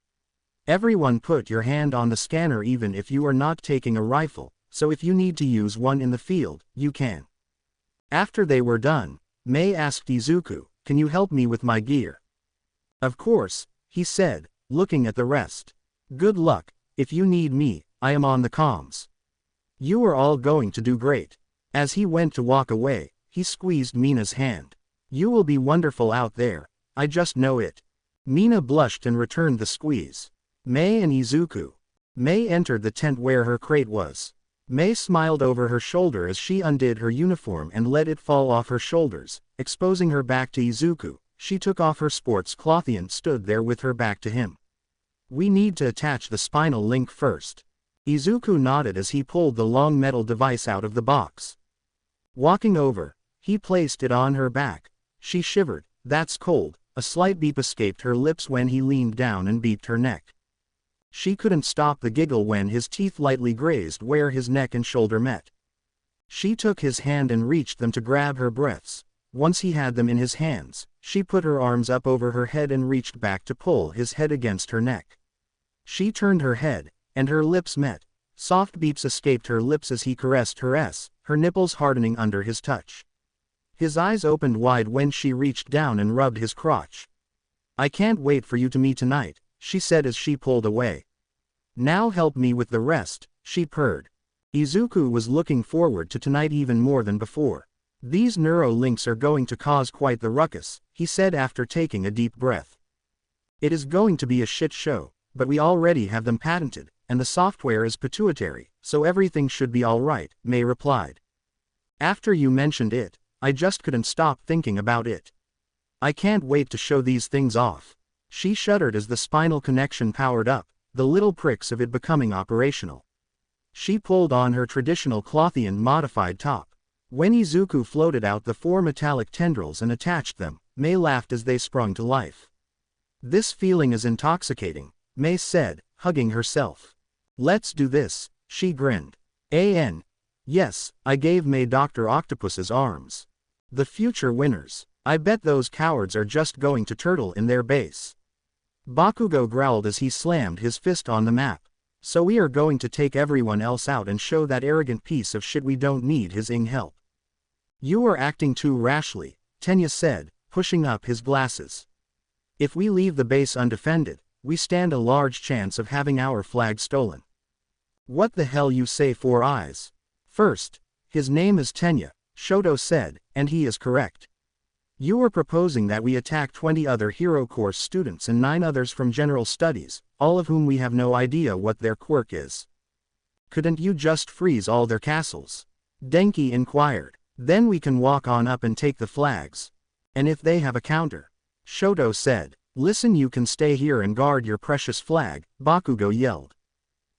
"Everyone put your hand on the scanner even if you are not taking a rifle, so if you need to use one in the field, you can." After they were done, May asked Izuku, "Can you help me with my gear?" "Of course," he said, looking at the rest. "Good luck. If you need me, I am on the comms." "You are all going to do great." As he went to walk away, he squeezed Mina's hand. "You will be wonderful out there, I just know it." Mina blushed and returned the squeeze. May and Izuku. May entered the tent where her crate was. May smiled over her shoulder as she undid her uniform and let it fall off her shoulders, exposing her back to Izuku. She took off her sports clothing and stood there with her back to him. "We need to attach the spinal link first." Izuku nodded as he pulled the long metal device out of the box. Walking over, he placed it on her back. She shivered. "That's cold." A slight beep escaped her lips when he leaned down and beeped her neck. She couldn't stop the giggle when his teeth lightly grazed where his neck and shoulder met. She took his hand and reached them to grab her breaths. Once he had them in his hands, she put her arms up over her head and reached back to pull his head against her neck. She turned her head, and her lips met. Soft beeps escaped her lips as he caressed her nipples hardening under his touch. His eyes opened wide when she reached down and rubbed his crotch. "I can't wait for you to me tonight," she said as she pulled away. "Now help me with the rest," she purred. Izuku was looking forward to tonight even more than before. "These neuro links are going to cause quite the ruckus," he said after taking a deep breath. "It is going to be a shit show, but we already have them patented, and the software is pituitary, so everything should be alright," May replied. "After you mentioned it, I just couldn't stop thinking about it. I can't wait to show these things off." She shuddered as the spinal connection powered up, the little pricks of it becoming operational. She pulled on her traditional Clothian modified top. When Izuku floated out the 4 metallic tendrils and attached them, May laughed as they sprung to life. "This feeling is intoxicating," May said, hugging herself. "Let's do this," she grinned. Yes, I gave May Dr. Octopus's arms. The future winners. I bet those cowards are just going to turtle in their base. Bakugo growled as he slammed his fist on the map. "So we are going to take everyone else out and show that arrogant piece of shit we don't need his help." "You are acting too rashly," Tenya said, pushing up his glasses. "If we leave the base undefended, we stand a large chance of having our flag stolen." "What the hell you say, Four Eyes?" "First, his name is Tenya," Shoto said, "and he is correct. You are proposing that we attack 20 other Hero Course students and 9 others from General Studies, all of whom we have no idea what their quirk is. Couldn't you just freeze all their castles?" Denki inquired. "Then we can walk on up and take the flags. And if they have a counter," Shoto said. "Listen, you can stay here and guard your precious flag," Bakugo yelled.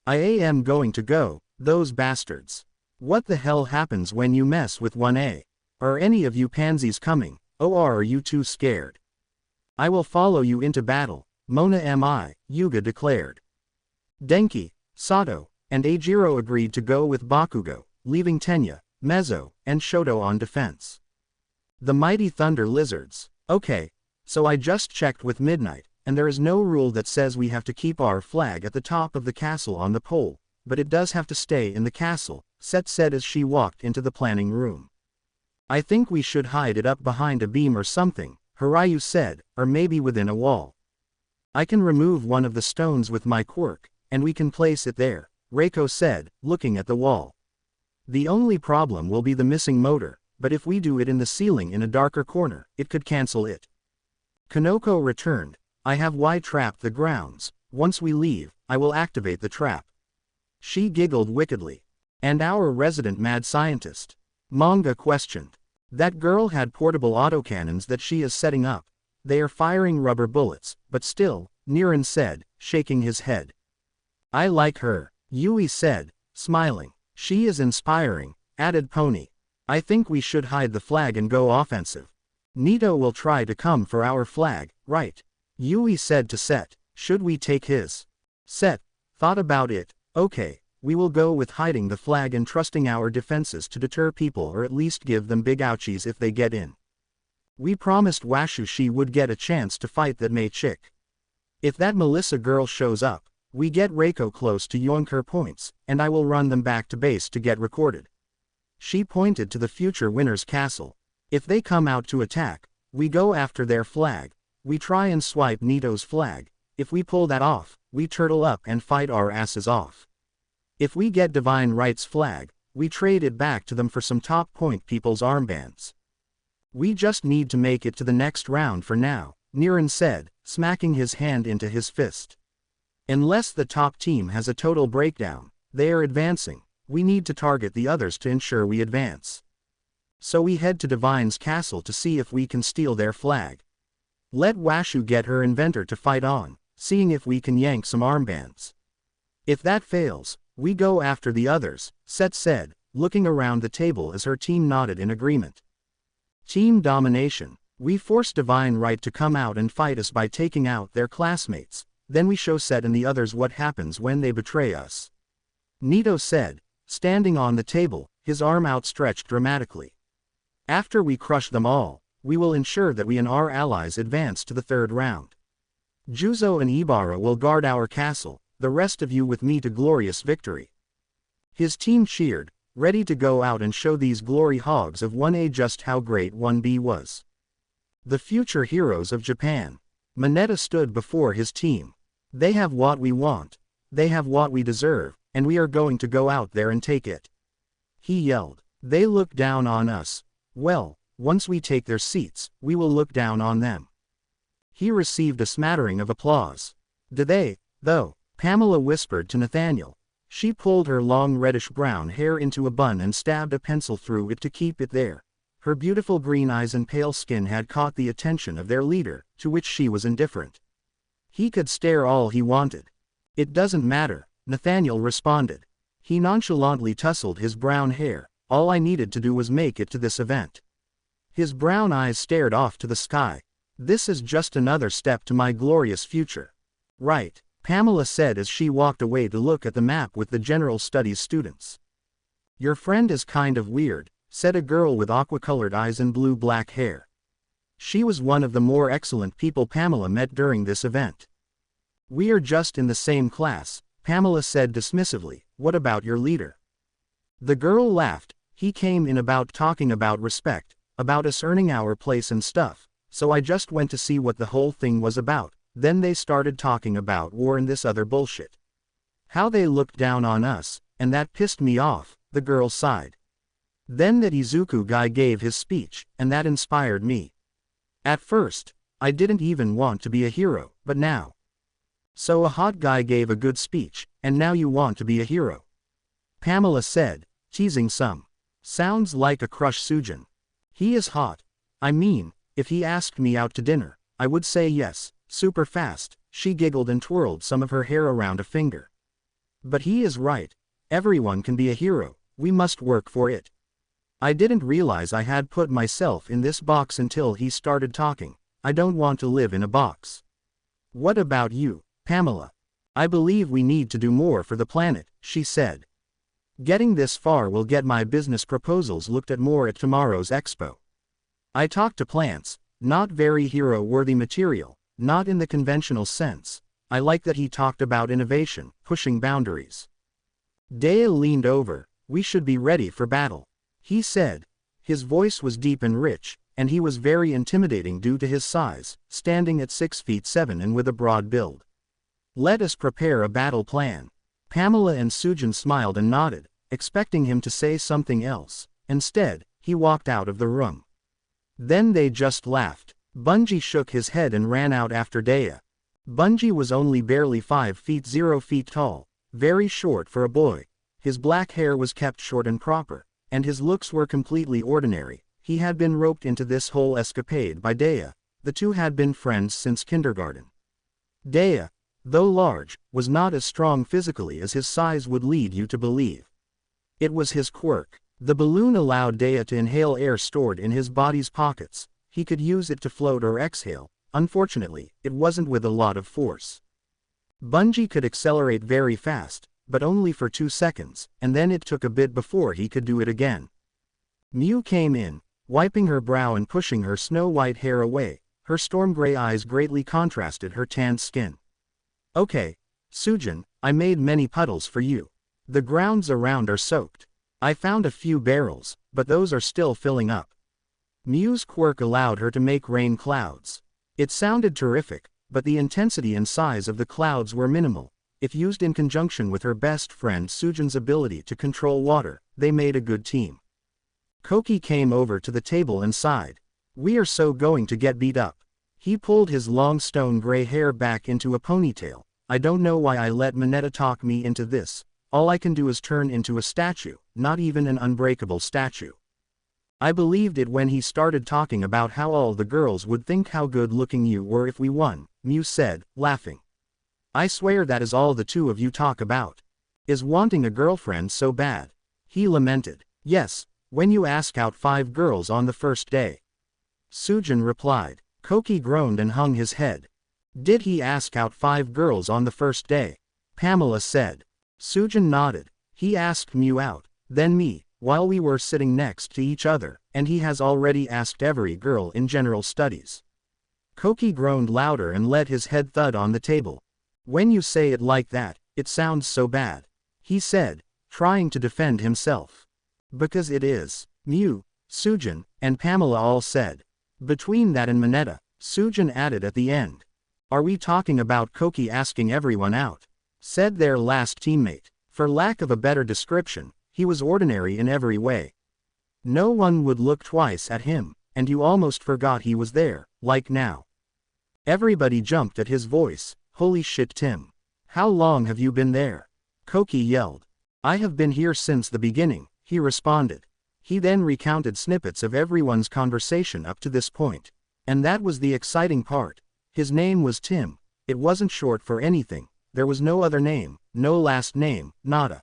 "I am going to go, those bastards. What the hell happens when you mess with 1A? Are any of you pansies coming? Or are you too scared?" I will follow you into battle, Mona mi, Yuga declared. Denki, Sato, and Eijiro agreed to go with Bakugo, leaving Tenya, Mezzo, and Shoto on defense. The mighty Thunder Lizards. Okay, so I just checked with Midnight, and there is no rule that says we have to keep our flag at the top of the castle on the pole, but it does have to stay in the castle, Set said as she walked into the planning room. I think we should hide it up behind a beam or something, Hiryu said, or maybe within a wall. I can remove one of the stones with my quirk, and we can place it there, Reiko said, looking at the wall. The only problem will be the missing motor, but if we do it in the ceiling in a darker corner, it could cancel it. Kanoko returned. I have Y-trapped the grounds. Once we leave, I will activate the trap. She giggled wickedly. And our resident mad scientist? Manga questioned. That girl had portable autocannons that she is setting up. They are firing rubber bullets, but still, Niran said, shaking his head. I like her, Yui said, smiling. She is inspiring, added Pony. I think we should hide the flag and go offensive. Nito will try to come for our flag, right? Yui said to Set. Should we take his? Set thought about it. Okay, we will go with hiding the flag and trusting our defenses to deter people or at least give them big ouchies if they get in. We promised Washu she would get a chance to fight that Mei chick. If that Melissa girl shows up, we get Reiko close to Yonker points, and I will run them back to base to get recorded. She pointed to the future winner's castle. If they come out to attack, we go after their flag. We try and swipe Nito's flag. If we pull that off, we turtle up and fight our asses off. If we get Divine Right's flag, we trade it back to them for some top point people's armbands. We just need to make it to the next round for now, Niran said, smacking his hand into his fist. Unless the top team has a total breakdown, they are advancing. We need to target the others to ensure we advance. So we head to Divine's castle to see if we can steal their flag. Let Washu get her inventor to fight on, seeing if we can yank some armbands. If that fails, we go after the others, Set said, looking around the table as her team nodded in agreement. Team domination. We force Divine Right to come out and fight us by taking out their classmates, then we show Set and the others what happens when they betray us. Nito said, standing on the table, his arm outstretched dramatically. After we crush them all, we will ensure that we and our allies advance to the third round. Juzo and Ibara will guard our castle, the rest of you with me to glorious victory. His team cheered, ready to go out and show these glory hogs of 1A just how great 1B was. The future heroes of Japan. Mineta stood before his team. They have what we want. They have what we deserve, and we are going to go out there and take it. He yelled. They look down on us. Well, once we take their seats, we will look down on them. He received a smattering of applause. Do they, though? Pamela whispered to Nathaniel. She pulled her long reddish-brown hair into a bun and stabbed a pencil through it to keep it there. Her beautiful green eyes and pale skin had caught the attention of their leader, to which she was indifferent. He could stare all he wanted. It doesn't matter, Nathaniel responded. He nonchalantly tousled his brown hair. All I needed to do was make it to this event. His brown eyes stared off to the sky. This is just another step to my glorious future. Right, Pamela said as she walked away to look at the map with the general studies students. Your friend is kind of weird, said a girl with aqua-colored eyes and blue-black hair. She was one of the more excellent people Pamela met during this event. We are just in the same class, Pamela said dismissively. What about your leader? The girl laughed. He came in about talking about respect, about us earning our place and stuff, so I just went to see what the whole thing was about. Then they started talking about war and this other bullshit. How they looked down on us, and that pissed me off, the girl sighed. Then that Izuku guy gave his speech, and that inspired me. At first, I didn't even want to be a hero, but now. So a hot guy gave a good speech, and now you want to be a hero. Pamela said, teasing some. Sounds like a crush Sujin. He is hot. I mean, if he asked me out to dinner, I would say yes, super fast. She giggled and twirled some of her hair around a finger. But he is right. Everyone can be a hero, we must work for it. I didn't realize I had put myself in this box until he started talking. I don't want to live in a box. What about you, Pamela? I believe we need to do more for the planet, she said. Getting this far will get my business proposals looked at more at tomorrow's expo. I talk to plants, not very hero-worthy material, not in the conventional sense. I like that he talked about innovation, pushing boundaries. Dea leaned over. We should be ready for battle, he said. His voice was deep and rich, and he was very intimidating due to his size, standing at 6'7" and with a broad build. Let us prepare a battle plan. Pamela and Sujin smiled and nodded, expecting him to say something else. Instead, he walked out of the room. Then they just laughed. Bungie shook his head and ran out after Dea. Bungie was only barely 5 feet 0 feet tall, very short for a boy. His black hair was kept short and proper, and his looks were completely ordinary. He had been roped into this whole escapade by Dea. The two had been friends since kindergarten. Dea, though large, was not as strong physically as his size would lead you to believe. It was his quirk. The balloon allowed Dea to inhale air stored in his body's pockets. He could use it to float or exhale. Unfortunately, it wasn't with a lot of force. Bungie could accelerate very fast, but only for 2 seconds, and then it took a bit before he could do it again. Mew came in, wiping her brow and pushing her snow-white hair away. Her storm-gray eyes greatly contrasted her tanned skin. Okay, Sujin, I made many puddles for you. The grounds around are soaked. I found a few barrels, but those are still filling up. Mew's quirk allowed her to make rain clouds. It sounded terrific, but the intensity and size of the clouds were minimal. If used in conjunction with her best friend Sujin's ability to control water, they made a good team. Koki came over to the table and sighed. We are so going to get beat up. He pulled his long stone-gray hair back into a ponytail. I don't know why I let Mineta talk me into this. All I can do is turn into a statue, not even an unbreakable statue. I believed it when he started talking about how all the girls would think how good-looking you were if we won, Mew said, laughing. I swear that is all the two of you talk about. Is wanting a girlfriend so bad? He lamented. Yes, when you ask out 5 girls on the first day. Sujin replied. Koki groaned and hung his head. Did he ask out 5 girls on the first day? Pamela said. Sujin nodded. He asked Mew out, then me, while we were sitting next to each other, and he has already asked every girl in general studies. Koki groaned louder and let his head thud on the table. When you say it like that, it sounds so bad, he said, trying to defend himself. Because it is. Mew, Sujin, and Pamela all said. Between that and Mineta, Sujin added at the end. Are we talking about Koki asking everyone out? Said their last teammate. For lack of a better description, he was ordinary in every way. No one would look twice at him, and you almost forgot he was there, like now. Everybody jumped at his voice. Holy shit, Tim. How long have you been there? Koki yelled. I have been here since the beginning, he responded. He then recounted snippets of everyone's conversation up to this point. And that was the exciting part. His name was Tim. It wasn't short for anything. There was no other name, no last name, nada.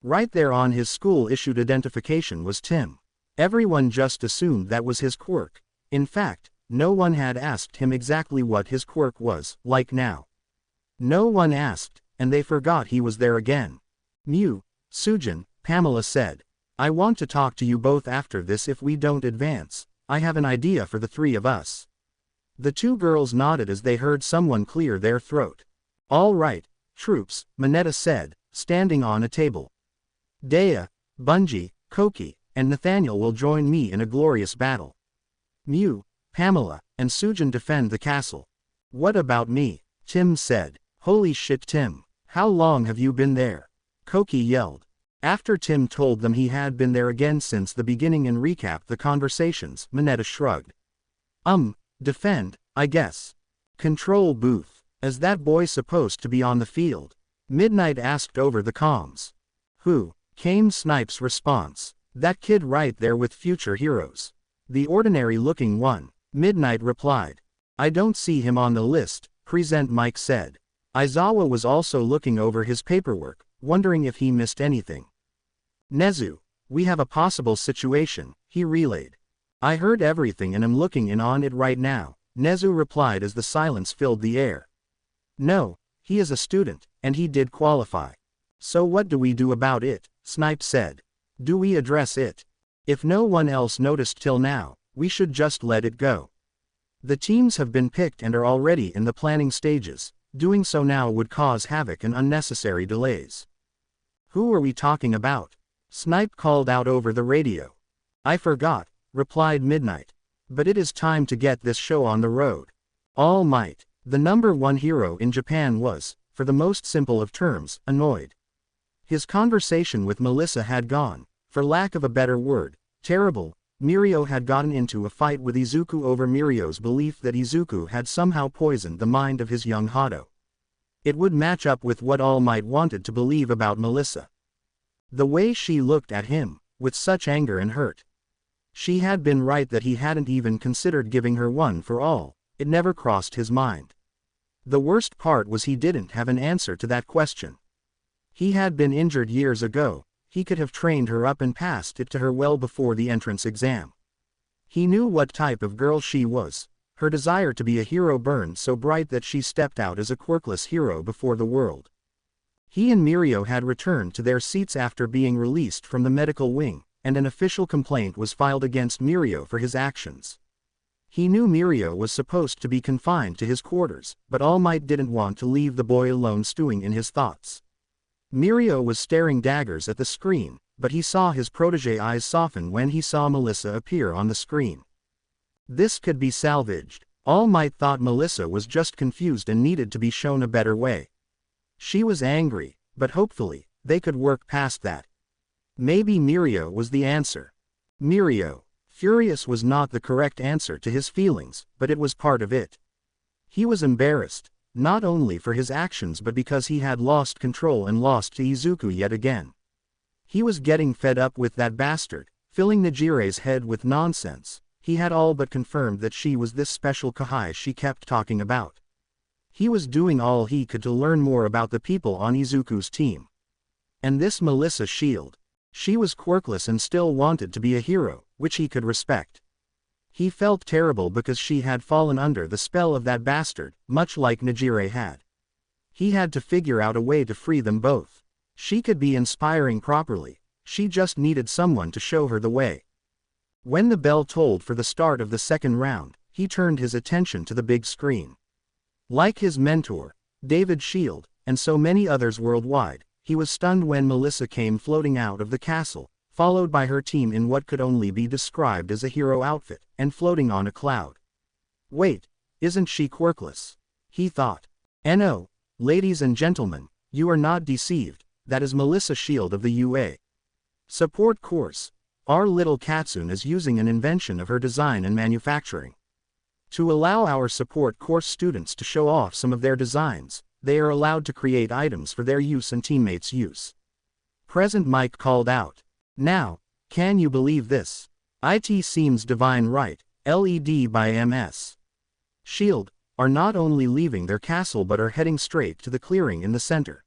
Right there on his school-issued identification was Tim. Everyone just assumed that was his quirk. In fact, no one had asked him exactly what his quirk was, like now. No one asked, and they forgot he was there again. Mew, Sujin, Pamela said. I want to talk to you both after this if we don't advance. I have an idea for the 3 of us. The 2 girls nodded as they heard someone clear their throat. All right, troops, Mineta said, standing on a table. Dea, Bungie, Koki, and Nathaniel will join me in a glorious battle. Mew, Pamela, and Sujin defend the castle. What about me? Tim said. Holy shit, Tim. How long have you been there? Koki yelled. After Tim told them he had been there again since the beginning and recapped the conversations, Mineta shrugged. Defend, I guess. Control booth. Is that boy supposed to be on the field? Midnight asked over the comms. Who? Came Snipe's response. That kid right there with future heroes. The ordinary-looking one, Midnight replied. I don't see him on the list, Present Mike said. Aizawa was also looking over his paperwork, wondering if he missed anything. Nezu, we have a possible situation, he relayed. I heard everything and am looking in on it right now. Nezu replied as the silence filled the air. No, he is a student, and he did qualify. So what do we do about it? Snipe said. Do we address it? If no one else noticed till now, we should just let it go. The teams have been picked and are already in the planning stages. Doing so now would cause havoc and unnecessary delays. Who are we talking about? Snipe called out over the radio. I forgot, replied Midnight. But it is time to get this show on the road. All Might, the #1 hero in Japan, was, for the most simple of terms, annoyed. His conversation with Melissa had gone, for lack of a better word, terrible. Mirio had gotten into a fight with Izuku over Mirio's belief that Izuku had somehow poisoned the mind of his young Hado. It would match up with what All Might wanted to believe about Melissa. The way she looked at him, with such anger and hurt. She had been right that he hadn't even considered giving her one for all, it never crossed his mind. The worst part was he didn't have an answer to that question. He had been injured years ago. He could have trained her up and passed it to her well before the entrance exam. He knew what type of girl she was. Her desire to be a hero burned so bright that she stepped out as a quirkless hero before the world. He and Mirio had returned to their seats after being released from the medical wing, and an official complaint was filed against Mirio for his actions. He knew Mirio was supposed to be confined to his quarters, but All Might didn't want to leave the boy alone stewing in his thoughts. Mirio was staring daggers at the screen, but he saw his protégé eyes soften when he saw Melissa appear on the screen. This could be salvaged. All Might thought Melissa was just confused and needed to be shown a better way. She was angry, but hopefully, they could work past that. Maybe Mirio was the answer. Mirio. Furious was not the correct answer to his feelings, but it was part of it. He was embarrassed. Not only for his actions but because he had lost control and lost to Izuku yet again. He was getting fed up with that bastard, filling Nijire's head with nonsense. He had all but confirmed that she was this special Kahai she kept talking about. He was doing all he could to learn more about the people on Izuku's team. And this Melissa Shield. She was quirkless and still wanted to be a hero, which he could respect. He felt terrible because she had fallen under the spell of that bastard, much like Nijire had. He had to figure out a way to free them both. She could be inspiring properly. She just needed someone to show her the way. When the bell tolled for the start of the second round, he turned his attention to the big screen. Like his mentor, David Shield, and so many others worldwide, he was stunned when Melissa came floating out of the castle, followed by her team in what could only be described as a hero outfit, and floating on a cloud. Wait, isn't she quirkless? He thought. No, ladies and gentlemen, you are not deceived, that is Melissa Shield of the UA. Support course. Our little Katsune is using an invention of her design and manufacturing. To allow our support course students to show off some of their designs, they are allowed to create items for their use and teammates' use. Present Mike called out. Now, can you believe this? It seems divine, right? LED by MS. Shield are not only leaving their castle but are heading straight to the clearing in the center.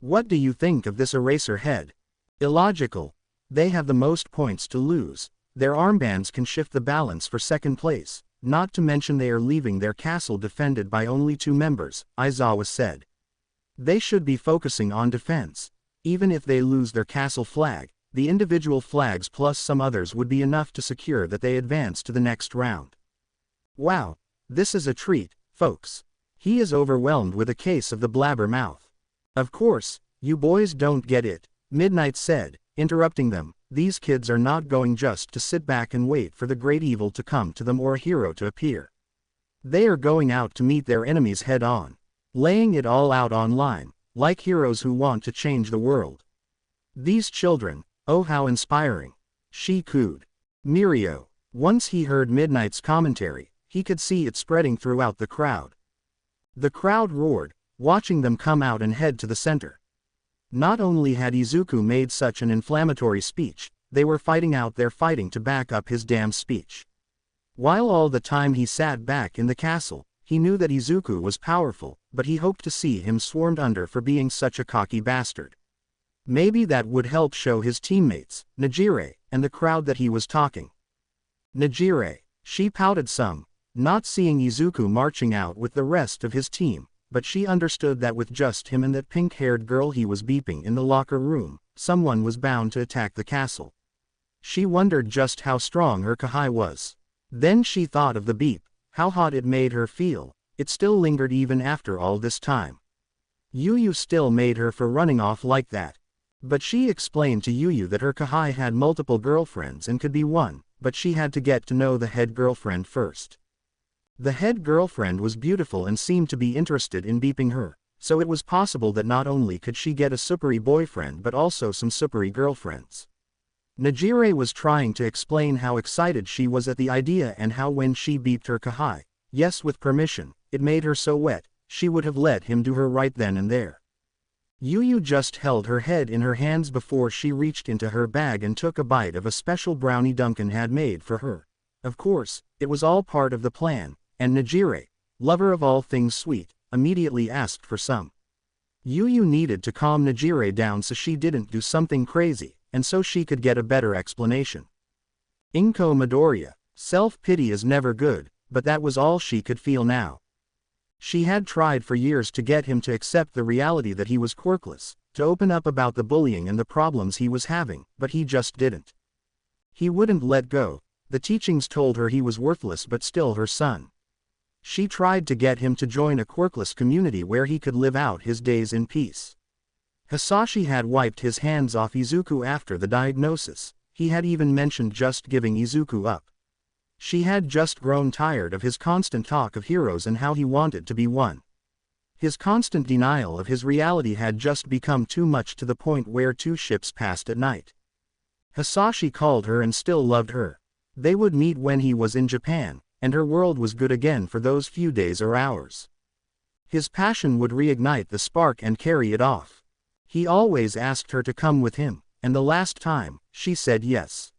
What do you think of this eraser head? Illogical. They have the most points to lose. Their armbands can shift the balance for second place, not to mention they are leaving their castle defended by only 2 members, Aizawa said. They should be focusing on defense. Even if they lose their castle flag, the individual flags plus some others would be enough to secure that they advance to the next round. Wow, this is a treat, folks. He is overwhelmed with a case of the blabber mouth. Of course, you boys don't get it, Midnight said, interrupting them. These kids are not going just to sit back and wait for the great evil to come to them or a hero to appear. They are going out to meet their enemies head on, laying it all out online, like heroes who want to change the world. These children, oh how inspiring. She cooed. Mirio. Once he heard Midnight's commentary, he could see it spreading throughout the crowd. The crowd roared, watching them come out and head to the center. Not only had Izuku made such an inflammatory speech, they were fighting out their fighting to back up his damn speech. While all the time he sat back in the castle, he knew that Izuku was powerful, but he hoped to see him swarmed under for being such a cocky bastard. Maybe that would help show his teammates, Nijire, and the crowd that he was talking. Nijire. She pouted some. not seeing Izuku marching out with the rest of his team, but she understood that with just him and that pink-haired girl he was beeping in the locker room, someone was bound to attack the castle. She wondered just how strong her Kahai was. Then she thought of the beep, how hot it made her feel. It still lingered even after all this time. Yuyu still made her for running off like that. But she explained to Yuyu that her Kahai had multiple girlfriends and could be one, but she had to get to know the head girlfriend first. The head girlfriend was beautiful and seemed to be interested in beeping her, so it was possible that not only could she get a superi boyfriend but also some superi girlfriends. Najire was trying to explain how excited she was at the idea and how when she beeped her Kahai, yes with permission, it made her so wet, she would have let him do her right then and there. Yuyu just held her head in her hands before she reached into her bag and took a bite of a special brownie Duncan had made for her. Of course, it was all part of the plan, and Najire, lover of all things sweet, immediately asked for some. Yuyu needed to calm Najire down so she didn't do something crazy, and so she could get a better explanation. Inko Midoriya, self-pity is never good, but that was all she could feel now. She had tried for years to get him to accept the reality that he was quirkless, to open up about the bullying and the problems he was having, but he just didn't. He wouldn't let go. The teachings told her he was worthless but still her son. She tried to get him to join a quirkless community where he could live out his days in peace. Hisashi had wiped his hands off Izuku after the diagnosis. He had even mentioned just giving Izuku up. She had just grown tired of his constant talk of heroes and how he wanted to be one. His constant denial of his reality had just become too much to the point where 2 ships passed at night. Hisashi called her and still loved her. They would meet when he was in Japan, and her world was good again for those few days or hours. His passion would reignite the spark and carry it off. He always asked her to come with him, and the last time, she said yes.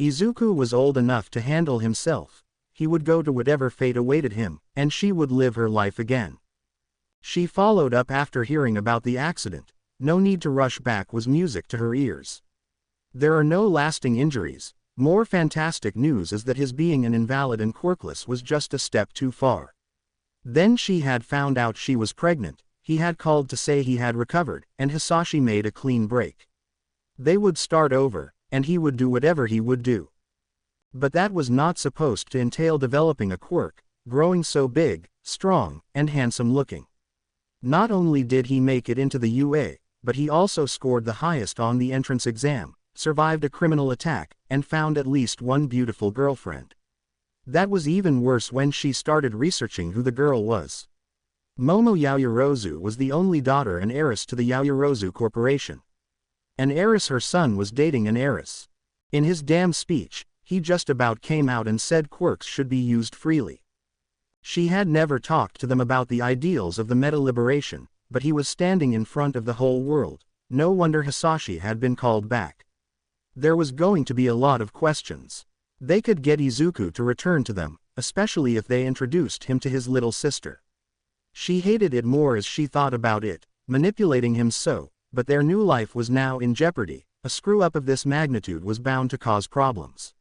Izuku was old enough to handle himself. He would go to whatever fate awaited him, and she would live her life again. She followed up after hearing about the accident. No need to rush back was music to her ears. There are no lasting injuries. More fantastic news is that his being an invalid and quirkless was just a step too far. Then she had found out she was pregnant. He had called to say he had recovered, and Hisashi made a clean break. They would start over, and he would do whatever he would do. But that was not supposed to entail developing a quirk, growing so big, strong, and handsome-looking. Not only did he make it into the UA, but he also scored the highest on the entrance exam, survived a criminal attack, and found at least one beautiful girlfriend. That was even worse when she started researching who the girl was. Momo Yaoyorozu was the only daughter and heiress to the Yaoyorozu Corporation. An heiress, her son was dating an heiress. In his damn speech, he just about came out and said quirks should be used freely. She had never talked to them about the ideals of the meta-liberation, but he was standing in front of the whole world. No wonder Hisashi had been called back. There was going to be a lot of questions. They could get Izuku to return to them, especially if they introduced him to his little sister. She hated it more as she thought about it, manipulating him so, but their new life was now in jeopardy. A screw-up of this magnitude was bound to cause problems.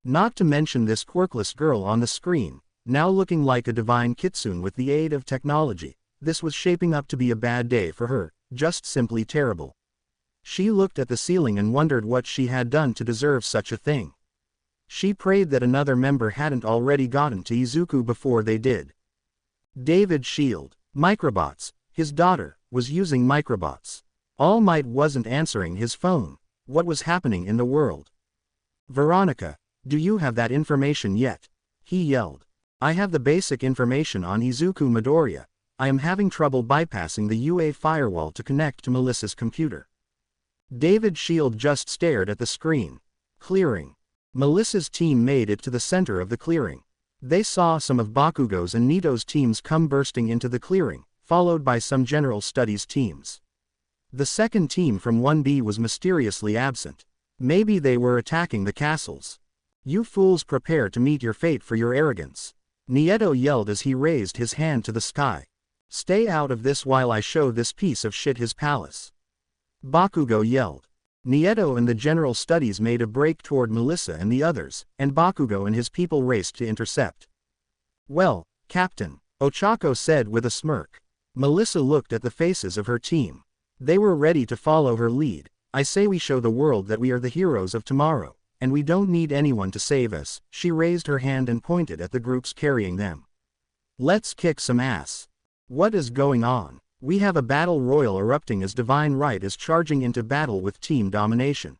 Not to mention this quirkless girl on the screen, now looking like a divine kitsune with the aid of technology. This was shaping up to be a bad day for her, just simply terrible. She looked at the ceiling and wondered what she had done to deserve such a thing. She prayed that another member hadn't already gotten to Izuku before they did. David Shield, Microbots, his daughter, was using Microbots. All Might wasn't answering his phone. What was happening in the world? Veronica, do you have that information yet? He yelled. I have the basic information on Izuku Midoriya. I am having trouble bypassing the UA firewall to connect to Melissa's computer. David Shield just stared at the screen. Clearing. Melissa's team made it to the center of the clearing. They saw some of Bakugo's and Nito's teams come bursting into the clearing, followed by some general studies teams. The second team from 1B was mysteriously absent. Maybe they were attacking the castles. You fools, prepare to meet your fate for your arrogance. Nieto yelled as he raised his hand to the sky. Stay out of this while I show this piece of shit his palace. Bakugo yelled. Nieto and the general studies made a break toward Melissa and the others, and Bakugo and his people raced to intercept. Well, Captain, Ochako said with a smirk. Melissa looked at the faces of her team. They were ready to follow her lead. I say we show the world that we are the heroes of tomorrow, and we don't need anyone to save us. She raised her hand and pointed at the groups carrying them. Let's kick some ass. What is going on? We have a battle royal erupting as Divine Right is charging into battle with Team Domination.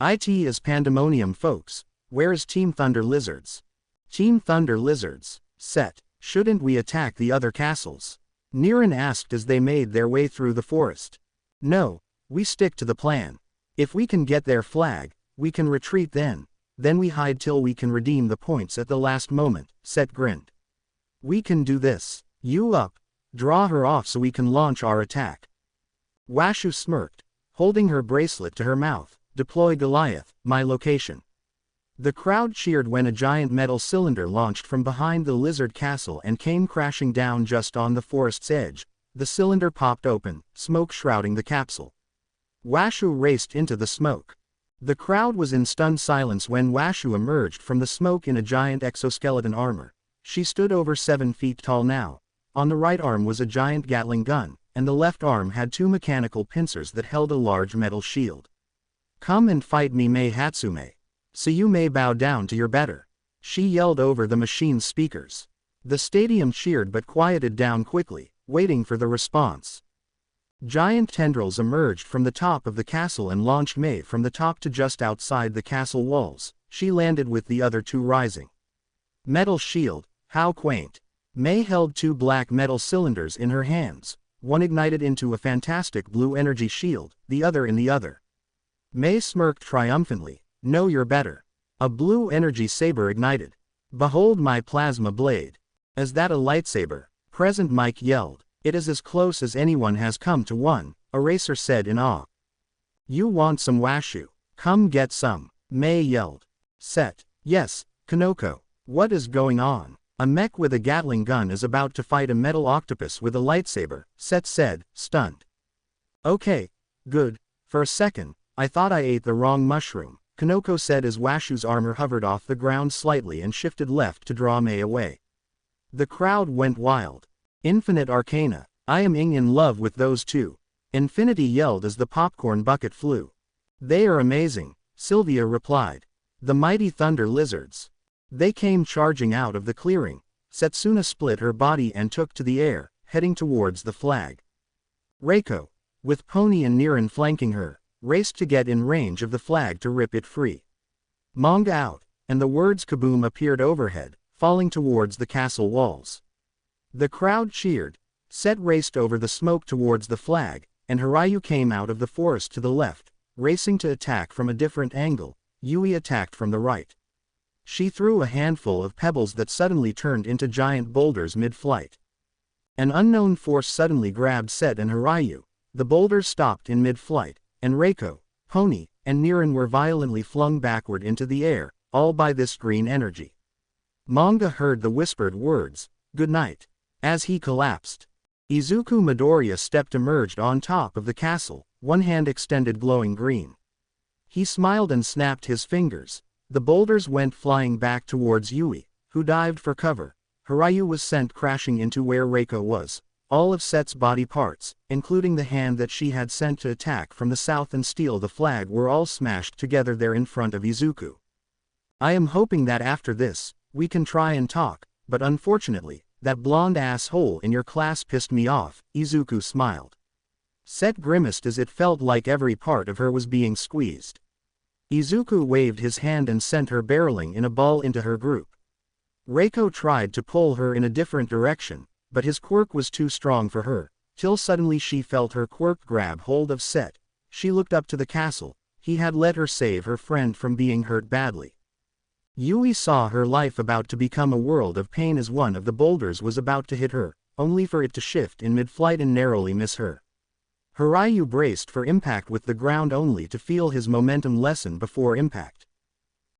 It is pandemonium, folks. Where is Team Thunder Lizards? Team Thunder Lizards, set. Shouldn't we attack the other castles? Niran asked as they made their way through the forest. No, we stick to the plan. If we can get their flag, we can retreat then we hide till we can redeem the points at the last moment, Set grinned. We can do this. You up. Draw her off so we can launch our attack. Washu smirked, holding her bracelet to her mouth. Deploy Goliath, my location. The crowd cheered when a giant metal cylinder launched from behind the lizard castle and came crashing down just on the forest's edge. The cylinder popped open, smoke shrouding the capsule. Washu raced into the smoke. The crowd was in stunned silence when Washu emerged from the smoke in a giant exoskeleton armor. She stood over 7 feet tall now. On the right arm was a giant Gatling gun, and the left arm had 2 mechanical pincers that held a large metal shield. Come and fight me, Mei Hatsume. So you may bow down to your better. She yelled over the machine's speakers. The stadium cheered but quieted down quickly, waiting for the response. Giant tendrils emerged from the top of the castle and launched Mei from the top to just outside the castle walls. She landed with the other 2 rising. Metal shield, how quaint. Mei held 2 black metal cylinders in her hands, one ignited into a fantastic blue energy shield, the other in the other. Mei smirked triumphantly. Know you're better. A blue energy saber ignited. Behold my plasma blade. Is that a lightsaber? Present Mike yelled. It is as close as anyone has come to one, Eraser said in awe. You want some Washu? Come get some, Mei yelled. Set. Yes, Kanoko. What is going on? A mech with a Gatling gun is about to fight a metal octopus with a lightsaber, Set said, stunned. Okay, good. For a second, I thought I ate the wrong mushroom, Kanoko said as Washu's armor hovered off the ground slightly and shifted left to draw Mei away. The crowd went wild. Infinite Arcana. I am in love with those 2. Infinity yelled as the popcorn bucket flew. They are amazing, Sylvia replied. The mighty Thunder Lizards. They came charging out of the clearing. Setsuna split her body and took to the air, heading towards the flag. Reiko, with Pony and Niran flanking her, raced to get in range of the flag to rip it free. Manga out, and the words kaboom appeared overhead, falling towards the castle walls. The crowd cheered. Set raced over the smoke towards the flag, and Hirayu came out of the forest to the left, racing to attack from a different angle. Yui attacked from the right. She threw a handful of pebbles that suddenly turned into giant boulders mid-flight. An unknown force suddenly grabbed Set and Hirayu. The boulders stopped in mid-flight, and Reiko, Pony, and Niran were violently flung backward into the air, all by this green energy. Manga heard the whispered words, "Good night," as he collapsed. Izuku Midoriya emerged on top of the castle, one hand extended glowing green. He smiled and snapped his fingers. The boulders went flying back towards Yui, who dived for cover. Hirayu was sent crashing into where Reiko was. All of Set's body parts, including the hand that she had sent to attack from the south and steal the flag, were all smashed together there in front of Izuku. I am hoping that after this, we can try and talk, but unfortunately, that blonde asshole in your class pissed me off, Izuku smiled. Set grimaced as it felt like every part of her was being squeezed. Izuku waved his hand and sent her barreling in a ball into her group. Reiko tried to pull her in a different direction, but his quirk was too strong for her, till suddenly she felt her quirk grab hold of Set. She looked up to the castle. He had let her save her friend from being hurt badly. Yui saw her life about to become a world of pain as one of the boulders was about to hit her, only for it to shift in mid-flight and narrowly miss her. Hirayu braced for impact with the ground only to feel his momentum lessen before impact.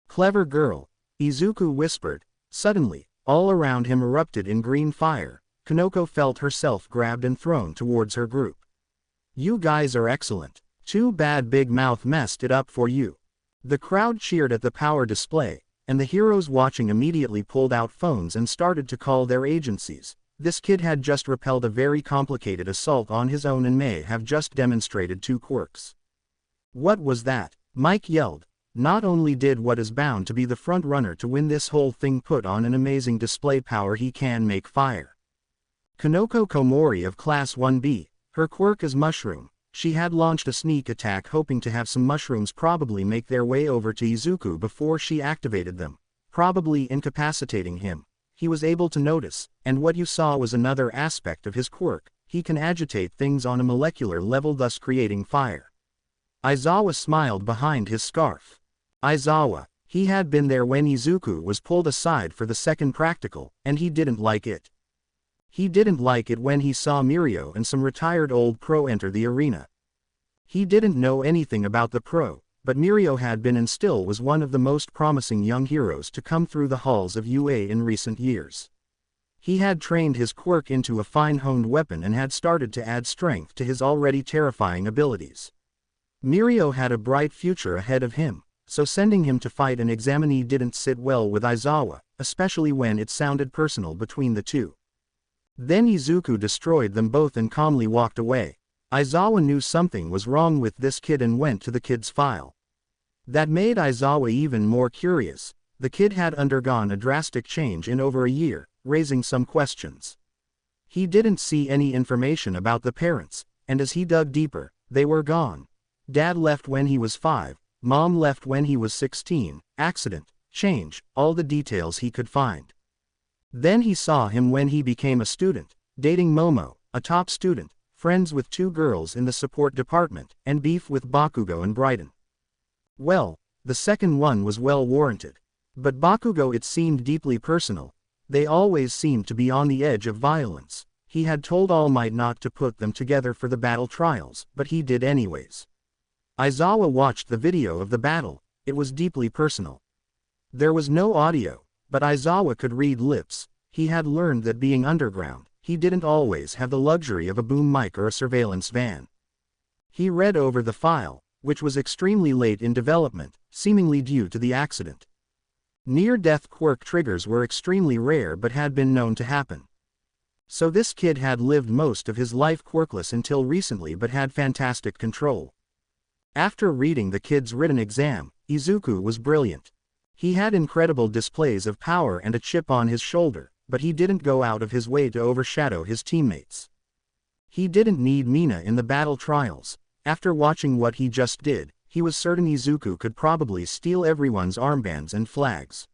Clever girl, Izuku whispered. Suddenly, all around him erupted in green fire. Kanoko felt herself grabbed and thrown towards her group. You guys are excellent. Too bad Big Mouth messed it up for you. The crowd cheered at the power display, and the heroes watching immediately pulled out phones and started to call their agencies. This kid had just repelled a very complicated assault on his own and may have just demonstrated 2 quirks. What was that? Mike yelled. Not only did what is bound to be the front runner to win this whole thing put on an amazing display power, he can make fire. Kanoko Komori of Class 1B, her quirk is Mushroom. She had launched a sneak attack hoping to have some mushrooms probably make their way over to Izuku before she activated them, probably incapacitating him. He was able to notice, and what you saw was another aspect of his quirk. He can agitate things on a molecular level, thus creating fire. Aizawa smiled behind his scarf. Aizawa, he had been there when Izuku was pulled aside for the second practical, and he didn't like it. He didn't like it when he saw Mirio and some retired old pro enter the arena. He didn't know anything about the pro, but Mirio had been and still was one of the most promising young heroes to come through the halls of UA in recent years. He had trained his quirk into a fine-honed weapon and had started to add strength to his already terrifying abilities. Mirio had a bright future ahead of him, so sending him to fight an examinee didn't sit well with Aizawa, especially when it sounded personal between the two. Then Izuku destroyed them both and calmly walked away. Aizawa knew something was wrong with this kid and went to the kid's file. That made Aizawa even more curious. The kid had undergone a drastic change in over a year, raising some questions. He didn't see any information about the parents, and as he dug deeper, they were gone. Dad left when he was 5, Mom left when he was 16, accident, change, all the details he could find. Then he saw him when he became a student, dating Momo, a top student, friends with 2 girls in the support department, and beef with Bakugo and Brighton. Well, the second one was well warranted. But Bakugo, it seemed deeply personal. They always seemed to be on the edge of violence. He had told All Might not to put them together for the battle trials, but he did anyways. Aizawa watched the video of the battle. It was deeply personal. There was no audio, but Aizawa could read lips. He had learned that being underground, he didn't always have the luxury of a boom mic or a surveillance van. He read over the file, which was extremely late in development, seemingly due to the accident. Near-death quirk triggers were extremely rare but had been known to happen. So this kid had lived most of his life quirkless until recently but had fantastic control. After reading the kid's written exam, Izuku was brilliant. He had incredible displays of power and a chip on his shoulder, but he didn't go out of his way to overshadow his teammates. He didn't need Mina in the battle trials. After watching what he just did, he was certain Izuku could probably steal everyone's armbands and flags.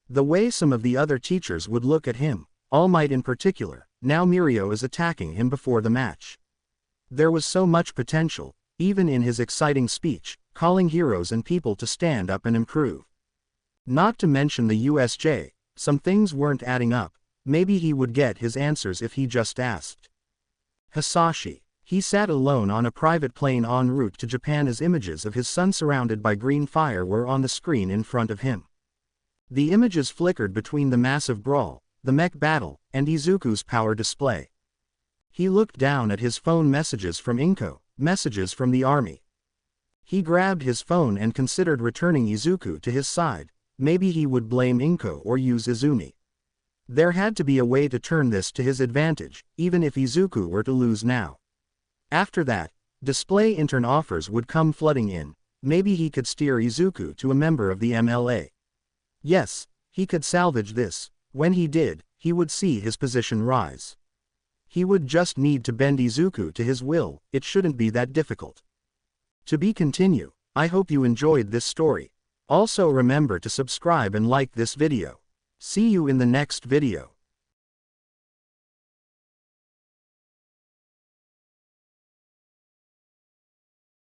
The way some of the other teachers would look at him, All Might in particular, now Mirio is attacking him before the match. There was so much potential, even in his exciting speech, calling heroes and people to stand up and improve. Not to mention the USJ, some things weren't adding up. Maybe he would get his answers if he just asked. Hisashi. He sat alone on a private plane en route to Japan as images of his son surrounded by green fire were on the screen in front of him. The images flickered between the massive brawl, the mech battle, and Izuku's power display. He looked down at his phone messages from Inko, messages from the army. He grabbed his phone and considered returning Izuku to his side. Maybe he would blame Inko or use Izumi. There had to be a way to turn this to his advantage, even if Izuku were to lose now. After that, display intern offers would come flooding in. Maybe he could steer Izuku to a member of the MLA. Yes, he could salvage this. When he did, he would see his position rise. He would just need to bend Izuku to his will. It shouldn't be that difficult. To be continued. I hope you enjoyed this story. Also remember to subscribe and like this video. See you in the next video.